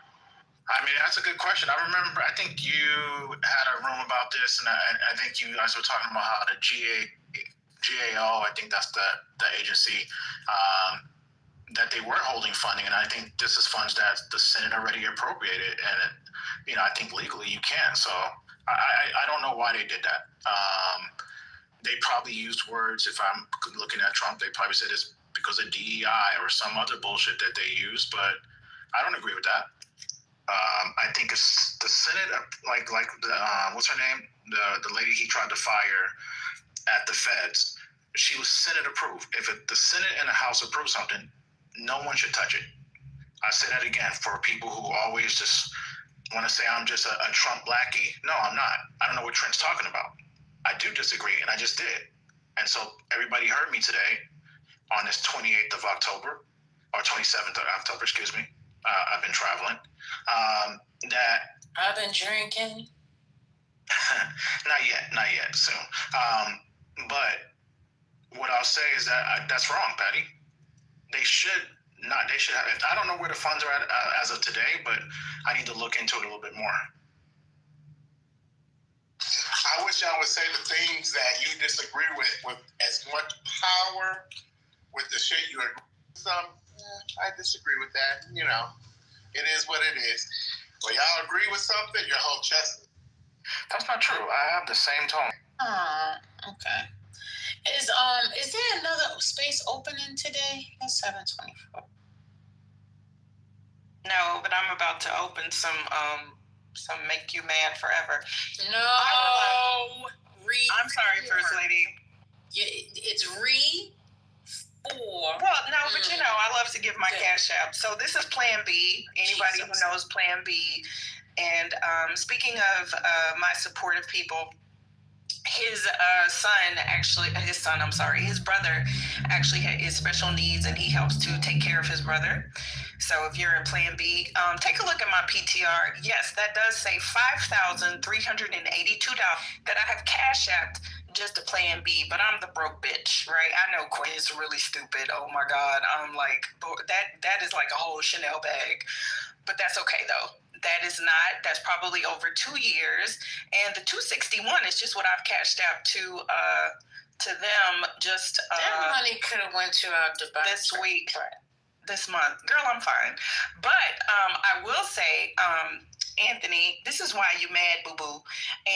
I mean, that's a good question. I remember, I think you had a room about this, and I think you guys were talking about how the GAO, I think that's the agency, that they were holding funding, and I think this is funds that the Senate already appropriated, and I think legally you can. So I don't know why they did that. They probably used words, if I'm looking at Trump, they probably said it's because of DEI or some other bullshit that they used, but I don't agree with that. I think it's the Senate, like the, what's her name? The lady he tried to fire at the feds. She was Senate approved. If the Senate and the House approve something, no one should touch it. I say that again for people who always just want to say I'm just a Trump blackie. No, I'm not. I don't know what Trent's talking about. I do disagree, and I just did. And so everybody heard me today on this 28th of October, or 27th of October, excuse me. I've been traveling. That I've been drinking. Not yet, soon. But what I'll say is that that's wrong, Patty. They should have, I don't know where the funds are at as of today, but I need to look into it a little bit more. I wish I would say the things that you disagree with as much power with the shit you agree with. I disagree with that. It is what it is. When y'all agree with something, your whole chest. That's not true. I have the same tone. Okay. Is there another space opening today? It's 7:24. No, but I'm about to open some Make You Mad Forever. No. I'm sorry, First Lady. It's for. Well, no, but I love to give my cash app. So this is Plan B. Anybody who knows Plan B. And speaking of my supportive people, his brother actually has special needs, and he helps to take care of his brother. So if you're in Plan B, take a look at my PTR. Yes, that does say $5,382 that I have cash apped just to Plan B, but I'm the broke bitch, right? I know Quinn is really stupid. Oh my God. I'm like, that is like a whole Chanel bag, but that's okay though. That's probably over 2 years. And the $261 is just what I've cashed out to them just that money could have went to our Dubai this week. This month. Girl, I'm fine. But I will say, Anthony, this is why you mad, boo-boo.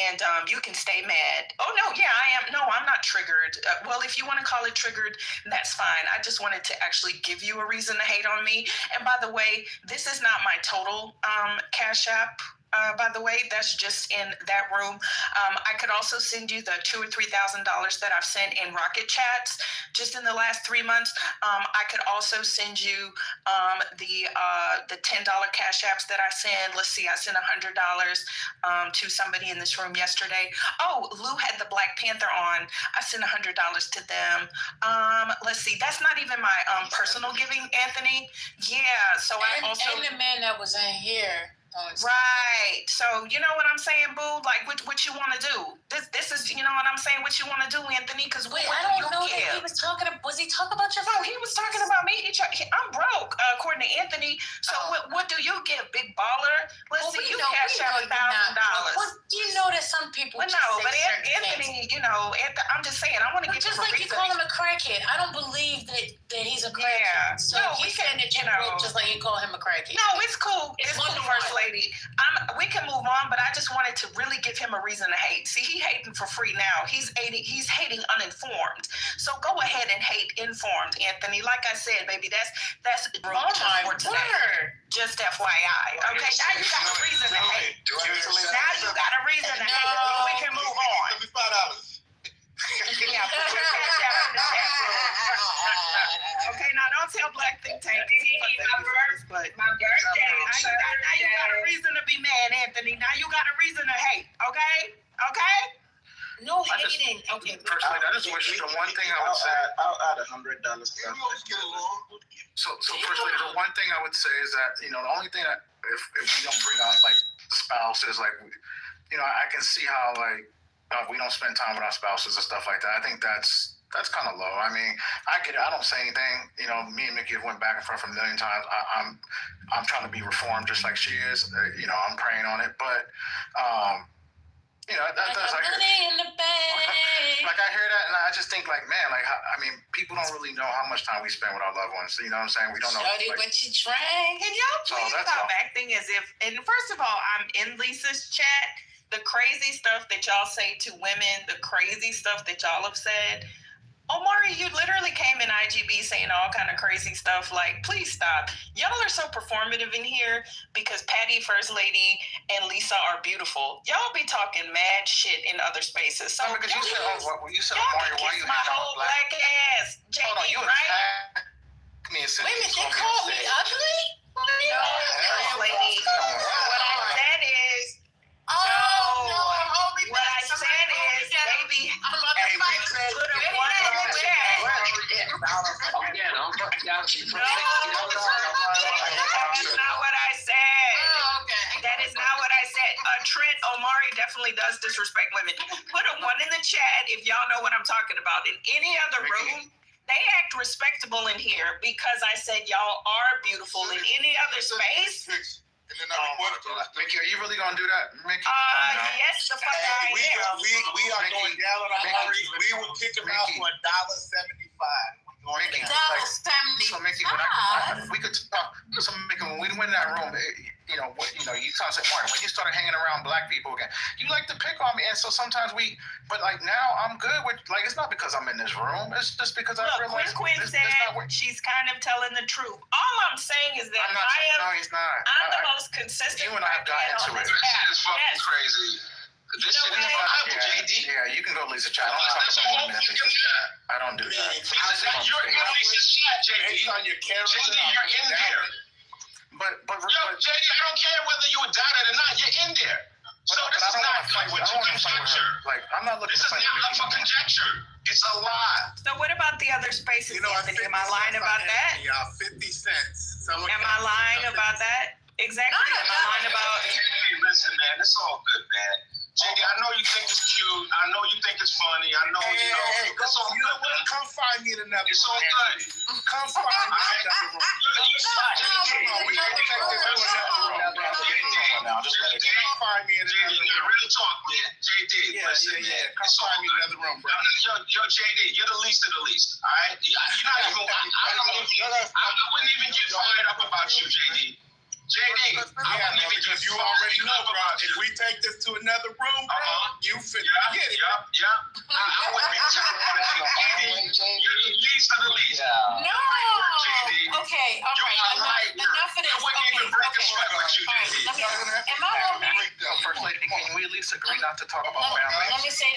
And you can stay mad. Oh, no, yeah, I am. No, I'm not triggered. Well, if you want to call it triggered, that's fine. I just wanted to actually give you a reason to hate on me. And by the way, this is not my total Cash App By the way, that's just in that room. I could also send you the $2,000 or $3,000 that I've sent in rocket chats just in the last 3 months. I could also send you the $10 cash apps that I send. Let's see, I sent $100 to somebody in this room yesterday. Oh, Lou had the Black Panther on. I sent $100 to them. Let's see, that's not even my personal giving, Anthony. Yeah, so I also and the man that was in here. Right. So you know what I'm saying, boo? Like what you want to do? This is you know what I'm saying. What you want to do, Anthony? Because wait, I don't know that he was talking. Was he talking about your? No, he was talking about me. I'm broke, according to Anthony. So what do you give, big baller? Let's see. You cash out $1,000. Well, you know that some people. Well, no, but Anthony, you know, I'm just saying. I want to get just like you call him a crackhead. I don't believe that he's a crackhead. Yeah. So no, he's saying that you're broke, just like you call him a crackhead. No, it's cool. It's cool, First Lady. We can move on, but I just wanted to really give him a reason to hate. See, he hating for free now. He's hating uninformed. So go ahead and hate informed, Anthony. Like I said, baby, that's wrong time for today. Just FYI. Okay, now you got a reason to hate. Now you got a reason to hate. We can move on. Yeah, put your cash out in the chat room. Okay, now don't tell Black Think Tank. My birthday. Now you got a reason to be mad, Anthony. Now you got a reason to hate. Okay? Okay? No hating. Okay. Personally, I just wish the one thing I would say. I'll add $100 to that. So personally, the one thing I would say is that the only thing that if we don't bring out like spouses, like I can see how like. We don't spend time with our spouses and stuff like that. I think that's kind of low. I mean, I get it. I don't say anything. Me and Mickey have went back and forth a million times. I'm trying to be reformed just like she is. I'm praying on it. But that does like money in the bank. Like I hear that, and I just think like, man, like I mean, people don't really know how much time we spend with our loved ones. You know what I'm saying? We don't know. Shorty, like, but you trying. Can y'all please stop acting as if? And first of all, I'm in Lisa's chat. The crazy stuff that y'all say to women, the crazy stuff that y'all have said. Omari, you literally came in IGB saying all kind of crazy stuff. Like, please stop. Y'all are so performative in here because Patty, First Lady, and Lisa are beautiful. Y'all be talking mad shit in other spaces. So because you said, Omari, why you my whole black ass? JD, hold on, you right? Me and wait a minute, they called me ugly? No, First Lady. What I said is, what I said is, baby, I'm about to fight. Put a one in the chat. Again, I'm fucking down to you. No, that's not what I said. Oh, okay. That is not what I said. Trent Omari definitely does disrespect women. Put a one in the chat if y'all know what I'm talking about. In any other room, they act respectable in here because I said y'all are beautiful. In any other space. Mickey, are you really gonna do that, Mickey? Yes, the fuck I am. We are going down on Omari. We will kick him out for $1.75. Mickey, so Mickey, we could talk. So Mickey, when we went in that room, you kind of said, Martin, when you started hanging around black people again, you like to pick on me, and so sometimes but like now I'm good with like it's not because I'm in this room, it's just because I realized Quinn said she's kind of telling the truth. All I'm saying is that No, he's not. I'm the most consistent. You and I have gotten into it. This shit is fucking crazy. This shit is fucking JD. Yeah, you can go to Lisa chat. I don't talk about women in Lisa's chat. I don't do that. You're in Lisa's chat, JD. On your camera. JD, you're in there. But JD, I don't care whether you adopt it or not. You're in there. So this is not conjecture. Like I'm not looking. This is not for conjecture. It's a lie. So what about the other spaces, Anthony? Am I lying about that? 50 cents. Am I lying about that? Exactly. Am I lying about? Listen, man, it's all good, man. JD, I know you think it's cute. I know you think it's funny. I know it's all good. Man. Come find me in another room. It's all good. Come find me in another room. Just let it go. Come find me in another room. Really talk, man. JD, listen, man. Come find me in another room, bro. Yo, JD, you're the least of the least. All right? You're not even. I wouldn't even get fired up about you, JD. JD, because you already know, bro. If we take this to another room, bro, you finna get it. I would be least of the least. No. JD. Okay. All right. Enough of this. I wouldn't even break a sweat with you, JD. Am I on mute? First lady, can we at least agree not to talk about families? Let me say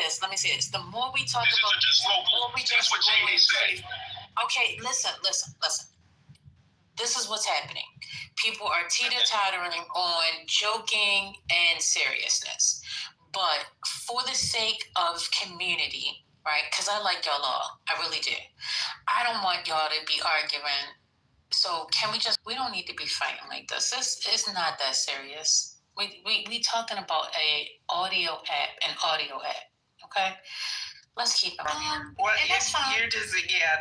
this. The more we talk about, the more we just what JD said. Okay, listen. This is what's happening. People are teeter-tottering on joking and seriousness. But for the sake of community, right? Because I like y'all all. I really do. I don't want y'all to be arguing. So can we don't need to be fighting like this. It's not that serious. We talking about an audio app, okay? Let's keep it. Well, you're just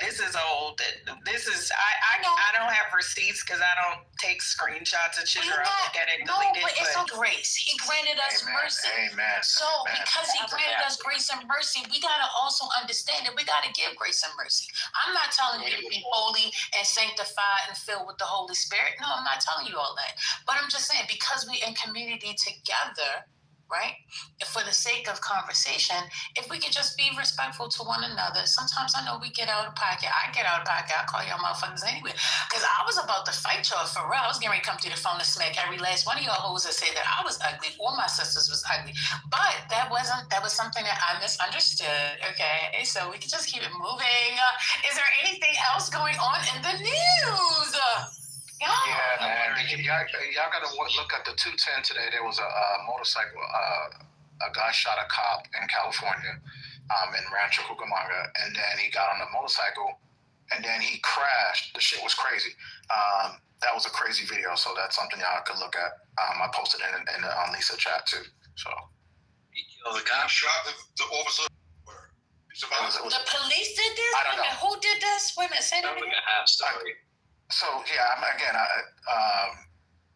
this is old. This is I don't have receipts because I don't take screenshots of shit or I look at it and delete it. But it's on grace. He granted us mercy. Amen. So because he granted us grace and mercy, we gotta also understand that we gotta give grace and mercy. I'm not telling you to be holy and sanctified and filled with the Holy Spirit. No, I'm not telling you all that. But I'm just saying because we in community together, right? For the sake of conversation, if we could just be respectful to one another. Sometimes I know we get out of pocket. I get out of pocket. I call y'all motherfuckers anyway. Because I was about to fight y'all for real. I was getting ready to come through the phone and smack every last one of y'all hoes that say that I was ugly or my sisters was ugly. But that was something that I misunderstood, okay? So we can just keep it moving. Is there anything else going on in the news? Yeah, man. Y'all got to look at the 210 today. There was a motorcycle. A guy shot a cop in California, in Rancho Cucamonga, and then he got on the motorcycle, and then he crashed. The shit was crazy. That was a crazy video, so that's something y'all could look at. I posted it in the Lisa chat too. So the cop shot the officer. The police did this? I don't know. Who did this? Wait a minute, say that again. So yeah,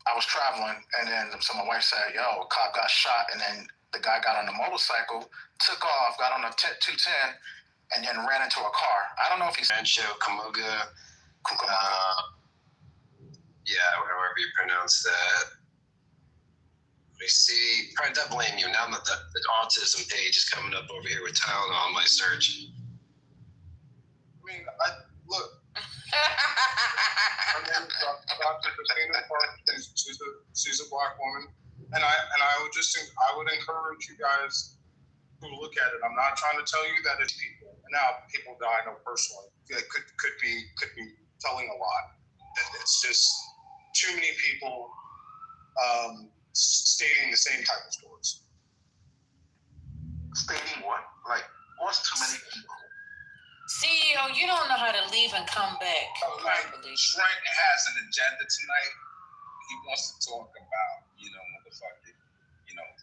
I was traveling, and then my wife said, "Yo, a cop got shot," and then the guy got on the motorcycle, took off, got on the 210, and then ran into a car. I don't know if he's Rancho Cucamonga. However you pronounce that. We see, probably don't blame you. Now that the autism page is coming up over here with Tylenol on my search. Look. Her name is Dr. Christina Park. She's a black woman, and I would encourage you guys to look at it. I'm not trying to tell you that it's people. Now people die. I know personally. It could be telling a lot. It's just too many people stating the same type of stories. Stating what? Like what's too many people? CEO, you don't know how to leave and come back. Trent has an agenda tonight. He wants to talk about,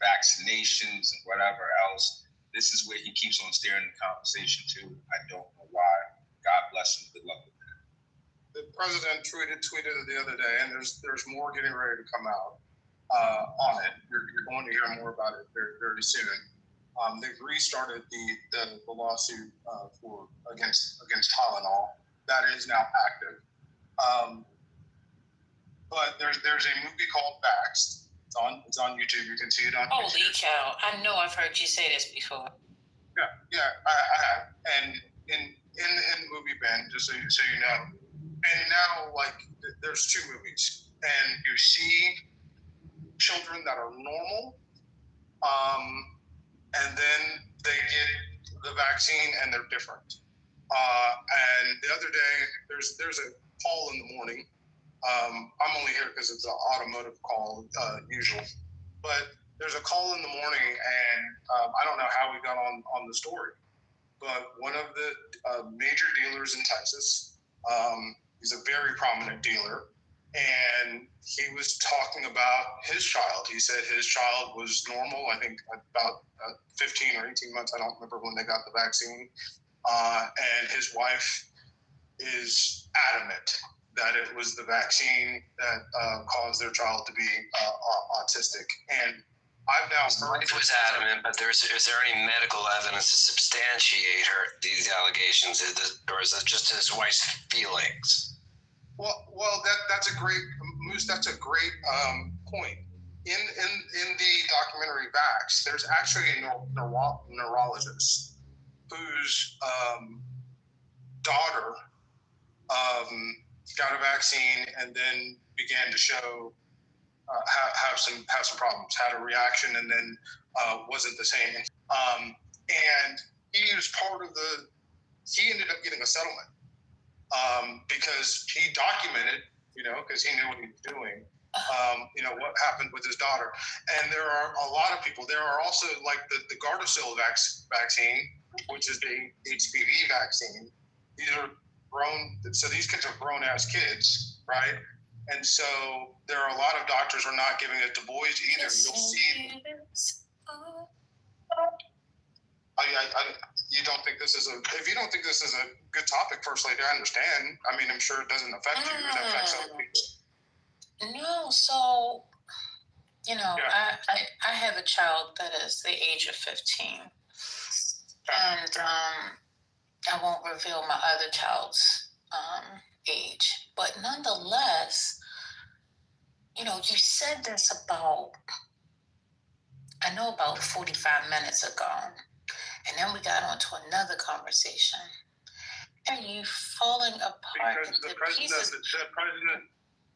vaccinations and whatever else. This is where he keeps on steering the conversation to. I don't know why. God bless him. Good luck with that. The president tweeted it the other day, and there's more getting ready to come out on it. You're going to hear more about it very, very soon. They've restarted the lawsuit against Tylenol. That is now active. But there's a movie called Vaxxed. It's on YouTube. You can see it on YouTube. Holy cow. I know I've heard you say this before. Yeah, I have. And in the movie, Ben, just so you know. And now, there's two movies. And you see children that are normal, and then they get the vaccine and they're different. And the other day, there's a call in the morning. I'm only here because it's an automotive call, usual. But there's a call in the morning, and I don't know how we got on the story. But one of the major dealers in Texas, he's a very prominent dealer, and he was talking about his child. He said his child was normal, I think about 15 or 18 months. I don't remember when they got the vaccine. And his wife is adamant that it was the vaccine that caused their child to be autistic. And I've now heard... His wife was adamant, but is there any medical evidence to substantiate these allegations, or is it just his wife's feelings? Well, that's a great, Moose. That's a great point. In the documentary Vax, there's actually a neurologist whose daughter got a vaccine and then began to show have some problems, had a reaction, and then wasn't the same. And he was part of he ended up getting a settlement because he documented, because he knew what he was doing, what happened with his daughter. And there are a lot of people. There are also like the Gardasil vaccine, which is the HPV vaccine. These are grown, so these kids are grown ass kids, right? And so there are a lot of doctors who are not giving it to boys either. You'll see. You don't think this is if you don't think this is a good topic, First Lady, I understand. I mean, I'm sure it doesn't affect you. It affects other people. No, so, I have a child that is the age of 15. And I won't reveal my other child's age. But nonetheless, you said this about 45 minutes ago. And then we got on to another conversation. Are you falling apart? Because the president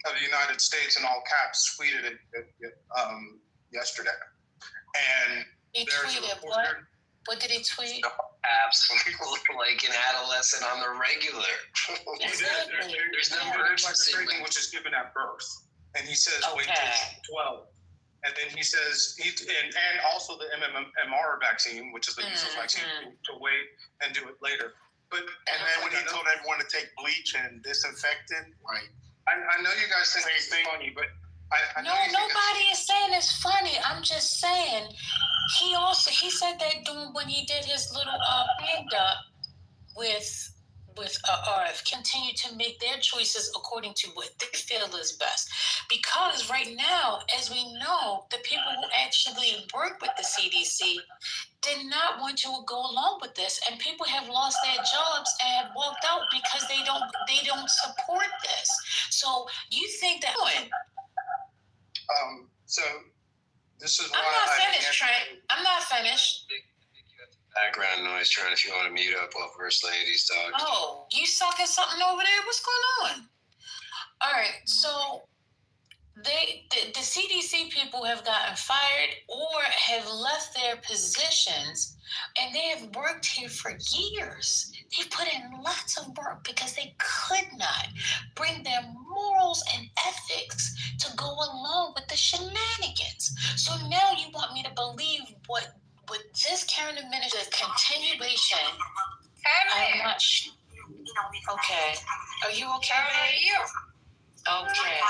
of the United States, in all caps, tweeted it yesterday. And he tweeted what? What did he tweet? Absolutely, like an adolescent on the regular. Exactly. There's no emergency, which is given at birth. And he says, wait till 12. And then he says, and also the MMR vaccine, which is the measles vaccine, to wait and do it later. And then when he told everyone to take bleach and disinfect it, right? I know you guys think it's funny, but I know nobody is saying it's funny. I'm just saying he said that when he did his little hand up with RF, continue to make their choices according to what they feel is best. Because right now, as we know, the people who actually work with the CDC did not want to go along with this, and people have lost their jobs and have walked out because they don't support this. So you think that? So this is why I'm not finished, Trent. I'm not finished. Background noise, Trent, if you want to mute up while First Lady's talking. Oh, you sucking something over there? What's going on? All right, so the CDC people have gotten fired or have left their positions, and they have worked here for years. They put in lots of work because they could not bring their morals and ethics to go along with the shenanigans. So now you want me to believe what this current administration, continuation. I'm not sure. Okay. Are you okay? How are you? Okay.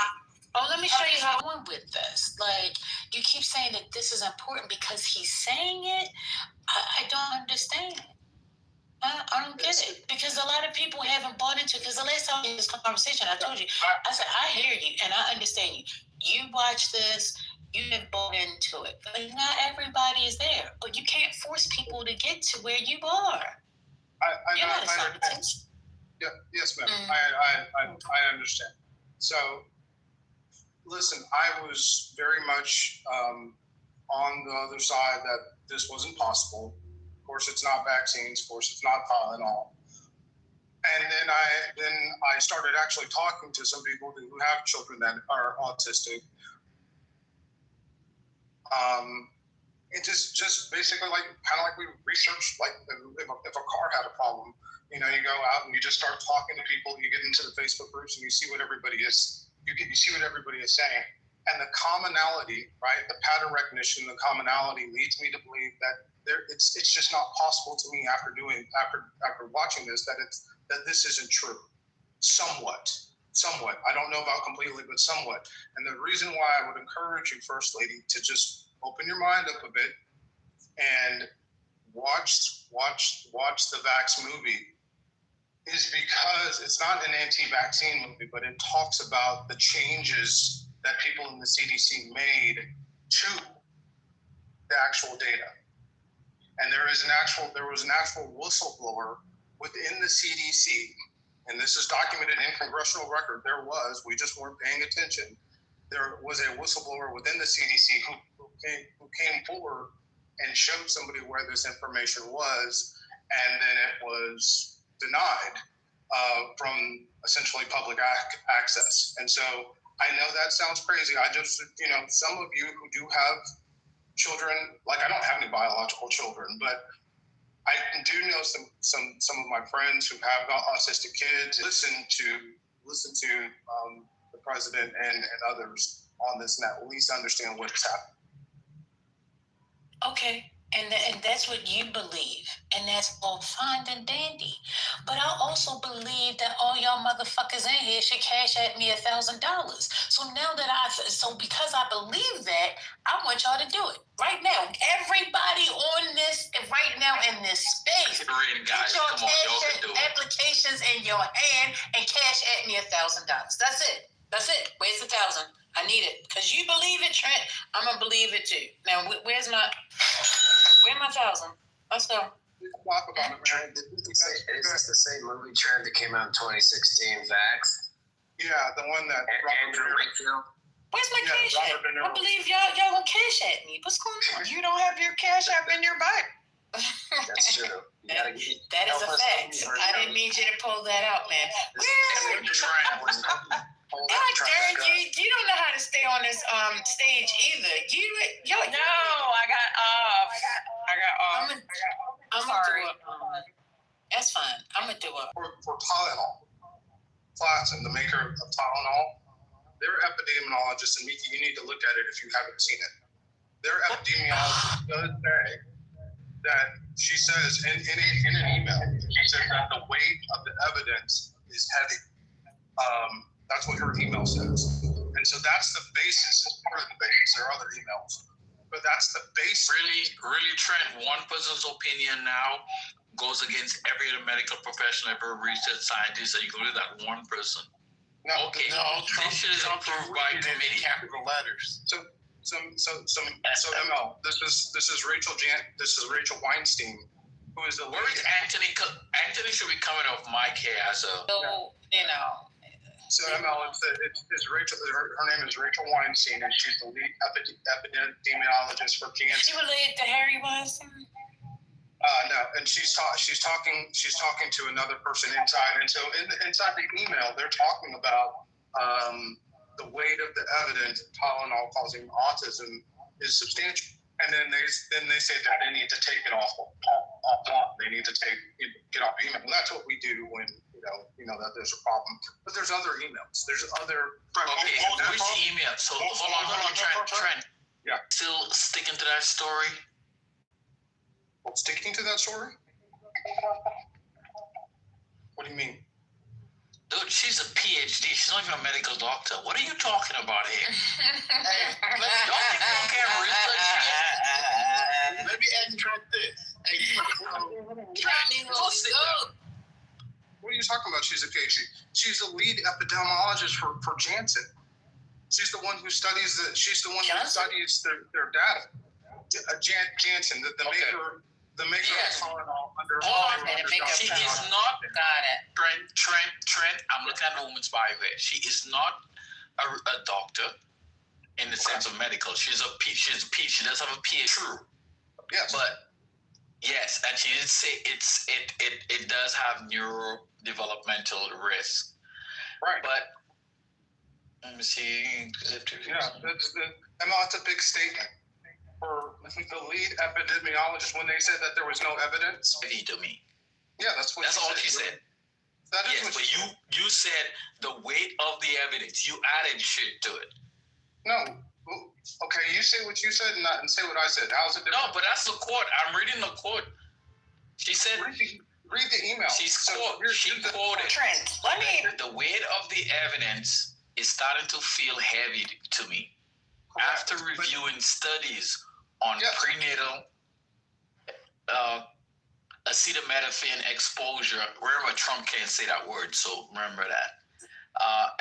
Oh, let me show you how I'm with this. Like, you keep saying that this is important because he's saying it. I don't understand. I don't get it. Because a lot of people haven't bought into it. Because the last time in this conversation, I told you, I said, I hear you and I understand you. You watch this. You have bought into it. But not everybody is there. But you can't force people to get to where you are. You're not a scientist. Yeah, yes, ma'am. I understand. So, listen, I was very much on the other side that this wasn't possible. Of course, it's not vaccines. Of course, it's not Tylenol. And then I started actually talking to some people who have children that are autistic. It just basically kind of like we researched, like if a car had a problem, you go out and you just start talking to people. You get into the Facebook groups and you see what everybody is. You see what everybody is saying, and the commonality, right? The pattern recognition, the commonality leads me to believe that it's just not possible to me after watching this that this isn't true. Somewhat. I don't know about completely, but somewhat. And the reason why I would encourage you, First Lady, to just open your mind up a bit and watch the Vax movie is because it's not an anti-vaccine movie, but it talks about the changes that people in the CDC made to the actual data. And there was an actual whistleblower within the CDC, and this is documented in congressional record, we just weren't paying attention. There was a whistleblower within the CDC who came forward and showed somebody where this information was, and then it was denied from essentially public access. And so I know that sounds crazy. I just, some of you who do have children, like I don't have any biological children, but I do know some of my friends who have autistic kids listen to the president and others on this, and at least understand what is happening. Okay. And that's what you believe, and that's all fine and dandy. But I also believe that all y'all motherfuckers in here should cash at me $1,000. So now that because I believe that, I want y'all to do it right now. Everybody on this right now in this space, guys, get your come on, y'all cash can do it. applications in your hand and cash at me $1,000. That's it. Where's the 1,000? I need it because you believe it, Trent. I'm gonna believe it too. Now, where's my 1,000? Let's go. Trent, is this the same movie, Trent, that came out in 2016, Vax? Yeah, the one that Andrew Wakefield. Where's my cash app? I believe y'all gonna cash at me. What's going on? You don't have your cash app in your butt. That's true. That is a fact. I didn't need you to pull that out, man. God darn, you don't know how to stay on this stage either. No, I got off. I'm gonna do it. That's fine. I'm gonna do it. For Tylenol, Platin, the maker of Tylenol, their epidemiologist, and Miki, you need to look at it if you haven't seen it. Their epidemiologist does say that she says in an email, she says that the weight of the evidence is heavy. That's what her email says. And so that's the basis, it's part of the basis. There are other emails, but that's the basis. Really, Trent, one person's opinion now goes against every other medical professional, every research scientist, and you go to that one person. No, okay, this shit is approved by committee. Capital letters. So ML, this is Rachel Weinstein, who is the Where is Anthony? Anthony should be coming off mic here as a. So, So ML, it's Rachel. Her name is Rachel Weinstein, and she's the lead epidemiologist for cancer. She related to Harry Weinstein? No, and she's talking to another person inside, and so inside the email, they're talking about the weight of the evidence of Tylenol causing autism is substantial, and then they say that they need to take it off. They need to get off email, and that's what we do when. You know that there's a problem, but there's other emails. There's other. Okay, which email? So hold on, Trent. Yeah. Still sticking to that story? Well, sticking to that story? What do you mean? Dude, she's a PhD. She's not even a medical doctor. What are you talking about here? Hey, don't think you can't research shit. Let me ask Trent this. What are you talking about? She's a PhD. She's the lead epidemiologist for Janssen. She's the one who studies their data. Janssen, the maker of Tylenol under. She is not. Got it. Trent. I'm looking at the woman's bio here. She is not a doctor in the sense of medical. She does have a PhD. True. Yes. But yes, and she did say it does have neurodevelopmental risk. Right. But let me see. Yeah, that's a big statement. For the lead epidemiologist, when they said that there was no evidence. To me. Yeah, that's all she said. That is yes, but you said the weight of the evidence. You added shit to it. No. Okay, you say what you said and say what I said. How's it different? No, but that's the quote. I'm reading the quote. She said. Read the email. She quoted. Trent, the weight of the evidence is starting to feel heavy to me. After reviewing studies on prenatal acetaminophen exposure, remember Trump can't say that word, so remember that.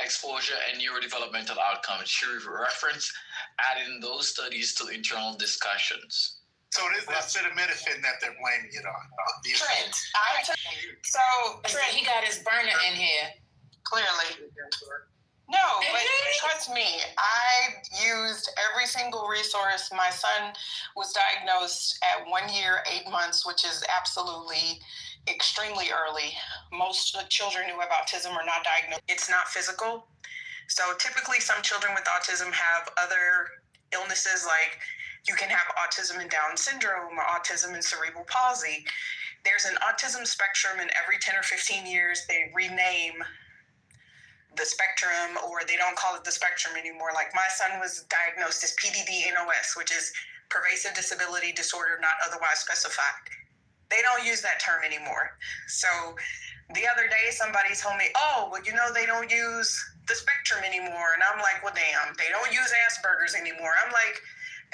Exposure and neurodevelopmental outcomes. She referenced adding those studies to internal discussions. So it is acetaminophen that they're blaming it on. Trent, Trent, he got his burner in here. Clearly. No, but trust me, I used every single resource. My son was diagnosed at 1 year, 8 months, which is absolutely extremely early. Most children who have autism are not diagnosed. It's not physical. So typically some children with autism have other illnesses, like you can have autism and Down syndrome or autism and cerebral palsy. There's an autism spectrum, and every 10 or 15 years they rename the spectrum, or they don't call it the spectrum anymore. Like my son was diagnosed as PDD-NOS, which is pervasive disability disorder not otherwise specified. They don't use that term anymore. So the other day somebody told me, oh, well, they don't use the spectrum anymore. And I'm like, well, damn, they don't use Asperger's anymore. I'm like,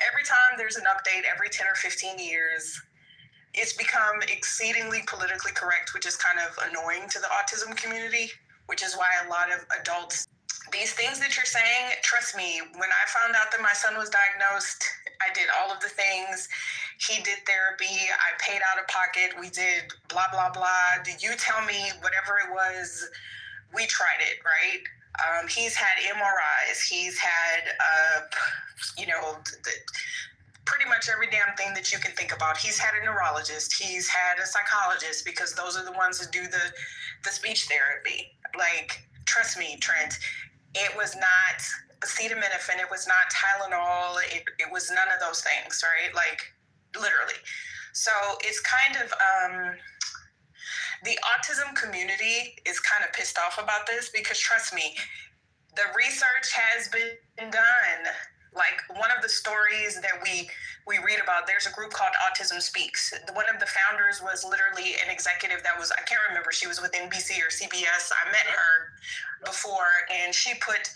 every time there's an update, every 10 or 15 years, it's become exceedingly politically correct, which is kind of annoying to the autism community, which is why a lot of adults, these things that you're saying, trust me, when I found out that my son was diagnosed, I did all of the things. He did therapy. I paid out of pocket. We did blah, blah, blah. Did you tell me whatever it was? We tried it, right? He's had MRIs. He's had, pretty much every damn thing that you can think about. He's had a neurologist. He's had a psychologist, because those are the ones that do the speech therapy. Like, trust me, Trent, it was not acetaminophen. It was not Tylenol. It was none of those things, right? Like, literally. So it's kind of, the autism community is kind of pissed off about this, because trust me, the research has been done. Like, one of the stories that we read about, there's a group called Autism Speaks. One of the founders was literally an executive that was, I can't remember, she was with NBC or CBS. I met her before, and she put,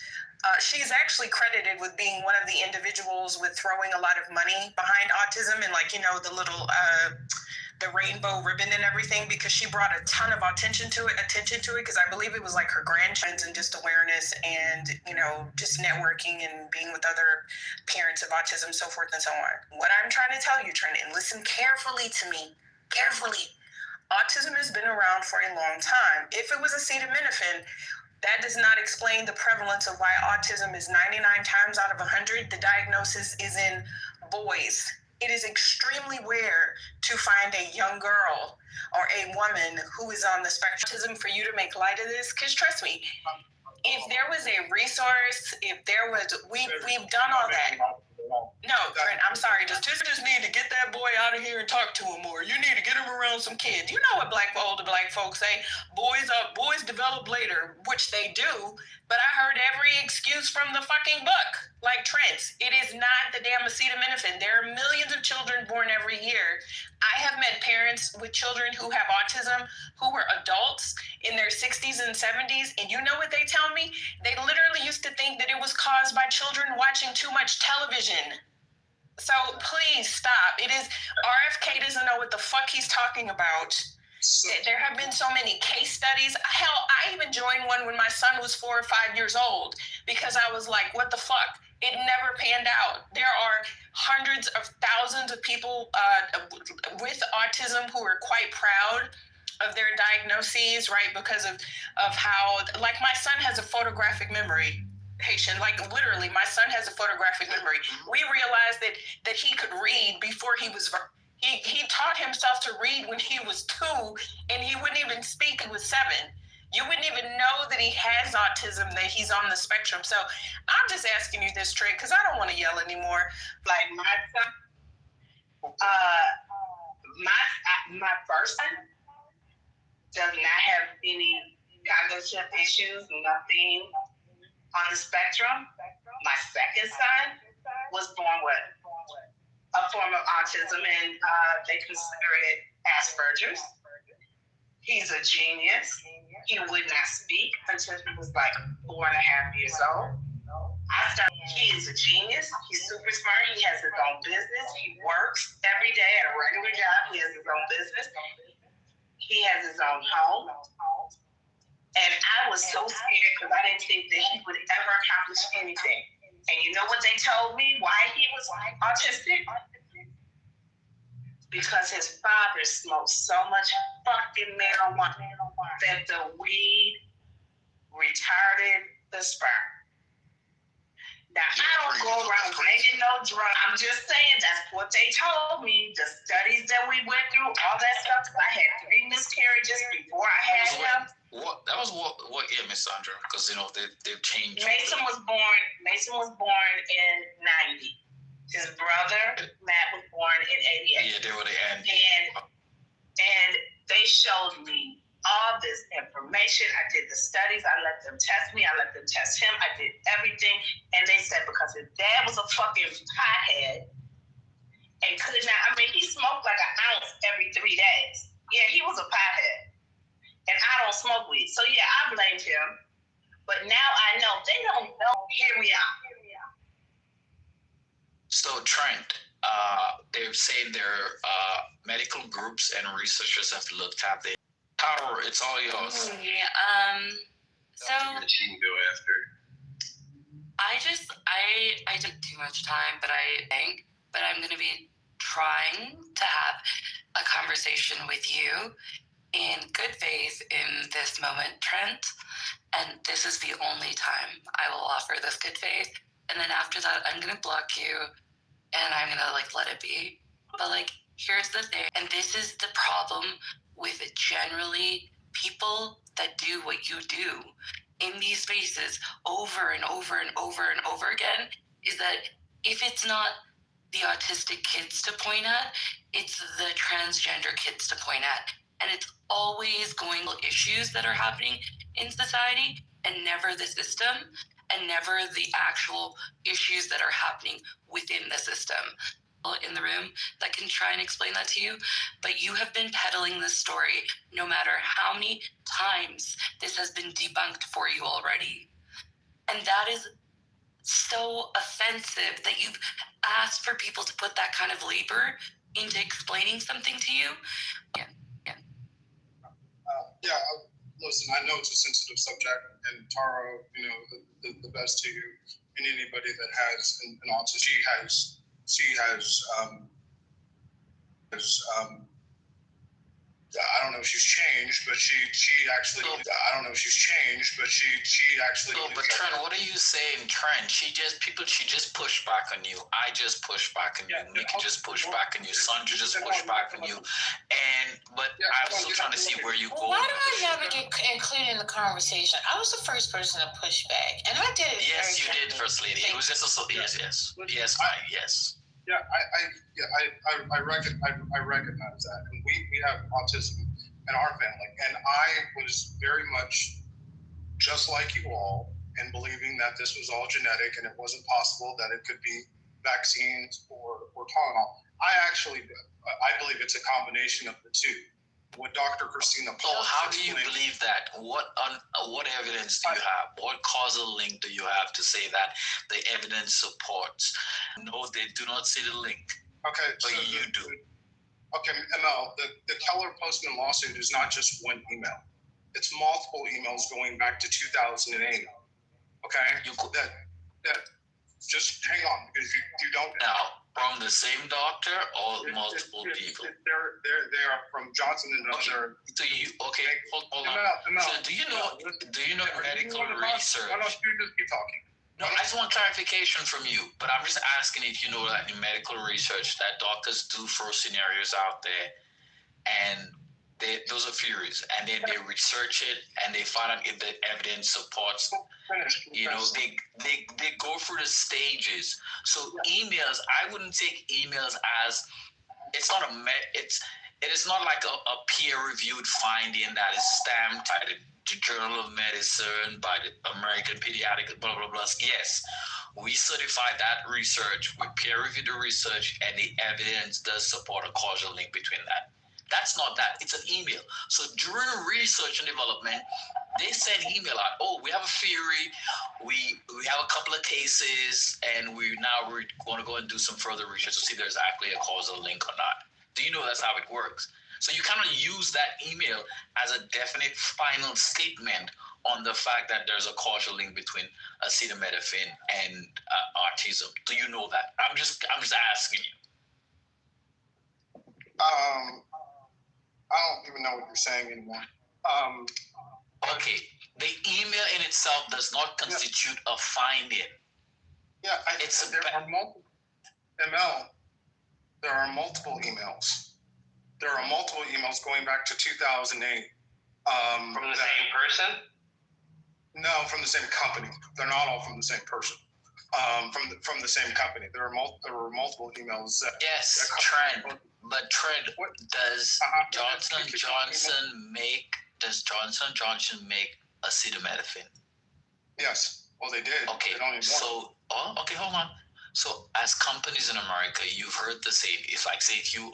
she's actually credited with being one of the individuals with throwing a lot of money behind autism, and like, the little, the rainbow ribbon and everything, because she brought a ton of attention to it, because I believe it was like her grandchildren and just awareness and, just networking and being with other parents of autism, so forth and so on. What I'm trying to tell you, Trent, and listen carefully to me, autism has been around for a long time. If it was acetaminophen, that does not explain the prevalence of why autism is 99 times out of 100. The diagnosis is in boys. It is extremely rare to find a young girl or a woman who is on the spectrum for you to make light of this. Because trust me, if there was a resource, we've done all that. No, Trent, I'm sorry. Just need to get that boy out of here and talk to him more. You need to get him around some kids. You know what older black folks say? Boys develop later, which they do. But I heard every excuse from the fucking book. Like, Trent, it is not the damn acetaminophen. There are millions of children born every year. I have met parents with children who have autism who were adults in their 60s and 70s, and you know what they tell me? They literally used to think that it was caused by children watching too much television. So please stop. It is, RFK doesn't know what the fuck he's talking about. There have been so many case studies. Hell, I even joined one when my son was 4 or 5 years old, because I was like, what the fuck? It never panned out. There are hundreds of thousands of people with autism who are quite proud of their diagnoses, right? Because of how, like, my son has a photographic memory. Haitian, like, literally, my son has a photographic memory. We realized that he could read before he was. He taught himself to read when he was 2, and he wouldn't even speak. He was 7. You wouldn't even know that he has autism, that he's on the spectrum. So I'm just asking you this, Trey, because I don't want to yell anymore. Like, my son, my first son does not have any cognitive issues, nothing on the spectrum. My second son was born with a form of autism, and they consider it Asperger's. He's a genius. He would not speak until he was like 4.5 years old. He is a genius. He's super smart. He has his own business. He works every day at a regular job. He has his own business. He has his own home. And I was so scared because I didn't think that he would ever accomplish anything. And you know what they told me why he was autistic? because his father smoked so much fucking marijuana that the weed retarded the sperm. Now, I don't go around banging no drum. I'm just saying that's what they told me. The studies that we went through, all that stuff. I had 3 miscarriages before I had him. That was what year, Miss Sandra? Because they've changed. Mason was born in 90. His brother Matt was born in 88. Yeah, they were the end. And they showed me all this information. I did the studies. I let them test me. I let them test him. I did everything. And they said because his dad was a fucking pothead and could not, he smoked like an ounce every 3 days. Yeah, he was a pothead. And I don't smoke weed. So yeah, I blamed him. But now I know they don't know. Hear me out. So Trent, they're saying their medical groups and researchers have looked at it. Power, it's all yours. So The team go after. I took too much time, but I'm going to be trying to have a conversation with you in good faith in this moment, Trent. And this is the only time I will offer this good faith. And then after that, I'm going to block you and I'm going to let it be. But here's the thing. And this is the problem with generally people that do what you do in these spaces over and over and over and over again, is that if it's not the autistic kids to point at, it's the transgender kids to point at. And it's always going to issues that are happening in society and never the system and never the actual issues that are happening within the system. In the room that can try and explain that to you, but you have been peddling this story no matter how many times this has been debunked for you already. And that is so offensive that you've asked for people to put that kind of labor into explaining something to you. Listen, I know it's a sensitive subject, and Tara, the best to you and anybody that has an autism. She has I don't know if she's changed, but she actually. I don't know if she's changed, but she actually. No, but Trent, what are you saying, Trent? She just pushed back on you. I just pushed back on you. Nikki just pushed back on you. Sandra just pushed back on you. But I'm still trying to see where you go. Why do I never get included in the conversation? I was the first person to push back, and I did it. Yes, you did, First Lady. It was just yes. Yeah, I recognize that, and we have autism in our family, and I was very much just like you all in believing that this was all genetic and it wasn't possible that it could be vaccines or Tylenol. I believe it's a combination of the two. What Dr. Christina Paul. How do you believe that? What evidence do you have? What causal link do you have to say that the evidence supports? No, they do not see the link. Okay, but you do. Okay, ML, the Keller Postman lawsuit is not just one email. It's multiple emails going back to 2008. Okay, that just hang on, because you don't now. From the same doctor or multiple people? They are from Johnson and other. Hold on. So do you know medical research? Why don't you just keep talking? No, I just want clarification from you, but I'm just asking if you know that in medical research that doctors do throw scenarios out there, and those are theories, and then they research it and they find out if the evidence supports. They go through the stages. So emails, I wouldn't take emails as it's not it is not like a peer-reviewed finding that is stamped by the Journal of Medicine, by the American Pediatric, blah blah blah. Yes, we certify that research, we peer-review the research, and the evidence does support a causal link between that. That's not that. It's an email. So during research and development, they send email out. Oh, we have a theory. We have a couple of cases, and we're going to go and do some further research to see if there's actually a causal link or not. Do you know that's how it works? So you kind of use that email as a definite final statement on the fact that there's a causal link between acetaminophen and autism. Do you know that? I'm just asking you. I don't even know what you're saying anymore. Okay, the email in itself does not constitute a finding. Yeah, there are multiple There are multiple emails. There are multiple emails going back to 2008. From the same person? No, from the same company. They're not all from the same person. From the same company. There were multiple emails. Yes, Trent. But Trent, does Johnson & Johnson make acetaminophen? Yes. Well, they did. Okay. Okay, hold on. So, as companies in America, you've heard the same. It's like, say, if you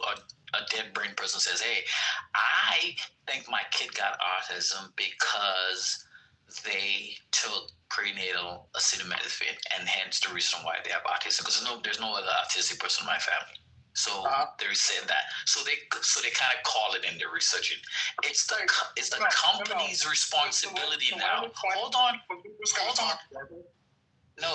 a dead brain person says, "Hey, I think my kid got autism because they took prenatal acetaminophen, and hence the reason why they have autism." Because there's no other autistic person in my family. So they said that. So they kind of call it in their research. It's the company's responsibility now. Hold on. No,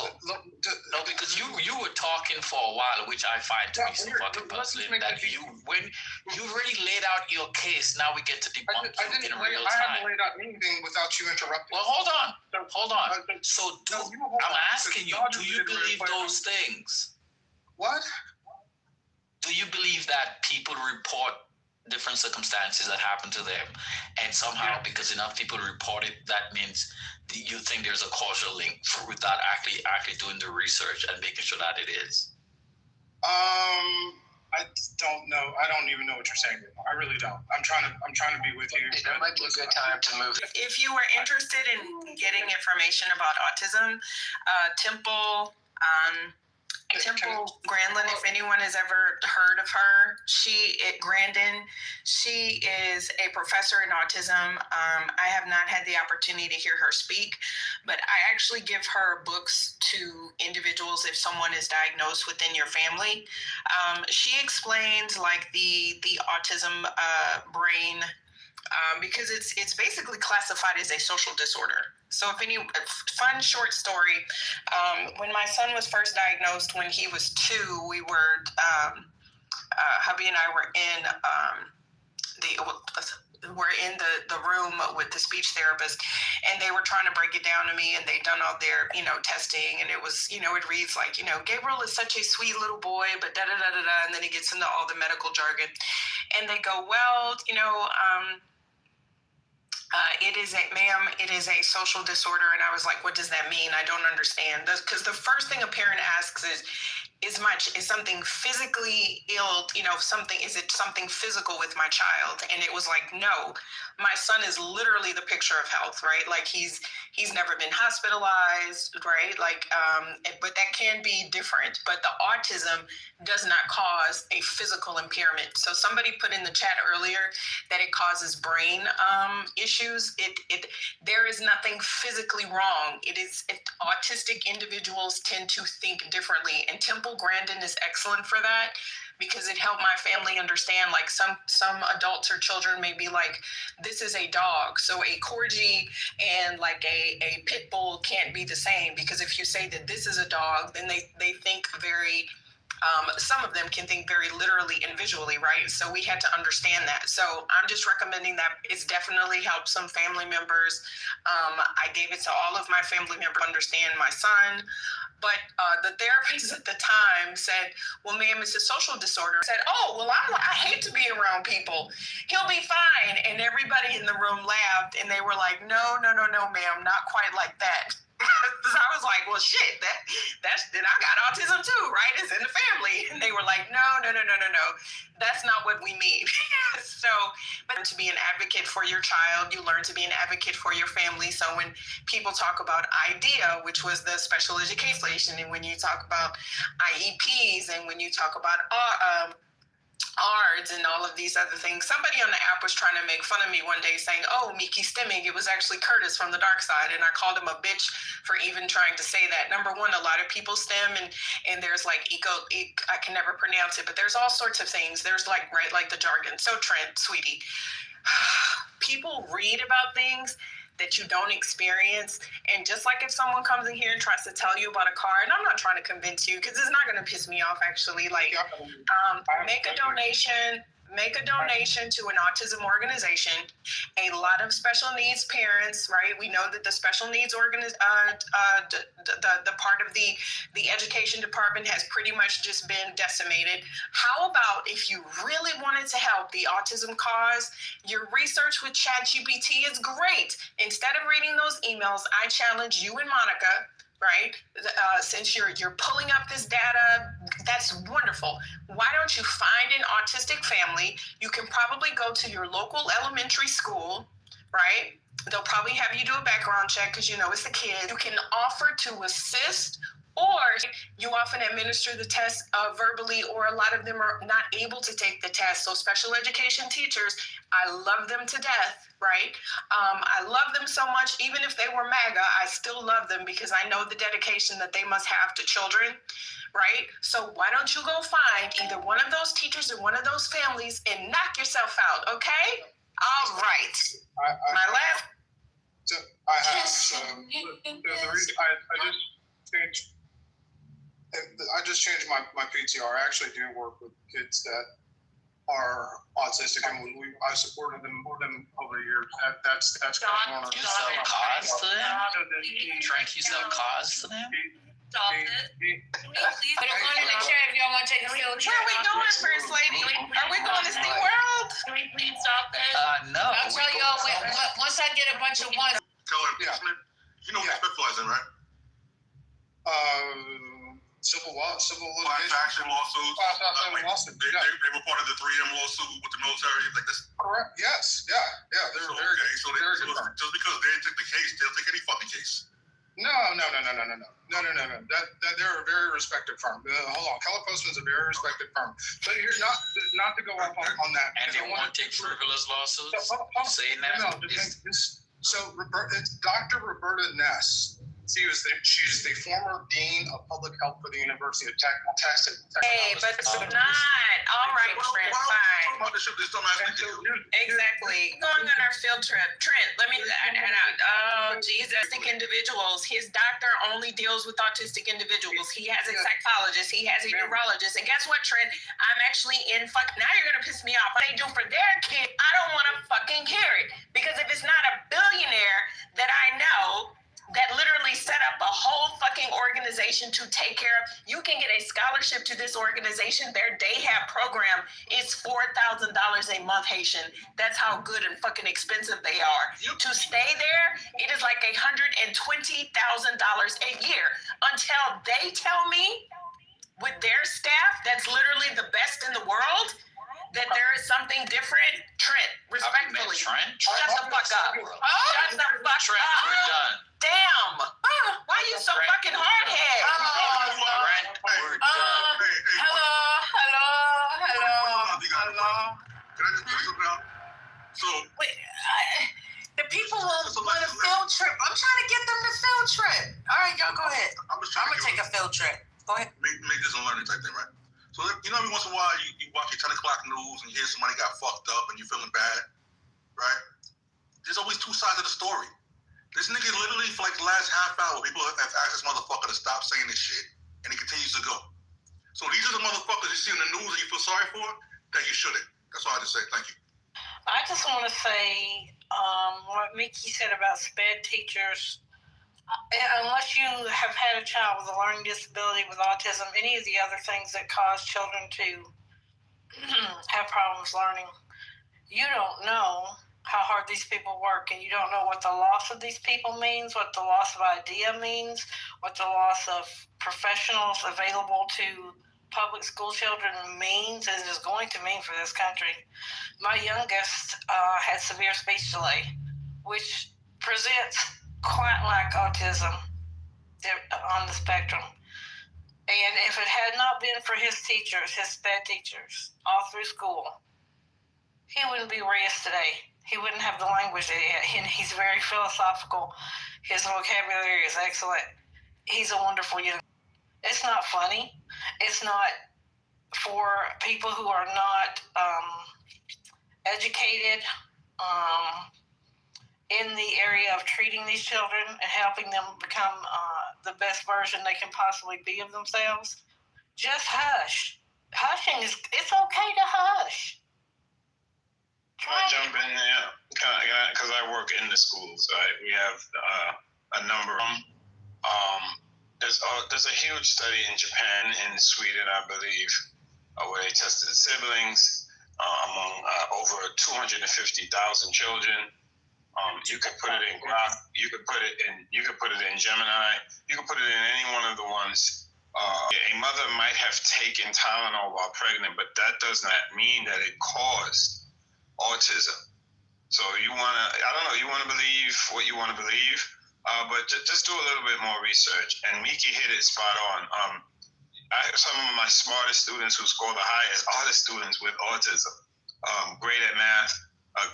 because you were talking for a while, which I find to be so fucking puzzling. That when you already laid out your case, now we get to debunk you in real time. I haven't laid out anything without you interrupting. Well, hold on. So I'm asking you, do you believe those things? What? Do you believe that people report different circumstances that happen to them, and somehow because enough people report it, that means you think there's a causal link without actually doing the research and making sure that it is? I don't know. I don't even know what you're saying. I really don't. I'm trying to be with you. That might be a good time to move. If you were interested in getting information about autism, Temple Grandin, if anyone has ever heard of her, she is a professor in autism. I have not had the opportunity to hear her speak, but I actually give her books to individuals if someone is diagnosed within your family. She explains like the autism brain, because it's basically classified as a social disorder. So fun short story, when my son was first diagnosed when he was 2, we were, hubby and I were in the room with the speech therapist, and they were trying to break it down to me, and they'd done all their, testing, and it was, it reads like, Gabriel is such a sweet little boy, but da-da-da-da-da, and then he gets into all the medical jargon, and they go, well, it is a social disorder. And I was like, what does that mean? I don't understand. Because the first thing a parent asks is something physically ill, is it something physical with my child? And it was like, no, my son is literally the picture of health, right? Like he's never been hospitalized, right? Like, but that can be different. But the autism does not cause a physical impairment. So somebody put in the chat earlier that it causes brain issues. There is nothing physically wrong. Autistic individuals tend to think differently, and Temple Grandin is excellent for that, because it helped my family understand, like some adults or children may be like, this is a dog, so a corgi and like a pit bull can't be the same, because if you say that this is a dog, then they think very, some of them can think very literally and visually, right? So we had to understand that. So I'm just recommending that. It's definitely helped some family members. I gave it to all of my family members to understand my son. But the therapist at the time said, well, ma'am, it's a social disorder. I said, oh, well, I hate to be around people. He'll be fine. And everybody in the room laughed, and they were like, no, ma'am, not quite like that. So I was like, well, shit, then I got autism too, right? It's in the family. And they were like, no. That's not what we mean. So, but to be an advocate for your child, you learn to be an advocate for your family. So when people talk about IDEA, which was the special education, and when you talk about IEPs, and when you talk about ARDS and all of these other things. Somebody on the app was trying to make fun of me one day saying, oh, Miki Stimming, it was actually Curtis from the dark side. And I called him a bitch for even trying to say that. Number one, a lot of people stem, and there's like I can never pronounce it, but there's all sorts of things. There's like the jargon. So Trent, sweetie, people read about things that you don't experience. And just like if someone comes in here and tries to tell you about a car, and I'm not trying to convince you, because it's not going to piss me off, actually, like, make a donation, make a donation to an autism organization. A lot of special needs parents, right? We know that the special needs the part of the education department has pretty much just been decimated. How about if you really wanted to help the autism cause, your research with ChatGPT is great. Instead of reading those emails, I challenge you and Monica, right? Since you're pulling up this data, that's wonderful. Why don't you find an autistic family? You can probably go to your local elementary school, right? They'll probably have you do a background check because you know it's a kid. You can offer to assist, or you often administer the test verbally, or a lot of them are not able to take the test. So special education teachers, I love them to death, right? I love them so much. Even if they were MAGA, I still love them because I know the dedication that they must have to children, right? So why don't you go find either one of those teachers or one of those families and knock yourself out, okay? All right. My last. I have. The reason I just changed my PTR. I actually do work with kids that are autistic, and I supported them over the years. That's going on. You sell cars to them? Trent, you sell cars to them? Stop it. Put it in the chat if y'all want to take a field trip. Where are we going, First Lady? Are we going to SeaWorld? Can we please stop this? No. I'll tell y'all once I get a bunch of ones. Tell her, you know what specializing, right? Civil litigation. Class action lawsuits. They were part of the 3M lawsuit with the military. Like this. Correct. Yes. Yeah. They're very good. So just because they didn't take the case, they'll take any fucking case. No. They're a very respected firm. Hold on, Keller Postman's a very respected firm. But here's not to go up on that. And they won't take frivolous lawsuits. Saying that. So it's Dr. Roberta Ness. She's the former dean of public health for the University of Texas. Hey, but it's not. All right, Trent, fine. Exactly. Going on our field trip. Trent, let me, autistic individuals. His doctor only deals with autistic individuals. He has a psychologist. He has a neurologist. And guess what, Trent? I'm actually now you're going to piss me off. What they do for their kid, I don't want to fucking hear it. Because if it's not a billionaire that I know that literally set up a whole fucking organization to take care of. You can get a scholarship to this organization. Their day have program is $4,000 a month, Haitian. That's how good and fucking expensive they are. To stay there, it is like $120,000 a year until they tell me with their staff that's literally the best in the world that there is something different. Trent, respectfully. Trent? Shut the fuck up. Shut the fuck Trent, up. we're done. Damn. Why are you so fucking hard-headed? Trent, we're done. Hello. Can I just tell you something? So, wait, the people want a field trip. I'm trying to get them to field trip. All right, y'all go ahead. I'm gonna take a field trip. Go ahead. Make this a learning type thing, right? So, you know, every once in a while, you watch your 10 o'clock news and you hear somebody got fucked up and you're feeling bad, right? There's always two sides of the story. This nigga literally, for like the last half hour, people have asked this motherfucker to stop saying this shit, and he continues to go. So these are the motherfuckers you see in the news and you feel sorry for, that you shouldn't. That's all I just say. Thank you. I just want to say what Mickey said about SPED teachers. Unless you have had a child with a learning disability with autism, any of the other things that cause children to have problems learning, you don't know how hard these people work, and you don't know what the loss of these people means, what the loss of idea means, what the loss of professionals available to public school children means and is going to mean for this country. My youngest had severe speech delay, which presents quite like autism on the spectrum. And if it had not been for his teachers, his SPED teachers, all through school, he wouldn't be where he is today. He wouldn't have the language that he had. And he's very philosophical. His vocabulary is excellent. He's a wonderful young. It's not funny. It's not for people who are not educated in the area of treating these children and helping them become the best version they can possibly be of themselves. Just hush. Hushing it's okay to hush. Can I jump in there? Because I work in the schools, right? We have a number of them. There's a huge study in Japan and Sweden, I believe, where they tested siblings among over 250,000 children. You could put it in Grok. You could put it in Gemini. You could put it in any one of the ones. A mother might have taken Tylenol while pregnant, but that does not mean that it caused autism. So you want to believe what you want to believe, but just do a little bit more research. And Miki hit it spot on. Some of my smartest students who score the highest are the students with autism. Great at math,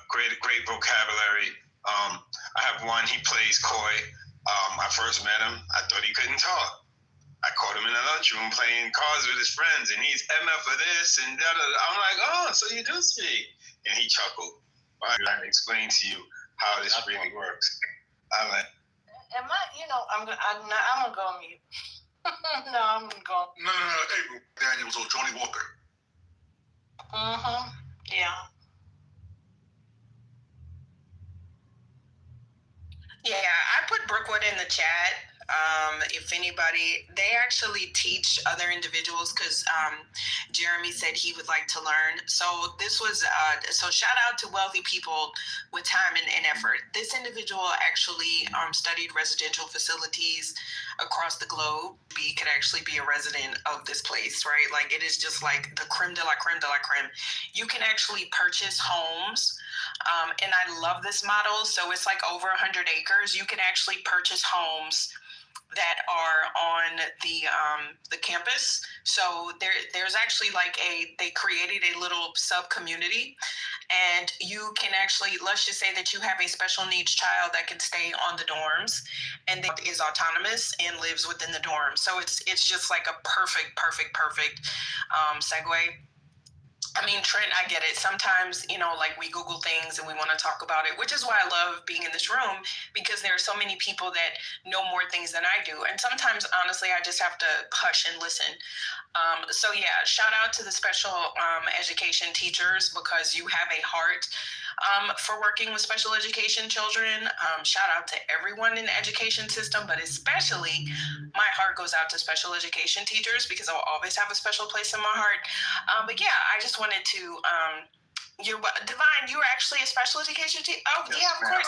great vocabulary. I have one, he plays coy. I first met him, I thought he couldn't talk. I caught him in the lunchroom playing cards with his friends, and he's MF for this and da da da. I'm like, oh, so you do speak? And he chuckled. I'm trying to explain to you how this really works. I'm like, am I? I'm gonna go on mute. No, I'm gonna go. No. April Daniels or Johnny Walker. Yeah. Yeah, I put Brookwood in the chat. If anybody, they actually teach other individuals because Jeremy said he would like to learn. So this was, so shout out to wealthy people with time and effort. This individual actually studied residential facilities across the globe. He could actually be a resident of this place, right? Like it is just like the creme de la creme de la creme. You can actually purchase homes. And I love this model. So it's like over 100 acres. You can actually purchase homes that are on the campus. So there's actually they created a little sub community, and you can actually, let's just say that you have a special needs child that can stay on the dorms and that is autonomous and lives within the dorm. So it's just like a perfect segue. I mean, Trent, I get it. Sometimes, we Google things and we want to talk about it, which is why I love being in this room, because there are so many people that know more things than I do. And sometimes, honestly, I just have to hush and listen. So, yeah, shout out to the special education teachers, because you have a heart for working with special education children. Shout out to everyone in the education system, but especially my heart goes out to special education teachers, because I'll always have a special place in my heart. But yeah, I just wanted to, Divine, you were actually a special education teacher? Oh, yes, yeah, of course.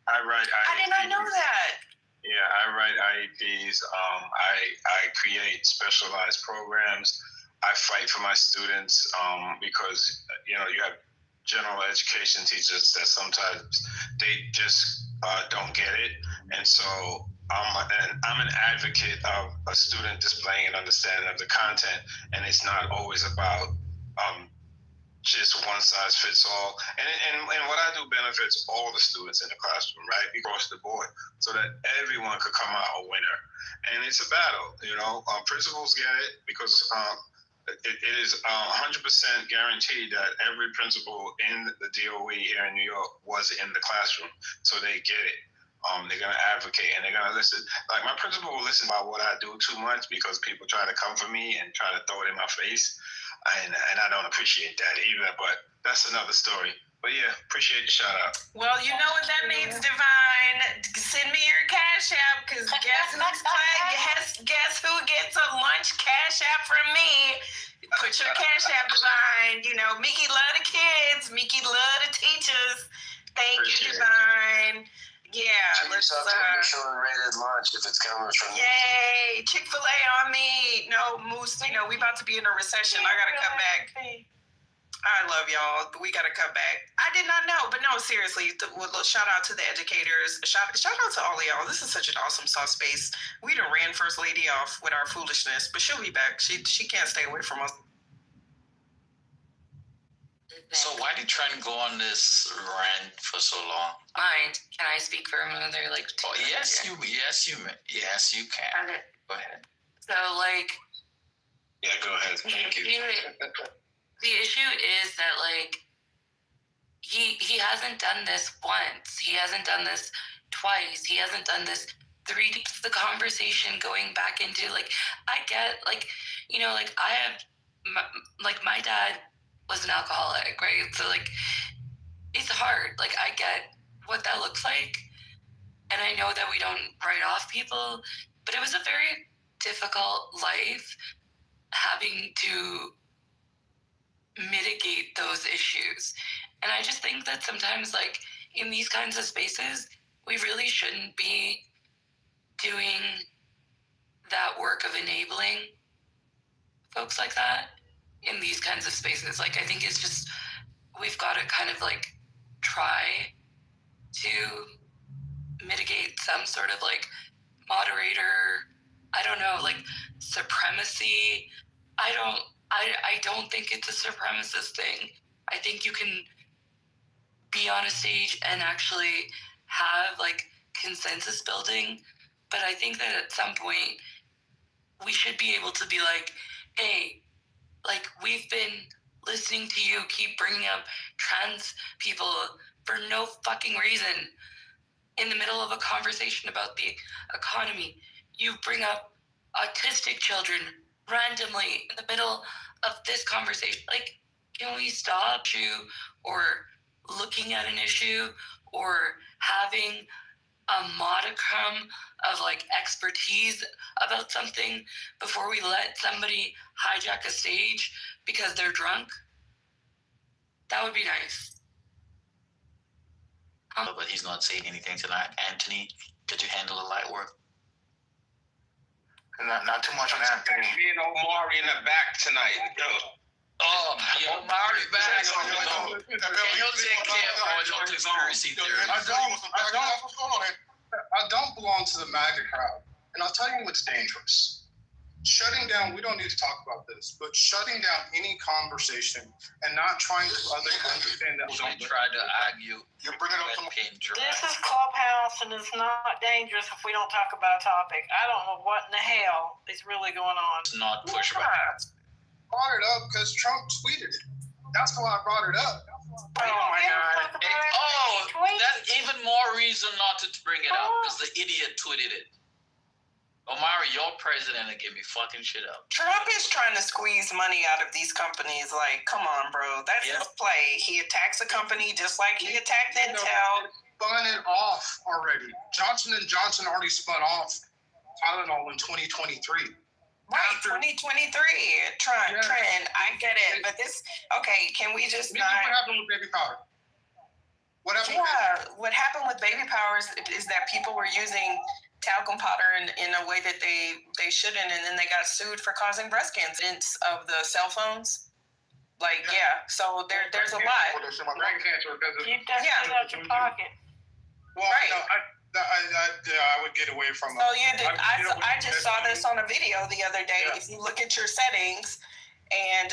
I write IEPs. I did not know that. Yeah, I write IEPs. I create specialized programs. I fight for my students because, you have general education teachers that sometimes they just don't get it. And so I'm an advocate of a student displaying an understanding of the content, and it's not always about just one size fits all. And what I do benefits all the students in the classroom, right, across the board, so that everyone could come out a winner. And it's a battle, principals get it, because it is 100% guaranteed that every principal in the DOE here in New York was in the classroom, so they get it. They're going to advocate and they're going to listen. Like my principal will listen about what I do too much, because people try to come for me and try to throw it in my face. And I don't appreciate that either, but that's another story. But yeah, appreciate the shout out. Well, you know what that means, Divine. Send me your Cash App, because guess who gets a lunch Cash App from me? Put your Cash App, Divine. Mickey love the kids. Mickey love the teachers. Thank you, Divine. Yeah, let's Michelin rated lunch if it's coming from Yay, Chick-fil-A on me. No, Moose, we about to be in a recession. I gotta come back. I love y'all. We gotta come back. I did not know, but no, seriously, shout out to the educators. Shout out to all of y'all. This is such an awesome soft space. We done ran First Lady off with our foolishness, but she'll be back. She can't stay away from us. So why did you try and go on this rant for so long? Mind? Can I speak for another 2 yes, you can. Okay. Go ahead. So yeah, go ahead. Thank you. The issue is that he hasn't done this once. He hasn't done this twice. He hasn't done this 3 times. The conversation going back into I get I have my dad was an alcoholic, right? So like, it's hard. Like, I get what that looks like, and I know that we don't write off people, but it was a very difficult life having to mitigate those issues. And I just think that sometimes, like, in these kinds of spaces, we really shouldn't be doing that work of enabling folks like that in these kinds of spaces. Like, I think it's just, we've got to kind of like try to mitigate some sort of like moderator, I don't know, like supremacy. I don't think it's a supremacist thing. I think you can be on a stage and actually have like consensus building, but I think that at some point we should be able to be like, hey, like, we've been listening to you keep bringing up trans people for no fucking reason in the middle of a conversation about the economy. You bring up autistic children randomly in the middle of this conversation. Like, can we stop you, or looking at an issue, or having a modicum of like expertise about something before we let somebody hijack a stage because they're drunk? That would be nice. But he's not saying anything tonight. Anthony, could you handle the light work? Not too much on Anthony. Me and Omari in the back tonight. Oh, Omari back. He'll take care of conspiracy theories. I don't belong to the MAGA crowd, and I'll tell you what's dangerous. Shutting down, we don't need to talk about this, but shutting down any conversation and not trying to understand that. Don't try to argue. You're bringing up some. This is Clubhouse, and it's not dangerous if we don't talk about a topic. I don't know what in the hell is really going on. It's not pushback. Brought it up because Trump tweeted it. That's why I brought it up. Oh my God! That's even more reason not to bring it up because the idiot tweeted it. Omari, your president will give me fucking shit up. Trump is trying to squeeze money out of these companies. Like, come on, bro. That's his play. He attacks a company just like he attacked Intel. Spun it off already. Johnson & Johnson already spun off Tylenol in 2023. Right, 2023. Trend. I get it. But this, okay, can we just not... What happened with baby powder? What happened with baby powder is that people were using talcum powder in a way that they shouldn't, and then they got sued for causing breast cancer of the cell phones. Like, so there's a lot. Brain cancer because of... Keep that shit out your pocket. Well, right. I would get away from it. Oh, you did. I just saw this on a video the other day. Yeah. If you look at your settings, and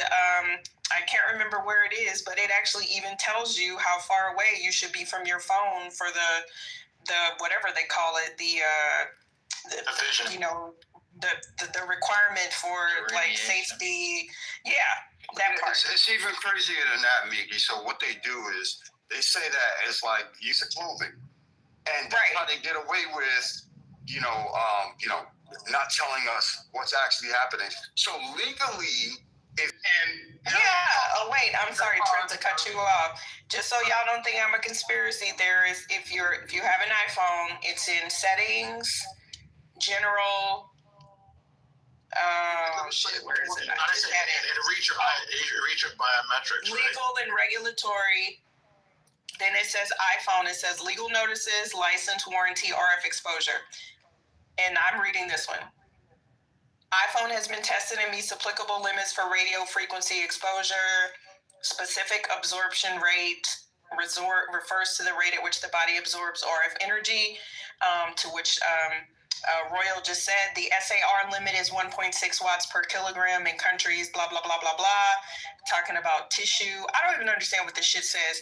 I can't remember where it is, but it actually even tells you how far away you should be from your phone for the whatever they call it, the vision. You know, the requirement for like safety. Yeah, that part. It's even crazier than that, Miki. So what they do is they say that it's like use of clothing. And that's how they get away with, not telling us what's actually happening. So legally, I'm sorry, Trent, to cut you off. Just so y'all don't think I'm a conspiracy theorist, if you have an iPhone, it's in settings, general. Where is it? I just had it. It'll reach your biometrics. Legal and regulatory. Then it says iPhone. It says legal notices, license, warranty, RF exposure. And I'm reading this one. iPhone has been tested and meets applicable limits for radio frequency exposure. Specific absorption rate refers to the rate at which the body absorbs RF energy, to which Royal just said the SAR limit is 1.6 watts per kilogram in countries, blah, blah, blah, blah, blah. Talking about tissue. I don't even understand what this shit says.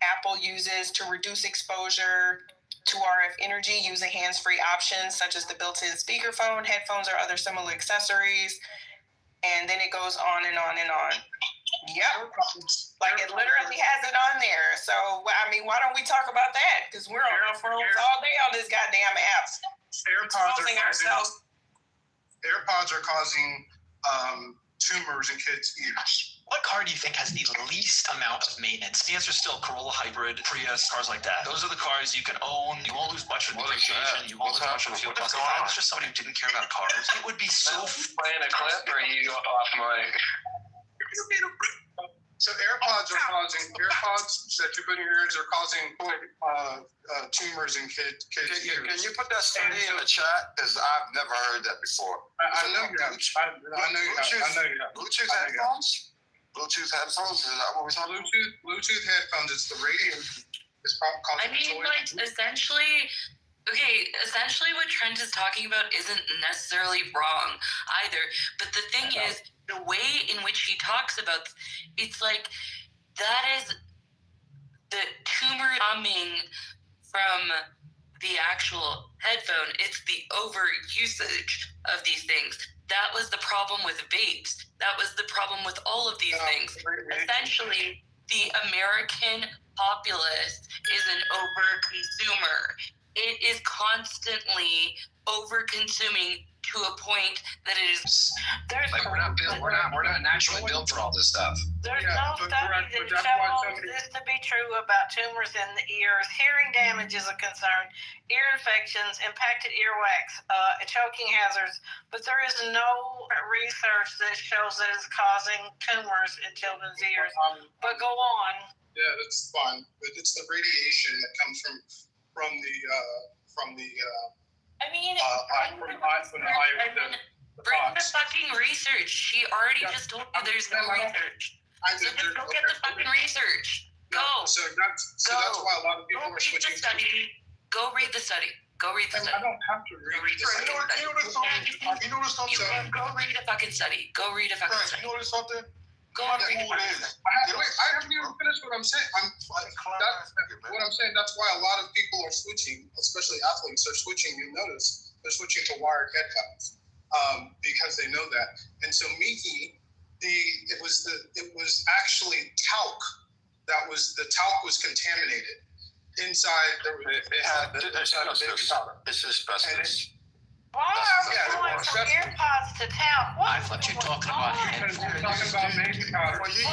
Apple uses to reduce exposure to RF energy using hands-free options such as the built-in speakerphone, headphones, or other similar accessories. And then it goes on and on and on. Yep. Like it literally has it on there. So, I mean, why don't we talk about that? Because we're on our phones all day on this goddamn app. AirPods are causing tumors in kids' ears. What car do you think has the least amount of maintenance? The answer is still Corolla Hybrid, Prius, cars like that. Those are the cars you can own. You won't lose much of depreciation. You won't lose much of fuel costs. If I was just somebody who didn't care about cars, it would be so playing a clip, or you off mic? So AirPods that you put in your ears are causing tumors in kids' ears. Can you put that study in the chat? Because I've never heard that before. I know you have. I know you have. Bluetooth headphones? Bluetooth headphones? Is that what we're talking about? Bluetooth headphones. It's the radio. I mean, like, essentially what Trent is talking about isn't necessarily wrong either. But the thing is, the way in which he talks about, it's like, that is the tumor coming from the actual headphone. It's the over usage of these things. That was the problem with vapes. That was the problem with all of these things. Essentially, the American populace is an over-consumer. It is constantly over-consuming to a point that it is. Like we're not naturally built for all this stuff. There's no study that shows this to be true about tumors in the ears. Hearing damage is a concern. Ear infections, impacted earwax, choking hazards, but there is no research that shows that it's causing tumors in children's ears. But go on. Yeah, that's fine. But it's the radiation that comes from the. I mean, bring the fucking research. She already just told you there's no research. So just go get the fucking research. Go. So that's why a lot of people are switching. Go read the study. Go read the study. I don't have to read the study. You know something? Go read a fucking study. Go read a fucking study. You know something? Go on, read it. I haven't even finished what I'm saying. What I'm saying, that's why a lot of people are switching, especially athletes are switching. You'll notice they're switching to wired headphones because they know that. And so Miki, it was actually talc. The talc was contaminated. Inside, it's asbestos. Why are we going from earpods to talc? I thought you were talking about headphones. We're talking about baby powder. Well, you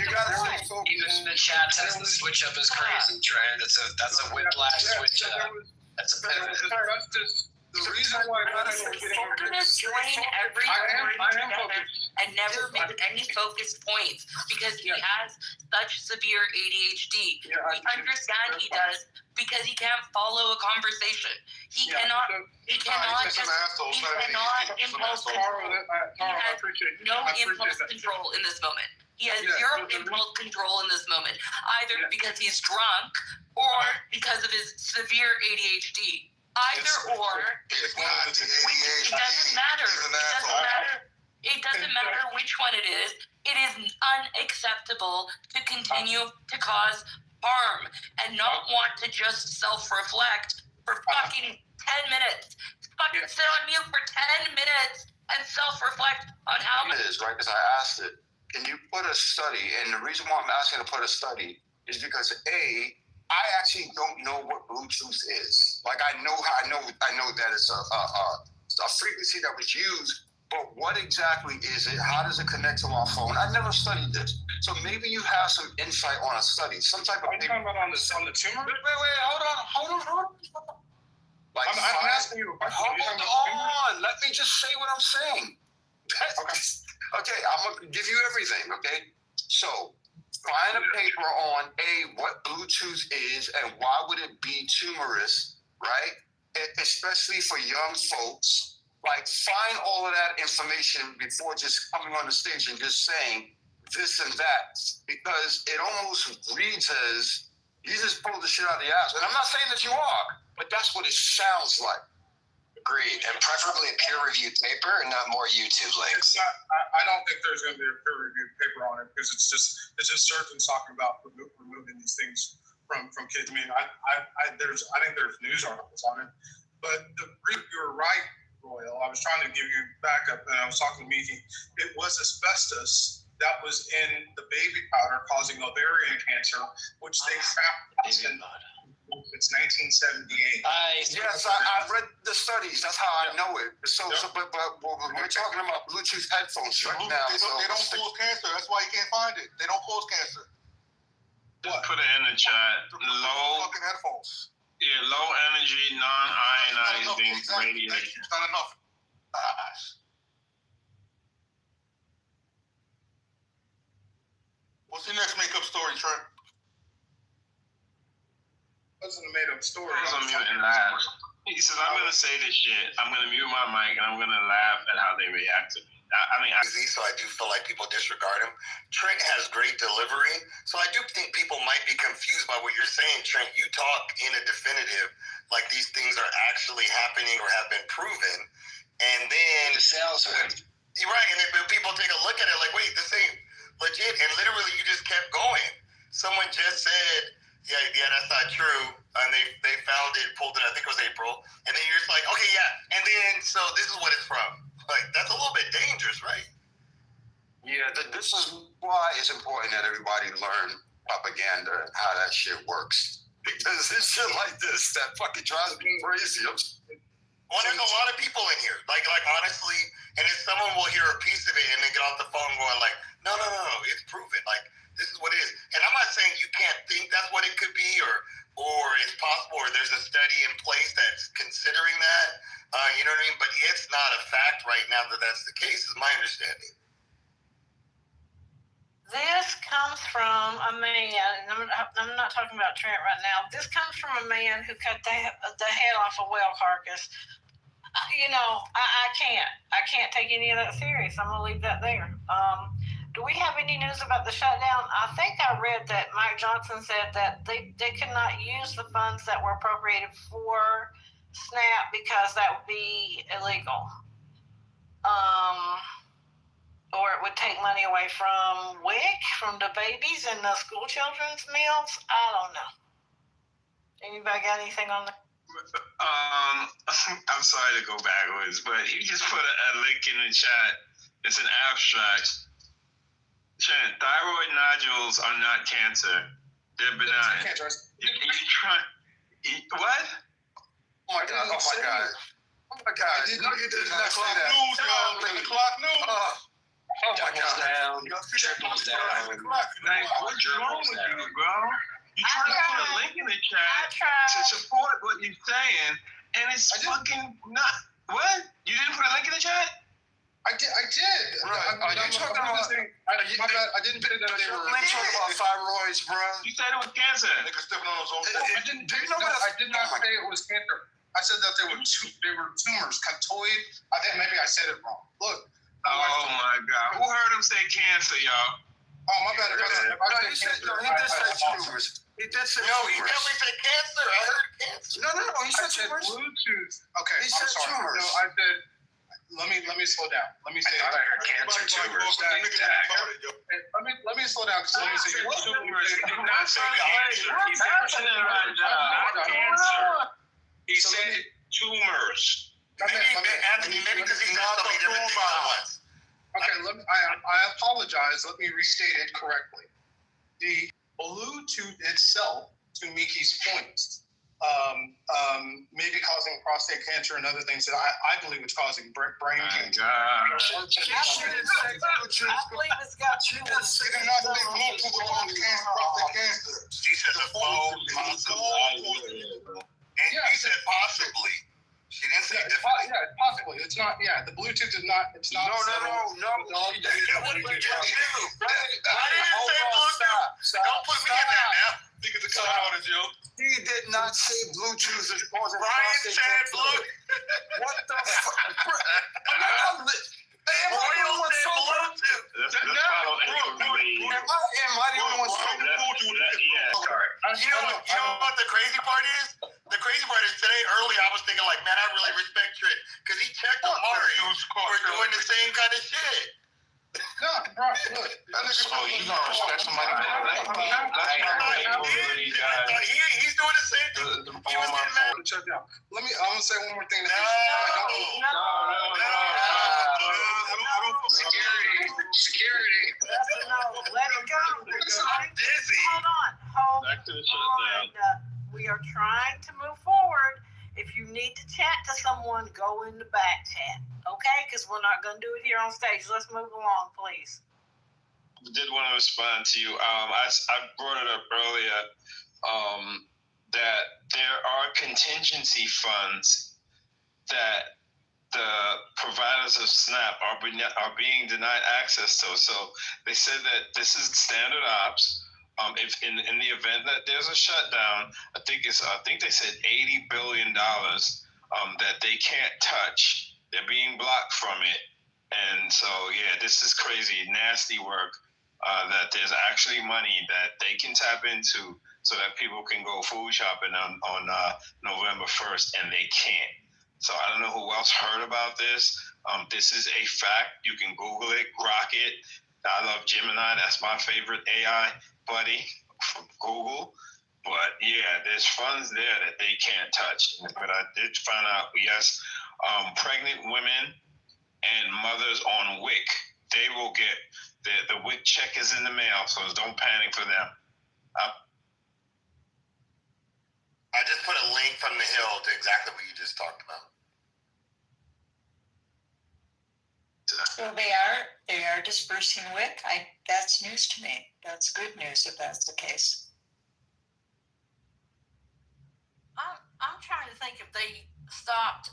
got to stay focused. Even in the chat says the switch up is crazy, Trent. That's a whiplash switch up. That's a pivot. The reason why Focus join every word together and never make any focused points because he has such severe ADHD. We understand he does because he can't follow a conversation. He cannot impulse control. He has no impulse control in this moment. He has zero impulse control in this moment, either because he's drunk or because of his severe ADHD. Either or, it doesn't matter. It doesn't matter which one it is. It is unacceptable to continue to cause harm and not want to just self-reflect for fucking 10 minutes. Fucking sit on mute for 10 minutes and self-reflect on how it is, right? Because I asked it. Can you put a study? And the reason why I'm asking to put a study is because I actually don't know what Bluetooth is. Like I know that it's a frequency that was used, but what exactly is it? How does it connect to our phone? I never studied this, so maybe you have some insight on a study, some type of. Are you talking about on the tumor? Wait, hold on. Like I'm asking you a question. Hold on, let me just say what I'm saying. Okay, I'm gonna give you everything. Okay, so. Find a paper on what Bluetooth is and why would it be tumorous, right? Especially for young folks. Like, find all of that information before just coming on the stage and just saying this and that, because it almost reads as you just pulled the shit out of the ass. And I'm not saying that you are, but that's what it sounds like. Agreed, and preferably a peer-reviewed paper and not more YouTube links. I don't think there's going to be a peer-reviewed paper on it because it's just surgeons talking about removing these things from kids. I mean, I think there's news articles on it, but you're right, Royal. I was trying to give you backup, and I was talking to Miki. It was asbestos that was in the baby powder causing ovarian cancer, which they found. It's 1978. Yes, I've read the studies. That's how I know it. But we're talking about Bluetooth headphones right now. They don't cause cancer. That's why you can't find it. They don't cause cancer. Just put it in the chat. Low fucking headphones. Yeah, low energy, non-ionizing radiation. It's not enough. What's your next makeup story, Trent? Wasn't a made up story. I'm muting laugh. He says, I'm going to say this shit. I'm going to mute my mic and I'm going to laugh at how they react to me. So I do feel like people disregard him. Trent has great delivery, so I do think people might be confused by what you're saying, Trent. You talk in a definitive, like these things are actually happening or have been proven, and then the sales are right, and then people take a look at it like, wait, this ain't legit, and literally you just kept going. Someone just said, yeah, that's not true, and they found it, pulled it. I think it was April, and then you're just like, okay, yeah, and then so this is what it's from. Like, that's a little bit dangerous, right? Yeah, this is why it's important that everybody learn propaganda and how that shit works. Because it's shit like this that fucking drives me crazy. Well, there's a lot of people in here. Like honestly, and if someone will hear a piece of it and then get off the phone going like, no, it's proven. Like, this is what it is. And I'm not saying you can't think that's what it could be or it's possible or there's a study in place that's considering that. You know what I mean? But it's not a fact right now that that's the case, is my understanding. This comes from a man, and I'm not talking about Trent right now. This comes from a man who cut the head off a whale carcass. You know, I can't take any of that serious. I'm going to leave that there. Do we have any news about the shutdown? I think I read that Mike Johnson said that they could not use the funds that were appropriated for SNAP because that would be illegal. Or it would take money away from WIC, from the babies and the school children's meals. I don't know. Anybody got anything on the... I'm sorry to go backwards, but he just put a link in the chat. It's an abstract. Trent, thyroid nodules are not cancer. They're benign. What? Oh my God! Oh my God! Oh my God! You did not say that. News, y'all. 10 o'clock news. Oh my God! Down, triples down. What's wrong with you, bro? You trying to put a link in the chat to support what you're saying, and it's fucking not. What? You didn't put a link in the chat? I did. Right. Are you talking about? My bad. I didn't say that they were. You talking about thyroids, bro? You said it was cancer. Nigga stepping on his own. I did not say it was cancer. I said that they were tumors, cantoid. I think maybe I said it wrong. Look. Oh my God! Who heard him say cancer, y'all? Oh my bad. He did say tumors. He did say No, he definitely said cancer. I heard cancer. No. He said tumors. Bluetooth. Okay. He said tumors. No, I said. Let me slow down. Let me say. I heard cancer tumors. Let me slow down. Let me say. Tumors. He did not say cancer. He said cancer. He said tumors. Maybe because he's not so many different things at once. Okay, I apologize. Let me restate it correctly. The Bluetooth itself, to Miki's point, may be causing prostate cancer and other things that I believe it's causing brain cancer. I believe it's got you. They did not say Bluetooth will cause prostate cancer. She said the phone possibly. And she said possibly. She didn't say possibly. It's not. Yeah, the Bluetooth is not. It's not. No. She didn't. Why didn't say Bluetooth? Don't put me in that now. Think of the cut you. He did not say Bluetooth is causing Brian said Bluetooth. What the fuck? Am I the only one so Bluetooth? Am I the only one so You know what the crazy part is? The crazy part is today early I was thinking like, man, I really respect Trent because he checked on Mario for doing the same kind of shit. No, bro, look. You gonna respect somebody? He's doing the same thing. He was getting mad. Shut down. I'm gonna say one more thing. Security. Let it go. I'm dizzy. Hold on. Back to the shutdown. We are trying let someone go in the back chat, okay? Because we're not going to do it here on stage. Let's move along, please. I did want to respond to you. I brought it up earlier that there are contingency funds that the providers of SNAP are being denied access to. So they said that this is standard ops. If in the event that there's a shutdown, I think they said $80 billion that they can't touch. They're being blocked from it. And so, yeah, this is crazy, nasty work that there's actually money that they can tap into so that people can go food shopping on November 1st, and they can't. So I don't know who else heard about this. This is a fact. You can Google it, grok it. I love Gemini. That's my favorite AI buddy from Google. But yeah, there's funds there that they can't touch. But I did find out, yes, pregnant women and mothers on WIC, they will get the WIC check is in the mail, so don't panic for them. I just put a link from the Hill to exactly what you just talked about. So they are dispersing WIC. That's news to me. That's good news if that's the case. I'm trying to think if they stopped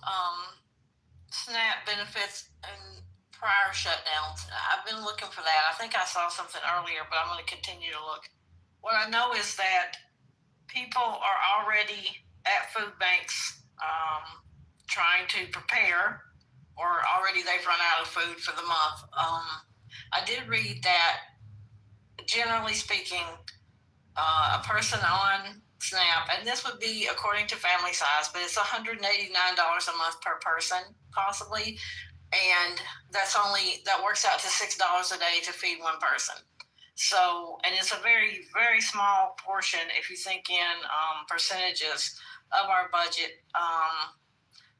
SNAP benefits in prior shutdowns. I've been looking for that. I think I saw something earlier, but I'm going to continue to look. What I know is that people are already at food banks trying to prepare, or already they've run out of food for the month. I did read that, generally speaking, a person on SNAP, and this would be according to family size, but it's $189 a month per person, possibly, and that works out to $6 a day to feed one person. So, and it's a very, very small portion if you think in percentages of our budget.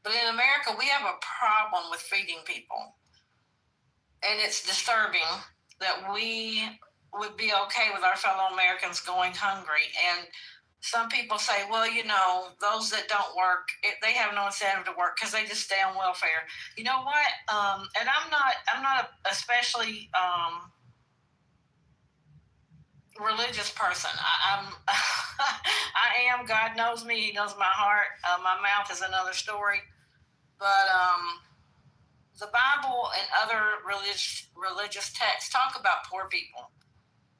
But in America, we have a problem with feeding people. And it's disturbing that we would be okay with our fellow Americans going hungry. And some people say, well, those that don't work, they have no incentive to work because they just stay on welfare. You know what? And I'm not especially religious person. I am. God knows me. He knows my heart. My mouth is another story. But the Bible and other religious texts talk about poor people.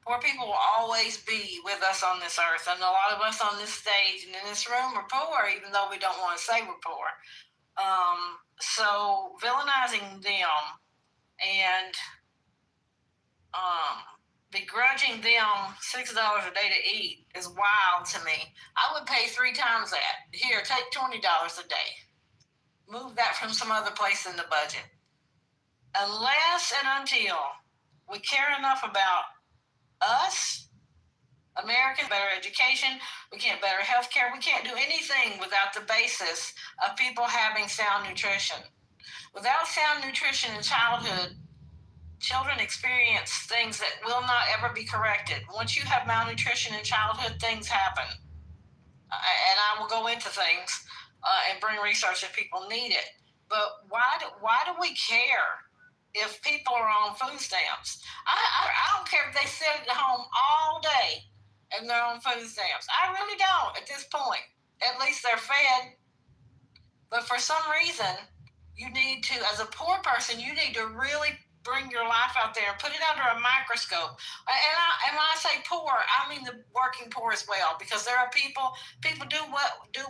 Poor people will always be with us on this earth, and a lot of us on this stage and in this room are poor, even though we don't want to say we're poor. So villainizing them and begrudging them $6 a day to eat is wild to me. I would pay 3 times that. Here, take $20 a day. Move that from some other place in the budget. Unless and until we care enough about us, Americans, better education, we can't better health care, we can't do anything without the basis of people having sound nutrition. Without sound nutrition in childhood, children experience things that will not ever be corrected. Once you have malnutrition in childhood, things happen. And I will go into things and bring research if people need it. But why do we care if people are on food stamps? I don't care if they sit at home all day and they're on food stamps. I really don't at this point. At least they're fed. But for some reason, you need to, as a poor person, you need to really bring your life out there and put it under a microscope. And when I say poor, I mean the working poor as well, because there are people do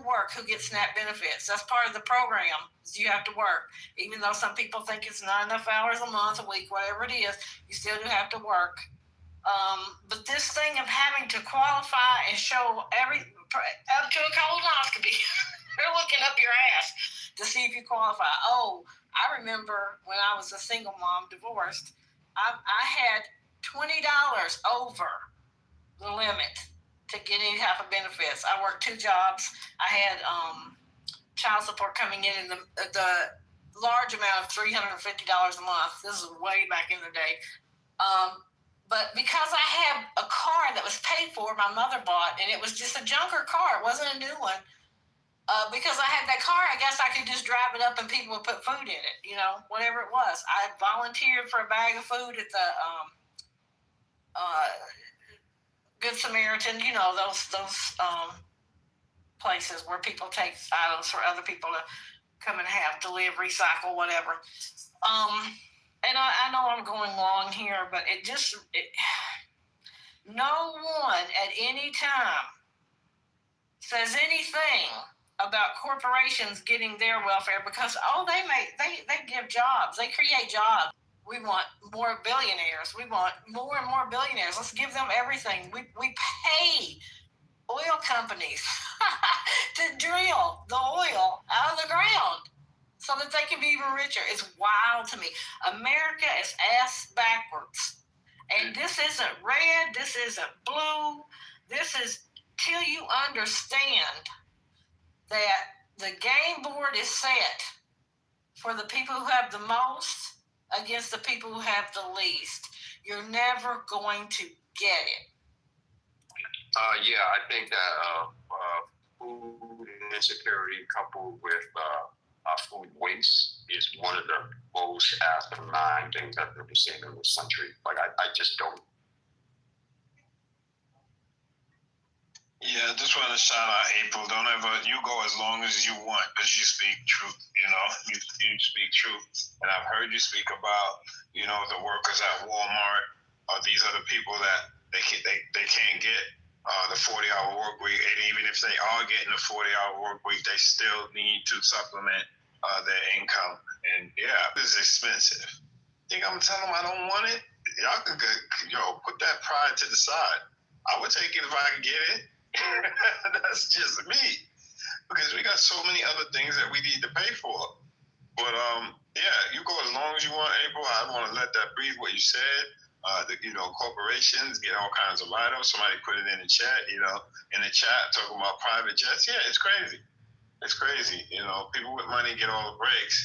work who get SNAP benefits. That's part of the program. You have to work. Even though some people think it's not enough hours a month, a week, whatever it is, you still do have to work. But this thing of having to qualify and show up to a colonoscopy, they're looking up your ass to see if you qualify. Oh, I remember when I was a single mom, divorced, I had $20 over the limit to get any type of benefits. I worked 2 jobs. I had child support coming in the large amount of $350 a month. This is way back in the day. But because I had a car that was paid for, my mother bought, and it was just a junker car. It wasn't a new one. because I had that car, I guess I could just drive it up and people would put food in it, whatever it was. I volunteered for a bag of food at the Good Samaritan, those places where people take items for other people to come and have to live, recycle, whatever. And I know I'm going long here, but no one at any time says anything about corporations getting their welfare because they give jobs, they create jobs. We want more billionaires. We want more and more billionaires. Let's give them everything. We pay oil companies to drill the oil out of the ground so that they can be even richer. It's wild to me. America is ass backwards. And this isn't red, this isn't blue. This is till you understand that the game board is set for the people who have the most against the people who have the least. You're never going to get it. Yeah, I think that food insecurity coupled with food waste is one of the most asinine things I've ever seen in this country. Like, I just don't. Yeah, I just want to shout out April. Don't ever, you go as long as you want because you speak truth, you speak truth. And I've heard you speak about, the workers at Walmart or these other people that they can't get the 40-hour work week. And even if they are getting the 40-hour work week, they still need to supplement their income. And yeah, this is expensive. Think I'm telling them I don't want it? Y'all could put that pride to the side. I would take it if I could get it. That's just me, because we got so many other things that we need to pay for. But yeah, you go as long as you want, April. I want to let that breathe what you said. Corporations get all kinds of write-ups. Somebody put it in the chat. In the chat talking about private jets. Yeah, it's crazy. It's crazy. People with money get all the breaks,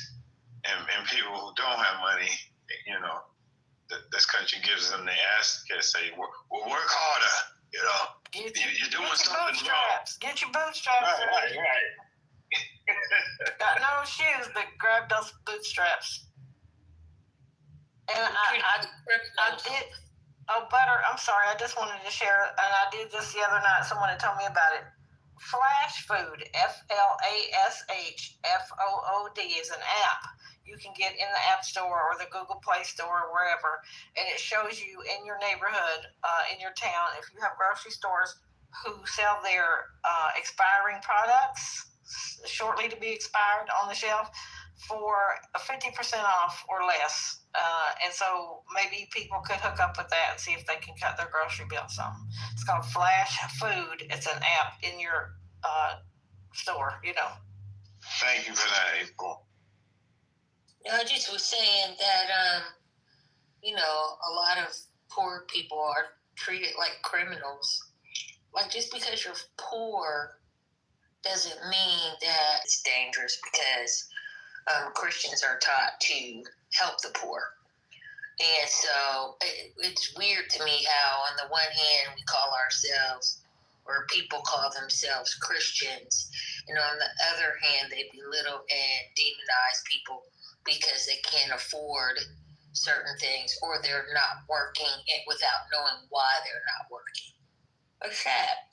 and people who don't have money, this country gives them their ass to say, "Well, work harder." You're doing something wrong. Get your bootstraps. Right. Got no shoes, but grab those bootstraps. And I did. Oh, butter. I'm sorry. I just wanted to share, and I did this the other night. Someone had told me about it. Flash Food, FLASHFOOD, is an app you can get in the App Store or the Google Play Store or wherever, and it shows you in your neighborhood, in your town, if you have grocery stores who sell their expiring products, shortly to be expired on the shelf, for 50% off or less. And so maybe people could hook up with that and see if they can cut their grocery bill some. It's called Flash Food. It's an app in your store, Thank you for that, April. I just was saying that, a lot of poor people are treated like criminals. Like, just because you're poor doesn't mean that it's dangerous, because Christians are taught to help the poor. And so it's weird to me how on the one hand we call ourselves, or people call themselves, Christians, and on the other hand they belittle and demonize people because they can't afford certain things, or they're not working without knowing why they're not working. What's that?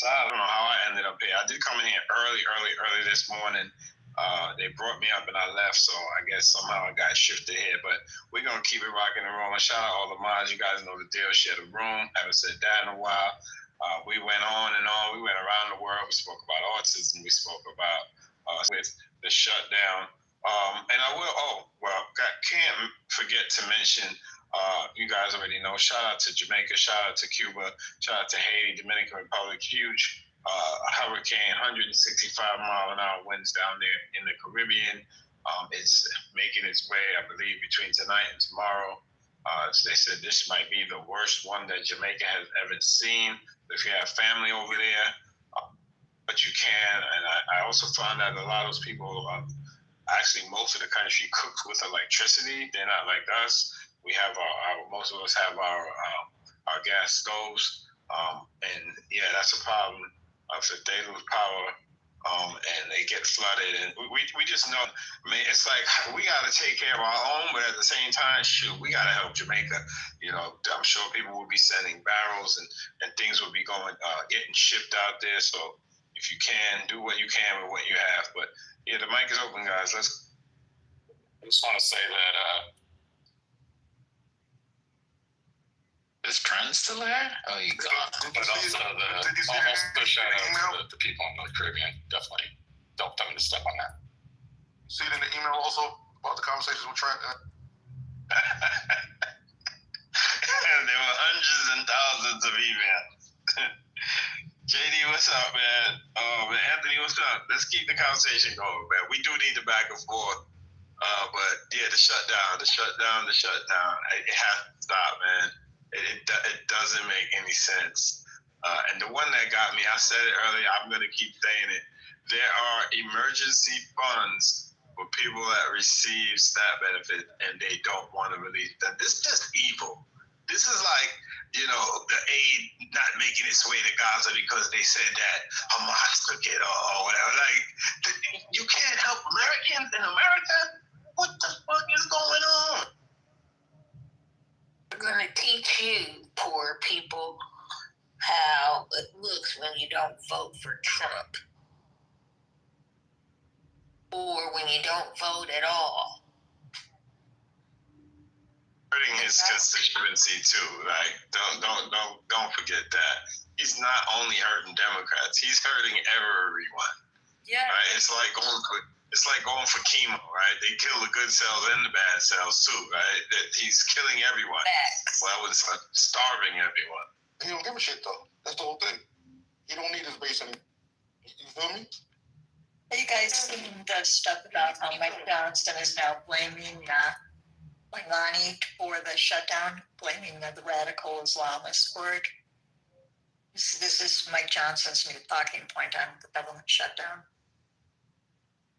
I don't know how I ended up here. I did come in here early this morning. They brought me up and I left, so I guess somehow I got shifted here. But we're going to keep it rocking and rolling. Shout out all the mods. You guys know the deal. Share the room. Haven't said that in a while. We went on and on. We went around the world. We spoke about autism. We spoke about with the shutdown. And I will, can't forget to mention, you guys already know, shout out to Jamaica, shout out to Cuba, shout out to Haiti, Dominican Republic, huge hurricane, 165-mile-an-hour winds down there in the Caribbean. It's making its way, I believe, between tonight and tomorrow They said this might be the worst one that Jamaica has ever seen. If you have family over there, but you can. And I also found out a lot of those people, actually most of the country cooks with electricity. They're not like us. We have most of us have our gas stoves. And yeah, that's a problem. If they lose power, and they get flooded, and we just know, I mean, it's like we got to take care of our own, but at the same time, shoot, we got to help Jamaica. You know, I'm sure people will be sending barrels and things will be going, getting shipped out there. So if you can, do what you can with what you have. But yeah, the mic is open, guys. I just want to say that is Trent still there? Oh, he gone. But also shout out to the people in the Caribbean. Definitely don't tell me to step on that. See it in the email also about the conversations with Trent. There were hundreds and thousands of emails. JD, what's up, man? Anthony, what's up? Let's keep the conversation going, man. We do need the back and forth. But yeah, the shutdown. It has to stop, man. It doesn't make any sense. And the one that got me, I said it earlier, I'm going to keep saying it. There are emergency funds for people that receive SNAP benefit and they don't want to release them. This is just evil. This is like, you know, the aid not making its way to Gaza because they said that Hamas took it or whatever. Like, you can't help Americans in America? What the fuck is going on? We're going to teach you, poor people, how it looks when you don't vote for Trump. Or when you don't vote at all. Hurting his constituency too. Like, don't forget that. He's not only hurting Democrats, he's hurting everyone. Yeah. Right? It's like going for chemo, right? They kill the good cells and the bad cells too, right? He's killing everyone. Well, it's like starving everyone. He don't give a shit though. That's the whole thing. He don't need his base anymore. You feel me? You guys seen the stuff about how Mike Johnson is now blaming Leilani for the shutdown, blaming the radical Islamists for it? This is Mike Johnson's new talking point on the government shutdown.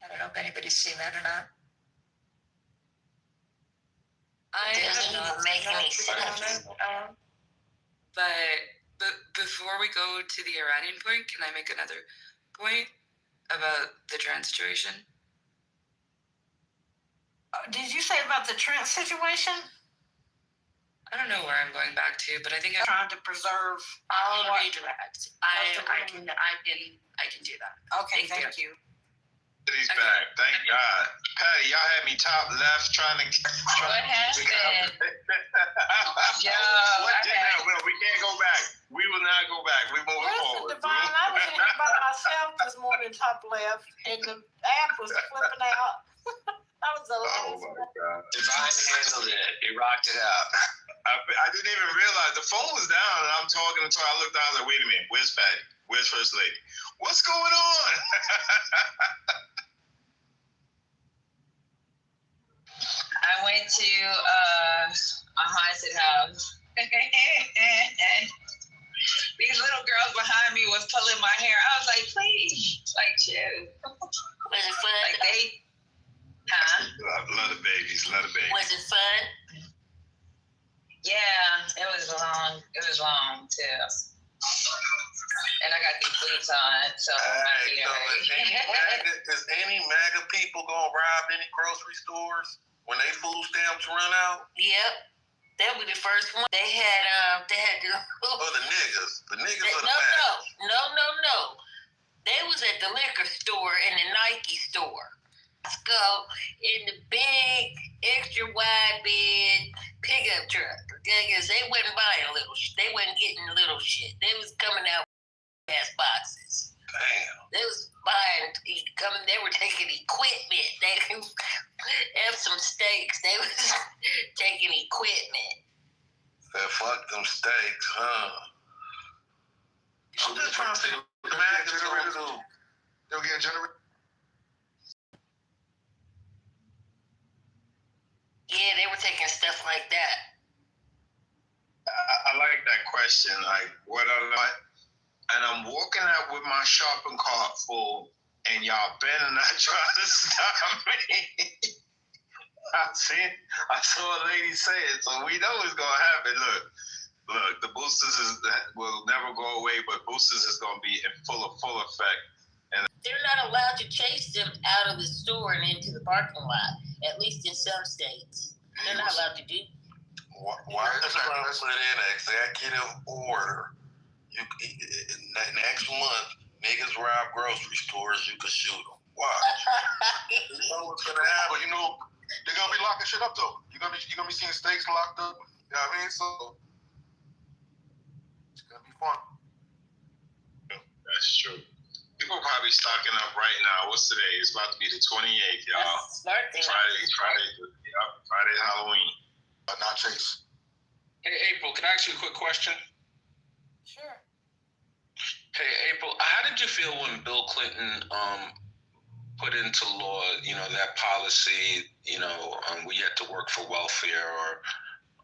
I don't know if anybody's seen that or not. It doesn't even make any sense. But before we go to the Iranian point, can I make another point about the Trent situation? Did you say about the Trent situation? I don't know where I'm going back to, but I think I'm trying to preserve. I'll redirect. I can do that. Okay, thank you. He's back. Thank God. Patty, y'all had me top left trying to. What happened? Yo, well, we can't go back. We will not go back. We moving forward. Divine, I was in here by myself this morning, top left, and the app was flipping out. That was the last one. Oh my God. Divine handled it. He rocked it out. I didn't even realize the phone was down, and I'm talking until I looked down. I was like, wait a minute, where's Patty? Where's First Lady? What's going on? I went to a haunted house. These little girls behind me was pulling my hair. I was like, please, like, chill. Was it fun? Like they, huh? Love the babies. Was it fun? Yeah, it was long. It was long too. And I got these boots on, so is any MAGA people gonna rob any grocery stores when they food stamps run out? Yep, that was the first one. They had the niggas. The niggas are the No. They was at the liquor store and the Nike store. Let's go in the big, extra wide bed pickup truck. Because they wasn't buying little shit. They wasn't getting little shit. They was coming out with ass boxes. Damn. They was buying, they were taking equipment. They have some steaks. They was taking equipment. Fuck them steaks, huh? I'm just trying to see what the generators do. They'll get a generator. Yeah, they were taking stuff like that. question, like what I like, and I'm walking out with my shopping cart full, and y'all better not try to stop me. I saw a lady say it, so we know it's gonna happen. Look, the boosters will never go away, but boosters is gonna be in full effect. And they're not allowed to chase them out of the store and into the parking lot. At least in some states, they're not allowed to do. Why is Trump put in an executive order? Next month, niggas rob grocery stores, you can shoot them. Why? You know what's gonna happen? Well, you know, they're gonna be locking shit up though. You're gonna be seeing steaks locked up. You know what I mean? So it's gonna be fun. That's true. People are probably stocking up right now. What's today? It's about to be the 28th, y'all. Friday, Halloween. Not Chase. Hey, April, can I ask you a quick question? Sure. Hey, April, how did you feel when Bill Clinton put into law, that policy, we had to work for welfare or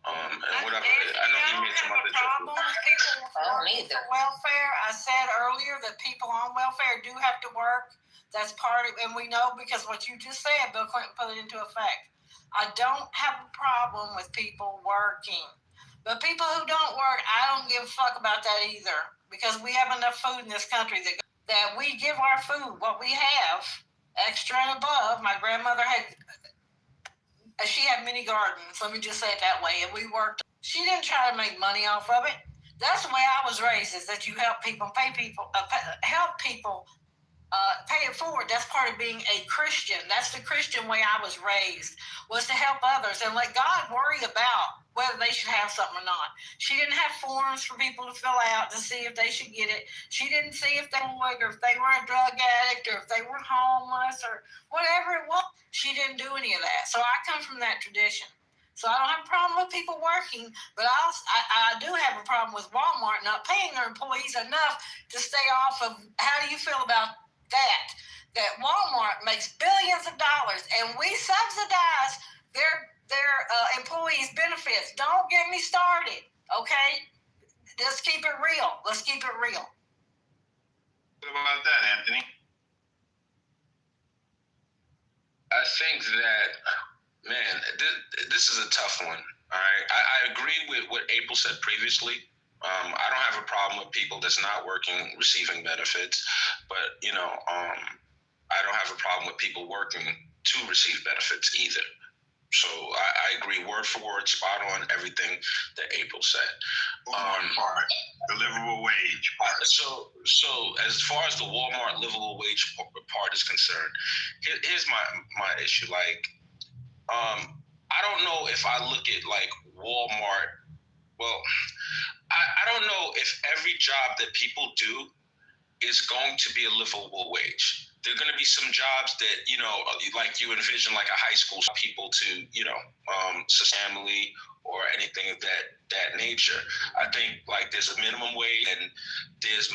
and whatever? I know you made some other problem with people working for welfare. I said earlier that people on welfare do have to work. That's part of, and we know because what you just said, Bill Clinton put it into effect. I don't have a problem with people working. But people who don't work, I don't give a fuck about that either. Because we have enough food in this country that we give our food, what we have, extra and above. My grandmother she had mini gardens, let me just say it that way, and we worked. She didn't try to make money off of it. That's the way I was raised, is that you help people, pay it forward. That's part of being a Christian. That's the Christian way I was raised, was to help others and let God worry about whether they should have something or not. She didn't have forms for people to fill out to see if they should get it. She didn't see if they would, or if they were a drug addict, or if they were homeless, or whatever it was. She didn't do any of that. So I come from that tradition. So I don't have a problem with people working, but I do have a problem with Walmart not paying their employees enough to stay off of. How do you feel about that Walmart makes billions of dollars and we subsidize their employees' benefits? Don't get me started, okay? Let's keep it real. What about that, Anthony? I think that, man, this is a tough one. All right, I agree with what April said previously. I don't have a problem with people that's not working receiving benefits, but I don't have a problem with people working to receive benefits either. So I agree word for word, spot on everything that April said. The livable wage part. So as far as the Walmart livable wage part is concerned, here's my issue. Like, I don't know if I look at like Walmart. Well, I don't know if every job that people do is going to be a livable wage. There are going to be some jobs that, like you envision, like a high school people to, family or anything of that nature. I think like there's a minimum wage and there's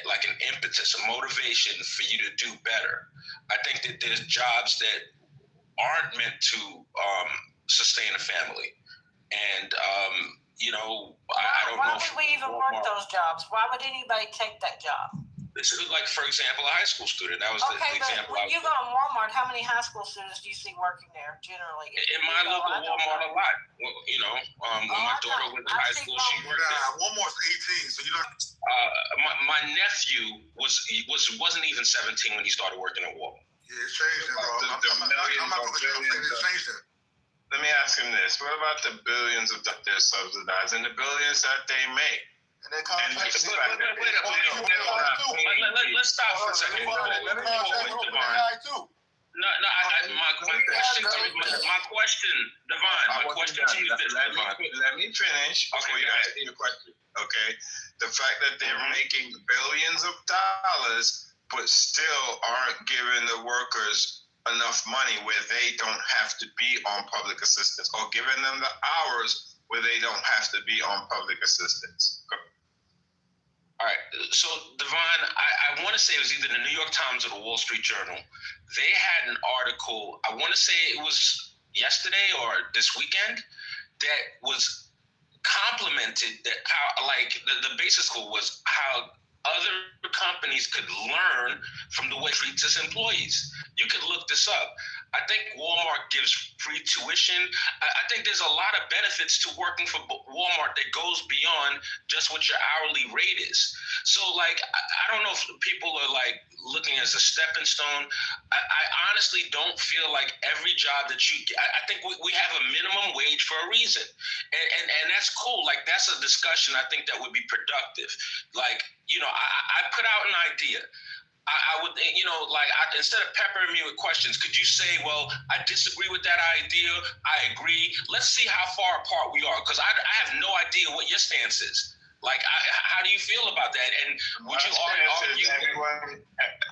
like an impetus, a motivation for you to do better. I think that there's jobs that aren't meant to sustain a family. And, I don't know. Why would we even work those jobs? Why would anybody take that job? This is like, for example, a high school student. That was the example. When you go to Walmart, how many high school students do you see working there generally? In my local Walmart, a lot. When my daughter went to high school, she worked there. Walmart's 18, so you don't. My nephew wasn't even 17 when he started working at Walmart. Yeah, it's changing, bro. I'm not going to say it's changing. Let me ask him this: what about the billions of that they're subsidized and the billions that they make? Let's stop for a second. My question, Devon, my question to you is this. Let me finish before you ask me a question. Okay, the fact that they're making billions of dollars, but still aren't giving the workers enough money where they don't have to be on public assistance, or giving them the hours where they don't have to be on public assistance. All right. So, Devon, I want to say it was either the New York Times or the Wall Street Journal. They had an article, I want to say it was yesterday or this weekend, that was complimented that how, like, the basic school was how other companies could learn from the way it treats its employees. You could look this up. I think Walmart gives free tuition. I think there's a lot of benefits to working for Walmart that goes beyond just what your hourly rate is. So, like, I don't know if people are, like, looking as a stepping stone. I honestly don't feel like every job that you get, I think we have a minimum wage for a reason. And that's cool. Like, that's a discussion I think that would be productive. Like, you know, I put out an idea. I would, you know, like, instead of peppering me with questions, could you say, well, I disagree with that idea, I agree. Let's see how far apart we are, because I have no idea what your stance is. Like, how do you feel about that? And would you argue?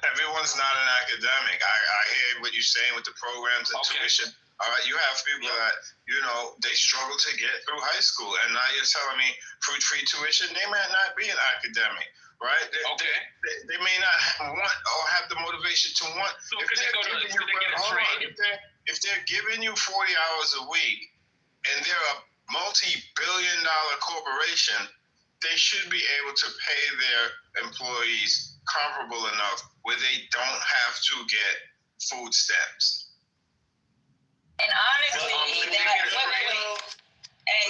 Everyone's not an academic. I hear what you're saying with the programs and tuition. All right, you have people that, you know, they struggle to get through high school, and now you're telling me free tuition, they might not be an academic, right? They may not want or have the motivation to want. So if they're giving you 40 hours a week, and they're a multi-billion-dollar corporation, they should be able to pay their employees comparable enough where they don't have to get food stamps. And honestly,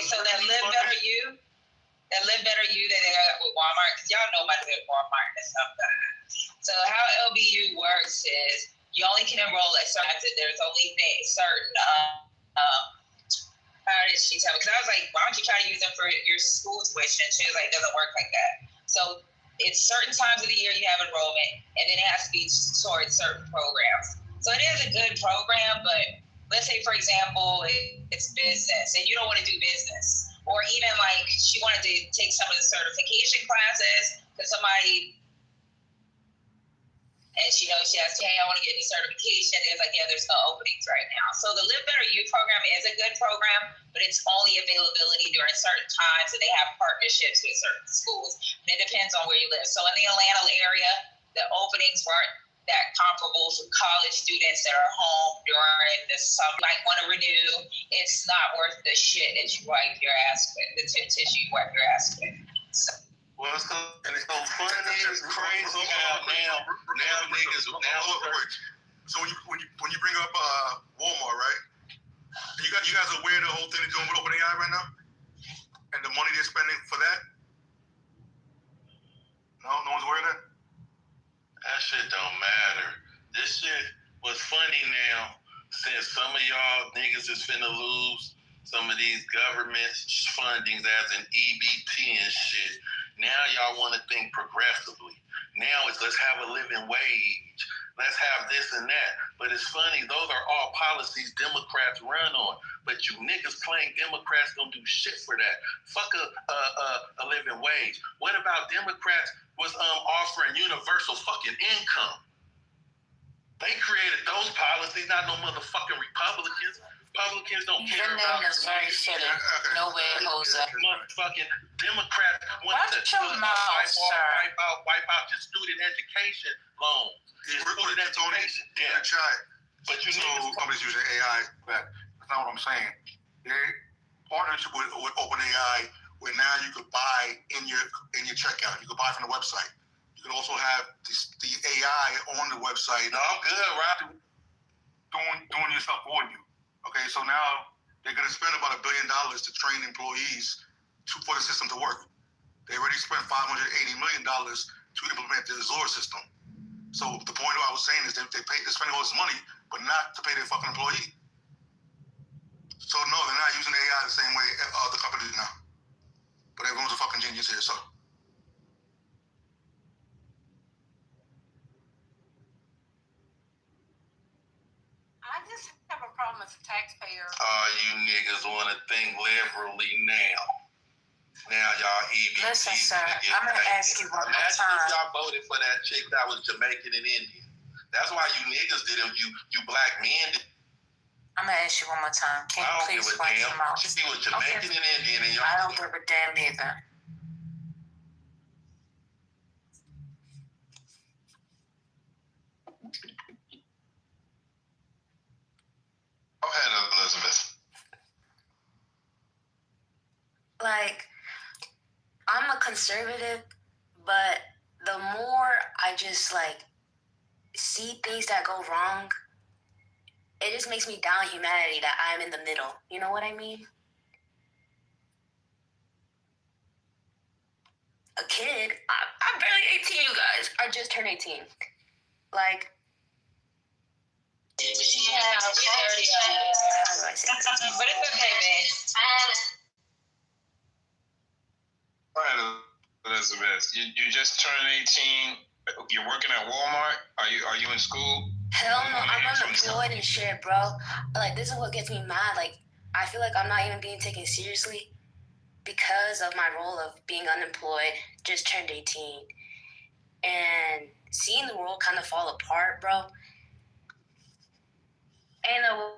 so that Live Better You, that they got with Walmart, because y'all know about the Walmart and stuff. So how LBU works is you only can enroll at certain, there's only certain, how did she tell me? Because I was like, why don't you try to use them for your school tuition? She was like, it doesn't work like that. So it's certain times of the year you have enrollment, and then it has to be towards certain programs. So it is a good program, but let's say, for example, it's business, and you don't want to do business. Or even, like, she wanted to take some of the certification classes, because somebody, and she knows she has to, hey, I want to get a certification. It's like, yeah, there's no openings right now. So the Live Better You program is a good program, but it's only availability during certain times, and they have partnerships with certain schools. And it depends on where you live. So in the Atlanta area, the openings weren't that comparable to college students that are home during the summer, might want to renew. It's not worth the shit that you wipe your ass with, the tissue you wipe your ass with. So. Well, it's so funny, it's crazy now niggas. So when you bring up Walmart, right? You guys are aware of the whole thing they're doing with OpenAI right now, and the money they're spending for that? No one's aware of that. That shit don't matter. This shit was funny now, since some of y'all niggas is finna lose some of these government fundings as an EBT and shit. Now y'all want to think progressively. Now it's let's have a living wage. Let's have this and that. But it's funny, those are all policies Democrats run on. But you niggas claim Democrats don't do shit for that. Fuck a living wage. What about Democrats was offering universal fucking income? They created those policies, not no motherfucking Republicans. Republicans don't care about your name is very fitting. No way, Jose. Motherfucking Democrats want to wipe out your student education loans. Student education. Yeah. But you know, companies using AI. That's not what I'm saying. They partnership with OpenAI, where now you could buy in your checkout. You could buy from the website. You could also have the AI on the website. No, I'm good, right? Doing your stuff for you. Okay, so now they're going to spend about $1 billion to train employees for the system to work. They already spent $580 million to implement the Azure system. So the point I was saying is they're spending all this money, but not to pay their fucking employee. So no, they're not using AI the same way other companies do now. But everyone's a fucking genius here, so. I just have a problem as a taxpayer. You niggas want to think liberally now. Now y'all EBT. Listen, sir, I'm going to ask you one more Imagine time. if y'all voted for that chick that was Jamaican and Indian. That's why you niggas did it. You black men did. I'm going to ask you one more time. Can you please watch your mouth? She was Jamaican and Indian, and y'all. I don't give a damn either. Go ahead, Elizabeth. Like, conservative, but the more I just like see things that go wrong, it just makes me down humanity that I'm in the middle. You know what I mean? A kid, I'm barely 18, you guys. I just turned 18. Like, Yeah, how do I say that? But it's okay, man. All right, Elizabeth. You just turned 18. You're working at Walmart. Are you in school? Hell no, I'm unemployed and shit, bro. Like, this is what gets me mad. Like, I feel like I'm not even being taken seriously because of my role of being unemployed. Just turned 18. And seeing the world kind of fall apart, bro. Ain't no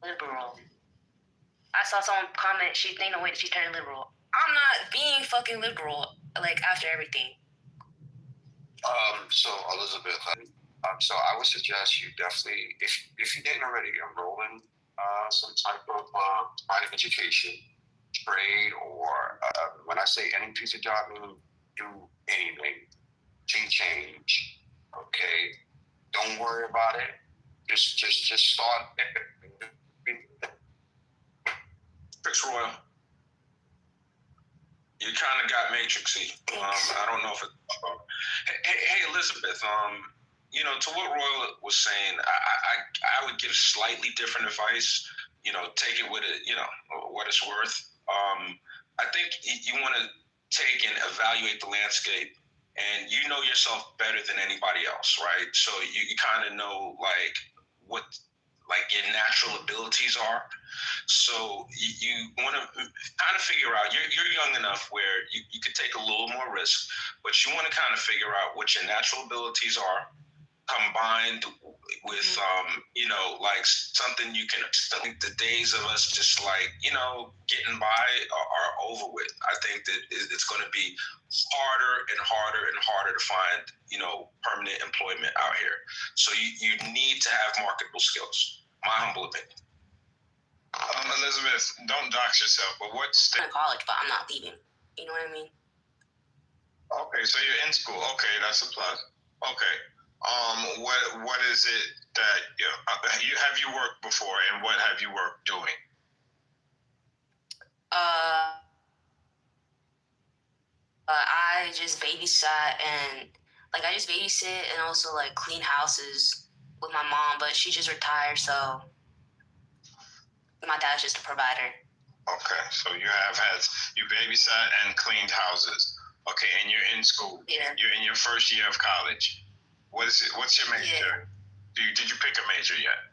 liberal. I saw someone comment, she think the way that she turned liberal. I'm not being fucking liberal, like, after everything. So Elizabeth, so I would suggest you definitely, if you didn't already, enroll in some type of private education, trade, or when I say any piece of job, I mean do anything to change. Okay, don't worry about it. Just start. Fix Royal. You kind of got matrixy. I don't know if it. Hey, Elizabeth. To what Royal was saying, I would give slightly different advice. Take it with it. What it's worth. I think you want to take and evaluate the landscape, and you know yourself better than anybody else, right? So you kind of know what your natural abilities are. So you want to kind of figure out, you're young enough where you could take a little more risk, but you want to kind of figure out what your natural abilities are, combined with something you can. The days of us just getting by are over with. I think that it's going to be harder and harder and harder to find permanent employment out here. So you need to have marketable skills. My humble opinion. Elizabeth, don't dox yourself, but what state? I'm in college, but I'm not leaving. You know what I mean? Okay, so you're in school. Okay, that's a plus. Okay. What is it that have you worked before, and what have you worked doing? I just babysat and also clean houses with my mom, but she just retired, so my dad's just a provider. Okay, so you babysat and cleaned houses. Okay, and you're in school. Yeah. You're in your first year of college. What is it? What's your major? Yeah. Did you pick a major yet?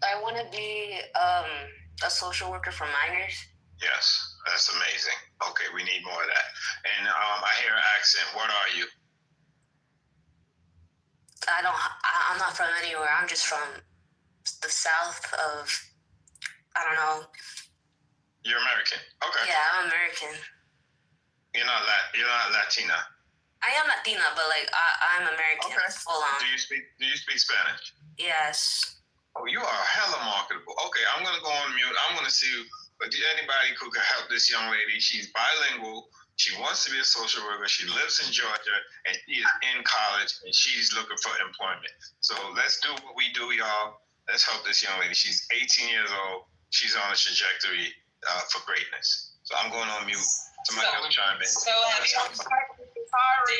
I want to be a social worker for minors. Yes, that's amazing. Okay, we need more of that. And I hear an accent. What are you? I'm not from anywhere. I'm just from the south of, I don't know. You're American. Okay. Yeah, I'm American. You're not Latina. I am Latina, but I'm American. Okay. Full on. Do you speak Spanish? Yes. Oh, you are hella marketable. Okay, I'm gonna go on mute. I'm gonna see if anybody who can help this young lady. She's bilingual. She wants to be a social worker. She lives in Georgia, and she is in college, and she's looking for employment. So let's do what we do, y'all. Let's help this young lady. She's 18 years old. She's on a trajectory for greatness. So I'm going on mute. Somebody else chime in. So have you hiring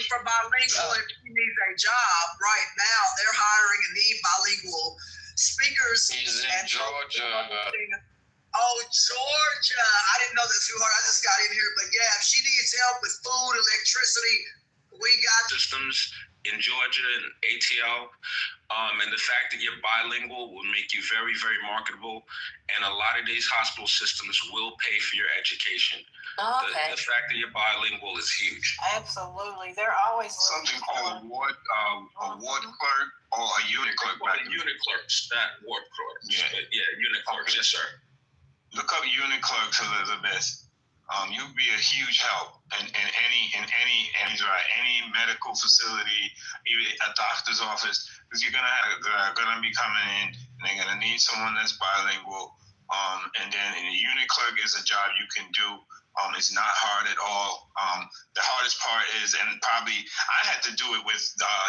for bilingual if she needs a job right now? They're hiring and need bilingual speakers. He's in Georgia. Oh, Georgia. I didn't know that, sweetheart. I just got in here. But yeah, if she needs help with food, electricity, we got systems in Georgia and ATL. And the fact that you're bilingual will make you very, very marketable. And a lot of these hospital systems will pay for your education. Oh, okay. The fact that you're bilingual is huge. Absolutely. They're always something called a ward clerk or a unit clerk. Unit clerks, not ward clerks. Yeah. But unit clerks. Yes, sir. Look up unit clerks, Elizabeth. You'd be a huge help in any medical facility, even a doctor's office, because they're gonna be coming in and they're gonna need someone that's bilingual. And then a unit clerk is a job you can do It's not hard at all. The hardest part is, and probably I had to do it with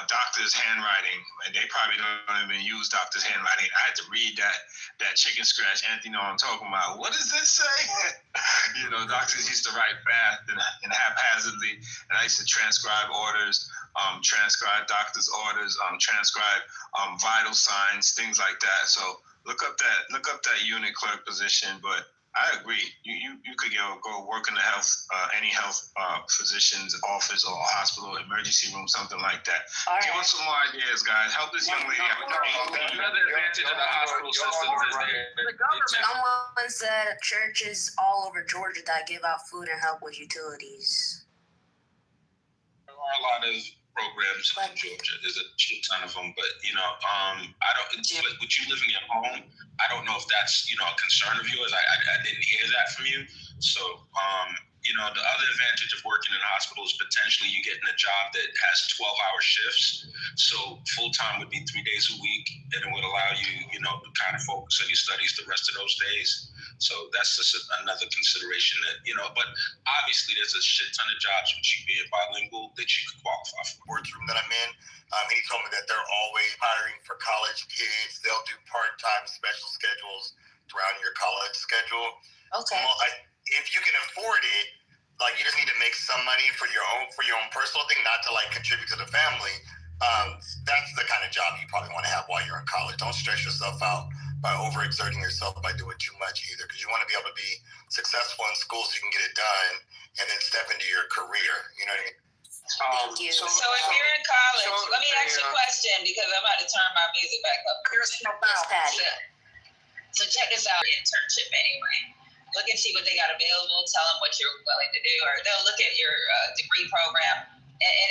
doctors' handwriting, and they probably don't even use doctors' handwriting. I had to read that chicken scratch. Anthony, know what I'm talking about. What does this say? Doctors used to write fast and haphazardly, and I used to transcribe orders, transcribe doctors' orders, transcribe vital signs, things like that. So look up that unit clerk position, but I agree. You could go work in the any health physician's office or hospital, emergency room, something like that. Give us some more ideas, guys. Help this young lady out. Another advantage of the hospital system is Someone said churches all over Georgia that give out food and help with utilities. There are a lot of programs in Georgia. There's a shit ton of them, but I don't. With you living at home, I don't know if that's a concern of yours. I didn't hear that from you. So the other advantage of working in a hospital is potentially you getting a job that has 12-hour shifts. So full time would be 3 days a week, and it would allow you to kind of focus on your studies the rest of those days. So that's just another consideration that But obviously, there's a shit ton of jobs with you being bilingual that you could qualify for. Boardroom that I'm in, he told me that they're always hiring for college kids. They'll do part-time special schedules throughout your college schedule. Okay. Well, if you can afford it, you just need to make some money for your own personal thing, not to contribute to the family. That's the kind of job you probably want to have while you're in college. Don't stress yourself out by overexerting yourself by doing too much either, because you want to be able to be successful in school so you can get it done and then step into your career. You know what I mean? Thank you. So if you're in college, let me ask you a question, because I'm about to turn my music back up. Yes, Patty. So check this out, internship anyway. Look and see what they got available. Tell them what you're willing to do, or they'll look at your degree program, and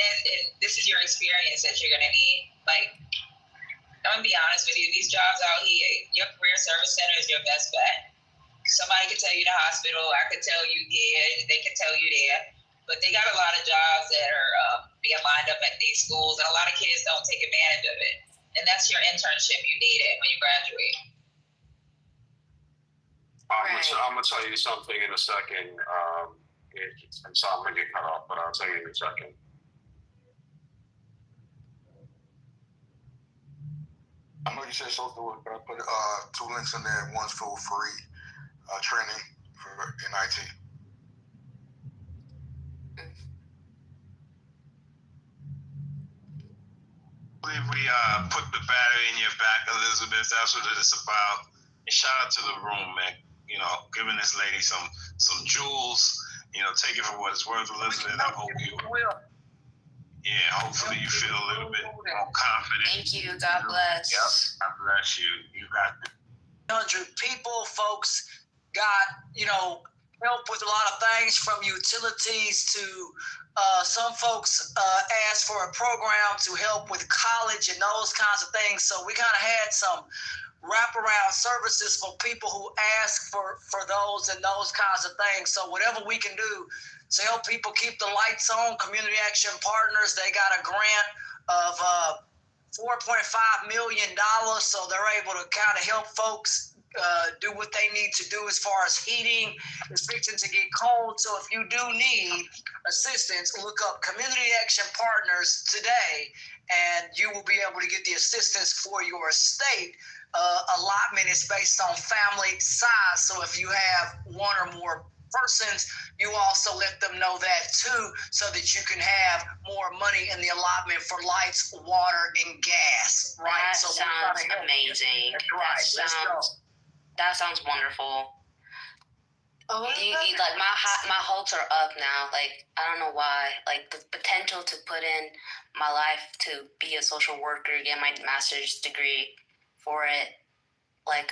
this is your experience that you're going to need. I'm going to be honest with you. These jobs out here, your career service center is your best bet. Somebody could tell you the hospital. I could tell you here. They could tell you there. But they got a lot of jobs that are being lined up at these schools, and a lot of kids don't take advantage of it. And that's your internship. You need it when you graduate. I'm going to tell you something in a second. I'm sorry, I'm going to get cut off, but I'll tell you in a second. I know you said social work, but I put 2 links in there. One's for free training in IT. I believe we put the battery in your back, Elizabeth. That's what it's about. And shout out to the room, man. Giving this lady some jewels. Take it for what it's worth, Elizabeth. I hope hopefully you feel a little bit more confident. Thank you. God bless. Yep. God bless you. You got it. 100 people, folks, got, help with a lot of things, from utilities to some folks asked for a program to help with college and those kinds of things. So we kind of had some wraparound services for people who ask for those and those kinds of things. So whatever we can do to help people keep the lights on, Community Action Partners, they got a grant of $4.5 million, so they're able to kind of help folks do what they need to do as far as heating. It's fixing to get cold, so if you do need assistance, look up Community Action Partners today, and you will be able to get the assistance for your estate. Allotment is based on family size, so if you have one or more persons, you also let them know that too, so that you can have more money in the allotment for lights, water, and gas. Right? That sounds amazing. That's right. That sounds wonderful. My hopes are up now. I don't know why. The potential to put in my life to be a social worker, get my master's degree for it. I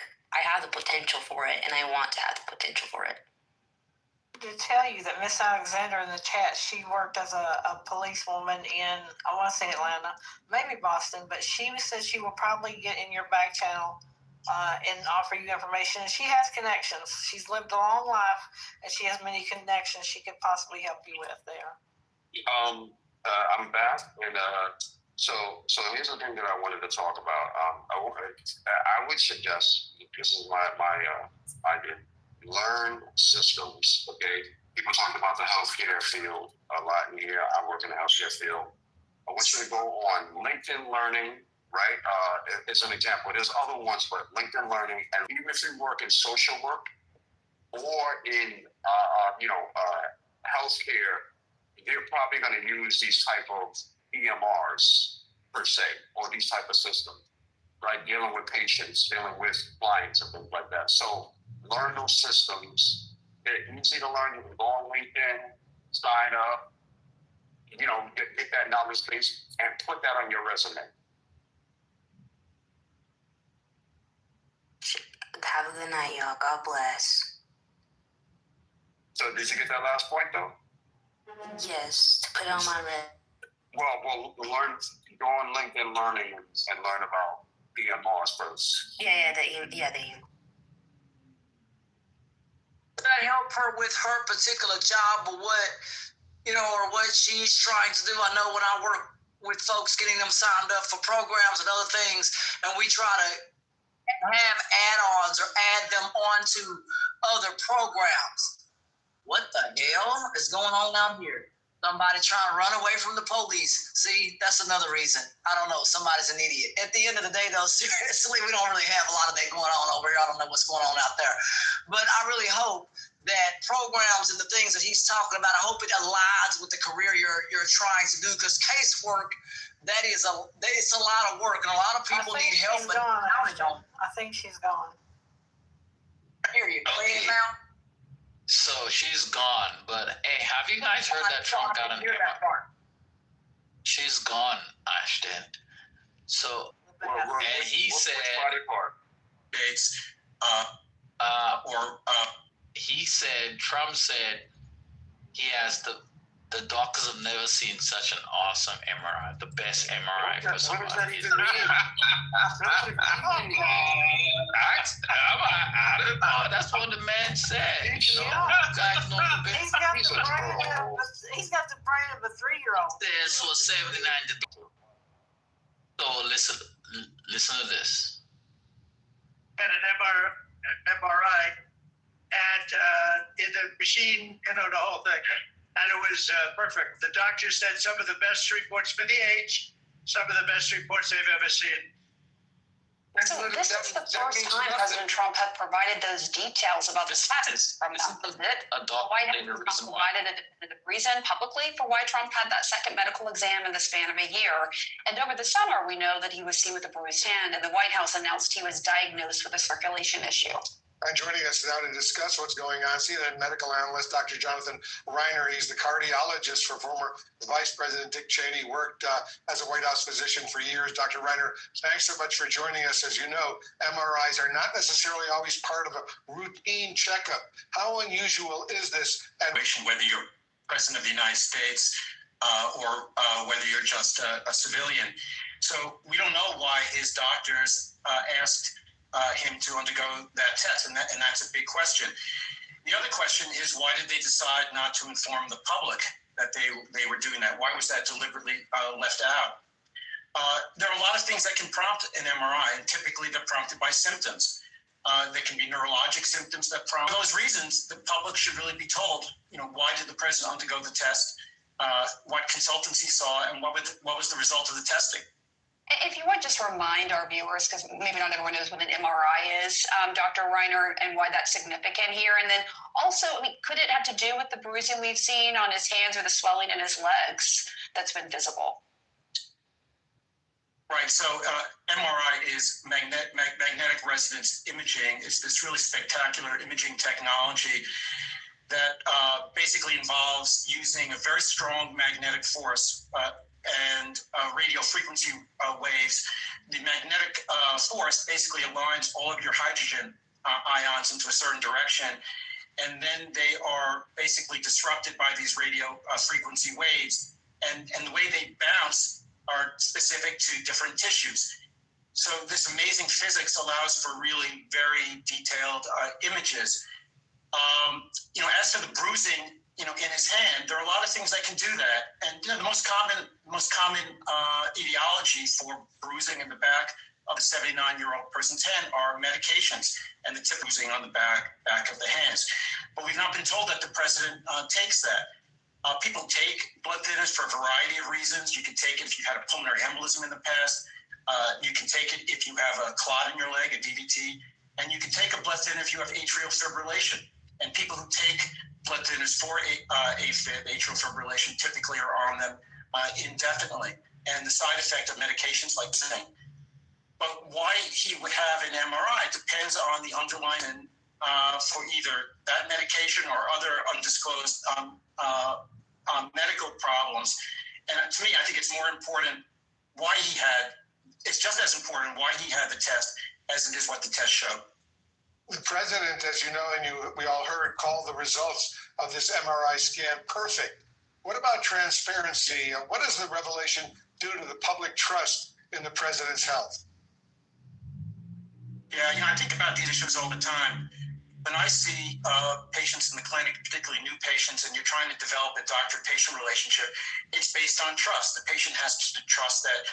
have the potential for it, and I want to have the potential for it. To tell you that Miss Alexander in the chat, she worked as a policewoman in, I want to say Atlanta, maybe Boston, but she said she will probably get in your back channel and offer you information. She has connections. She's lived a long life, and she has many connections she could possibly help you with there. I'm back, and so here's the thing that I wanted to talk about. I would suggest, this is my idea, learn systems, okay? people talk about the healthcare field a lot in here. I work in the healthcare field. I want you to go on LinkedIn Learning, right? It's an example. There's other ones, but LinkedIn Learning, and even if you work in social work or in, healthcare, they're probably going to use these type of EMRs per se, or these type of systems, right? Dealing with patients, dealing with clients and things like that. So learn those systems. They're easy to learn. You can go on LinkedIn, sign up, get that knowledge base and put that on your resume. Have a good night, y'all. God bless. So did you get that last point though? Yes, to put it on my resume. Well, go on LinkedIn Learning and learn about EMRs first. Yeah. That help her with her particular job or what she's trying to do. I know when I work with folks, getting them signed up for programs and other things, and we try to have add-ons or add them onto other programs. What the hell is going on out here? Somebody trying to run away from the police. See, that's another reason. I don't know. Somebody's an idiot. At the end of the day, though, seriously, we don't really have a lot of that going on over here. I don't know what's going on out there. But I really hope that programs and the things that he's talking about, I hope it aligns with the career you're trying to do. Because casework, it's a lot of work, and a lot of people need help. But I think she's gone. I hear you. Clean now. So she's gone, but hey, have you guys heard that Trump got an MRI? She's gone, Ashton. So, and he said, Trump said he has the doctors have never seen such an awesome MRI, the best MRI for somebody. What does that even mean? I don't know. That's what the man said. He's got the brain of a 3-year-old. This was 79. So listen to this. Had an MRI, and in the machine, the whole thing. And it was perfect. The doctor said some of the best reports for the age, some of the best reports they've ever seen. So this is the first time President Trump had provided those details about the tests from them. The White House provided a reason publicly for why Trump had that second medical exam in the span of a year. And over the summer, we know that he was seen with a bruised hand, and the White House announced he was diagnosed with a circulation issue. And joining us now to discuss what's going on, CNN medical analyst Dr. Jonathan Reiner. He's the cardiologist for former Vice President Dick Cheney, worked as a White House physician for years. Dr. Reiner, thanks so much for joining us. As you know, MRIs are not necessarily always part of a routine checkup. How unusual is this? And whether you're President of the United States or whether you're just a civilian. So we don't know why his doctors asked him to undergo that test, and that's a big question. The other question is, why did they decide not to inform the public that they were doing that? Why was that deliberately left out? There are a lot of things that can prompt an MRI, and typically they're prompted by symptoms. There can be neurologic symptoms that prompt. For those reasons, the public should really be told, why did the president undergo the test, what consultants he saw, and what was the result of the testing. If you would just remind our viewers, because maybe not everyone knows what an MRI is, Dr. Reiner, and why that's significant here. And then also, could it have to do with the bruising we've seen on his hands or the swelling in his legs that's been visible? Right. So MRI is magnetic resonance imaging. It's this really spectacular imaging technology that basically involves using a very strong magnetic force and radio frequency waves. The magnetic force basically aligns all of your hydrogen ions into a certain direction, and then they are basically disrupted by these radio frequency waves, and the way they bounce are specific to different tissues. So this amazing physics allows for really very detailed images. As to the bruising, in his hand. There are a lot of things that can do that. And the most common etiology for bruising in the back of a 79-year-old person's hand are medications and the tip bruising on the back of the hands. But we've not been told that the president takes that. People take blood thinners for a variety of reasons. You can take it if you had a pulmonary embolism in the past. You can take it if you have a clot in your leg, a DVT. And you can take a blood thinner if you have atrial fibrillation. And people who take blood thinners for AFib, atrial fibrillation, typically are on them indefinitely. And the side effect of medications like zinc. But why he would have an MRI depends on the underlying for either that medication or other undisclosed medical problems. And to me, I think it's more important it's just as important why he had the test as it is what the test showed. The president, as you know, and we all heard, called the results of this MRI scan perfect. What about transparency? What does the revelation do to the public trust in the president's health? Yeah, I think about these issues all the time. When I see patients in the clinic, particularly new patients, and you're trying to develop a doctor-patient relationship, it's based on trust. The patient has to trust that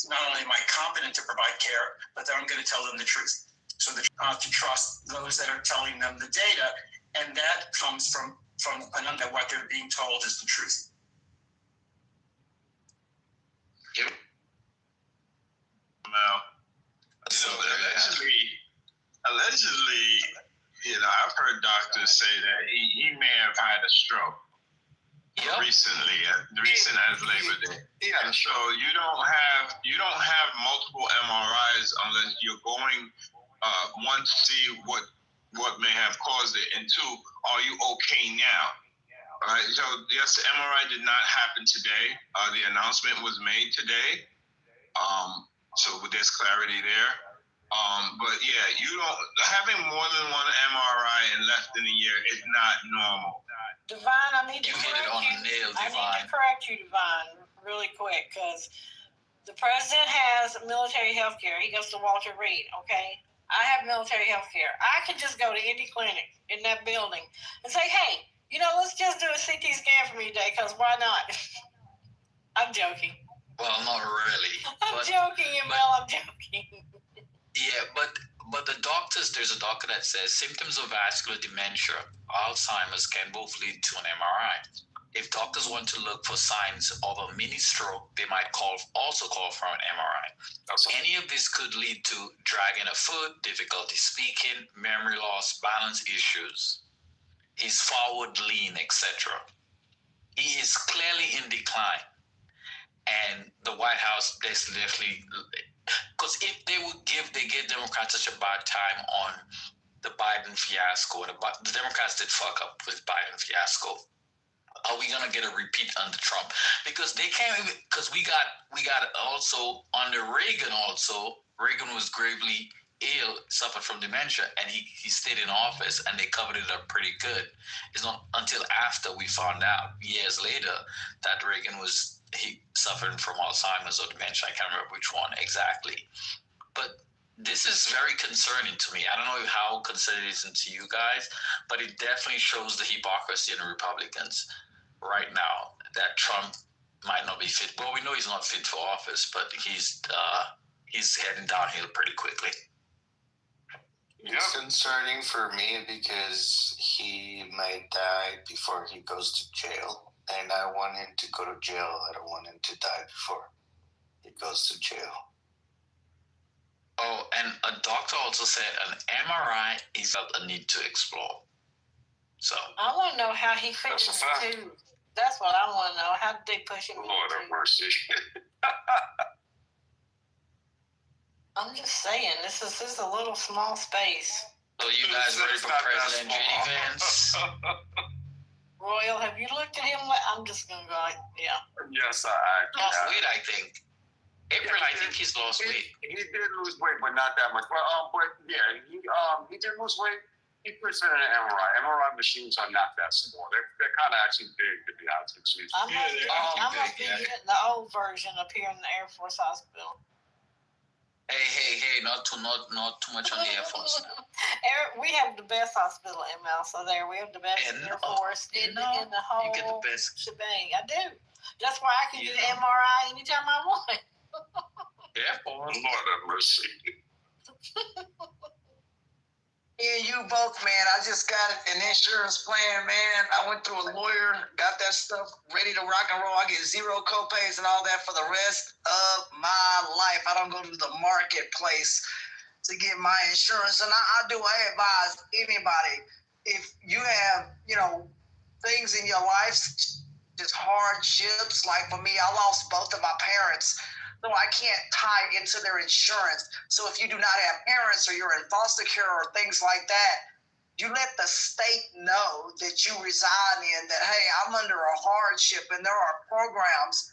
not only am I competent to provide care, but that I'm going to tell them the truth. So to trust those that are telling them the data, and that comes from that what they're being told is the truth. Well, allegedly, I've heard doctors say that he may have had a stroke recently, recent as Labor Day. Yeah. And so you don't have multiple MRIs unless you're going one to see what may have caused it, and two, are you okay now? All right. So yes, the MRI did not happen today. The announcement was made today. So there's clarity there. But yeah, having more than one MRI in less than a year is not normal. Divine, I need to correct it on you. the nail, I Divine. need to correct you, Divine, really quick, because the president has military health care. He goes to Walter Reed, okay? I have military health care. I can just go to any clinic in that building and say, hey, let's just do a CT scan for me today, because why not? I'm joking. Well, not really. I'm joking, Mel. I'm joking. Yeah, but the doctors, there's a doctor that says symptoms of vascular dementia, Alzheimer's, can both lead to an MRI. If doctors want to look for signs of a mini stroke, they might also call for an MRI. So any of this could lead to dragging a foot, difficulty speaking, memory loss, balance issues. His forward lean, etc. He is clearly in decline. And the White House definitely, because if they give Democrats such a bad time on the Biden fiasco, the Democrats did fuck up with Biden fiasco. Are we gonna get a repeat under Trump? Because they can't even, because we got also under Reagan also. Reagan was gravely ill, suffered from dementia, and he stayed in office, and they covered it up pretty good. It's not until after we found out years later that Reagan he suffered from Alzheimer's or dementia. I can't remember which one exactly. But this is very concerning to me. I don't know how concerning it is to you guys, but it definitely shows the hypocrisy in the Republicans right now that Trump might not be fit. Well, we know he's not fit for office, but he's heading downhill pretty quickly. It's concerning for me because he might die before he goes to jail. And I want him to go to jail. I don't want him to die before he goes to jail. Oh, and a doctor also said an MRI is a need to explore. So I want to know how he fits in the tube. That's what I want to know. How did they push him? Lord have mercy. I'm just saying, this is a little small space. So you guys ready for President J.D. Vance? Royal, have you looked at him? I'm just going to go, yeah. Yes, lost weight, I think. April, I think he's lost weight. He did lose weight, but not that much. But yeah, he did lose weight. He presented an MRI. MRI machines are not that small. They're kind of actually big, to be honest with you. I must be getting the old version up here in the Air Force Hospital. Hey, not too much on the Air Force now. We have the best hospital in Mousa there. We have the best Air Force in the whole shebang. I do. That's why I can get an MRI anytime I want. Air Force. Lord have mercy. Yeah, you both, man. I just got an insurance plan, man. I went through a lawyer, got that stuff ready to rock and roll. I get zero copays and all that for the rest of my life. I don't go to the marketplace to get my insurance. And I advise anybody, if you have, things in your life, just hardships, like for me, I lost both of my parents. So I can't tie into their insurance. So if you do not have parents or you're in foster care or things like that, you let the state know that you reside in that, hey, I'm under a hardship, and there are programs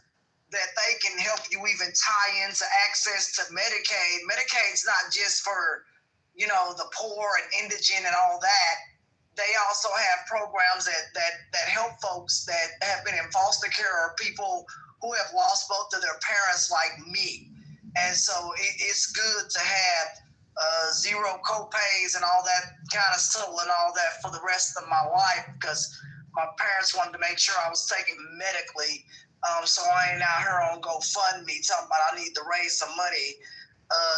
that they can help you even tie into access to Medicaid. Medicaid's not just for, the poor and indigent and all that. They also have programs that help folks that have been in foster care or people who have lost both of their parents like me. And so it's good to have zero copays and all that kind of stuff and all that for the rest of my life, because my parents wanted to make sure I was taken medically. So I ain't out here on GoFundMe talking about I need to raise some money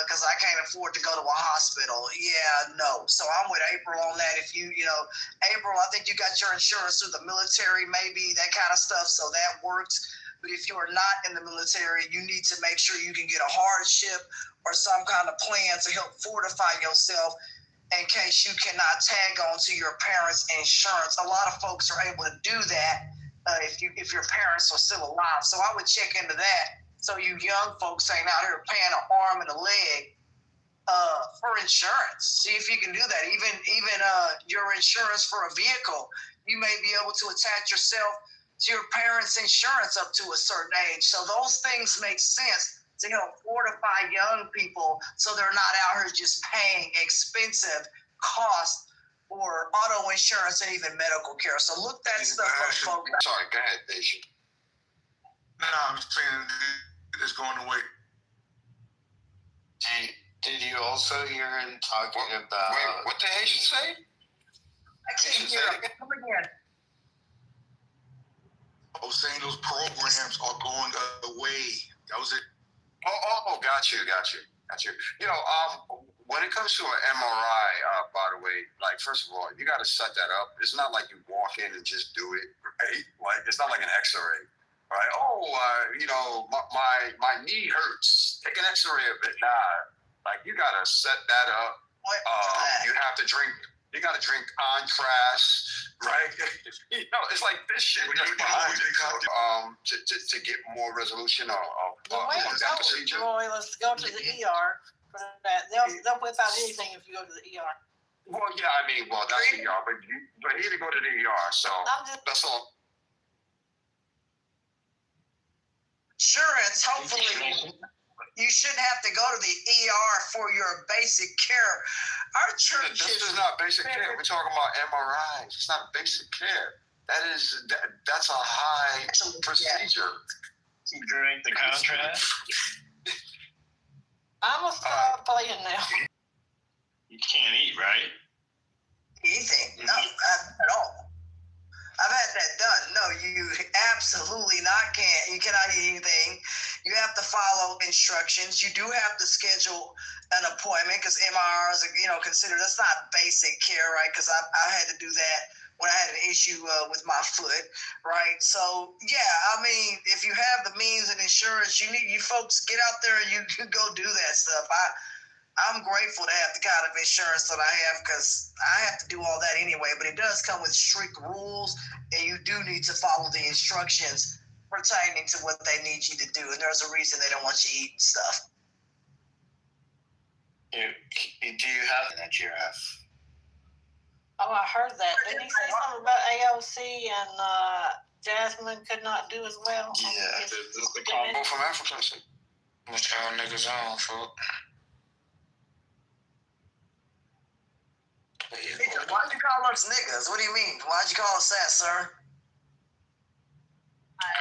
because I can't afford to go to a hospital. Yeah, no. So I'm with April on that. If April, I think you got your insurance through the military, maybe that kind of stuff. So that works. But if you are not in the military, you need to make sure you can get a hardship or some kind of plan to help fortify yourself in case you cannot tag on to your parents' insurance. A lot of folks are able to do that if your parents are still alive. So I would check into that. So you young folks ain't out here paying an arm and a leg for insurance. See if you can do that. Even your insurance for a vehicle, you may be able to attach yourself to your parents' insurance up to a certain age. So those things make sense to help fortify young people so they're not out here just paying expensive costs for auto insurance and even medical care. So look that stuff up, folks. Sorry, go ahead, patient. No, I'm saying it's going away. Did you also hear him talking about... Wait, what the Haitian say? I can't hear him. Come again. I was saying those programs are going away. That was it. Oh, got you. When it comes to an MRI, by the way, like, first of all, you got to set that up. It's not like you walk in and just do it, right? Like, it's not like an X-ray, right? My knee hurts. Take an X-ray of it. Nah, like, you got to set that up. You have to drink. You got to drink contrast, right? It's like this shit. To get more resolution of that procedure. Roy, let's go to the ER for that. They'll whip out anything if you go to the ER. Well, yeah, that's the ER, but he didn't go to the ER, so that's all. Insurance, hopefully. You shouldn't have to go to the ER for your basic care. Our church This is not basic care. We're talking about MRIs. It's not basic care. That's a high procedure. Drink the contrast. I'm gonna stop playing now. You can't eat, right? Eating? No, not at all. I've had that done. No, you absolutely not can't. You cannot eat anything. You have to follow instructions. You do have to schedule an appointment because MRIs are, considered, that's not basic care, right? Because I had to do that when I had an issue with my foot, right? So, yeah, if you have the means and insurance, you folks get out there and you go do that stuff. I'm grateful to have the kind of insurance that I have because I have to do all that anyway, but it does come with strict rules, and you do need to follow the instructions pertaining to what they need you to do, and there's a reason they don't want you eating stuff. Do you have that giraffe? Oh, I heard that. Didn't he say something about AOC and Jasmine could not do as well? Yeah. The combo from Africa. What y'all niggas on, folks? Why'd you call us niggas? What do you mean? Why'd you call us that, sir?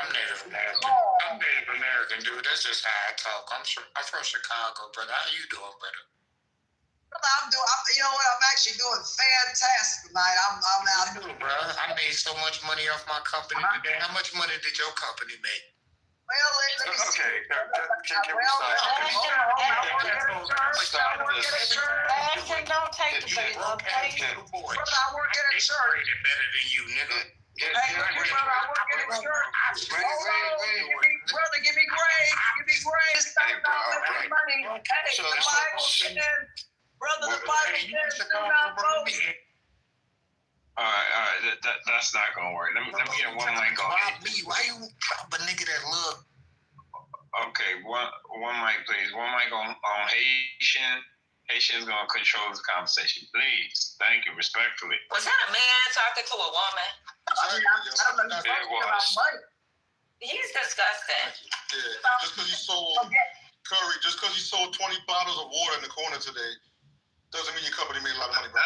I'm Native American. I'm Native American, dude. That's just how I talk. I'm from Chicago, brother. How you doing, brother? You know what? I'm actually doing fantastic tonight. I'm out here, bro. I made so much money off my company today. How much money did your company make? Well, let me see. Okay, can we start? Ashton, don't take the bait, okay? Brother, I work at a church. Better than you, nigga. Hey, brother, I work at a church. Brother, give me grace. Give me grace. Stop making money. Hey, the Bible says, brother, the Bible says, do not vote. All right. That's not gonna work. Let me get one mic on. Why you drop a nigga that look? Okay, one mic, please. One mic on Haitian. Haitian's gonna control the conversation, please. Thank you, respectfully. Was that a man talking to a woman? It was. He's disgusting. Yeah, just because you sold Curry, just because you sold 20 bottles of water in the corner today, doesn't mean your company made a lot of money, bro.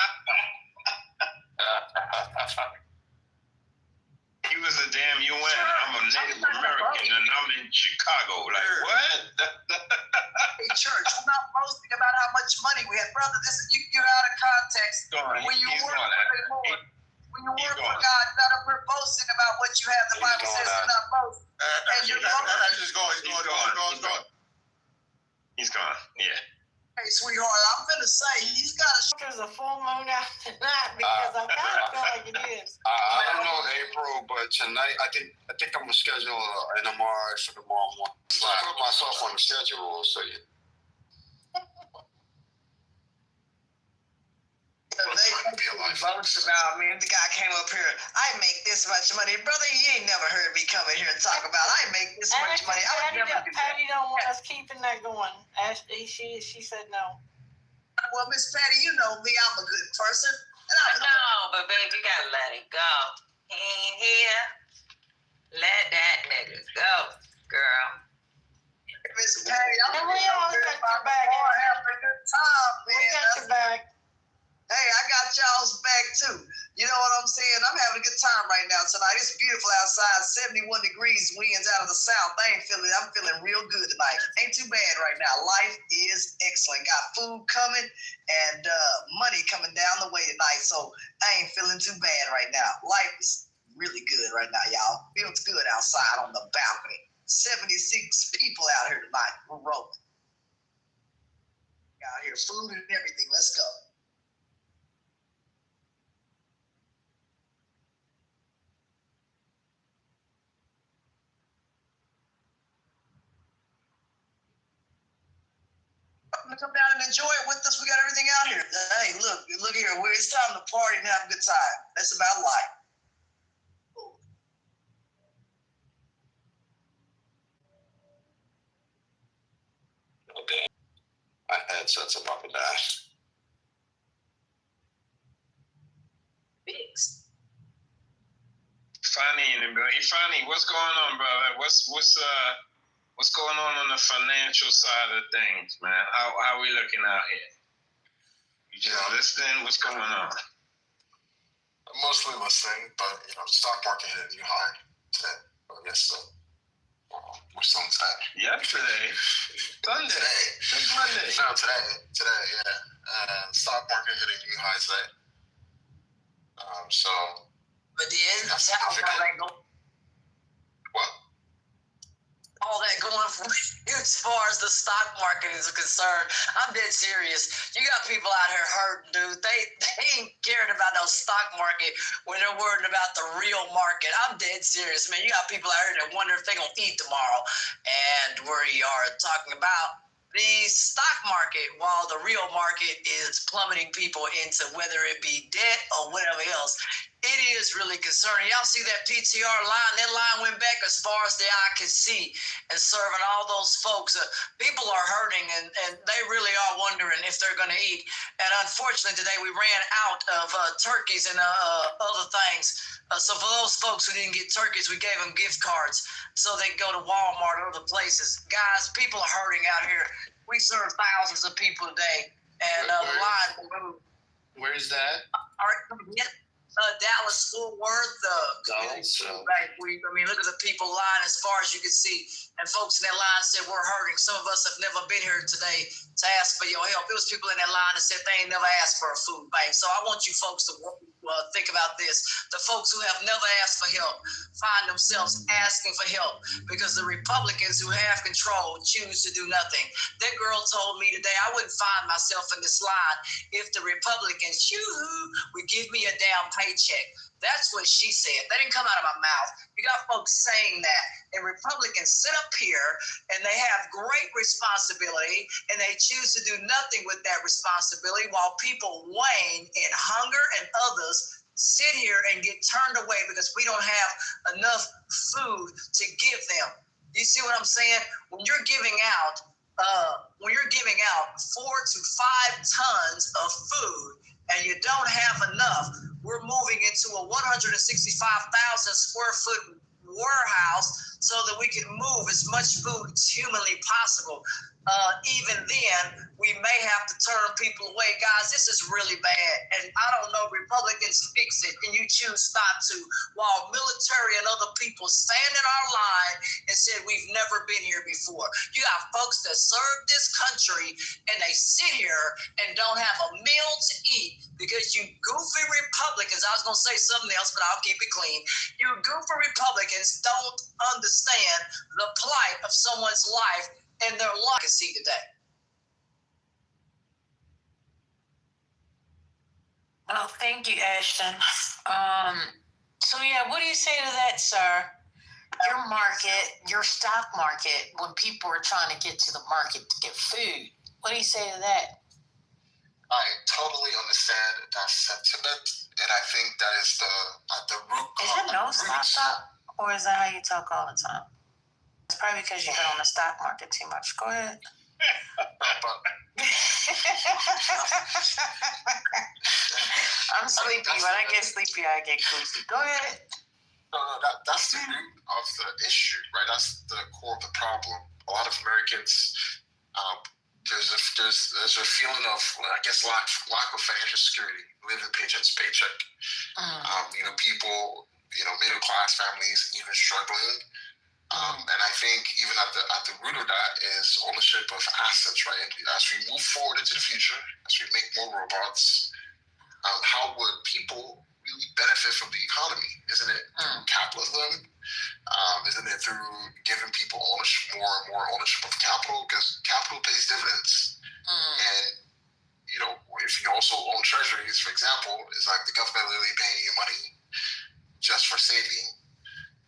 He was a damn UN. I'm a Native American and I'm in Chicago. Like, what? Hey, church, I'm not boasting about how much money we have. Brother, this is, you're out of context. When you work for the Lord, when you work for God, none of we're boasting about what you have. The Bible says do not boast. And you're He's gone. He's gone, yeah. Hey, sweetheart, I'm gonna say he's got a. There's a full moon out tonight because I kind of feel like it is. I don't know April, but tonight I think I'm gonna schedule an MRI for tomorrow morning. So I put myself on the schedule, so yeah. They boast about me. The guy came up here. I make this much money, brother. You ain't never heard me come in here and talk about. I make this much money. Patty don't want us keeping that going. She said no. Well, Miss Patty, you know me. I'm a good person. I know, but babe, you gotta let it go. He ain't here. Let that nigga go, girl. Miss Patty, I'm we all got your back. Having a good time, man. We got your back. Hey, I got y'all's back too. You know what I'm saying? I'm having a good time right now tonight. It's beautiful outside, 71 degrees, winds out of the south. I'm feeling real good tonight. Ain't too bad right now. Life is excellent. Got food coming and money coming down the way tonight. So I ain't feeling too bad right now. Life is really good right now, y'all. Feels good outside on the balcony. 76 people out here tonight. We're rolling. Out here, food and everything. Let's go. Come down and enjoy it with us. We got everything out here. Hey, look here. It's time to party and have a good time. That's about life. Okay. My headset's about to die. Fixed. Funny in the building. Hey, Funny, what's going on, brother? What's going on the financial side of things, man? How we looking out here? You just listening? What's going on? I'm mostly listening, but the stock market hit a new high today. I guess so. We're still in today. Yesterday, Sunday, today. Monday. No, today, yeah. Stock market hit a new high today. So. But then that's how that go. What? All that going for as far as the stock market is concerned. I'm dead serious. You got people out here hurting, dude. They ain't caring about no stock market when they're worried about the real market. I'm dead serious, man. You got people out here that wonder if they're going to eat tomorrow. And we are talking about the stock market, while the real market is plummeting people into whether it be debt or whatever else. It is really concerning. Y'all see that PTR line? That line went back as far as the eye can see and serving all those folks. People are hurting and they really are wondering if they're going to eat. And unfortunately today we ran out of turkeys and other things. So for those folks who didn't get turkeys, we gave them gift cards so they can go to Walmart or other places. Guys, people are hurting out here. We serve thousands of people today. And the line moved. Where is that? All right, come get it. Dallas Fort Worth. Look at the people line as far as you can see, and folks in that line said we're hurting. Some of us have never been here today to ask for your help. It was people in that line that said they ain't never asked for a food bank. So I want you folks to think about this. The folks who have never asked for help find themselves asking for help because the Republicans who have control choose to do nothing. That girl told me today I wouldn't find myself in this line if the Republicans would give me a damn paycheck. That's what she said. That didn't come out of my mouth. You got folks saying that, and Republicans sit up here and they have great responsibility and they choose to do nothing with that responsibility while people wane in hunger and others sit here and get turned away because we don't have enough food to give them. You see what I'm saying? When you're giving out 4 to 5 tons of food and you don't have enough, we're moving into a 165,000 square foot warehouse so that we can move as much food as humanly possible. Even then, we may have to turn people away. Guys, this is really bad. And I don't know, Republicans fix it and you choose not to. While military and other people stand in our line and said, we've never been here before. You got folks that serve this country and they sit here and don't have a meal to eat because you goofy Republicans, I was going to say something else, but I'll keep it clean. You goofy Republicans don't understand the plight of someone's life and their life to see today. Well, thank you, Ashton. So yeah, what do you say to that, sir? Your market, your stock market, when people are trying to get to the market to get food, what do you say to that? I totally understand that sentiment, and I think that is the root cause. Is it no stop, or is that how you talk all the time? It's probably because you get on the stock market too much. Go ahead. I'm sleepy. When I get sleepy, I get goofy. Go ahead. No, that's the root of the issue, right? That's the core of the problem. A lot of Americans, there's a feeling of, I guess, lack of financial security, living paycheck to paycheck. People, middle class families, even struggling. And I think even at the root of that is ownership of assets, right? And as we move forward into the future, as we make more robots, how would people really benefit from the economy? Isn't it through capitalism? Isn't it through giving people more and more ownership of capital? Because capital pays dividends. And, if you also own treasuries, for example, it's like the government literally paying you money just for saving.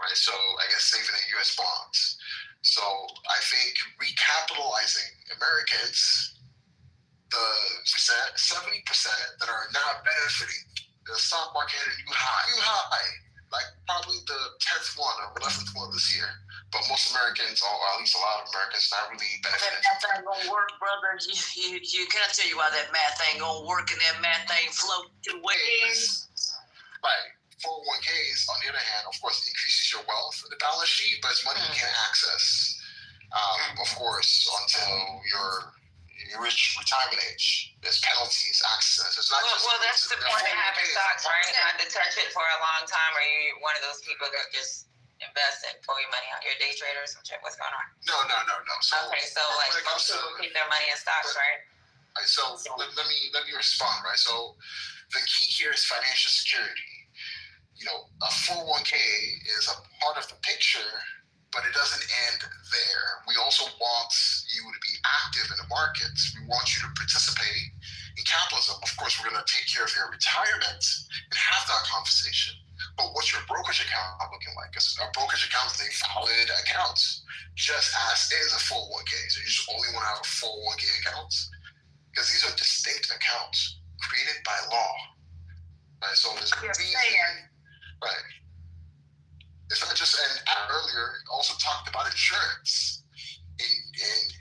Right, so I guess saving in U.S. bonds. So I think recapitalizing Americans, the 70% that are not benefiting, the stock market hit a new high, like probably the 10th one or 11th one this year. But most Americans, or at least a lot of Americans, not really benefiting. That math ain't gonna work, brother. You can't tell you why that math ain't gonna work and that math ain't float two ways. Right. 401ks, on the other hand, of course, increases your wealth in the balance sheet, but it's money you can't access, of course, until you're reach retirement age. There's penalties, access. It's not just. Well, that's the point of having stocks, right? Not to touch it for a long time, or you're one of those people that just invest and pull your money out. You're a day trader or some shit. What's going on? No. So most people keep their money in stocks, right? So let me respond, right? So the key here is financial security. A 401k is a part of the picture, but it doesn't end there. We also want you to be active in the markets. We want you to participate in capitalism. Of course, we're going to take care of your retirement and have that conversation. But what's your brokerage account looking like? Because a brokerage account is a valid account, just as is a 401k. So you just only want to have a 401k account, because these are distinct accounts created by law. Right? So there's a reason. Right. It's not just, and earlier also talked about insurance. And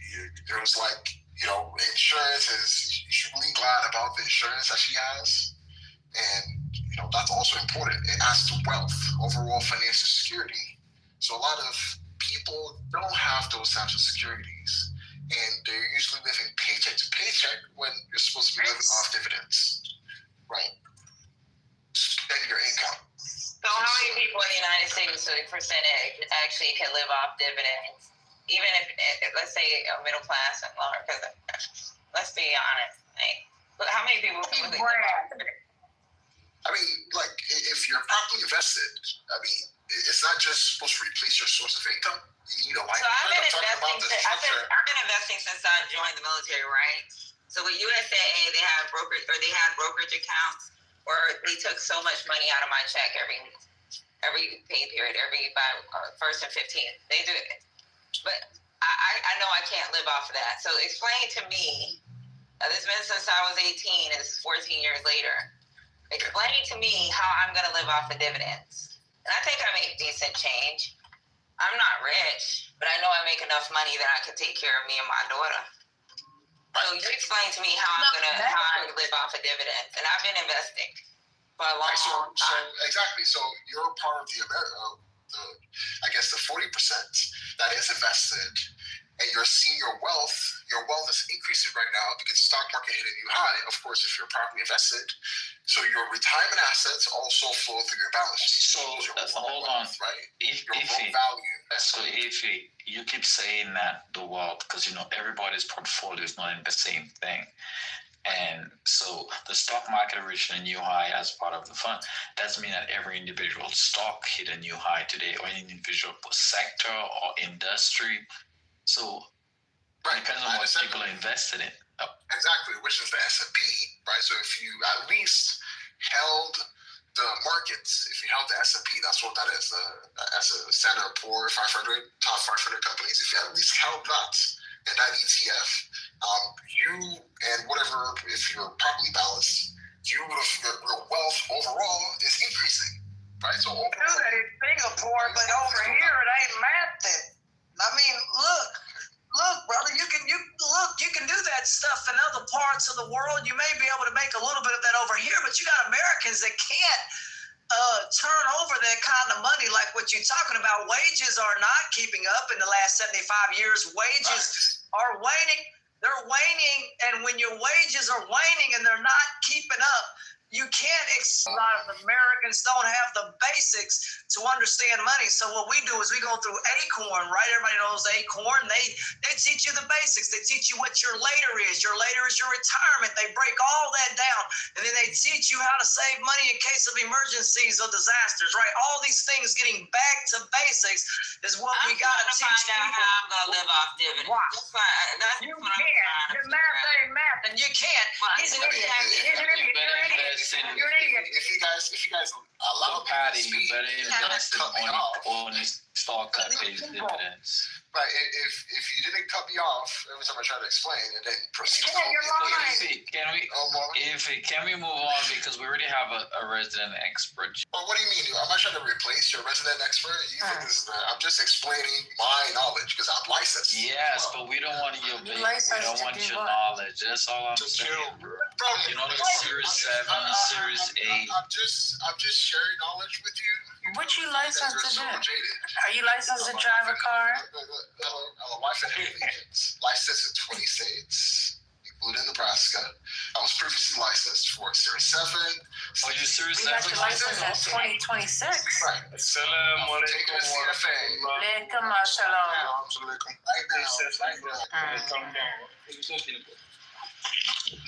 there was insurance is, she's really glad about the insurance that she has. And, that's also important. It adds to wealth, overall financial security. So a lot of people don't have those types of securities. And they're usually living paycheck to paycheck when you're supposed to be living off dividends. Right. than your income. So how many people in the United States, so the percentage, actually can live off dividends? Even if let's say, a middle class and lower, because let's be honest, but how many people can really live off dividends? I mean, like, if you're properly invested, I mean, it's not just supposed to replace your source of income. You need a life. So I've been investing since I joined the military, right? So with USAA, they had brokerage accounts where they took so much money out of my check every pay period, every first and 15th. They do it, but I know I can't live off of that. So explain to me. This has been since I was 18, and it's 14 years later. Explain to me how I'm going to live off of dividends. And I think I make decent change. I'm not rich, but I know I make enough money that I can take care of me and my daughter. So you explain to me how I'm going to live off of dividends. And I've been investing for a long time. So exactly. So you're part of the I guess the 40% that is invested, and you're seeing your wealth is increasing right now because the stock market hit a new high. Of course, if you're properly invested, so your retirement assets also flow through your balance sheet. So hold on, right? Ify, value. So Ify, you keep saying that the wealth, because everybody's portfolio is not in the same thing. And so the stock market reached a new high as part of the fund. Doesn't mean that every individual stock hit a new high today, or any individual sector or industry. So it depends on what people are invested in. Exactly, which is the S&P, right? So if you at least held the markets, if you held the S&P, that's what that is, as a Standard & Poor's 500, top 500 companies. If you at least held that and that ETF, you and whatever, if you're properly balanced, your wealth overall is increasing, right? So overall, do that in Singapore, but over here it ain't matching. I mean, look, brother, you can do that stuff in other parts of the world. You may be able to make a little bit of that over here, but you got Americans that can't turn over that kind of money like what you're talking about. Wages are not keeping up in the last 75 years. Wages are waning. They're waning, and when your wages are waning and they're not keeping up, you can't. A lot of Americans don't have the basics to understand money. So what we do is we go through Acorn, right? Everybody knows Acorn. They teach you the basics. They teach you what your later is. Your later is your retirement. They break all that down, and then they teach you how to save money in case of emergencies or disasters, right? All these things getting back to basics is what we got to teach people. I'm how I'm going to live off dividends. Wow. You can't. The math ain't math, and you can't. He's an idiot. He's an idiot. You're an idiot. You're an idiot. If you guys allow Patty, you better invest on this stock that pays dividends. Right. If you didn't cut me off every time I try to explain, and then proceed. Can we move on, because we already have a resident expert? Well, what do you mean? I'm not trying to replace your resident expert. You think this is I'm just explaining my knowledge because I'm licensed. Yes, but we don't want your we don't want your knowledge. That's all I'm saying. The Series 7, Series 8. I'm just sharing knowledge with you. What you licensed to do? Are you licensed to drive a car? I'm a wife and agents, licensed in 20 states, including Nebraska. I was previously licensed for Series 7. Oh, you Series 7? We got your license at 2026. Right. Salam alaikum wa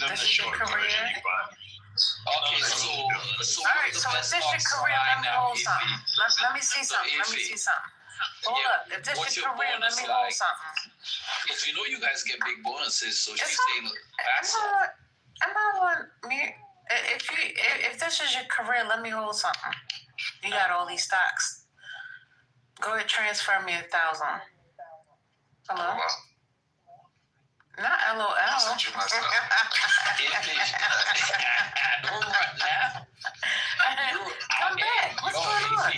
This is your career? Okay, so all right, so if this your career, let me hold something. Let me see something. Hold up. If this your career, let me hold something. Because you guys get big bonuses, so she's saying I'm not me. If this is your career, let me hold something. You got all these stocks. Go ahead, transfer me 1,000. Hello? Not LOL. Don't run now. Come back. What's going on?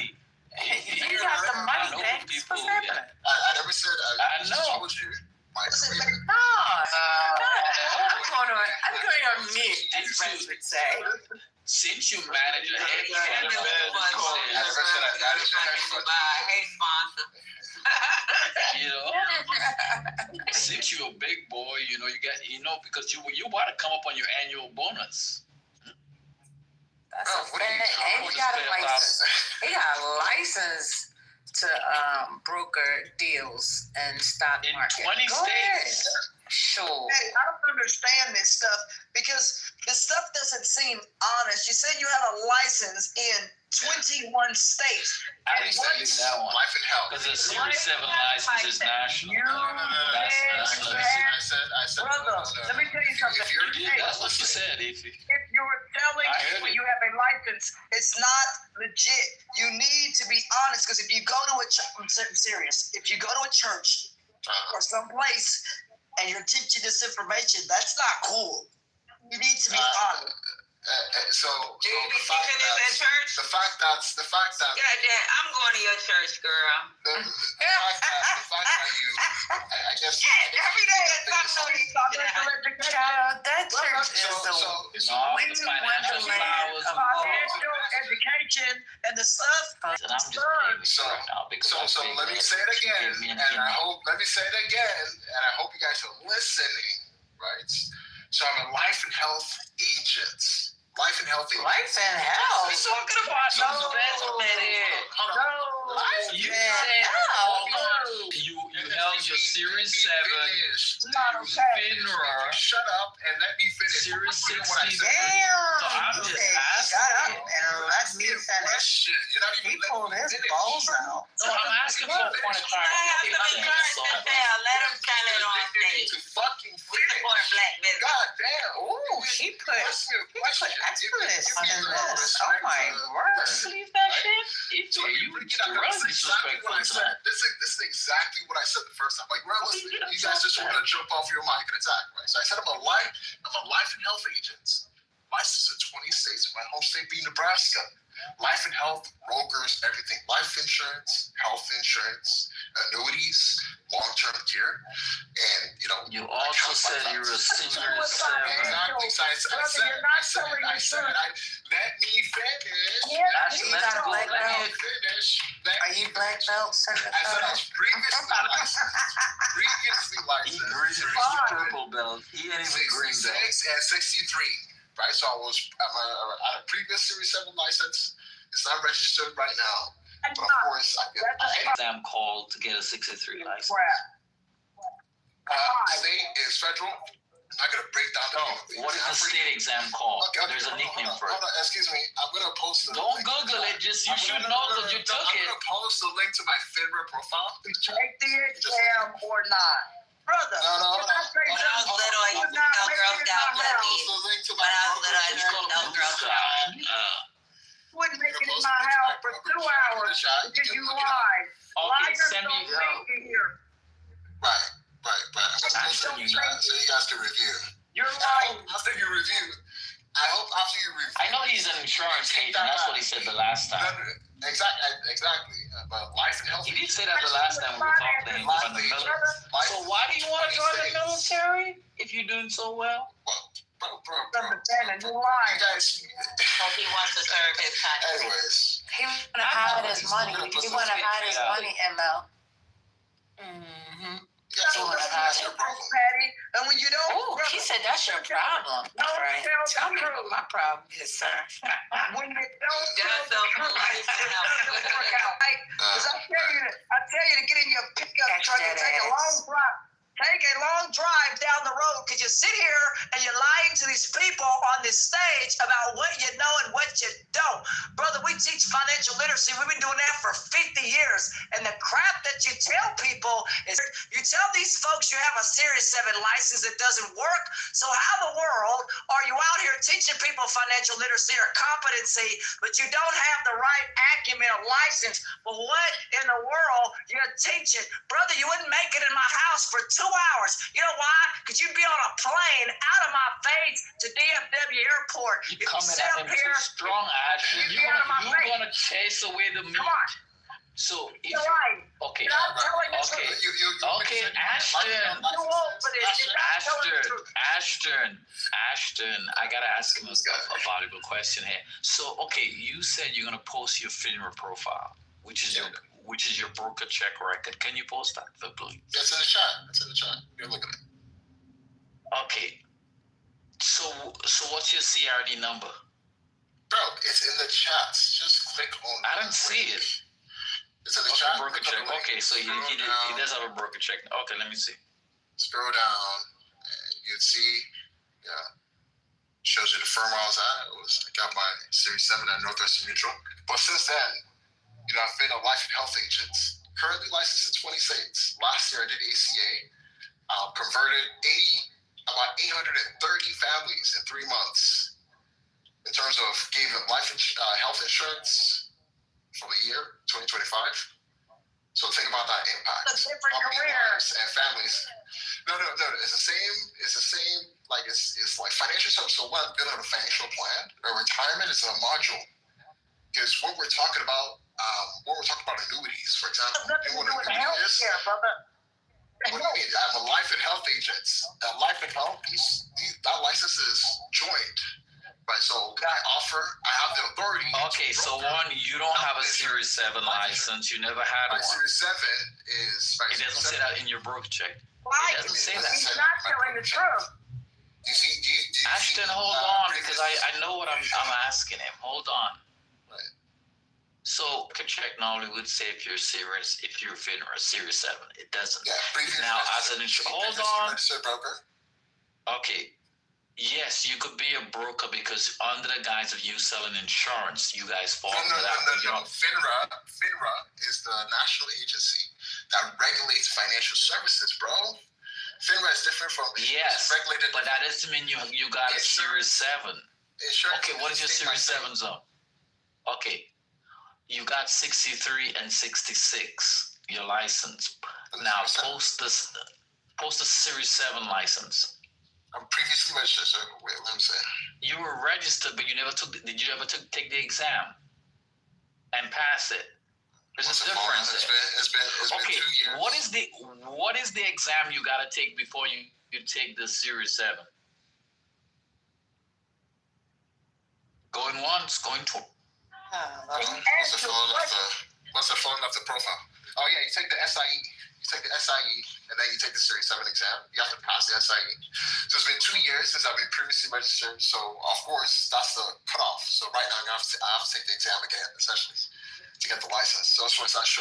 You got the money, thanks. What's happening? I never said. I know. told you. No. I'm going on mute, as friends would say. Since you manage a hedge since you're a big boy, you get, because you want to come up on your annual bonus. That's a fact. And he got a license. He got a license to broker deals and stock market. 20 states. Sure. Hey, I don't understand this stuff because this stuff doesn't seem honest. You said you have a license in 21 states. I didn't say that one. Life and health. Because the Series 7 license is national. I said, brother, let me tell you something. That's what you said. If you're telling people you have a license, it's not legit. You need to be honest because if you go to a church, I'm serious, if you go to a church or someplace and you're teaching this information, that's not cool. You need to be honest. So you be teaching this at church? The fact that yeah, I'm going to your church, girl. The fact that you, I guess every day at some point, child, that church is the financial education and the stuff. So let me say it again, and let me say it again, and I hope you guys are listening, right? So I'm a life and health agent. Life and health agent. Life and health. We're talking about investment here. You said you held your Series 7, FINRA. Shut up and let me finish. Series 16. Damn. So I'm just asking. Shut up and let me finish. You're not even pulled his balls out. So I'm asking for a point of clarification. Let him count it on stage. To fucking finish. God damn. Ooh, she put expertness in this. Oh my word. Believe that shit? So you exactly what I said. This is exactly what I said the first time. Like, we're listening. You guys just want to jump off your mic and attack, right? So I said I'm a life and health agent. Licensed in 20 states, my home state being Nebraska. Life and health, brokers, everything. Life insurance, health insurance, annuities, long-term care, and You also said you were a Series 7. Exactly. So I said, let me finish. You got a black belt? Finish. Are you black belt certified? I said I was previously licensed. Purple belt. He ain't even green belt. 66 and 63. Right, so I'm a previous Series 7 license. It's not registered right now, but of course I get exam called to get a 63 license. State is federal. I'm not gonna break down what is the state exam called? There's a nickname for it. Excuse me. I'm gonna post the Don't Google it. You should know because you took it. I'm gonna post the link to my FINRA profile. Take the exam or not. Brother, when I was little, I used to know Girl Scout cookies. When I was little, I used to know Girl Scout. Wouldn't make it in my house for 2 hours because you lied. Liars don't make it here. Right. I'm listening to you guys, so you guys can review. You're lying. After you review, I hope after you review. I know he's an insurance agent. That's what he said the last time. Exactly. But life and health. He did say that the last time we were talking to him about the military. So why do you want to join the military if you're doing so well? Bro. You lied. You guys. He wants to serve his country. Anyways. He want to hide his money. He want to hide his money, ML. Patty, and when you don't, oh, he said that's your problem. All right, tell me what my problem is, sir. When you don't, because I tell you to get in your pickup truck and take a long drive. Take a long drive down the road because you sit here and you're lying to these people on this stage about what you know and what you don't. Brother, we teach financial literacy. We've been doing that for 50 years. And the crap that you tell people is you tell these folks you have a Series 7 license that doesn't work. So how in the world are you out here teaching people financial literacy or competency, but you don't have the right acumen or license? But what in the world you're teaching? Brother, you wouldn't make it in my house for 2 hours. You know why? Because you'd be on a plane out of my face to DFW Airport. You coming at him too strong, Ashton. You're gonna chase away the meat. Come on. So if you're right. Okay. Okay, Ashton, I gotta ask him a valuable question here. So, okay, you said you're gonna post your FINRA profile, which is your broker check record. Can you post that, please? It's in the chat. You're looking at it. Okay. So what's your CRD number? Bro, it's in the chats. Just click on I didn't see it. It's in the chat. Broker check. Okay, so he does have a broker check. Okay, let me see. Scroll down, and you'd see, shows you the firm I was at. I got my Series 7 at Northwestern Mutual. But since then, I've been a life and health agent, currently licensed in 20 states. Last year I did ACA, converted about 830 families in 3 months. In terms of gave them health insurance for the year 2025. So think about that impact. It's a different career. And families. No. It's the same. It's the same. Like it's like financial service. So what I'm building a financial plan. Or retirement is a module. Because what we're talking about, annuities, for example. You know what an annuity is? What do you mean? I'm a life and health agent. Life and health. That license is joint. Right, so I have the authority. Okay, so one, you don't have a Series 7 license. You never had one. Series 7 is. It doesn't say that in your broker check. Why? It doesn't say that. He's not telling the truth. Ashton, hold on, because I know what I'm asking him. Hold on. Right. So, check normally would say if you're serious, if you're fitting a Series 7. It doesn't. Yeah, now, as an hold on. Broker. Okay. Yes, you could be a broker because under the guise of you selling insurance, you guys fall into that. No. FINRA is the national agency that regulates financial services, bro. FINRA is different from regulated. But that doesn't mean you got a Series 7. Insurance. Okay, what is your Series 7 zone? Okay, you got 63 and 66. Your license. Now post the Series 7 license. I'm previously registered, sir. Wait, let me say. You were registered, but you never took. Did you ever take the exam and pass it? There's a difference. It's been 2 years. What is the exam you got to take before you take the Series 7? Going once, going twice. What's the phone of the profile? Oh yeah, you take the SIE. And then you take the Series 7 exam. You have to pass the SIE. So it's been 2 years since I've been previously registered. So, of course, that's the cutoff. So right now, I have to take the exam again, essentially, to get the license. So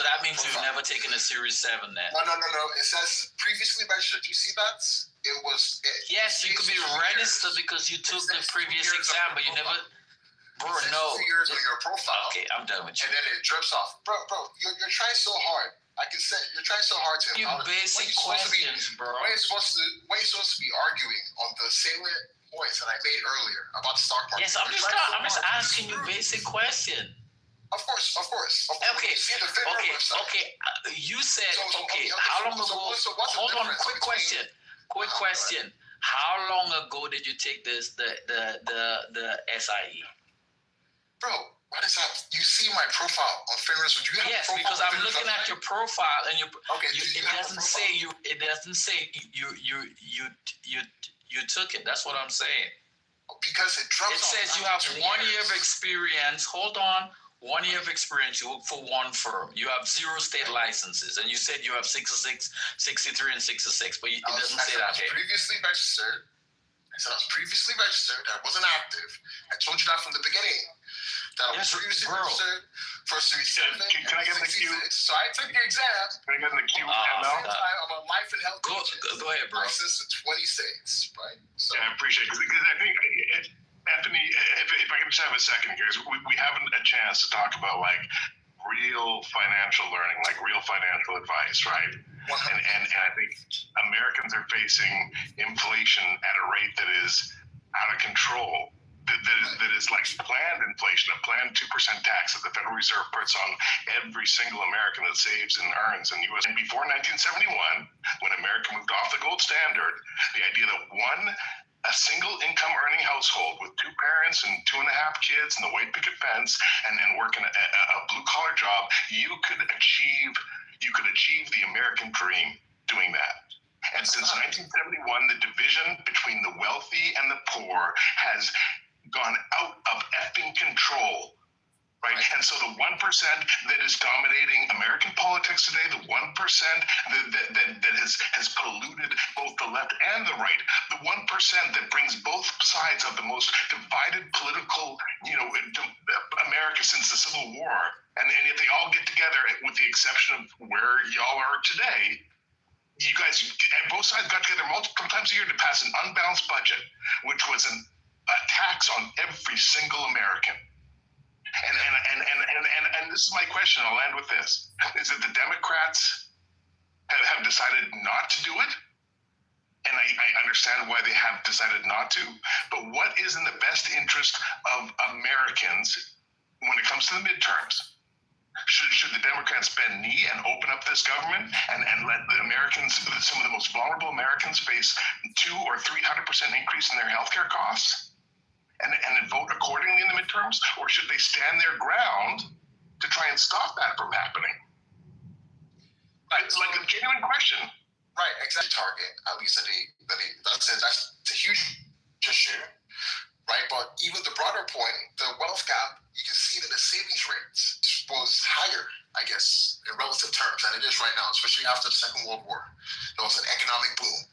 that means you've never taken a Series 7 then? No. It says previously registered. You see that? Yes, you could be registered because you took the previous exam, but you never... Bro, no. 2 years on your profile. Okay, I'm done with you. And then it drips off. Bro, you're trying so hard. I can say you're trying so hard to. You basic questions, bro. Why are you supposed to be arguing on the salient points that I made earlier about the stock market? Yes, I'm just asking you basic question. Of course. Okay. You said How long ago? Hold on. Quick question. How long ago did you take the SIE? Bro, what is that? You see my profile on FINRA's? Yes, because I'm looking at your profile and it doesn't say you took it. That's what I'm saying. Because it drops. It says you have 1 year of experience. Hold on. 1 year of experience. You work for one firm. You have 0 state licenses, and you said you have 66, 63, and 66, but it doesn't say that here. Previously registered. I said I was previously registered. I wasn't active. I told you that from the beginning. That I was previously registered for Series 7. Can I get in the queue? So I took the exam. Can I get in the queue? I'm a life and health agent. Go ahead, bro. Licensed in 20 states, right? So, I appreciate it. Because I think, Anthony, if I can just have a second here, we haven't a chance to talk about like real financial learning, like real financial advice, right? And I think Americans are facing inflation at a rate that is out of control. That is like planned inflation, a planned 2% tax that the Federal Reserve puts on every single American that saves and earns in the U.S. And before 1971, when America moved off the gold standard, the idea that a single income earning household with 2 parents and 2.5 kids and the white picket fence and work in a blue collar job, you could achieve the American dream doing that. And since 1971, the division between the wealthy and the poor has gone out of effing control. Right, and so the 1% that is dominating American politics today, the 1% that has polluted both the left and the right, the 1% that brings both sides of the most divided political, America since the Civil War, and if they all get together, with the exception of where y'all are today, you guys, both sides got together multiple times a year to pass an unbalanced budget, which was a tax on every single American. And this is my question. I'll end with this: is that the Democrats have decided not to do it, and I understand why they have decided not to. But what is in the best interest of Americans when it comes to the midterms? Should the Democrats bend knee and open up this government and let the Americans, some of the most vulnerable Americans, face 200 or 300% increase in their healthcare costs? And vote accordingly in the midterms, or should they stand their ground to try and stop that from happening? It's like a genuine question. Right, exactly. Target, at least that's a huge issue, right? But even the broader point, the wealth gap, you can see it in the savings rates was higher, I guess, in relative terms than it is right now, especially after the Second World War. There was an economic boom,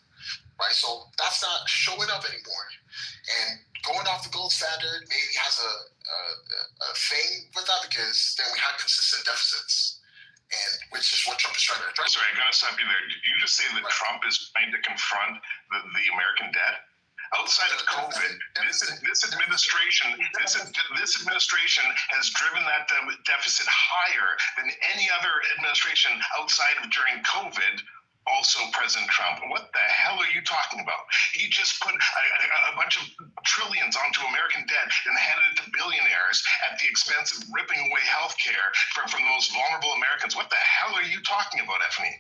right? So that's not showing up anymore. And going off the gold standard maybe has a thing with that, because then we had consistent deficits, and which is what Trump is trying to address. Sorry, I gotta stop you there. Did you just say that Trump is trying to confront the American debt? Outside of COVID, this administration has driven that deficit higher than any other administration outside of during COVID. Also, President Trump, what the hell are you talking about? He just put a bunch of trillions onto American debt and handed it to billionaires at the expense of ripping away health care from the most vulnerable Americans. What the hell are you talking about, Effany?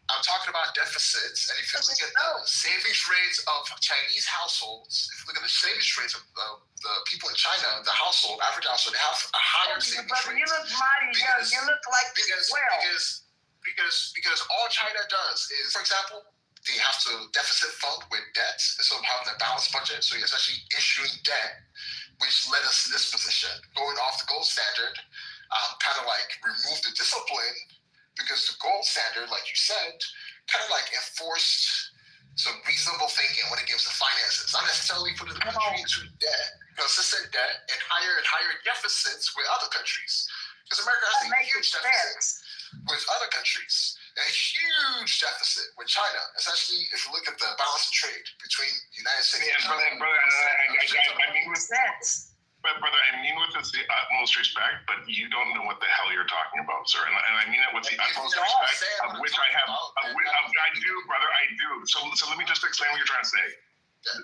I'm talking about deficits, and if you look at the savings rates of Chinese households, if you look at the savings rates of the people in China, the average household, they have a higher savings rate. You look mighty young. You look like because all China does is, for example, they have to deficit fund with debt instead of having a balanced budget. So it's actually issuing debt, which led us to this position. Going off the gold standard, kind of like remove the discipline, because the gold standard, like you said, kind of like enforced some reasonable thinking when it comes to finances. Not necessarily putting the country into debt, consistent debt, and higher deficits with other countries. Because America has a huge deficit with other countries, a huge deficit with China, especially if you look at the balance of trade between the United States and China. Brother, I mean with the utmost respect, but you don't know what the hell you're talking about, sir. And I mean it with the utmost respect, of which I have. I do, brother, I do. So let me just explain what you're trying to say.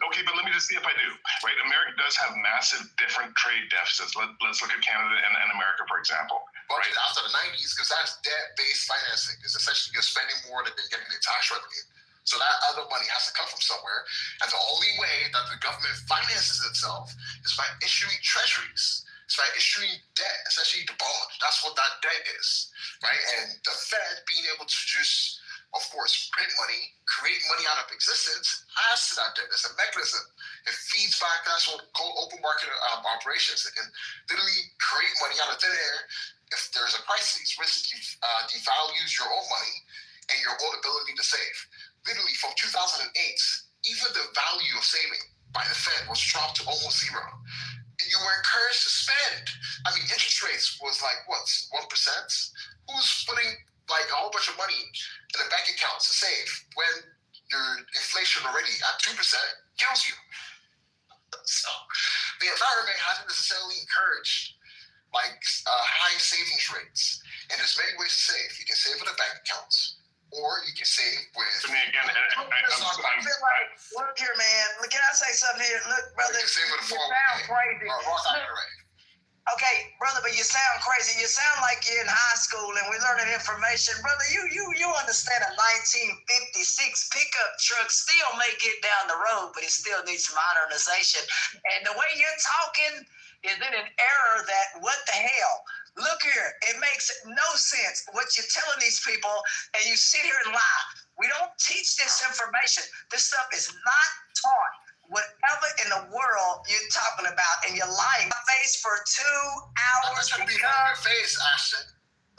Okay, but let me just see if I do. Right, America does have massive different trade deficits. Let's look at Canada and America, for example. But after the 90s, because that's debt-based financing. It's essentially you're spending more than you're getting in tax revenue. So that other money has to come from somewhere. And the only way that the government finances itself is by issuing treasuries. It's by issuing debt, essentially the bond. That's what that debt is, right? And the Fed being able to just, of course, print money, create money out of existence, adds to that debt. It's a mechanism. It feeds back. That's what open market operations. It can literally create money out of thin air. If there's a crisis, which devalues your own money and your own ability to save. Literally, from 2008, even the value of saving by the Fed was dropped to almost zero. You were encouraged to spend. I mean, interest rates was like, what, 1%? Who's putting like a whole bunch of money in a bank account to save when your inflation already at 2% kills you? So the environment hasn't necessarily encouraged like high savings rates. And there's many ways to save. You can save with a bank accounts, or you can save with. I mean, again, look here, man. Look, can I say something here? Look, brother, you sound crazy. Okay, brother, but you sound crazy. You sound like you're in high school and we're learning information. Brother, you understand a 1956 pickup truck still may get down the road, but it still needs modernization. And the way you're talking is in an error that, what the hell? Look here, it makes no sense what you're telling these people, and you sit here and lie. We don't teach this information. This stuff is not taught. whatever in the world you're talking about, and you're lying my face for 2 hours I'm not be in your face, Ashton.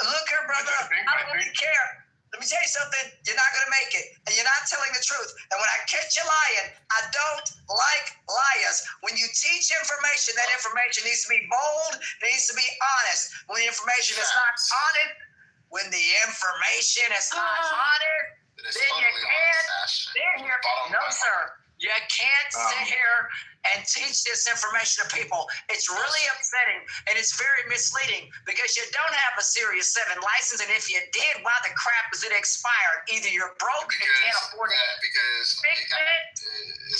Look here, brother, I don't really care. Let me tell you something, you're not going to make it, and you're not telling the truth. And when I catch you lying, I don't like liars. When you teach information, that information needs to be bold, it needs to be honest. When the information is not honest, when the information is not honest, then you can't sit here. No, sir. You can't sit here and teach this information to people. It's really upsetting, and it's very misleading because you don't have a Series 7 license, and if you did, why the crap is it expired? Either you're broke and can't afford it.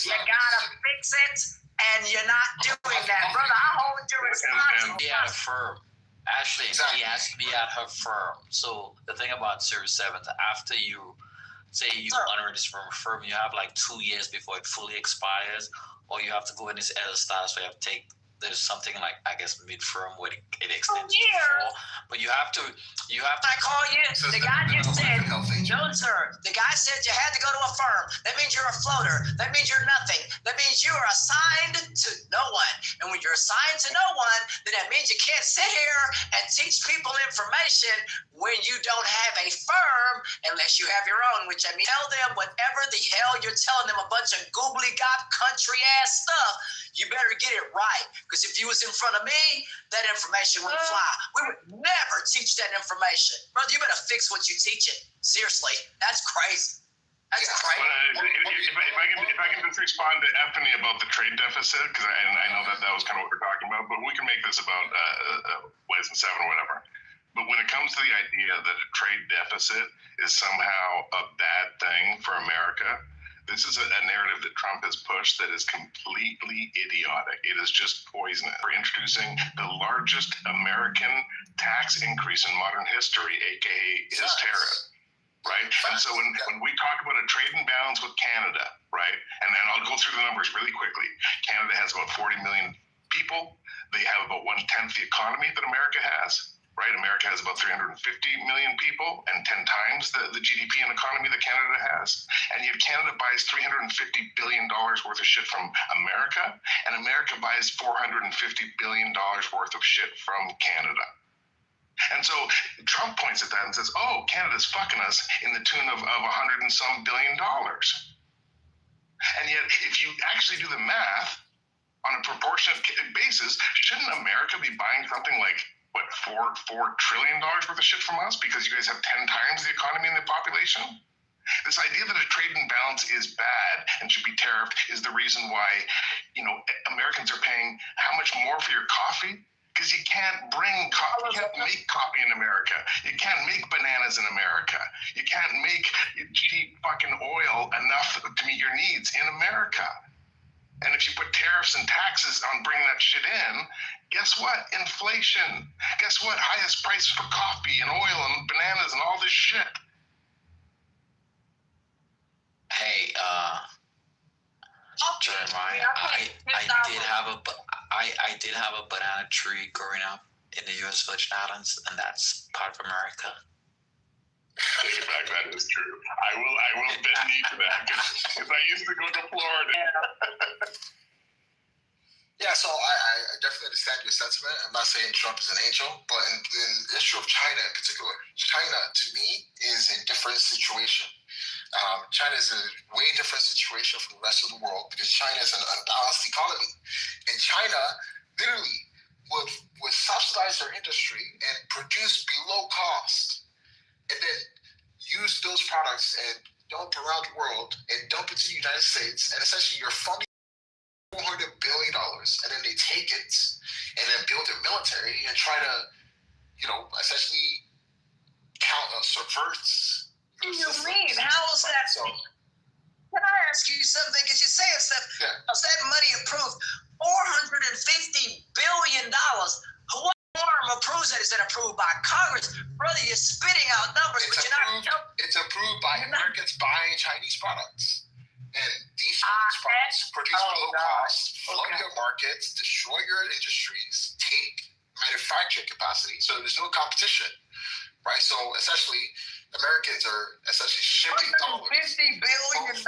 You gotta fix it, and you're not doing that. Brother, I hold you responsible. Be at a firm. Ashley, he has to be at her firm. So the thing about Series 7s, after you say you honor this from a firm, you have like 2 years before it fully expires, or you have to go in this other status where you have to take, there's something like, I guess, mid-firm where it extends before. But you have to. I call you, the guy just said, no, sir. The guy said you had to go to a firm. That means you're a floater. That means you're nothing. That means you are assigned to no one. And when you're assigned to no one, then that means you can't sit here and teach people information when you don't have a firm unless you have your own, which I mean, tell them whatever the hell you're telling them, a bunch of goobly-gop country-ass stuff. You better get it right. Because if you was in front of me, that information wouldn't fly. We would never teach that information. Brother, you better fix what you teach it. Seriously, that's crazy. That's crazy. If I can just respond to Anthony about the trade deficit, because I know that was kind of what we're talking about, but we can make this about Ways and Seven or whatever. But when it comes to the idea that a trade deficit is somehow a bad thing for America, this is a narrative that Trump has pushed that is completely idiotic. It is just poisonous. We're introducing the largest American tax increase in modern history, aka his tariff, right? And so when we talk about a trade imbalance with Canada, right? And then I'll go through the numbers really quickly. Canada has about 40 million people. They have about 1/10 the economy that America has. Right, America has about 350 million people and 10 times the GDP and economy that Canada has. And yet Canada buys $350 billion worth of shit from America, and America buys $450 billion worth of shit from Canada. And so Trump points at that and says, oh, Canada's fucking us in the tune of $100 and some billion. And yet, if you actually do the math on a proportionate basis, shouldn't America be buying something like $4 trillion worth of shit from us because you guys have 10 times the economy and the population? This idea that a trade imbalance is bad and should be tariffed is the reason why, Americans are paying how much more for your coffee? Because you can't bring coffee, you can't make coffee in America. You can't make bananas in America. You can't make cheap fucking oil enough to meet your needs in America. And if you put tariffs and taxes on bringing that shit in, guess what? Inflation. Guess what? Highest price for coffee and oil and bananas and all this shit. Hey, Jeremiah, I did have a banana tree growing up in the U.S. Virgin Islands, and that's part of America. Take it back, that is true. I will bend knee to that because I used to go to Florida. Yeah, so I definitely understand your sentiment. I'm not saying Trump is an angel, but in the issue of China in particular, China to me is a different situation. China is a way different situation from the rest of the world because China is an unbalanced economy. And China literally would subsidize their industry and produce below cost, and then use those products and dump around the world and dump it to the United States, and essentially you're funding $400 billion, and then they take it and then build a military and try to, essentially subvert. What do you mean? How is that? Can I ask you something? Because you're saying stuff. Yeah. How's that money approved? $450 billion. What form approves that? Is it approved by Congress? Brother, you're spitting out numbers, but you're not. It's approved by Americans buying Chinese products. And these Chinese products produce below cost, flood your markets, destroy your industries, take manufacturing capacity. So there's no competition, right? So essentially, Americans are essentially shipping dollars. $50 billion?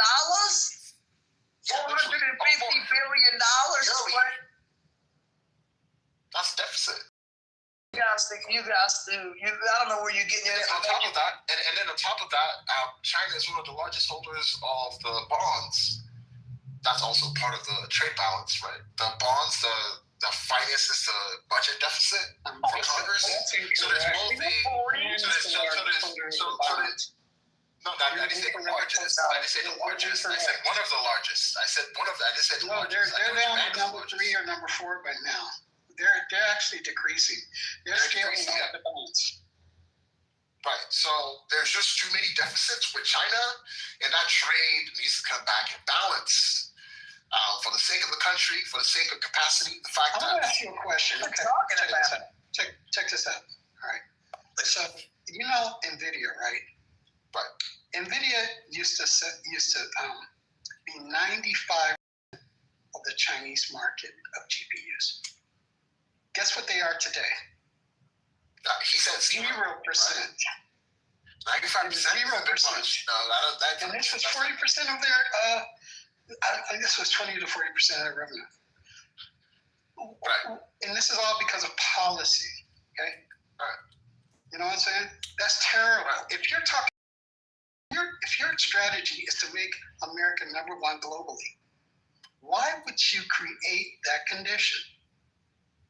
$450 billion. That's deficit. You guys, I don't know where you're getting your on top of that, and then on top of that, China is one of the largest holders of the bonds. That's also part of the trade balance, right? The bonds, the finances the budget deficit for Congress. So there's both no, I didn't say the largest. I didn't say the largest. I said one of the largest. I said one of the. I didn't say the largest. They're down to number 3 or number 4 right now. They're actually decreasing. They're scaling off the balance. Right. So there's just too many deficits with China, and that trade needs to come back in balance for the sake of the country, for the sake of capacity. The fact I'm going to ask you a question. Okay. Check this out. All right. So you know NVIDIA, right? Right. NVIDIA used to be 95% of the Chinese market of GPUs. Guess what they are today? He said 0%. 95%. 0%. And this was 40% of their. I guess it was 20 to 40% of their revenue. Right. And this is all because of policy. Okay. Right. You know what I'm saying? That's terrible. Right. If your strategy is to make America number 1 globally, why would you create that condition?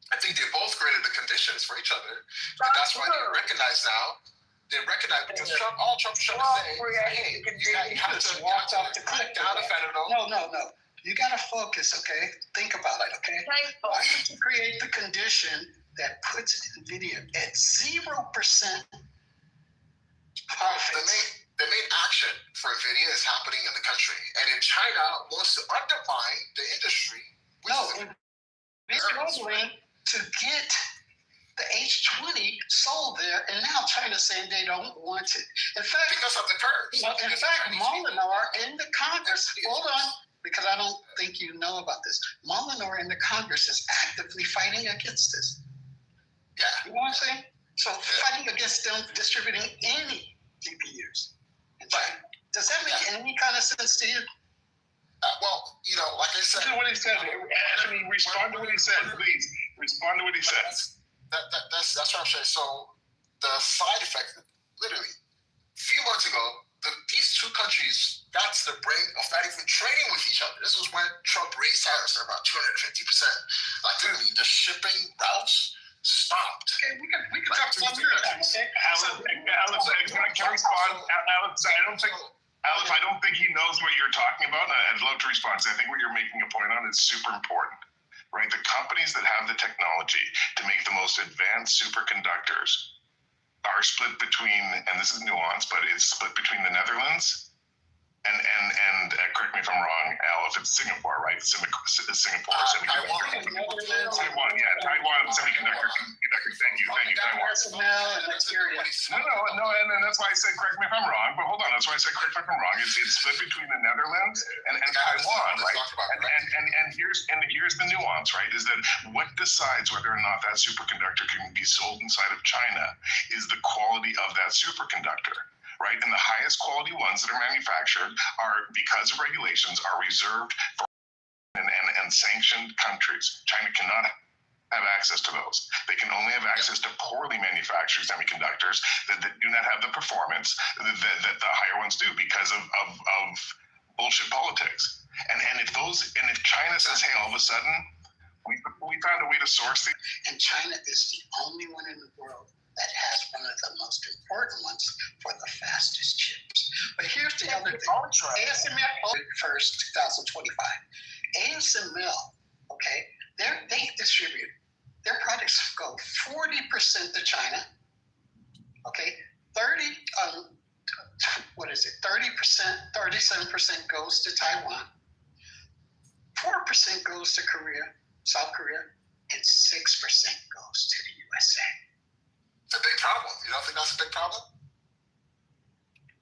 I think they both created the conditions for each other. And that's why they recognize now. They recognize because Trump's trying to say, hey, you have to walk off the cliff down the fentanyl. No. You got to focus, okay? Think about it, okay? Why would you create the condition that puts NVIDIA at 0% profits? The main action for NVIDIA is happening in the country. And in China wants to undermine the industry. They're struggling to get the H20 sold there, and now China's saying they don't want it. In fact, because of the curves. In fact, Molinor in the Congress, hold on, because I don't think you know about this. Molinor in the Congress is actively fighting against this. Yeah. You know what I'm saying? So fighting against them distributing any GPUs in China. Does that make any kind of sense to you? Well, like I said. Listen to what he said. Anthony, respond to what he said, please. Respond to what he said. That's what I'm saying. So the side effect, literally, a few months ago, these two countries got to the brink of not even trading with each other. This was when Trump raised tariffs at about 250%. Like literally, the shipping routes stopped. Okay, we can talk some other time. Okay. Alex, can I respond? Alex, I don't think he knows what you're talking about. I'd love to respond. I think what you're making a point on is super important, right? The companies that have the technology to make the most advanced superconductors are split between, and this is nuanced, but it's split between the Netherlands and correct me if I'm wrong, Al, if it's Singapore, right? Singapore semiconductor. Taiwan, yeah, Taiwan semiconductor. Thank you, Taiwan. And Nigeria. No, and that's why I said correct me if I'm wrong. But hold on, that's why I said correct me if I'm wrong. It's split between the Netherlands and Taiwan, right? And here's the nuance, right? Is that what decides whether or not that superconductor can be sold inside of China is the quality of that superconductor. Right, and the highest quality ones that are manufactured are, because of regulations, are reserved for and sanctioned countries. China cannot have access to those. They can only have access to poorly manufactured semiconductors that do not have the performance that the higher ones do because of bullshit politics. And if China says, hey, all of a sudden we found a way to source these, and China is the only one in the world that has one of the most important ones for the fastest chips. But here's the other thing. ASML first 2025. ASML, okay, they distribute, their products go 40% to China, okay, 37% goes to Taiwan, 4% goes to Korea, South Korea, and 6% goes to the USA. It's a big problem. You don't think that's a big problem?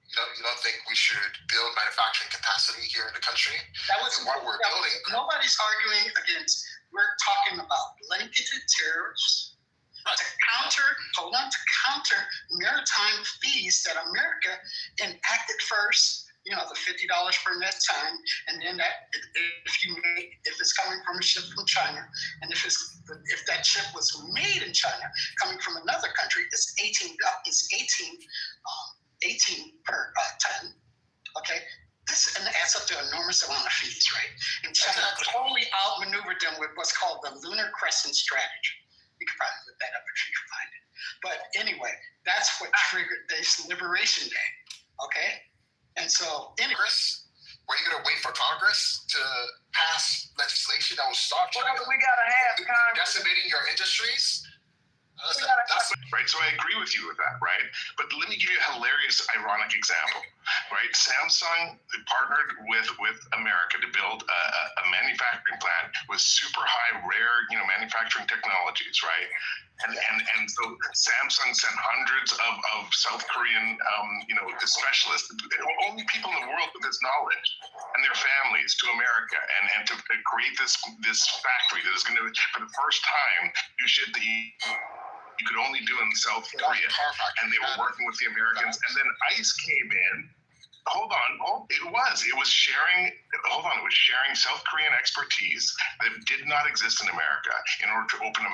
You don't think we should build manufacturing capacity here in the country? Nobody's arguing against. We're talking about blanketed tariffs to counter maritime fees that America enacted first the $50 per net ton, and then that if it's coming from a ship from China, and if that ship was made in China, coming from another country, it's 18 per ton. Okay, this and adds up to an enormous amount of fees, right? And China totally outmaneuvered them with what's called the Lunar Crescent strategy. You can probably look that up if you can find it. But anyway, that's what triggered this Liberation Day. Okay, and so Congress, were you going to wait for Congress to pass legislation that will stop China we got to have Congress decimating your industries? Right, so I agree with you with that, right? But let me give you a hilarious, ironic example, right? Samsung partnered with America to build a manufacturing plant with super high, rare, manufacturing technologies, right? And so Samsung sent hundreds of South Korean, specialists, only people in the world with this knowledge, and their families to America, and to create this factory that is going to, for the first time, do shit that you could only do in South Korea. And they were working with the Americans. And then ICE came in. It was sharing South Korean expertise that did not exist in America in order to open a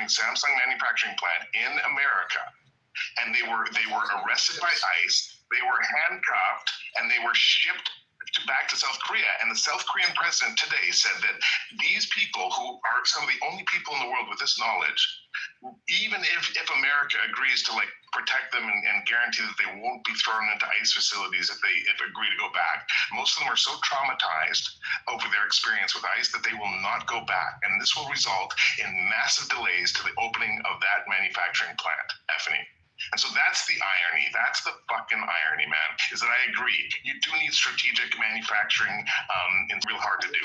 Samsung manufacturing plant in America. And they were arrested by ICE. They were handcuffed, and they were shipped back to South Korea. And the South Korean president today said that these people, who are some of the only people in the world with this knowledge, even if America agrees to protect them and guarantee that they won't be thrown into ICE facilities if they agree to go back, most of them are so traumatized over their experience with ICE that they will not go back. And this will result in massive delays to the opening of that manufacturing plant, Effany. And so that's the irony. That's the fucking irony, man, is that I agree. You do need strategic manufacturing. It's real hard to do.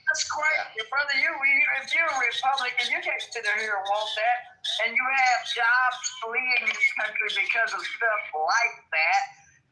That's great, brother. If you're a Republican, you can't sit here and want that, and you have jobs fleeing this country because of stuff like that.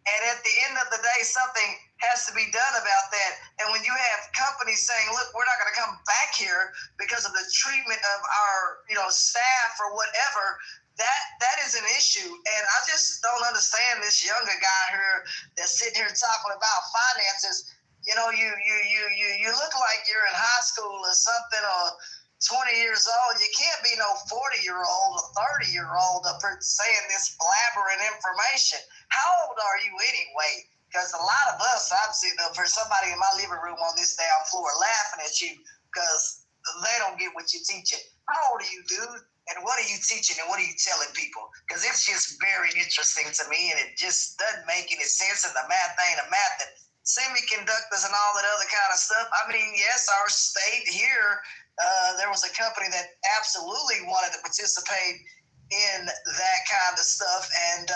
And at the end of the day, something has to be done about that. And when you have companies saying, "Look, we're not going to come back here because of the treatment of our, staff or whatever," that is an issue. And I just don't understand this younger guy here that's sitting here talking about finances. You look like you're in high school or something, or 20 years old. You can't be no 40-year-old or 30-year-old up here saying this blabbering information. How old are you anyway? Because a lot of us, I'm sitting up here, somebody in my living room on this damn floor laughing at you because they don't get what you're teaching. How old are you, dude? And what are you teaching and what are you telling people? Because it's just very interesting to me, and it just doesn't make any sense. And the math ain't a math. And semiconductors and all that other kind of stuff. I mean, yes, our state here, there was a company that absolutely wanted to participate in that kind of stuff. And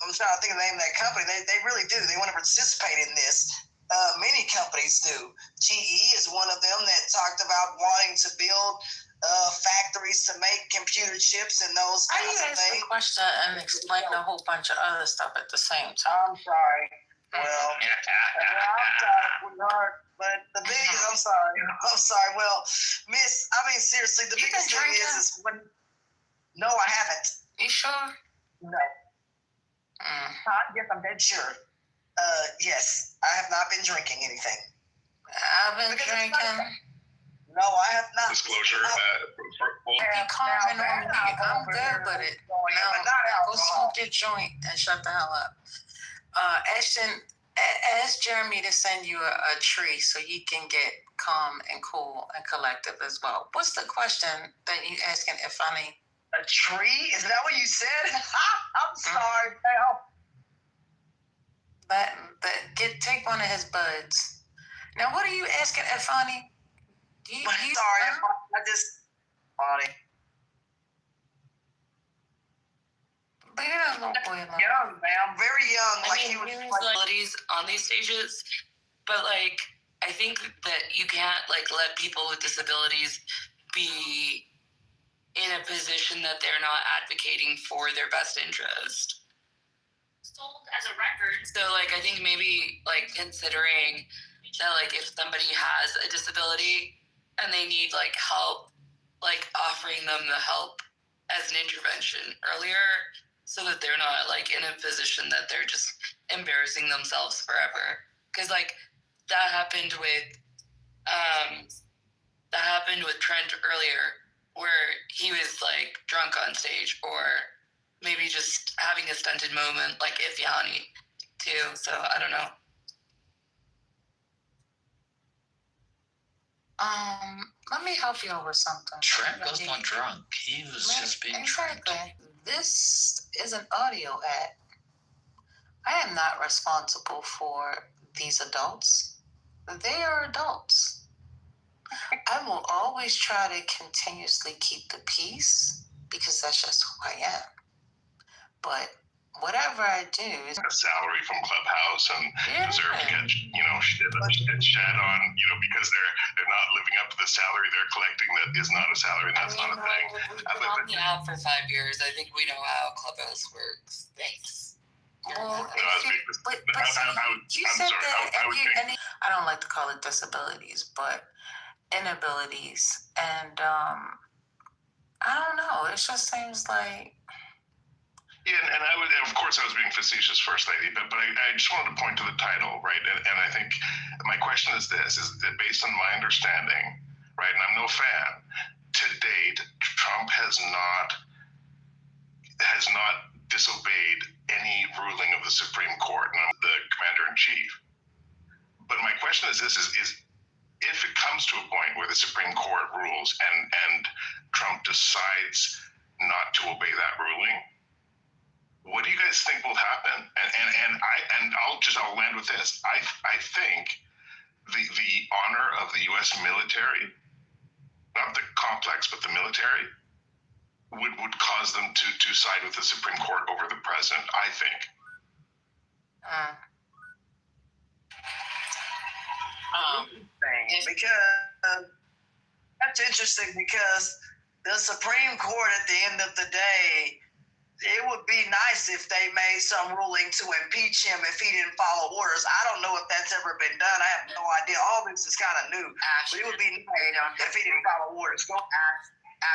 I'm trying to think of the name of that company. They really do. They want to participate in this. Many companies do. GE is one of them that talked about wanting to build factories to make computer chips and those kinds of things. How do you ask the question and explain a whole bunch of other stuff at the same time? I'm sorry. Well, I'm sorry, sweetheart, but the biggest, I'm sorry. Well, Miss, I mean, seriously, the biggest thing is when, no, I haven't. You sure? No. Yes, I'm dead sure. Yes, I have not been drinking anything. I've been drinking. No, I have not. Disclosure. Be calming on me. I'm good with it. Go smoke your joint and shut the hell up. Ashton, ask Jeremy to send you a tree so you can get calm and cool and collective as well. What's the question that you asking, Effany? A tree? Is that what you said? I'm sorry, pal. But take one of his buds. Now, what are you asking, Effany? Sorry, I just funny. Young, man, very young. Abilities on these stages, but I think that you can't let people with disabilities be in a position that they're not advocating for their best interest. Sold as a record. So I think maybe considering that if somebody has a disability and they need help, offering them the help as an intervention earlier, so that they're not in a position that they're just embarrassing themselves forever. Because like that happened with Trent earlier, where he was like drunk on stage, or maybe just having a stunted moment, like Ifeanyi too. So I don't know. Let me help you with something. Trent was not drunk. He was just being exactly. trained. This is an audio act. I am not responsible for these adults. They are adults. I will always try to continuously keep the peace because that's just who I am. But whatever I do is a salary from Clubhouse and deserve to get, shit shed on, because they're not living up to the salary they're collecting that is not a salary, and that's not a thing. We've been on the app for 5 years. I think we know how Clubhouse works. Thanks. Well, you said that I don't like to call it disabilities, but inabilities, and I don't know. It just seems like. Yeah, and of course, I was being facetious, First Lady, but I just wanted to point to the title, right? And I think my question is this: is that based on my understanding, right? And I'm no fan. To date, Trump has not disobeyed any ruling of the Supreme Court and the Commander-in-Chief. But my question is this: is if it comes to a point where the Supreme Court rules and Trump decides not to obey that ruling, what do you guys think will happen? And I'll land with this. I think the honor of the U.S. military, not the complex, but the military, would cause them to side with the Supreme Court over the president, I think. Because that's interesting, because the Supreme Court at the end of the day, it would be nice if they made some ruling to impeach him if he didn't follow orders. I don't know if that's ever been done. I have no idea. All this is kind of new. But it would be nice if he didn't follow orders. Go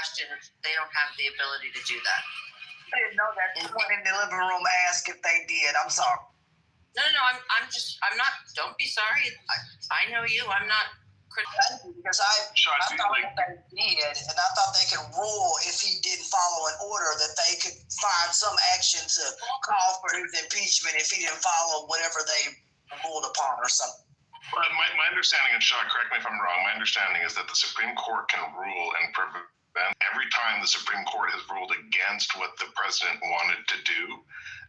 Ashton, they don't have the ability to do that. I didn't know that. Someone in the living room asked if they did. I'm sorry. No, I'm not, don't be sorry. I know you. I'm not critical. Because I thought that they did, and I thought they could rule if he didn't follow an order, that they could find some action to call for his impeachment if he didn't follow whatever they ruled upon or something. Well, my understanding, and Sean, correct me if I'm wrong, my understanding is that the Supreme Court can rule and prevent every time the Supreme Court has ruled against what the president wanted to do.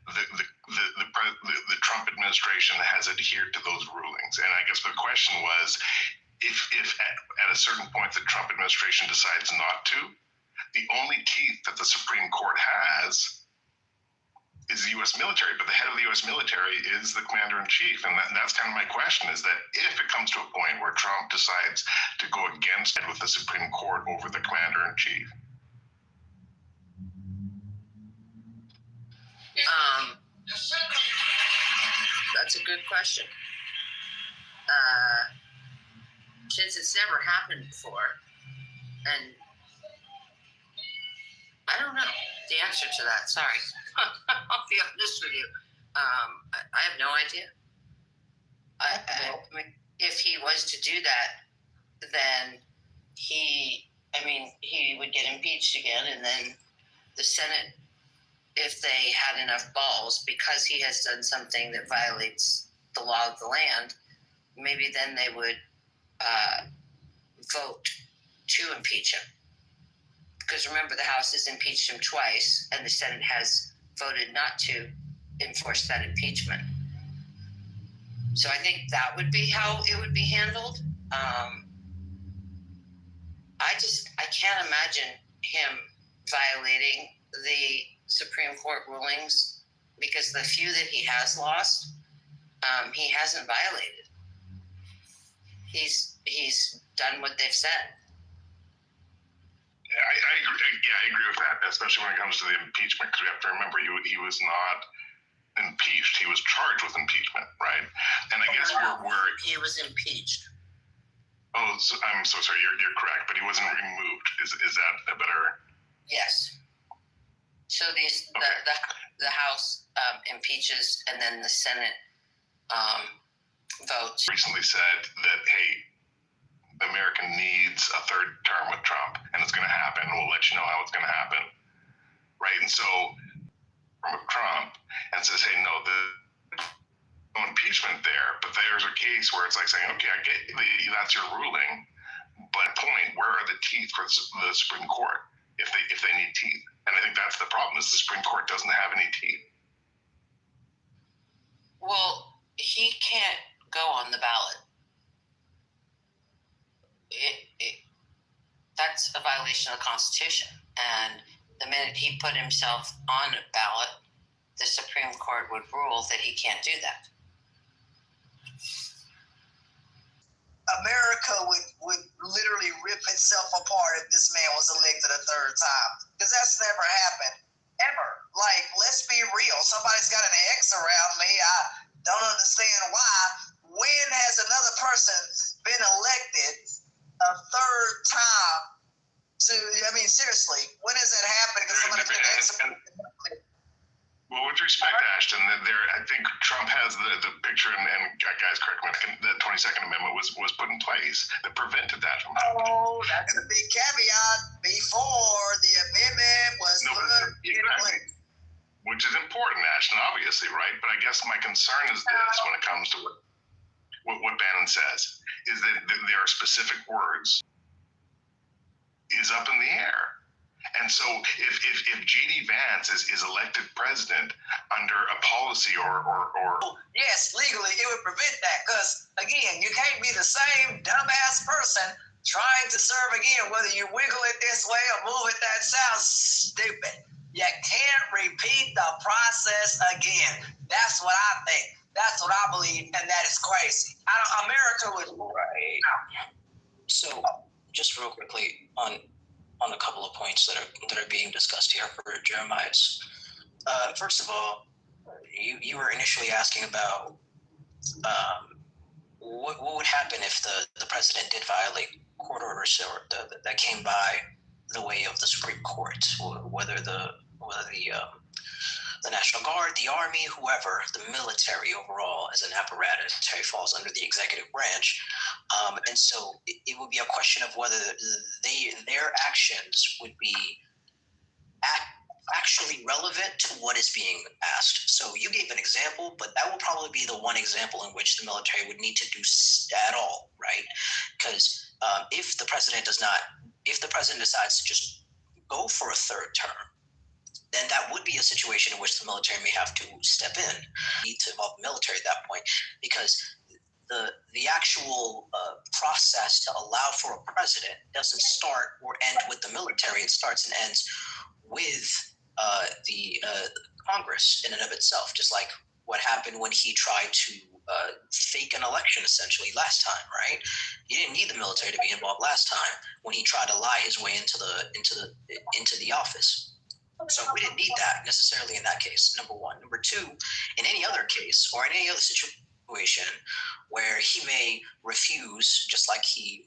The Trump administration has adhered to those rulings. And I guess the question was, if at a certain point the Trump administration decides not to, the only teeth that the Supreme Court has is the U.S. military. But the head of the U.S. military is the commander-in-chief. And that's kind of my question, is that if it comes to a point where Trump decides to go against it with the Supreme Court over the commander-in-chief. That's a good question. Since it's never happened before, and I don't know the answer to that. Sorry. I'll be honest with you. I have no idea. I mean, if he was to do that, then he would get impeached again, and then the Senate, if they had enough balls, because he has done something that violates the law of the land, maybe then they would vote to impeach him. Because remember, the House has impeached him twice, and the Senate has voted not to enforce that impeachment. So I think that would be how it would be handled. I can't imagine him violating the Supreme Court rulings, because the few that he has lost, he hasn't violated. He's done what they've said. I agree with that, especially when it comes to the impeachment, because we have to remember he was not impeached. He was charged with impeachment, right? And I guess he was impeached. Oh, I'm so sorry. You're correct, but he wasn't removed. Is that a better? Yes. So the House impeaches and then the Senate votes. Recently said that, hey, America needs a third term with Trump, and it's going to happen. We'll let you know how it's going to happen, right? And so, from Trump, and says, hey, no, no impeachment there, but there's a case where it's like saying, okay, I get that's your ruling, but point, where are the teeth for the Supreme Court if they need teeth? And I think that's the problem: is the Supreme Court doesn't have any teeth. Well, he can't go on the ballot. That's a violation of the Constitution. And the minute he put himself on a ballot, the Supreme Court would rule that he can't do that. America would literally rip itself apart if this man was elected a third time. Because that's never happened. Ever. Like, let's be real. Somebody's got an X around me. I don't understand why. When has another person been elected a third time seriously, when has that happened? Because somebody's been X around me. Well, with respect, Ashton, I think Trump has the picture, and guys, correct me, the 22nd Amendment was put in place that prevented that from happening. Oh, that's a big caveat. Before the amendment was put in place. Which is important, Ashton, obviously, right? But I guess my concern is this when it comes to what Bannon says, is that there are specific words is up in the air. And so if J.D. Vance is elected president under a policy or yes, legally it would prevent that, because again, you can't be the same dumbass person trying to serve again, whether you wiggle it this way or move it that sounds stupid. You can't repeat the process again. That's what I think. That's what I believe, and that is crazy. America was right. So, just real quickly on a couple of points that are being discussed here for Jeremiah's. First of all, you were initially asking about what would happen if the president did violate court orders that came by the way of the Supreme Court, whether the National Guard, the Army, whoever, the military overall as an apparatus falls under the executive branch. And so it would be a question of whether their actions would be actually relevant to what is being asked. So you gave an example, but that will probably be the one example in which the military would need to do at all, right? Because if the president decides to just go for a third term, then that would be a situation in which the military may have to step in, need to involve the military at that point, because the actual process to allow for a president doesn't start or end with the military. It starts and ends with the Congress in and of itself, just like what happened when he tried to fake an election essentially last time, right? He didn't need the military to be involved last time when he tried to lie his way into the office. So we didn't need that necessarily in that case, number one. Number two, in any other case or in any other situation where he may refuse, just like he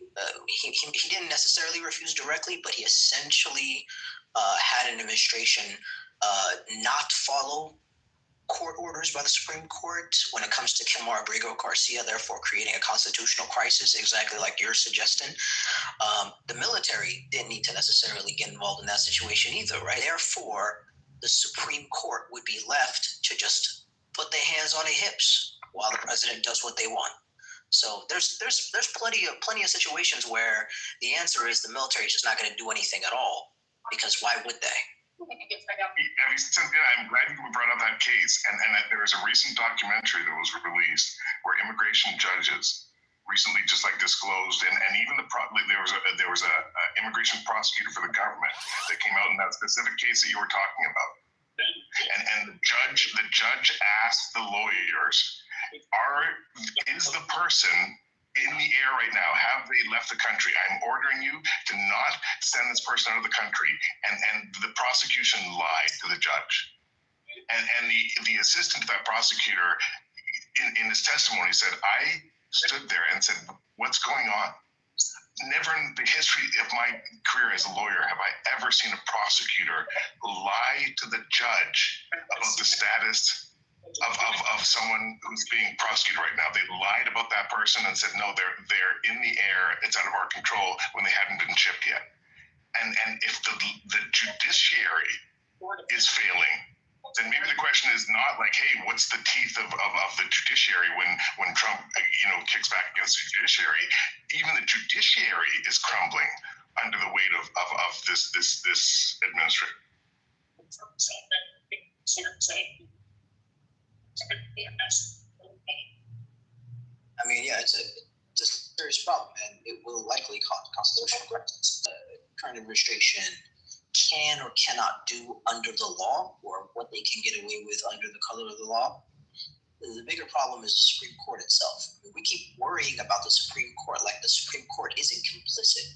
didn't necessarily refuse directly, but he essentially had an administration not follow court orders by the Supreme Court when it comes to Kilmar Abrigo Garcia, therefore creating a constitutional crisis, exactly like you're suggesting. The military didn't need to necessarily get involved in that situation either, right? Therefore, the Supreme Court would be left to just put their hands on their hips while the president does what they want. So there's plenty of situations where the answer is the military is just not going to do anything at all, because why would they? I'm glad you brought up that case, and there was a recent documentary that was released where immigration judges recently just like disclosed, and even there was a immigration prosecutor for the government that came out in that specific case that you were talking about, and the judge asked the lawyers, is the person in the air right now? Have they left the country? I'm ordering you to not send this person out of the country. And the prosecution lied to the judge. And the assistant to that prosecutor in his testimony said, I stood there and said, what's going on? never in the history of my career as a lawyer have I ever seen a prosecutor lie to the judge about the status of someone who's being prosecuted right now. They lied about that person and said, no, they're in the air, it's out of our control, when they hadn't been shipped yet. And if the judiciary is failing, then maybe the question is not like, hey, what's the teeth of the judiciary when Trump, kicks back against the judiciary? Even the judiciary is crumbling under the weight of this administration. I mean, yeah, it's a serious problem, and it will likely cause constitutional crisis. The current administration can or cannot do under the law, or what they can get away with under the color of the law. The bigger problem is the Supreme Court itself. We keep worrying about the Supreme Court like the Supreme Court isn't complicit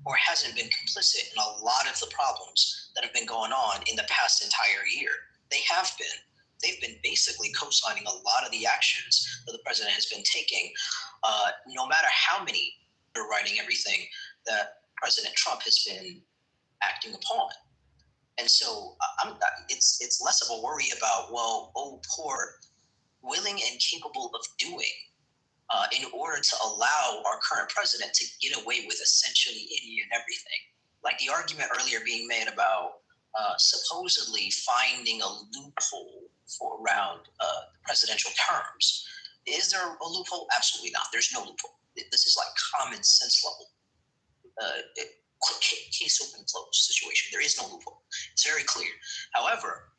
or hasn't been complicit in a lot of the problems that have been going on in the past entire year. They have been. They've been basically co-signing a lot of the actions that the president has been taking, no matter how many are writing everything that President Trump has been acting upon. And so it's less of a worry about, poor, willing and capable of doing in order to allow our current president to get away with essentially any and everything. Like the argument earlier being made about supposedly finding a loophole for around presidential terms. Is there a loophole? Absolutely not. There's no loophole. This is like common sense level. Case open close situation. There is no loophole. It's very clear. However,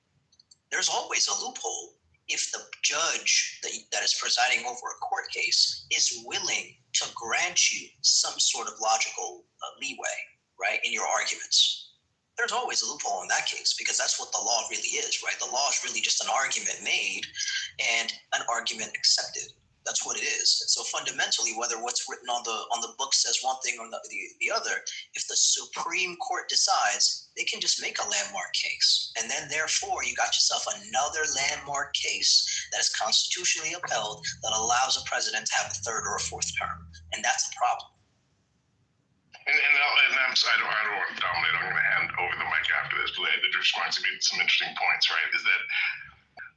there's always a loophole if the judge that is presiding over a court case is willing to grant you some sort of logical leeway, right, in your arguments. There's always a loophole in that case, because that's what the law really is, right? The law is really just an argument made and an argument accepted. That's what it is. And so fundamentally, whether what's written on the book says one thing or the other, if the Supreme Court decides, they can just make a landmark case. And then therefore, you got yourself another landmark case that is constitutionally upheld that allows a president to have a third or a fourth term. And that's the problem. And I'm sorry, I don't want to dominate. I'm going to hand over the mic after this, but it just reminds me of some interesting points, right? Is that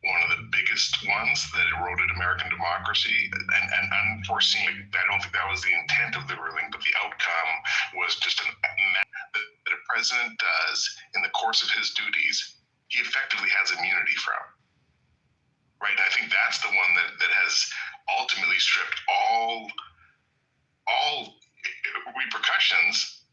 one of the biggest ones that eroded American democracy, and unforeseen. I don't think that was the intent of the ruling, but the outcome was just that a president does in the course of his duties, he effectively has immunity from. Right? And I think that's the one that has ultimately stripped all repercussions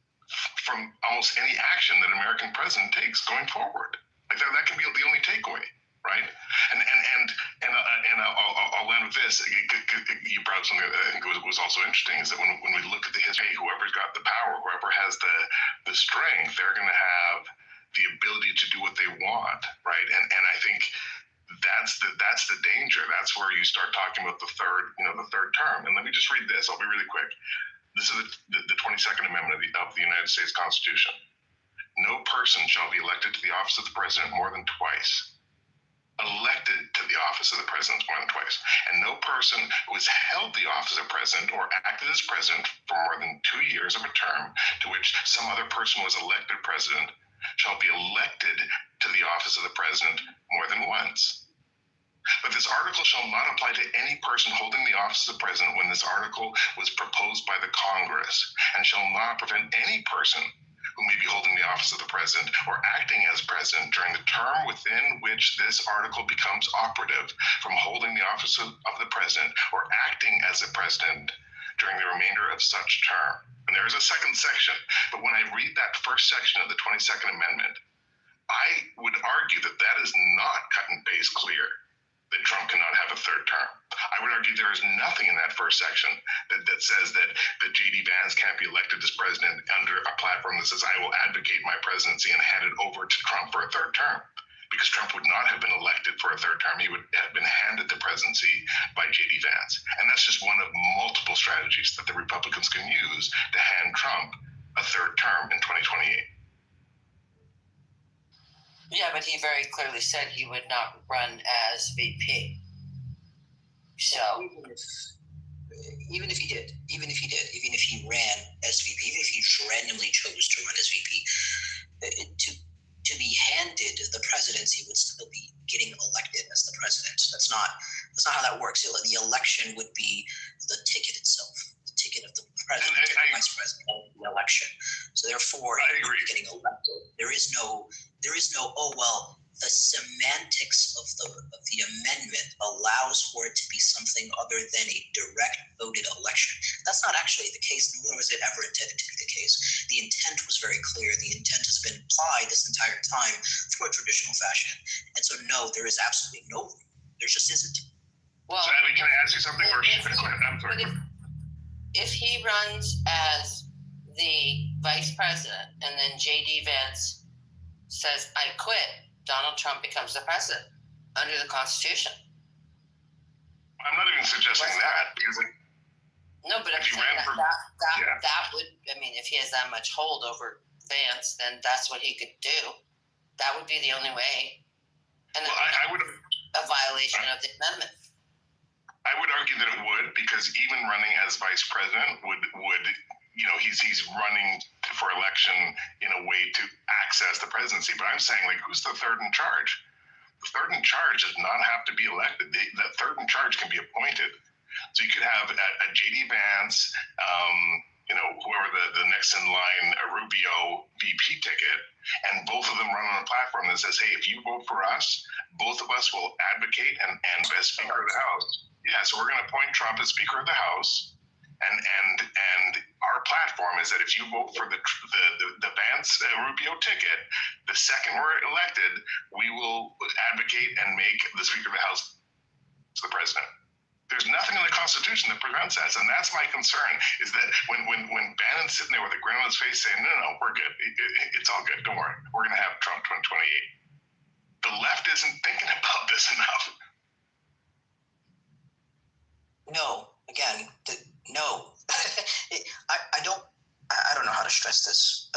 from almost any action that an American president takes going forward. Like that can be the only takeaway. Right, and I'll land with this. You brought something that I think was also interesting, is that when we look at the history, whoever's got the power, whoever has the strength, they're going to have the ability to do what they want, right? And I think that's the danger. That's where you start talking about the third term. And let me just read this. I'll be really quick. This is the 22nd Amendment of the United States Constitution. No person shall be elected to the office of the president more than twice. Elected to the office of the president more than twice. And no person who has held the office of president or acted as president for more than 2 years of a term to which some other person was elected president shall be elected to the office of the president more than once. But this article shall not apply to any person holding the office of president when this article was proposed by the Congress, and shall not prevent any person who may be holding the office of the president or acting as president during the term within which this article becomes operative from holding the office of the president or acting as a president during the remainder of such term. And there is a second section, but when I read that first section of the 22nd Amendment, I would argue that that is not cut and paste clear that Trump cannot have a third term. I would argue there is nothing in that first section that says that J.D. Vance can't be elected as president under a platform that says, I will advocate my presidency and hand it over to Trump for a third term. Because Trump would not have been elected for a third term. He would have been handed the presidency by J.D. Vance. And that's just one of multiple strategies that the Republicans can use to hand Trump a third term in 2028. Yeah, but he very clearly said he would not run as VP. So even if he ran SVP, even if he randomly chose to run SVP, to be handed the presidency would still be getting elected as the president. That's not how that works. The election would be the ticket itself, the ticket of the president, vice president of the election. So therefore, getting elected. There is no. Oh well. The semantics of the amendment allows for it to be something other than a direct voted election. That's not actually the case, nor was it ever intended to be the case. The intent was very clear. The intent has been applied this entire time through a traditional fashion. And so, no, there is absolutely no room. There just isn't. Well, so, Abby, can I ask you something? I'm sorry. If he runs as the vice president and then J.D. Vance says, I quit, Donald Trump becomes the president under the Constitution. I'm not even suggesting that because if he ran for that would, I mean, if he has that much hold over Vance, then that's what he could do. That would be the only way. And I would a violation of the amendment. I would argue that it would, because even running as vice president would he's running for election in a way to access the presidency. But I'm saying, like, who's the third in charge? The third in charge does not have to be elected. The third in charge can be appointed. So you could have a J.D. Vance, whoever the next in line, a Rubio VP ticket, and both of them run on a platform that says, hey, if you vote for us, both of us will advocate and as Speaker of the House. Yeah, so we're going to appoint Trump as Speaker of the House. And our platform is that if you vote for the Vance Rubio ticket, the second we're elected, we will advocate and make the Speaker of the House the president. There's nothing in the Constitution that prevents that, and that's my concern. Is that when Bannon's sitting there with a grin on his face saying, "No, we're good. It's all good. Don't worry. We're going to have Trump 2028." The left isn't thinking about this enough. No. Again, no. I don't know how to stress this.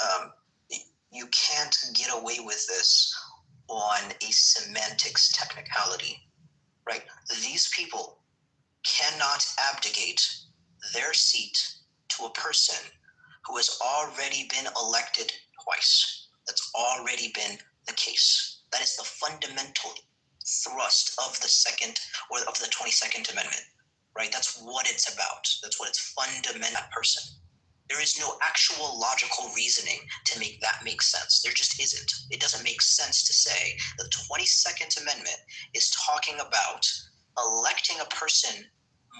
You can't get away with this on a semantics technicality, right? These people cannot abdicate their seat to a person who has already been elected twice. That's already been the case. That is the fundamental thrust of the second or of the 22nd Amendment. Right, that's what it's about. That's what it's fundamental person. There is no actual logical reasoning to make that make sense. There just isn't. It doesn't make sense to say the 22nd Amendment is talking about electing a person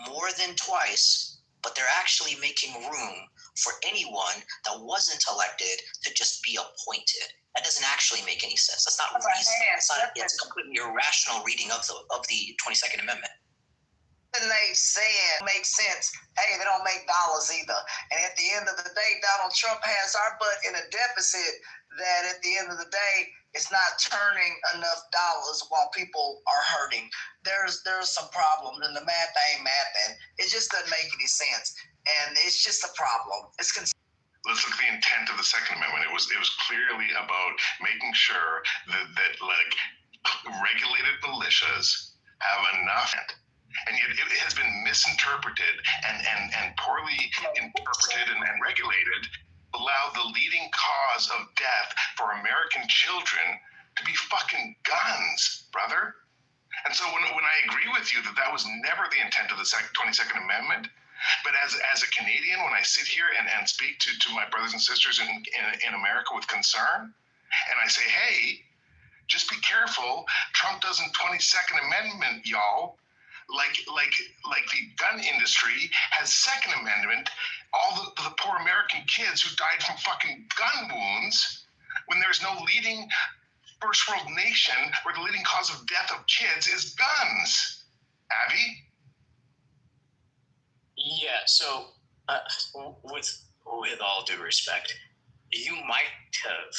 more than twice, but they're actually making room for anyone that wasn't elected to just be appointed. That doesn't actually make any sense. That's not reason. It's a completely irrational reading of the 22nd Amendment. And they said makes sense. Hey, they don't make dollars either. And at the end of the day, Donald Trump has our butt in a deficit that at the end of the day, it's not turning enough dollars while people are hurting. There's some problems, and the math ain't mathing. It just doesn't make any sense. And it's just a problem. Let's look at the intent of the Second Amendment. It was clearly about making sure that regulated militias have enough. And yet it has been misinterpreted and poorly interpreted and regulated to allow the leading cause of death for American children to be fucking guns, brother. And so when I agree with you that was never the intent of the 22nd Amendment, but as a Canadian, when I sit here and speak to my brothers and sisters in America with concern, and I say, hey, just be careful, Trump doesn't 22nd Amendment, y'all. Like the gun industry has Second Amendment, all the poor American kids who died from fucking gun wounds, when there's no leading first world nation where the leading cause of death of kids is guns. Abby? Yeah, so with all due respect, you might have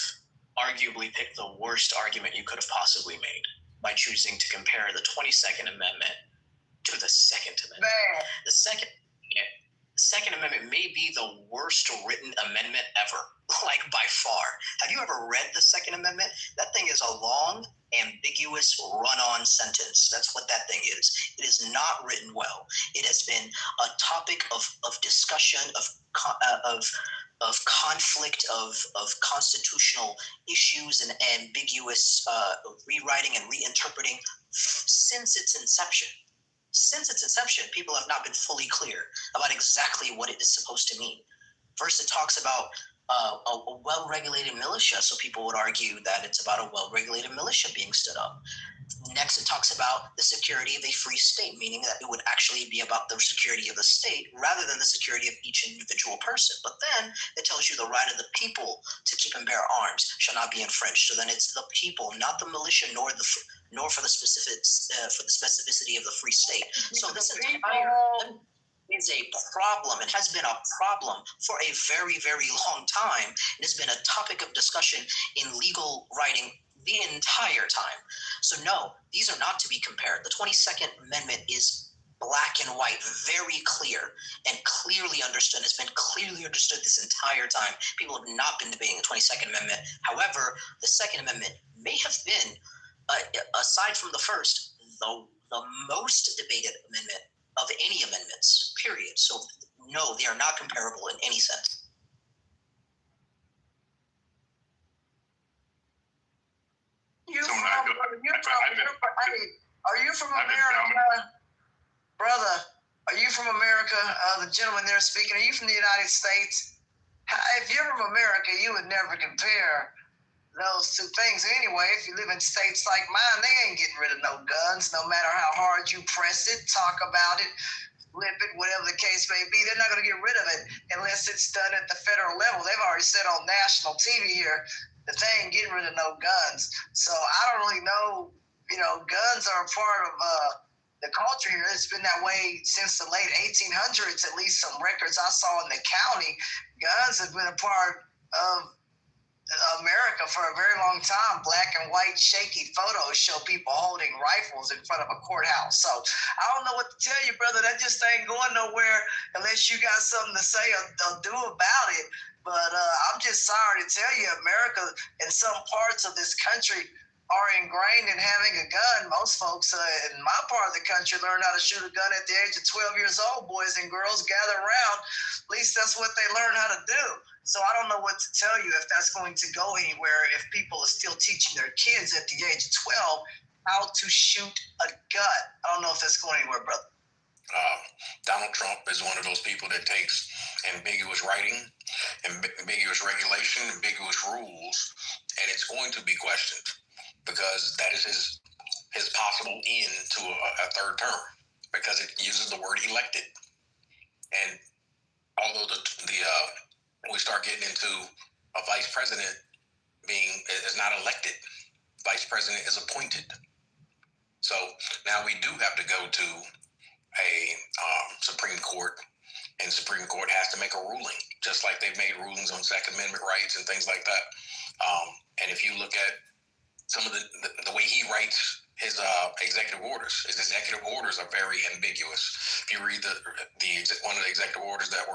arguably picked the worst argument you could have possibly made by choosing to compare the 22nd Amendment to the Second Amendment. The Second, The Second Amendment may be the worst written amendment ever, like by far. Have you ever read the Second Amendment? That thing is a long, ambiguous, run-on sentence. That's what that thing is. It is not written well. It has been a topic of discussion, of conflict, of constitutional issues and ambiguous rewriting and reinterpreting since its inception. Since its inception, people have not been fully clear about exactly what it is supposed to mean. First, it talks about a well-regulated militia, so people would argue that it's about a well-regulated militia being stood up. Next, it talks about the security of a free state, meaning that it would actually be about the security of the state rather than the security of each individual person. But then it tells you the right of the people to keep and bear arms shall not be infringed. So then it's the people, not the militia, nor for the specificity of the free state. So this entire is a problem. It has been a problem for a very, very long time. It has been a topic of discussion in legal writing the entire time. So no, these are not to be compared. The 22nd Amendment is black and white, very clear and clearly understood. It's been clearly understood this entire time. People have not been debating the 22nd Amendment. However, the Second Amendment may have been, aside from the first, the most debated amendment of any amendments, period. So no, they are not comparable in any sense. Are you from America? Brother, are you from America? The gentleman there speaking, are you from the United States? If you're from America, you would never compare those two things. Anyway, if you live in states like mine, they ain't getting rid of no guns, no matter how hard you press it, talk about it, flip it, whatever the case may be. They're not going to get rid of it unless it's done at the federal level. They've already said on national TV here that they ain't getting rid of no guns. So I don't really know, guns are a part of the culture here. It's been that way since the late 1800s, at least some records I saw in the county. Guns have been a part of America for a very long time. Black and white shaky photos show people holding rifles in front of a courthouse. So I don't know what to tell you, brother. That just ain't going nowhere unless you got something to say or do about it. But I'm just sorry to tell you, America and some parts of this country are ingrained in having a gun. Most folks in my part of the country learn how to shoot a gun at the age of 12 years old. Boys and girls gather around. At least that's what they learn how to do. So I don't know what to tell you if that's going to go anywhere, if people are still teaching their kids at the age of 12 how to shoot a gun. I don't know if that's going anywhere, brother. Donald Trump is one of those people that takes ambiguous writing, ambiguous regulation, ambiguous rules, and it's going to be questioned because that is his possible end to a third term because it uses the word elected. And although we start getting into a vice president is not elected, vice president is appointed. So now we do have to go to a Supreme Court, and Supreme Court has to make a ruling, just like they've made rulings on Second Amendment rights and things like that. And if you look at some of the way he writes his executive orders are very ambiguous. If you read one of the executive orders that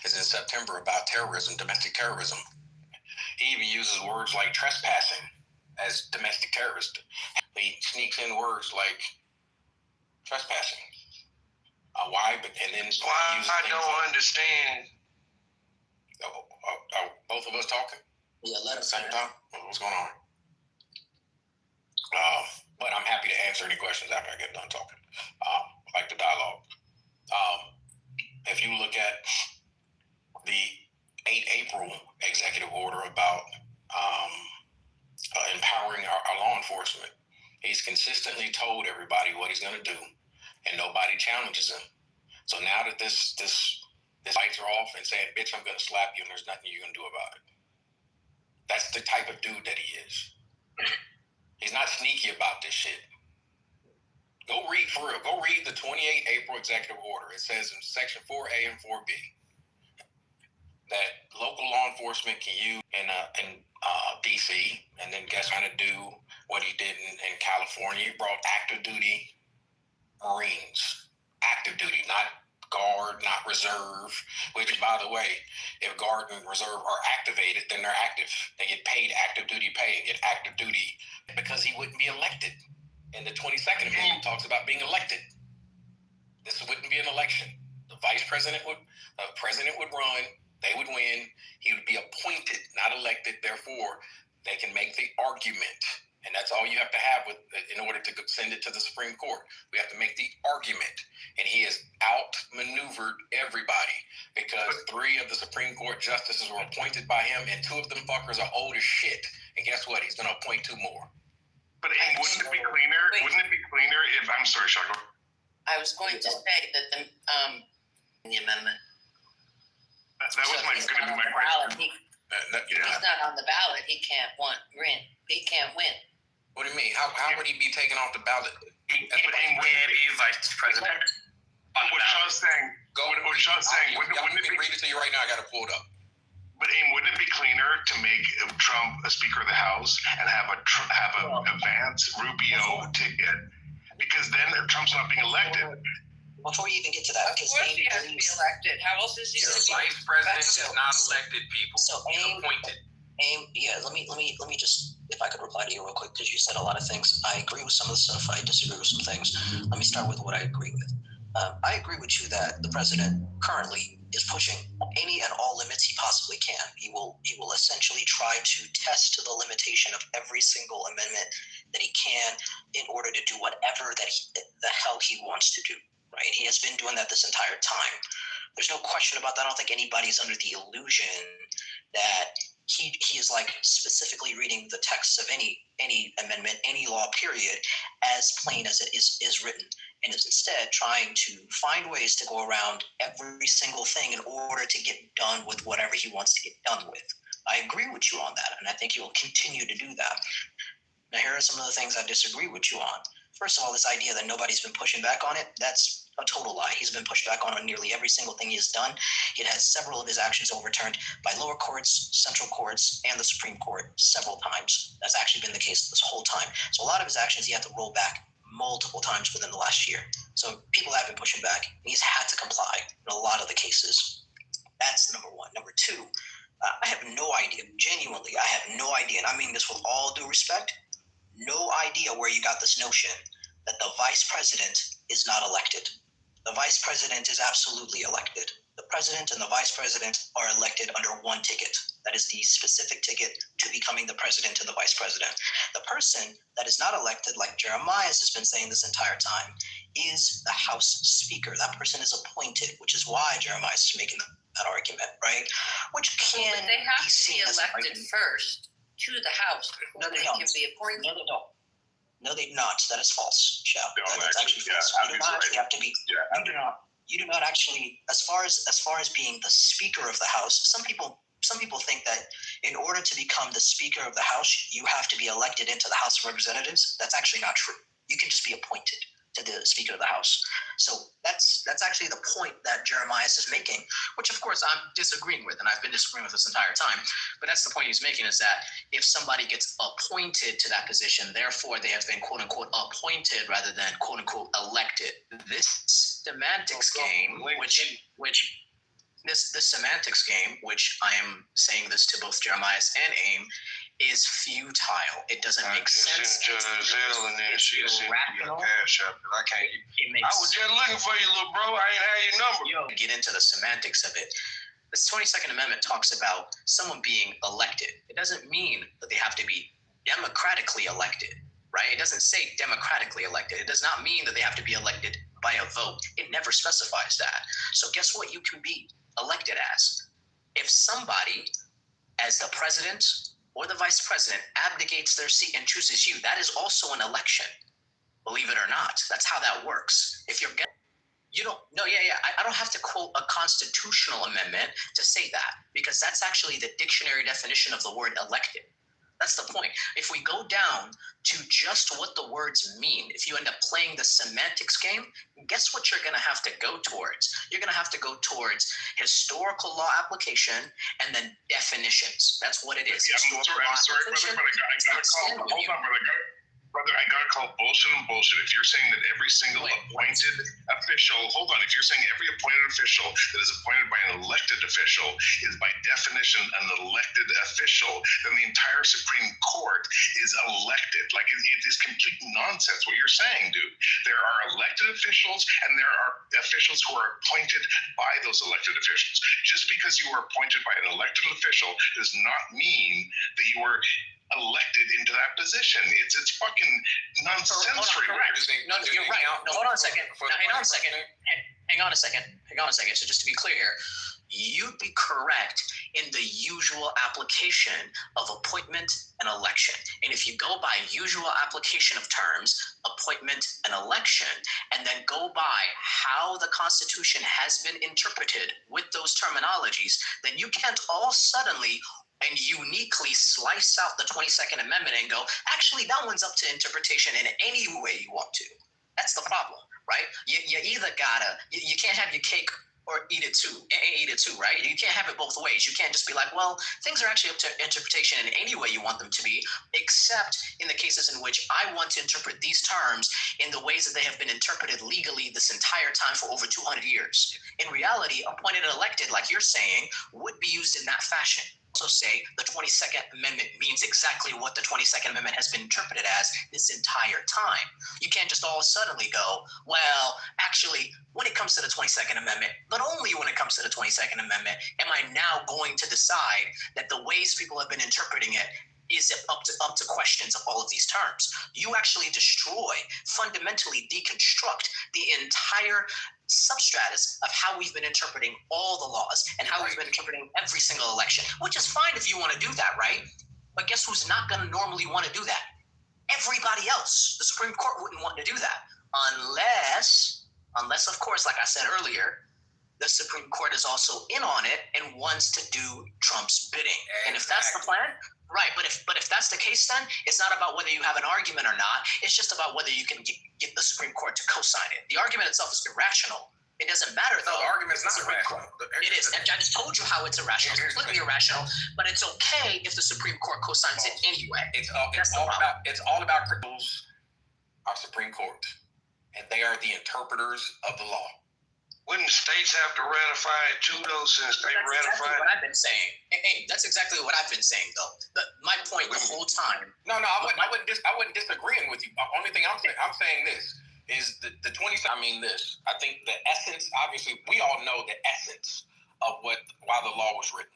is in September about terrorism, domestic terrorism, he even uses words like trespassing as domestic terrorist. He sneaks in words like trespassing. Why? And then I don't understand. Both of us talking? Yeah, let us same time. What's going on? But I'm happy to answer any questions after I get done talking. Like the dialogue. If you look at the 8 April executive order about empowering our law enforcement, he's consistently told everybody what he's going to do, and nobody challenges him. So now that this lights are off and saying, "Bitch, I'm going to slap you," and there's nothing you can do about it. That's the type of dude that he is. He's not sneaky about this shit. Go read for real. Go read the 28 April executive order. It says in section 4A and 4B that local law enforcement can use in DC, and then guess how to do what he did in California. He brought active duty Marines, active duty, not guard, not reserve, which, by the way, if guard and reserve are activated, then they're active. They get paid active duty pay and get active duty because he wouldn't be elected. And the 22nd Amendment talks about being elected. This wouldn't be an election. The president would run, they would win, he would be appointed, not elected, therefore they can make the argument. And that's all you have to have in order to send it to the Supreme Court. We have to make the argument. And he has outmaneuvered everybody because 3 of the Supreme Court justices were appointed by him, and 2 of them fuckers are old as shit. And guess what? He's going to appoint 2 more. But wouldn't it be cleaner? Wouldn't it be cleaner if, I'm sorry, Shaka. I was going to say that the amendment. That was going to be my question. He's not on the ballot. He can't win. He can't win. What do you mean? How would he be taken off the ballot? He can't be vice president. What Sean's saying. Wouldn't it be? Read it to you right now. I got to pull it up. But wouldn't it be cleaner to make Trump a Speaker of the House and have a Vance Rubio ticket? Because then Trump's not being elected. Before you even get to that, because he has to be elected. How else is he going to be? Vice president is not elected, people. So appointed. Let me just, if I could reply to you real quick, because you said a lot of things. I agree with some of the stuff. I disagree with some things. Let me start with what I agree with. I agree with you that the president currently is pushing any and all limits he possibly can. He will essentially try to test to the limitation of every single amendment that he can in order to do whatever the hell he wants to do. Right? He has been doing that this entire time. There's no question about that. I don't think anybody's under the illusion that he is like specifically reading the text of any amendment, any law, period, as plain as it is written, and is instead trying to find ways to go around every single thing in order to get done with whatever he wants to get done with. I agree with you on that, and I think he will continue to do that. Now, here are some of the things I disagree with you on. First of all, this idea that nobody's been pushing back on it, that's a total lie. He's been pushed back on nearly every single thing he has done. It has several of his actions overturned by lower courts, central courts, and the Supreme Court several times. That's actually been the case this whole time. So a lot of his actions he had to roll back multiple times within the last year. So people have been pushing back. He's had to comply in a lot of the cases. That's number one. Number two, I have no idea, genuinely, I have no idea, and I mean this with all due respect, no idea where you got this notion that the vice president is not elected. The vice president is absolutely elected. The president and the vice president are elected under one ticket. That is the specific ticket to becoming the president and the vice president. The person that is not elected, like Jeremiah has been saying this entire time, is the House Speaker. That person is appointed, which is why Jeremiah is making that argument, right? Which can they have be to seen be as an elected argument. first to the House before they can be appointed. No, they don't. No, they do not. That is false, Shao. That's actually false. You do not actually have to be. You do not actually. As far as being the Speaker of the House, some people think that in order to become the Speaker of the House, you have to be elected into the House of Representatives. That's actually not true. You can just be appointed to the Speaker of the House. So that's actually the point that Jeremiah is making, which of course I'm disagreeing with, and I've been disagreeing with this entire time. But that's the point he's making, is that if somebody gets appointed to that position, therefore they have been quote unquote appointed rather than quote unquote elected. This semantics game, this semantics game, which I am saying this to both Jeremiah and AIM, is futile. It doesn't make sense. And then she's irrational. Cash up. I can't. I was just looking for you, little bro. I ain't had your number. Get into the semantics of it. The 22nd Amendment talks about someone being elected. It doesn't mean that they have to be democratically elected, right? It doesn't say democratically elected. It does not mean that they have to be elected by a vote. It never specifies that. So guess what you can be elected as? If somebody, as the president or the vice president, abdicates their seat and chooses you, that is also an election. Believe it or not, that's how that works. If I don't have to quote a constitutional amendment to say that, because that's actually the dictionary definition of the word elected. That's the point. If we go down to just what the words mean, if you end up playing the semantics game, guess what you're going to have to go towards? You're going to have to go towards historical law application and then definitions. That's what it is. Yeah, I'm sorry, brother, but I got a call. Hold on, brother. I gotta call bullshit and bullshit. If you're saying that every single appointed official, hold on, if you're saying every appointed official that is appointed by an elected official is by definition an elected official, then the entire Supreme Court is elected. Like it is complete nonsense what you're saying, dude. There are elected officials and there are officials who are appointed by those elected officials. Just because you were appointed by an elected official does not mean that you were elected into that position. It's fucking nonsensory. Correct. No, you're right. No, hold on a second. Now, hang on a second. Hang on a second. So just to be clear here, you'd be correct in the usual application of appointment and election. And if you go by usual application of terms, appointment and election, and then go by how the Constitution has been interpreted with those terminologies, then you can't all suddenly and uniquely slice out the 22nd Amendment and go, actually, that one's up to interpretation in any way you want to. That's the problem, right? You either gotta, you can't have your cake or eat it too, right? You can't have it both ways. You can't just be like, well, things are actually up to interpretation in any way you want them to be, except in the cases in which I want to interpret these terms in the ways that they have been interpreted legally this entire time for over 200 years. In reality, appointed and elected, like you're saying, would be used in that fashion. Also say the 22nd Amendment means exactly what the 22nd Amendment has been interpreted as this entire time. You can't just all suddenly go, well, actually, when it comes to the 22nd Amendment, but only when it comes to the 22nd Amendment, am I now going to decide that the ways people have been interpreting it is up to questions of all of these terms. You actually destroy, fundamentally deconstruct the entire substratus of how we've been interpreting all the laws and how we've been interpreting every single election, which is fine if you want to do that, right? But guess who's not going to normally want to do that? Everybody else. The Supreme Court wouldn't want to do that unless, of course, like I said earlier, the Supreme Court is also in on it and wants to do Trump's bidding. And if that's the plan, right, but if that's the case, then it's not about whether you have an argument or not. It's just about whether you can get the Supreme Court to co-sign it. The argument itself is irrational. It doesn't matter, though. No, the argument is not irrational. It is. And I just told you how it's irrational. It's completely irrational. But it's okay if the Supreme Court co-signs it anyway. It's all about rules of Supreme Court, and they are the interpreters of the law. Wouldn't states have to ratify it too, though, since they ratified Exactly what I've been saying. Hey, that's exactly what I've been saying, though. My point the whole time. No, I wouldn't disagreeing with you. The only thing I'm saying this is the 20. I mean this. I think the essence. Obviously, we all know the essence of why the law was written.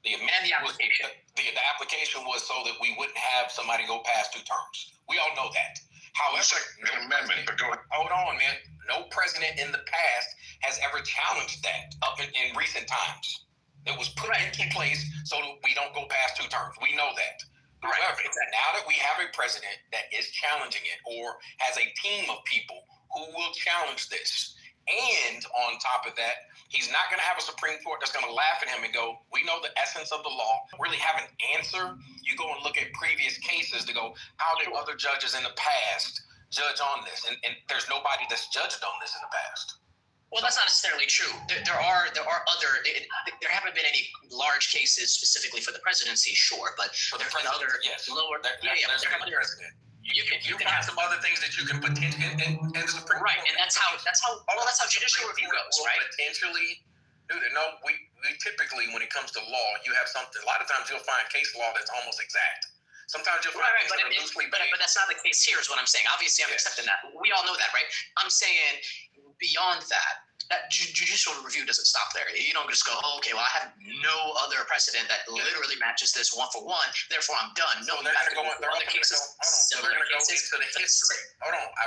The application. The application was so that we wouldn't have somebody go past 2 terms. We all know that. However, an amendment. But go ahead. Hold on, man. No president in the past has ever challenged that up in recent times. It was put into place so that we don't go past 2 terms. We know that. Right. However, now that we have a president that is challenging it or has a team of people who will challenge this, and on top of that, he's not going to have a Supreme Court that's going to laugh at him and go, we know the essence of the law, really have an answer. You go and look at previous cases to go, how did other judges in the past judge on this? And there's nobody that's judged on this in the past. Well, that's not necessarily true. There haven't been any large cases specifically for the presidency, sure, but there have been other lower. You can have some other things that you can potentially and the Supreme Court. Right, and that's how judicial review goes, right? Potentially, dude. No, we typically when it comes to law, you have something. A lot of times you'll find case law that's almost exact. Sometimes you'll find but that's not the case here, is what I'm saying. Obviously, I'm accepting that. We all know that, right? I'm saying beyond that judicial review doesn't stop there. You don't just go, oh, okay, well, I have no other precedent that literally matches this 1 for 1, therefore I'm done. No, they're going to go into the history. Hold on, I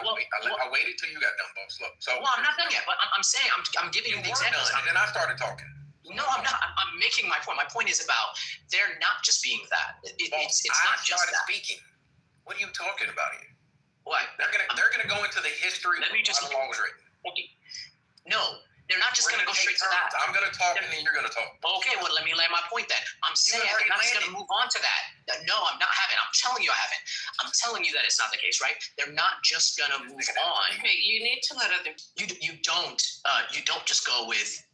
waited till you got done, boss. Look, I'm not done yet, but I'm saying I'm giving you the examples. And then I started talking. No, I'm not. I'm making my point. My point is about they're not just being that. It's not just that. Speaking. What are you talking about here? What? They're gonna go into the history of how the law was written. Okay. No, they're not just gonna go straight to that. I'm gonna talk and then you're gonna talk. Okay, well let me land my point then. I'm saying they're not just gonna move on to that. No, I'm not having. I'm telling you I haven't. I'm telling you that it's not the case, right? They're not just gonna move on. Okay, you need to let other. You don't just go with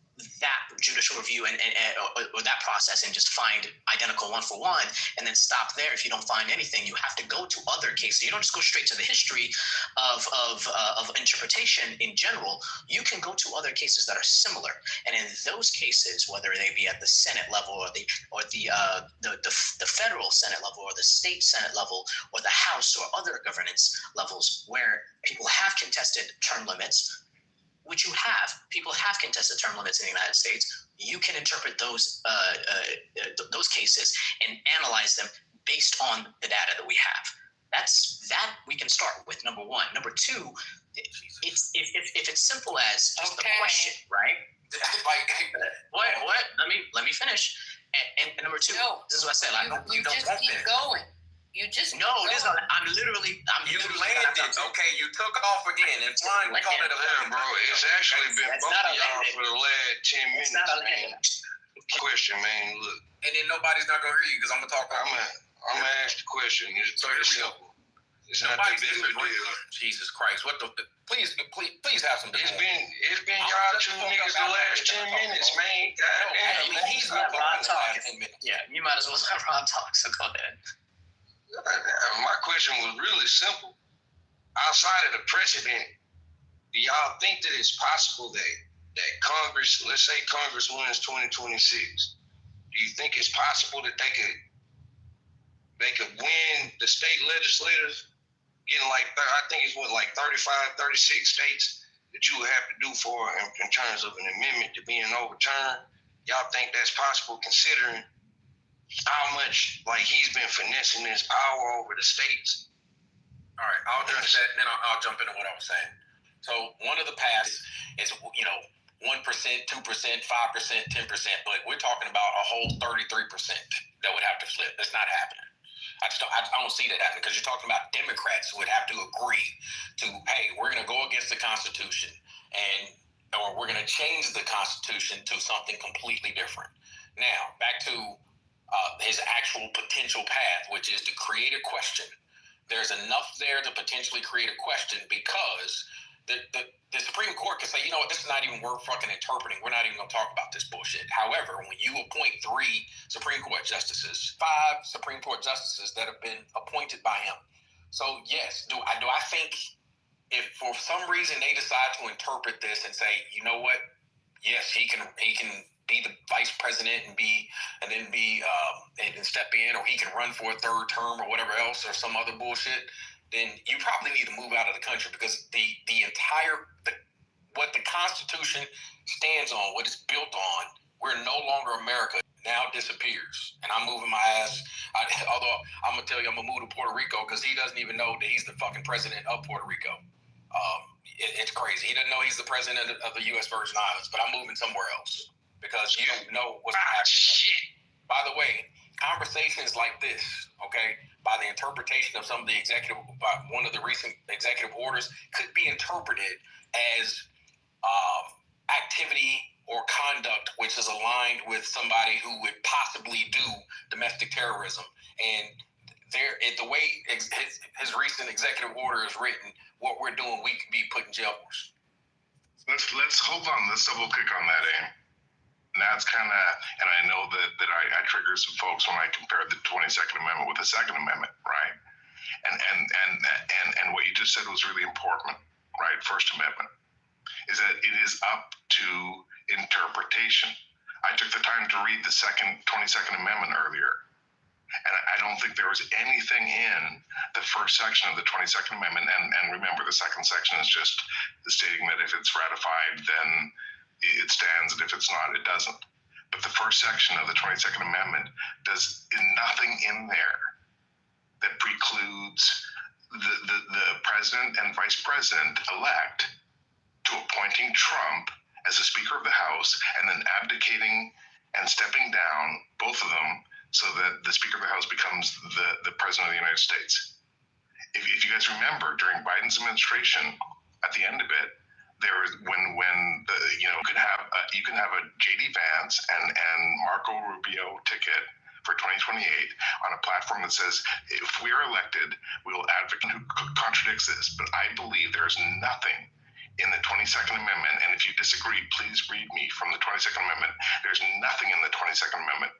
that judicial review or that process and just find identical one for one and then stop there. If you don't find anything, you have to go to other cases. You don't just go straight to the history of interpretation in general. You can go to other cases that are similar, and in those cases, whether they be at the Senate level or the federal Senate level or the state Senate level or the House or other governance levels where people have contested term limits, which you have. People have contested term limits in the United States. You can interpret those cases and analyze them based on the data that we have. That we can start with, number one. Number two, if it's simple as just a question, right? Like what? Let me finish. And number two, this is what I said. You don't just keep going. You just I'm literally landed. Okay, you took off again and flying. We called it a bro. It's actually been both of y'all for the last 10 minutes, man. Question, man. Look, and then nobody's not gonna hear you because I'm gonna talk. I'm gonna ask the question. It's very simple. It's not too big of a deal. Jesus Christ! What the? Please have some. It's been y'all two niggas the last 10 minutes, man. God damn. He's not Ron talking. Yeah, you might as well let Ron talk. So go ahead. My question was really simple. Outside of the precedent, do y'all think that it's possible that Congress, let's say Congress wins 2026, do you think it's possible that they could win the state legislators, getting like, I think it's like 35, 36 states that you would have to do for in terms of an amendment to being overturned? Y'all think that's possible considering how much like he's been finessing this power over the states? All right, I'll address that, and then I'll jump into what I was saying. So one of the paths is 1%, 2%, 5%, 10%, but we're talking about a whole 33% that would have to flip. That's not happening. I don't see that happening because you're talking about Democrats who would have to agree to, hey, we're going to go against the Constitution or we're going to change the Constitution to something completely different. Now, back to his actual potential path, which is to create a question. There's enough there to potentially create a question because the Supreme Court can say, you know what, this is not even worth fucking interpreting. We're not even going to talk about this bullshit. However, when you appoint 3 Supreme Court justices, 5 Supreme Court justices that have been appointed by him. So yes, do I think if for some reason they decide to interpret this and say, you know what, yes, he can be the vice president and step in, or he can run for a 3rd term or whatever else or some other bullshit, then you probably need to move out of the country because what the Constitution stands on, what it's built on, we're no longer America, now disappears. And I'm moving my ass, although I'm going to tell you I'm going to move to Puerto Rico because he doesn't even know that he's the fucking president of Puerto Rico. It's crazy. He doesn't know he's the president of the U.S. Virgin Islands, but I'm moving somewhere else. Because you don't know what's happening. By the way, conversations like this, okay, by the interpretation of some of the one of the recent executive orders, could be interpreted as activity or conduct which is aligned with somebody who would possibly do domestic terrorism. And the way his recent executive order is written, what we're doing, we could be put in jail for. Let's hold on. Let's double click on that, Aim. And that's kind of, and I know that I trigger some folks when I compare the 22nd Amendment with the Second Amendment, right? And what you just said was really important, right? First Amendment is that it is up to interpretation. I took the time to read the 22nd Amendment earlier, and I don't think there was anything in the first section of the 22nd Amendment. And remember, the second section is just stating that if it's ratified, then it stands, and if it's not, it doesn't. But the first section of the 22nd Amendment does nothing in there that precludes the president and vice president elect to appointing Trump as the Speaker of the House and then abdicating and stepping down, both of them, so that the Speaker of the House becomes the President of the United States. If you guys remember, during Biden's administration, at the end of it, there is you can have a JD Vance and Marco Rubio ticket for 2028 on a platform that says if we are elected, we will advocate, who contradicts this. But I believe there is nothing in the 22nd Amendment, and if you disagree, please read me from the 22nd Amendment. There's nothing in the 22nd Amendment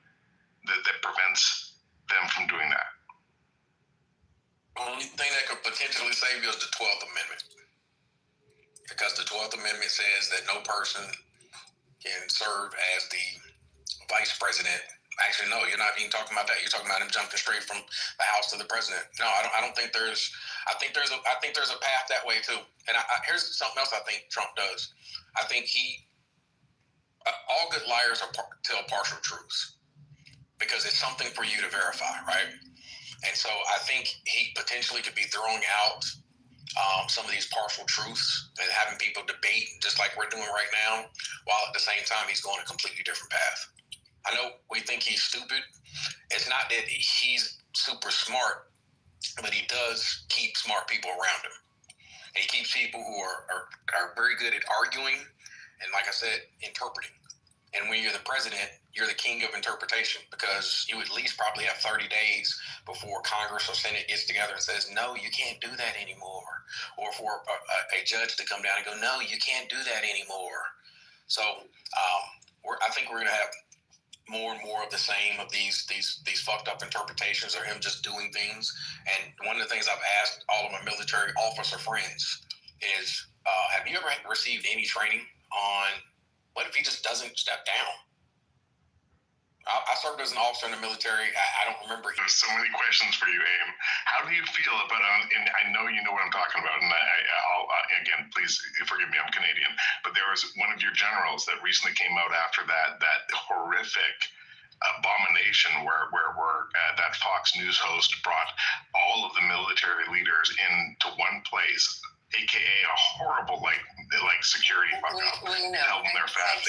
that prevents them from doing that. The only thing that could potentially save you is the 12th Amendment. Because the 12th Amendment says that no person can serve as the vice president. Actually, no, you're not even talking about that. You're talking about him jumping straight from the House to the president. No, I don't think there's. I think there's a path that way too. And here's something else I think Trump does. I think all good liars tell partial truths because it's something for you to verify, right? And so I think he potentially could be throwing out some of these partial truths and having people debate just like we're doing right now, while at the same time he's going a completely different path. I know we think he's stupid. It's not that he's super smart, but he does keep smart people around him. And he keeps people who are very good at arguing and, like I said, interpreting. And when you're the president, you're the king of interpretation because you at least probably have 30 days before Congress or Senate gets together and says, no, you can't do that anymore. Or for a judge to come down and go, no, you can't do that anymore. So I think we're going to have more and more of the same of these fucked up interpretations or him just doing things. And one of the things I've asked all of my military officer friends is, have you ever received any training on what if he just doesn't step down? I served as an officer in the military. I don't remember. There's so many questions for you, Aim. How do you feel about, and I know you know what I'm talking about, and I'll again, please forgive me, I'm Canadian, but there was one of your generals that recently came out after that horrific abomination where that Fox News host brought all of the military leaders into one place, aka a horrible like security fuck-up. We know. Tell them they're fat.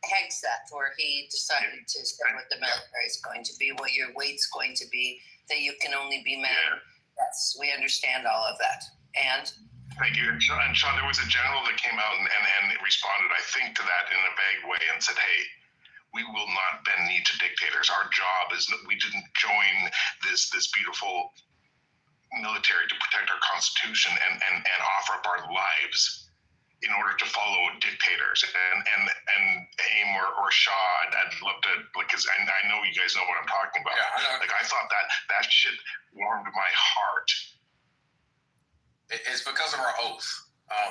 Hegseth, where he decided to stay with the military, is going to be what your weight's going to be, that you can only be men. Yeah. Yes, we understand all of that. And thank you. And Sean, there was a general that came out and responded, I think, to that in a vague way and said, hey, we will not bend knee to dictators. Our job is that we didn't join this beautiful military to protect our Constitution and offer up our lives in order to follow dictators. And Aim or Shaw, I'd love to, because I know you guys know what I'm talking about. Yeah, I know. Like, I thought that shit warmed my heart. It's because of our oath.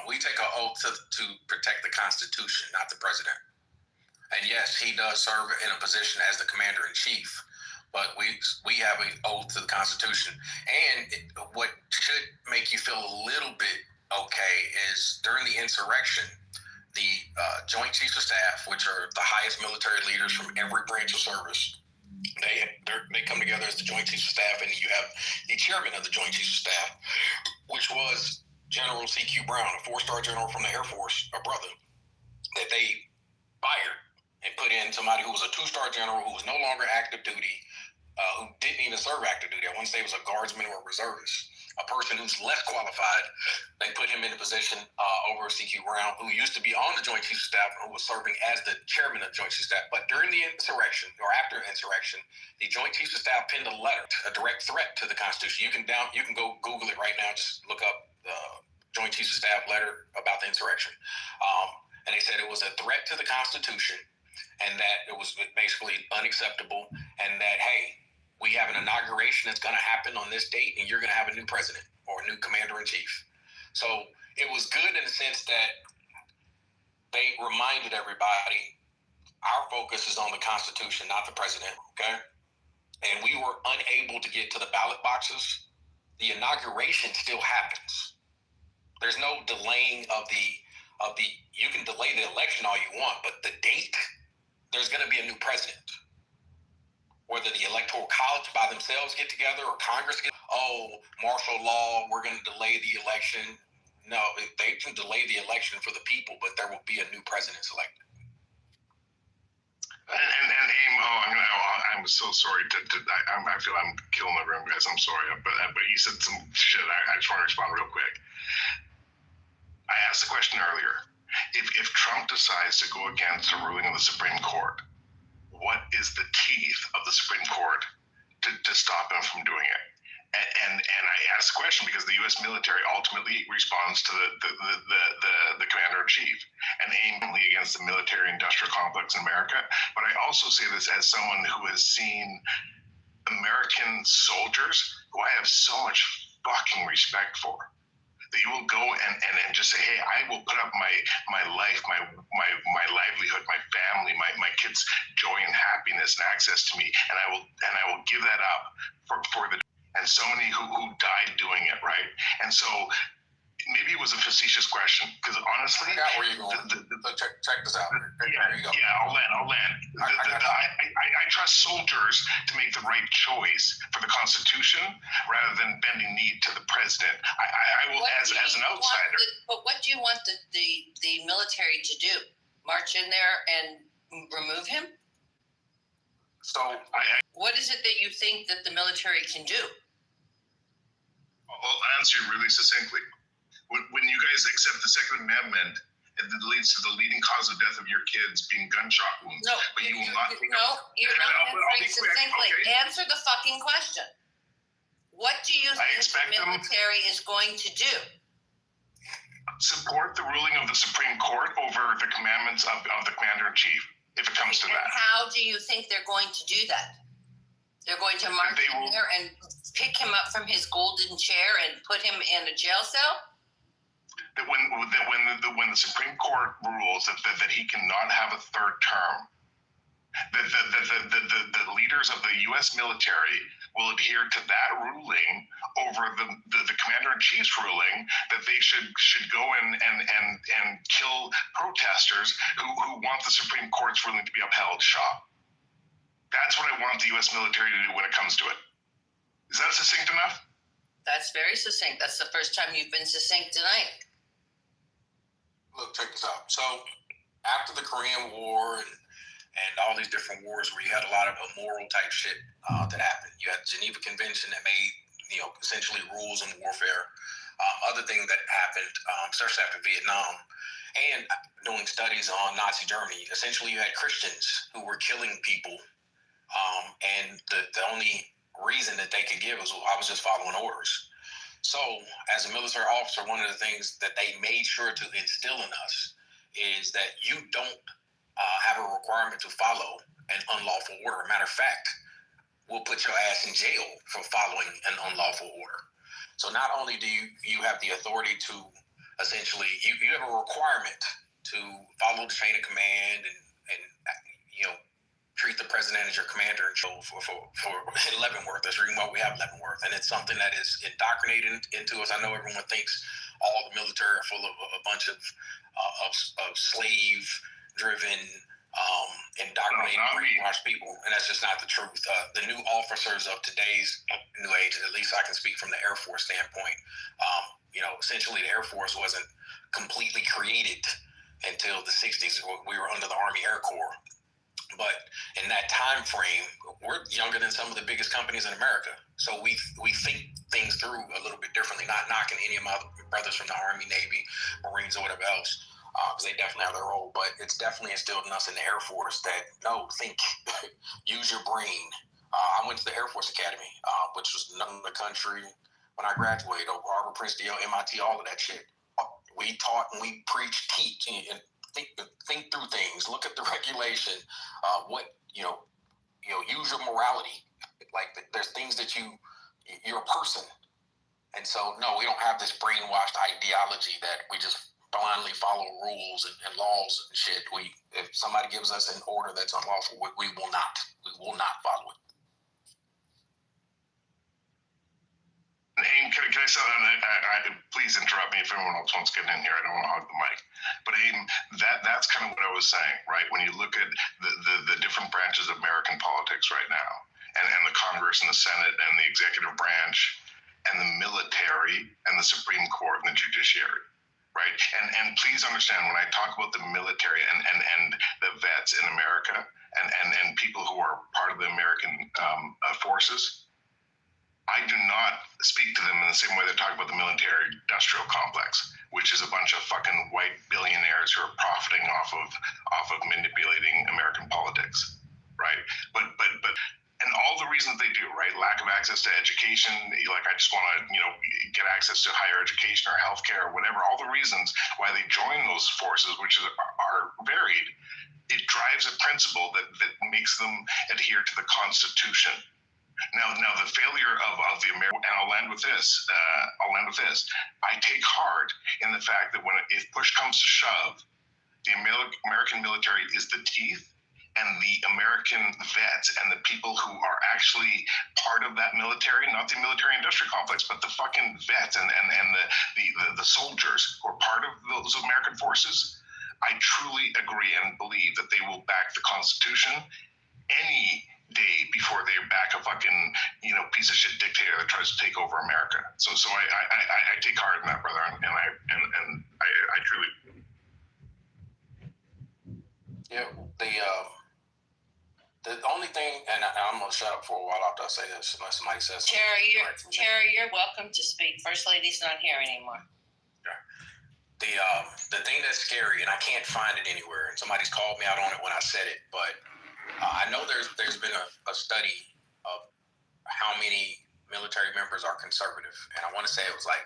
We take an oath to protect the Constitution, not the president. And yes, he does serve in a position as the commander-in-chief, but we have an oath to the Constitution. And what should make you feel a little bit okay is during the insurrection, the Joint Chiefs of Staff, which are the highest military leaders from every branch of service, they come together as the Joint Chiefs of Staff, and you have the chairman of the Joint Chiefs of Staff, which was General C.Q. Brown, a 4-star general from the Air Force, a brother, that they fired and put in somebody who was a 2-star general who was no longer active duty, who didn't even serve active duty. I wouldn't say he was a guardsman or a reservist. A person who's less qualified, they put him in a position over C.Q. Brown, who used to be on the Joint Chiefs of Staff and who was serving as the chairman of the Joint Chiefs of Staff. But during the insurrection, or after insurrection, the Joint Chiefs of Staff penned a letter, a direct threat to the Constitution. You can go Google it right now. Just look up the Joint Chiefs of Staff letter about the insurrection. And they said it was a threat to the Constitution and that it was basically unacceptable and that, hey, we have an inauguration that's going to happen on this date, and you're going to have a new president or a new commander-in-chief. So it was good in the sense that they reminded everybody, our focus is on the Constitution, not the president, okay? And we were unable to get to the ballot boxes. The inauguration still happens. There's no delaying of the. You can delay the election all you want, but the date, there's going to be a new president. Whether the Electoral College by themselves get together or Congress martial law, we're going to delay the election. No, they can delay the election for the people, but there will be a new president selected. And Aim, I'm so sorry I feel I'm killing the room, guys. I'm sorry, but you said some shit. I just want to respond real quick. I asked the question earlier. If Trump decides to go against the ruling of the Supreme Court, what is the teeth of the Supreme Court to stop him from doing it? And I ask the question because the U.S. military ultimately responds to the commander-in-chief and aims against the military-industrial complex in America. But I also say this as someone who has seen American soldiers who I have so much fucking respect for. That you will go and just say, hey, I will put up my life, my livelihood, my family, my kids' joy and happiness and access to me, and I will give that up for the and so many who died doing it, right? And so maybe it was a facetious question because honestly, I got where you're going. Check this out. Yeah, I'll land. I trust soldiers to make the right choice for the Constitution rather than bending knee to the president. I will, as an outsider. But what do you want the military to do? March in there and remove him? So what is it that you think that the military can do? I'll answer you really succinctly. When you guys accept the Second Amendment, it leads to the leading cause of death of your kids being gunshot wounds. No, but you will not. You're not answering succinctly. Okay. Answer the fucking question. What do you think the military is going to do? Support the ruling of the Supreme Court over the commandments of the Commander-in-Chief, if it comes to that. How do you think they're going to do that? They're going to march in there and pick him up from his golden chair and put him in a jail cell? That when the Supreme Court rules that he cannot have a third term, the leaders of the U.S. military will adhere to that ruling over the commander-in-chief's ruling that they should go and kill protesters who want the Supreme Court's ruling to be upheld. That's what I want the U.S. military to do when it comes to it. Is that succinct enough? That's very succinct. That's the first time you've been succinct tonight. Look, check this out. So after the Korean War and all these different wars where you had a lot of immoral type shit that happened, you had the Geneva Convention that made essentially rules in warfare. Other thing that happened, especially after Vietnam, and doing studies on Nazi Germany, essentially you had Christians who were killing people, and the only reason that they could give was I was just following orders. So as a military officer, one of the things that they made sure to instill in us is that you don't have a requirement to follow an unlawful order. Matter of fact, we'll put your ass in jail for following an unlawful order. So not only do you have the authority to essentially, you have a requirement to follow the chain of command and treat the president as your commander for Leavenworth. That's the reason why we have Leavenworth. And it's something that is indoctrinated into us. I know everyone thinks all the military are full of a bunch of slave-driven, indoctrinated, brainwashed people. And that's just not the truth. The new officers of today's new age, at least I can speak from the Air Force standpoint, essentially the Air Force wasn't completely created until the 60s. We were under the Army Air Corps. But in that time frame, we're younger than some of the biggest companies in America. So we think things through a little bit differently, not knocking any of my brothers from the Army, Navy, Marines, or whatever else, because they definitely have their role. But it's definitely instilled in us in the Air Force that, no, think, use your brain. I went to the Air Force Academy, which was none of the country when I graduated, over Harvard, Princeton, MIT, all of that shit. We taught and we preached, teach, and think through things. Look at the regulation. Use your morality. Like there's things that you're a person, and so no, we don't have this brainwashed ideology that we just blindly follow rules and laws and shit. If somebody gives us an order that's unlawful, we will not follow it. Aim, can I say, please interrupt me if anyone else wants to get in here. I don't want to hog the mic. But Aim, that's kind of what I was saying, right? When you look at the different branches of American politics right now, and the Congress and the Senate and the executive branch and the military and the Supreme Court and the judiciary, right? And please understand, when I talk about the military and the vets in America and people who are part of the American forces, I do not speak to them in the same way they talk about the military industrial complex, which is a bunch of fucking white billionaires who are profiting off of manipulating American politics, right? But and all the reasons they do, right? Lack of access to education, like I just want to, get access to higher education or healthcare or whatever, all the reasons why they join those forces, which are varied, it drives a principle that makes them adhere to the Constitution. Now the failure of the American, and I'll land with this, I take heart in the fact that if push comes to shove, the American military is the teeth, and the American vets and the people who are actually part of that military, not the military-industrial complex, but the fucking vets and the soldiers who are part of those American forces, I truly agree and believe that they will back the Constitution any day before they back a fucking piece of shit dictator that tries to take over America. So I take heart in that, brother, and I truly. Yeah, the only thing, and I'm gonna shut up for a while after I say this, unless somebody says something. Terry, you're welcome to speak. First Lady's not here anymore. The thing that's scary, and I can't find it anywhere, and somebody's called me out on it when I said it, but I know there's been a study of how many military members are conservative, and I want to say it was like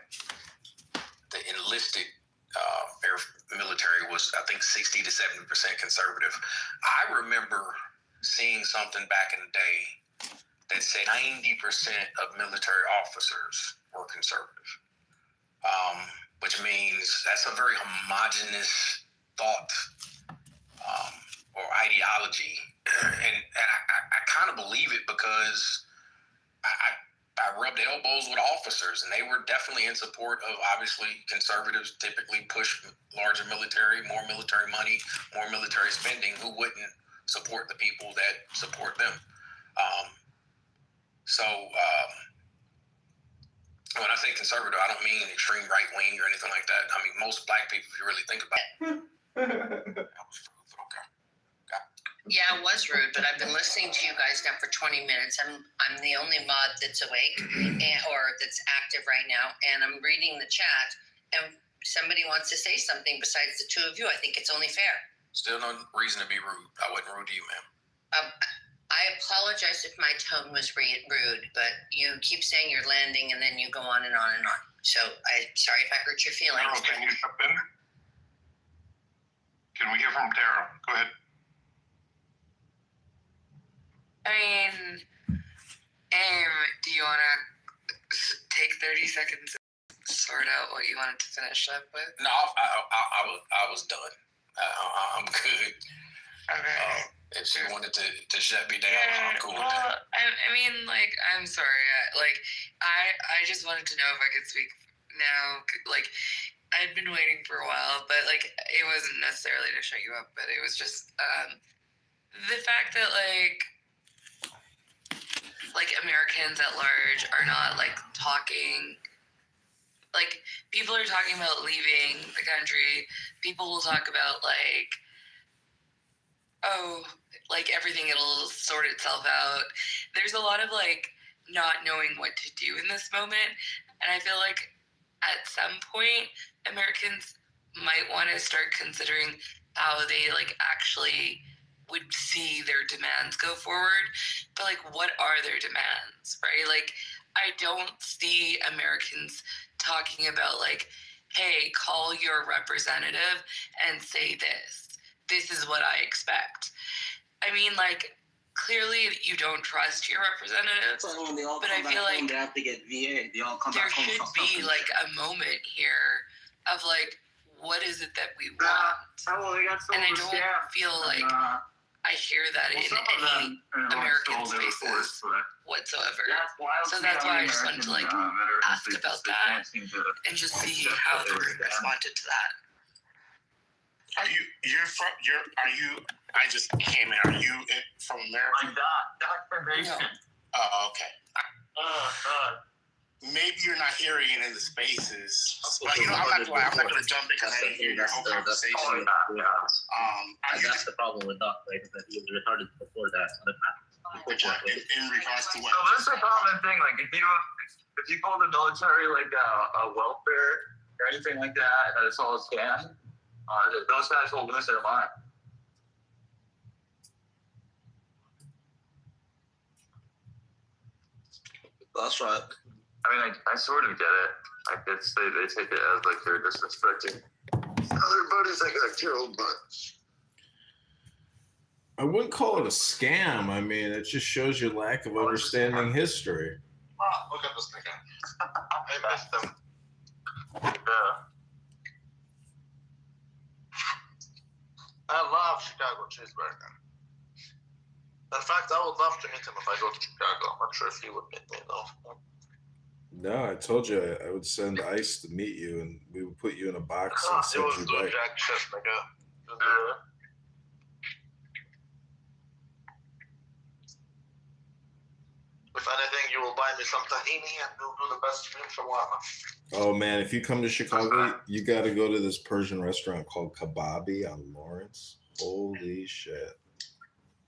the enlisted military was, I think, 60 to 70% conservative. I remember seeing something back in the day that said 90% of military officers were conservative, which means that's a very homogenous thought or ideology, and I kind of believe it because I rubbed elbows with officers, and they were definitely in support of, obviously, conservatives typically push larger military, more military money, more military spending. Who wouldn't support the people that support them? When I say conservative, I don't mean extreme right wing or anything like that. I mean, most black people, if you really think about it. Yeah, it was rude, but I've been listening to you guys now for 20 minutes. I'm the only mod that's awake or that's active right now, and I'm reading the chat, and somebody wants to say something besides the two of you. I think it's only fair. Still no reason to be rude. I wasn't rude to you, ma'am. I apologize if my tone was rude, but you keep saying you're landing, and then you go on and on and on. So I'm sorry if I hurt your feelings. Daryl, can you jump in? Can we hear from Daryl? Go ahead. I mean, do you want to take 30 seconds to sort out what you wanted to finish up with? No, I was done. I'm good. Okay. If she wanted to shut me down, I'm cool with that. I mean, like, I'm sorry. I just wanted to know if I could speak now. Like, I'd been waiting for a while, but, like, it wasn't necessarily to shut you up, but it was just the fact that, like, Americans at large are not, like, talking. Like, people are talking about leaving the country. People will talk about, like, oh, like, everything, it'll sort itself out. There's a lot of, like, not knowing what to do in this moment. And I feel like at some point, Americans might want to start considering how they, like, actually would see their demands go forward. But, like, what are their demands, right? Like, I don't see Americans talking about, like, hey, call your representative and say this. This is what I expect. I mean, like, clearly you don't trust your representatives, but I feel like they have to get VA. They all come there back home should from be, like, a moment here of, like, what is it that we want? And I don't feel like I hear that in any American spaces whatsoever. So that's why I just wanted to, like, ask about that and just see how the group responded to that. I just came in. Are you from America? My documentation. Oh, okay. Maybe you're not hearing it in the spaces. But, I'm not going to jump in because I didn't hear your whole conversation. That's the problem with Doc, right? That he was retarded before that. In regards to what? So this is a common thing. Like, if you call the military, like, a welfare or anything like that, and it's all a scam, those guys will lose their mind. That's right. I mean, I sort of get it. I could say they take it as like they're disrespecting everybody's like got killed, but I wouldn't call it a scam. I mean, it just shows your lack of understanding history. Oh, look at this nigga. I missed them. yeah. I love Chicago cheeseburger. In fact, I would love to meet him if I go to Chicago. I'm not sure if he would meet me though. No, I told you I would send ICE to meet you, and we would put you in a box and send you back. Jack shit, nigga. If anything, you will buy me some tahini and we'll do the best stream shawarma. Oh man, if you come to Chicago, you got to go to this Persian restaurant called Kababi on Lawrence. Holy shit!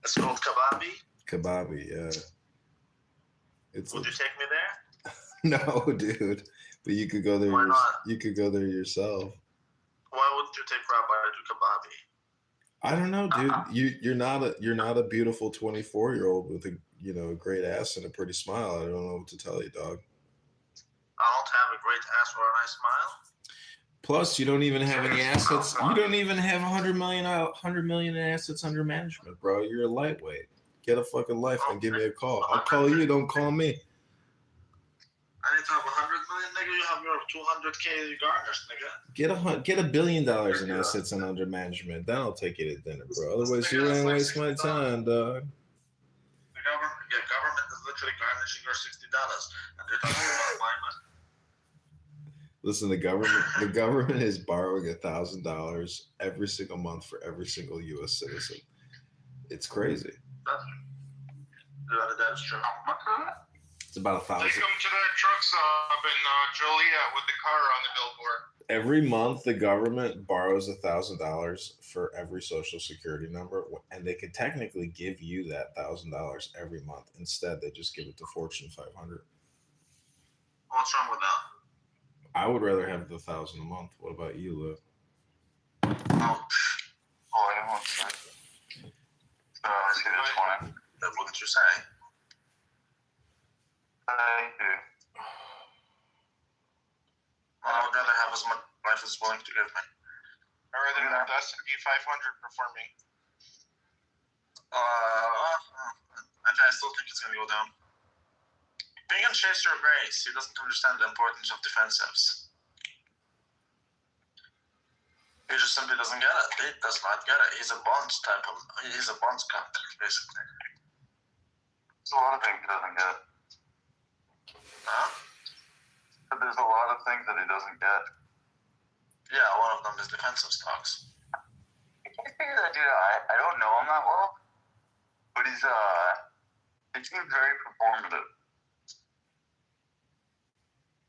It's called Kababi. Kababi, yeah. Would you take me there? No, dude. But you could go there. Why not? You could go there yourself. Why wouldn't you take Rabbi to Kababi? I don't know, dude. You're not a beautiful 24-year-old with a great ass and a pretty smile. I don't know what to tell you, dog. I don't have a great ass or a nice smile. Plus, you don't even have any assets. You don't even have 100 million in assets under management, bro. You're a lightweight. Get a fucking life and give me a call. I'll call you. Don't call me. I need to have 100 million, nigga. You have your 200K garnished, nigga. Get $1 billion in assets and under management. Then I'll take you to dinner, bro. Otherwise, you ain't waste my time, dog. The government is literally garnishing your $60, and they're talking about my money. Listen, the government is borrowing $1,000 every single month for every single U.S. citizen. It's crazy. That is true. It's about 1,000. They come to their trucks up in Joliet with the car on the billboard. Every month, the government borrows $1,000 for every social security number, and they could technically give you that $1,000 every month. Instead, they just give it to Fortune 500. What's wrong with that? I would rather have the $1,000 a month. What about you, Lou? I won't say. Let's get it 20. What did you say? Thank you. I would rather have as much life as willing to give me. I'd rather have the S&P 500 perform me. I still think it's going to go down. Being in Chase your race, he doesn't understand the importance of defensives. He just simply doesn't get it. He does not get it. He's a bonds cunt, basically. There's a lot of things he doesn't get. Huh? But there's a lot of things that he doesn't get. Yeah, one of them is defensive stocks. I can't figure that dude out. I don't know him that well, but he seems very performative.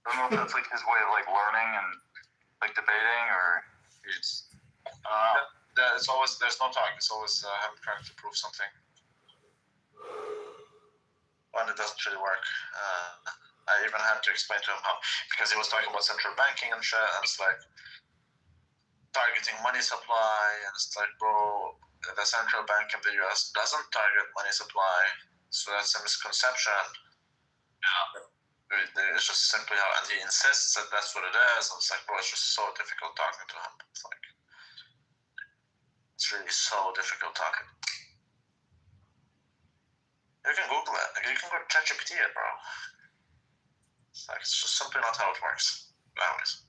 I don't know if that's like his way of like learning and like debating, or it's it's always there's no talk. It's always him trying to prove something, and it doesn't really work. I even had to explain to him how, because he was talking about central banking and shit, and it's like targeting money supply, and it's like, bro, the central bank in the US doesn't target money supply, so that's a misconception. Yeah. It's just simply how, and he insists that that's what it is, and it's like, bro, it's just so difficult talking to him. It's like, it's really so difficult talking. You can Google it. You can go to ChatGPT it, bro. It's like, it's just simply not how it works. Anyways.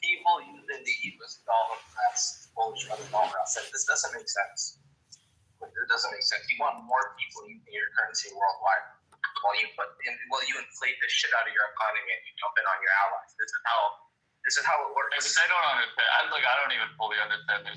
People using the US dollar as Polish dollar said this doesn't make sense. It doesn't make sense. You want more people using your currency worldwide while you inflate the shit out of your economy and you dump it on your allies. This is how it works. I don't understand. I don't even fully understand this.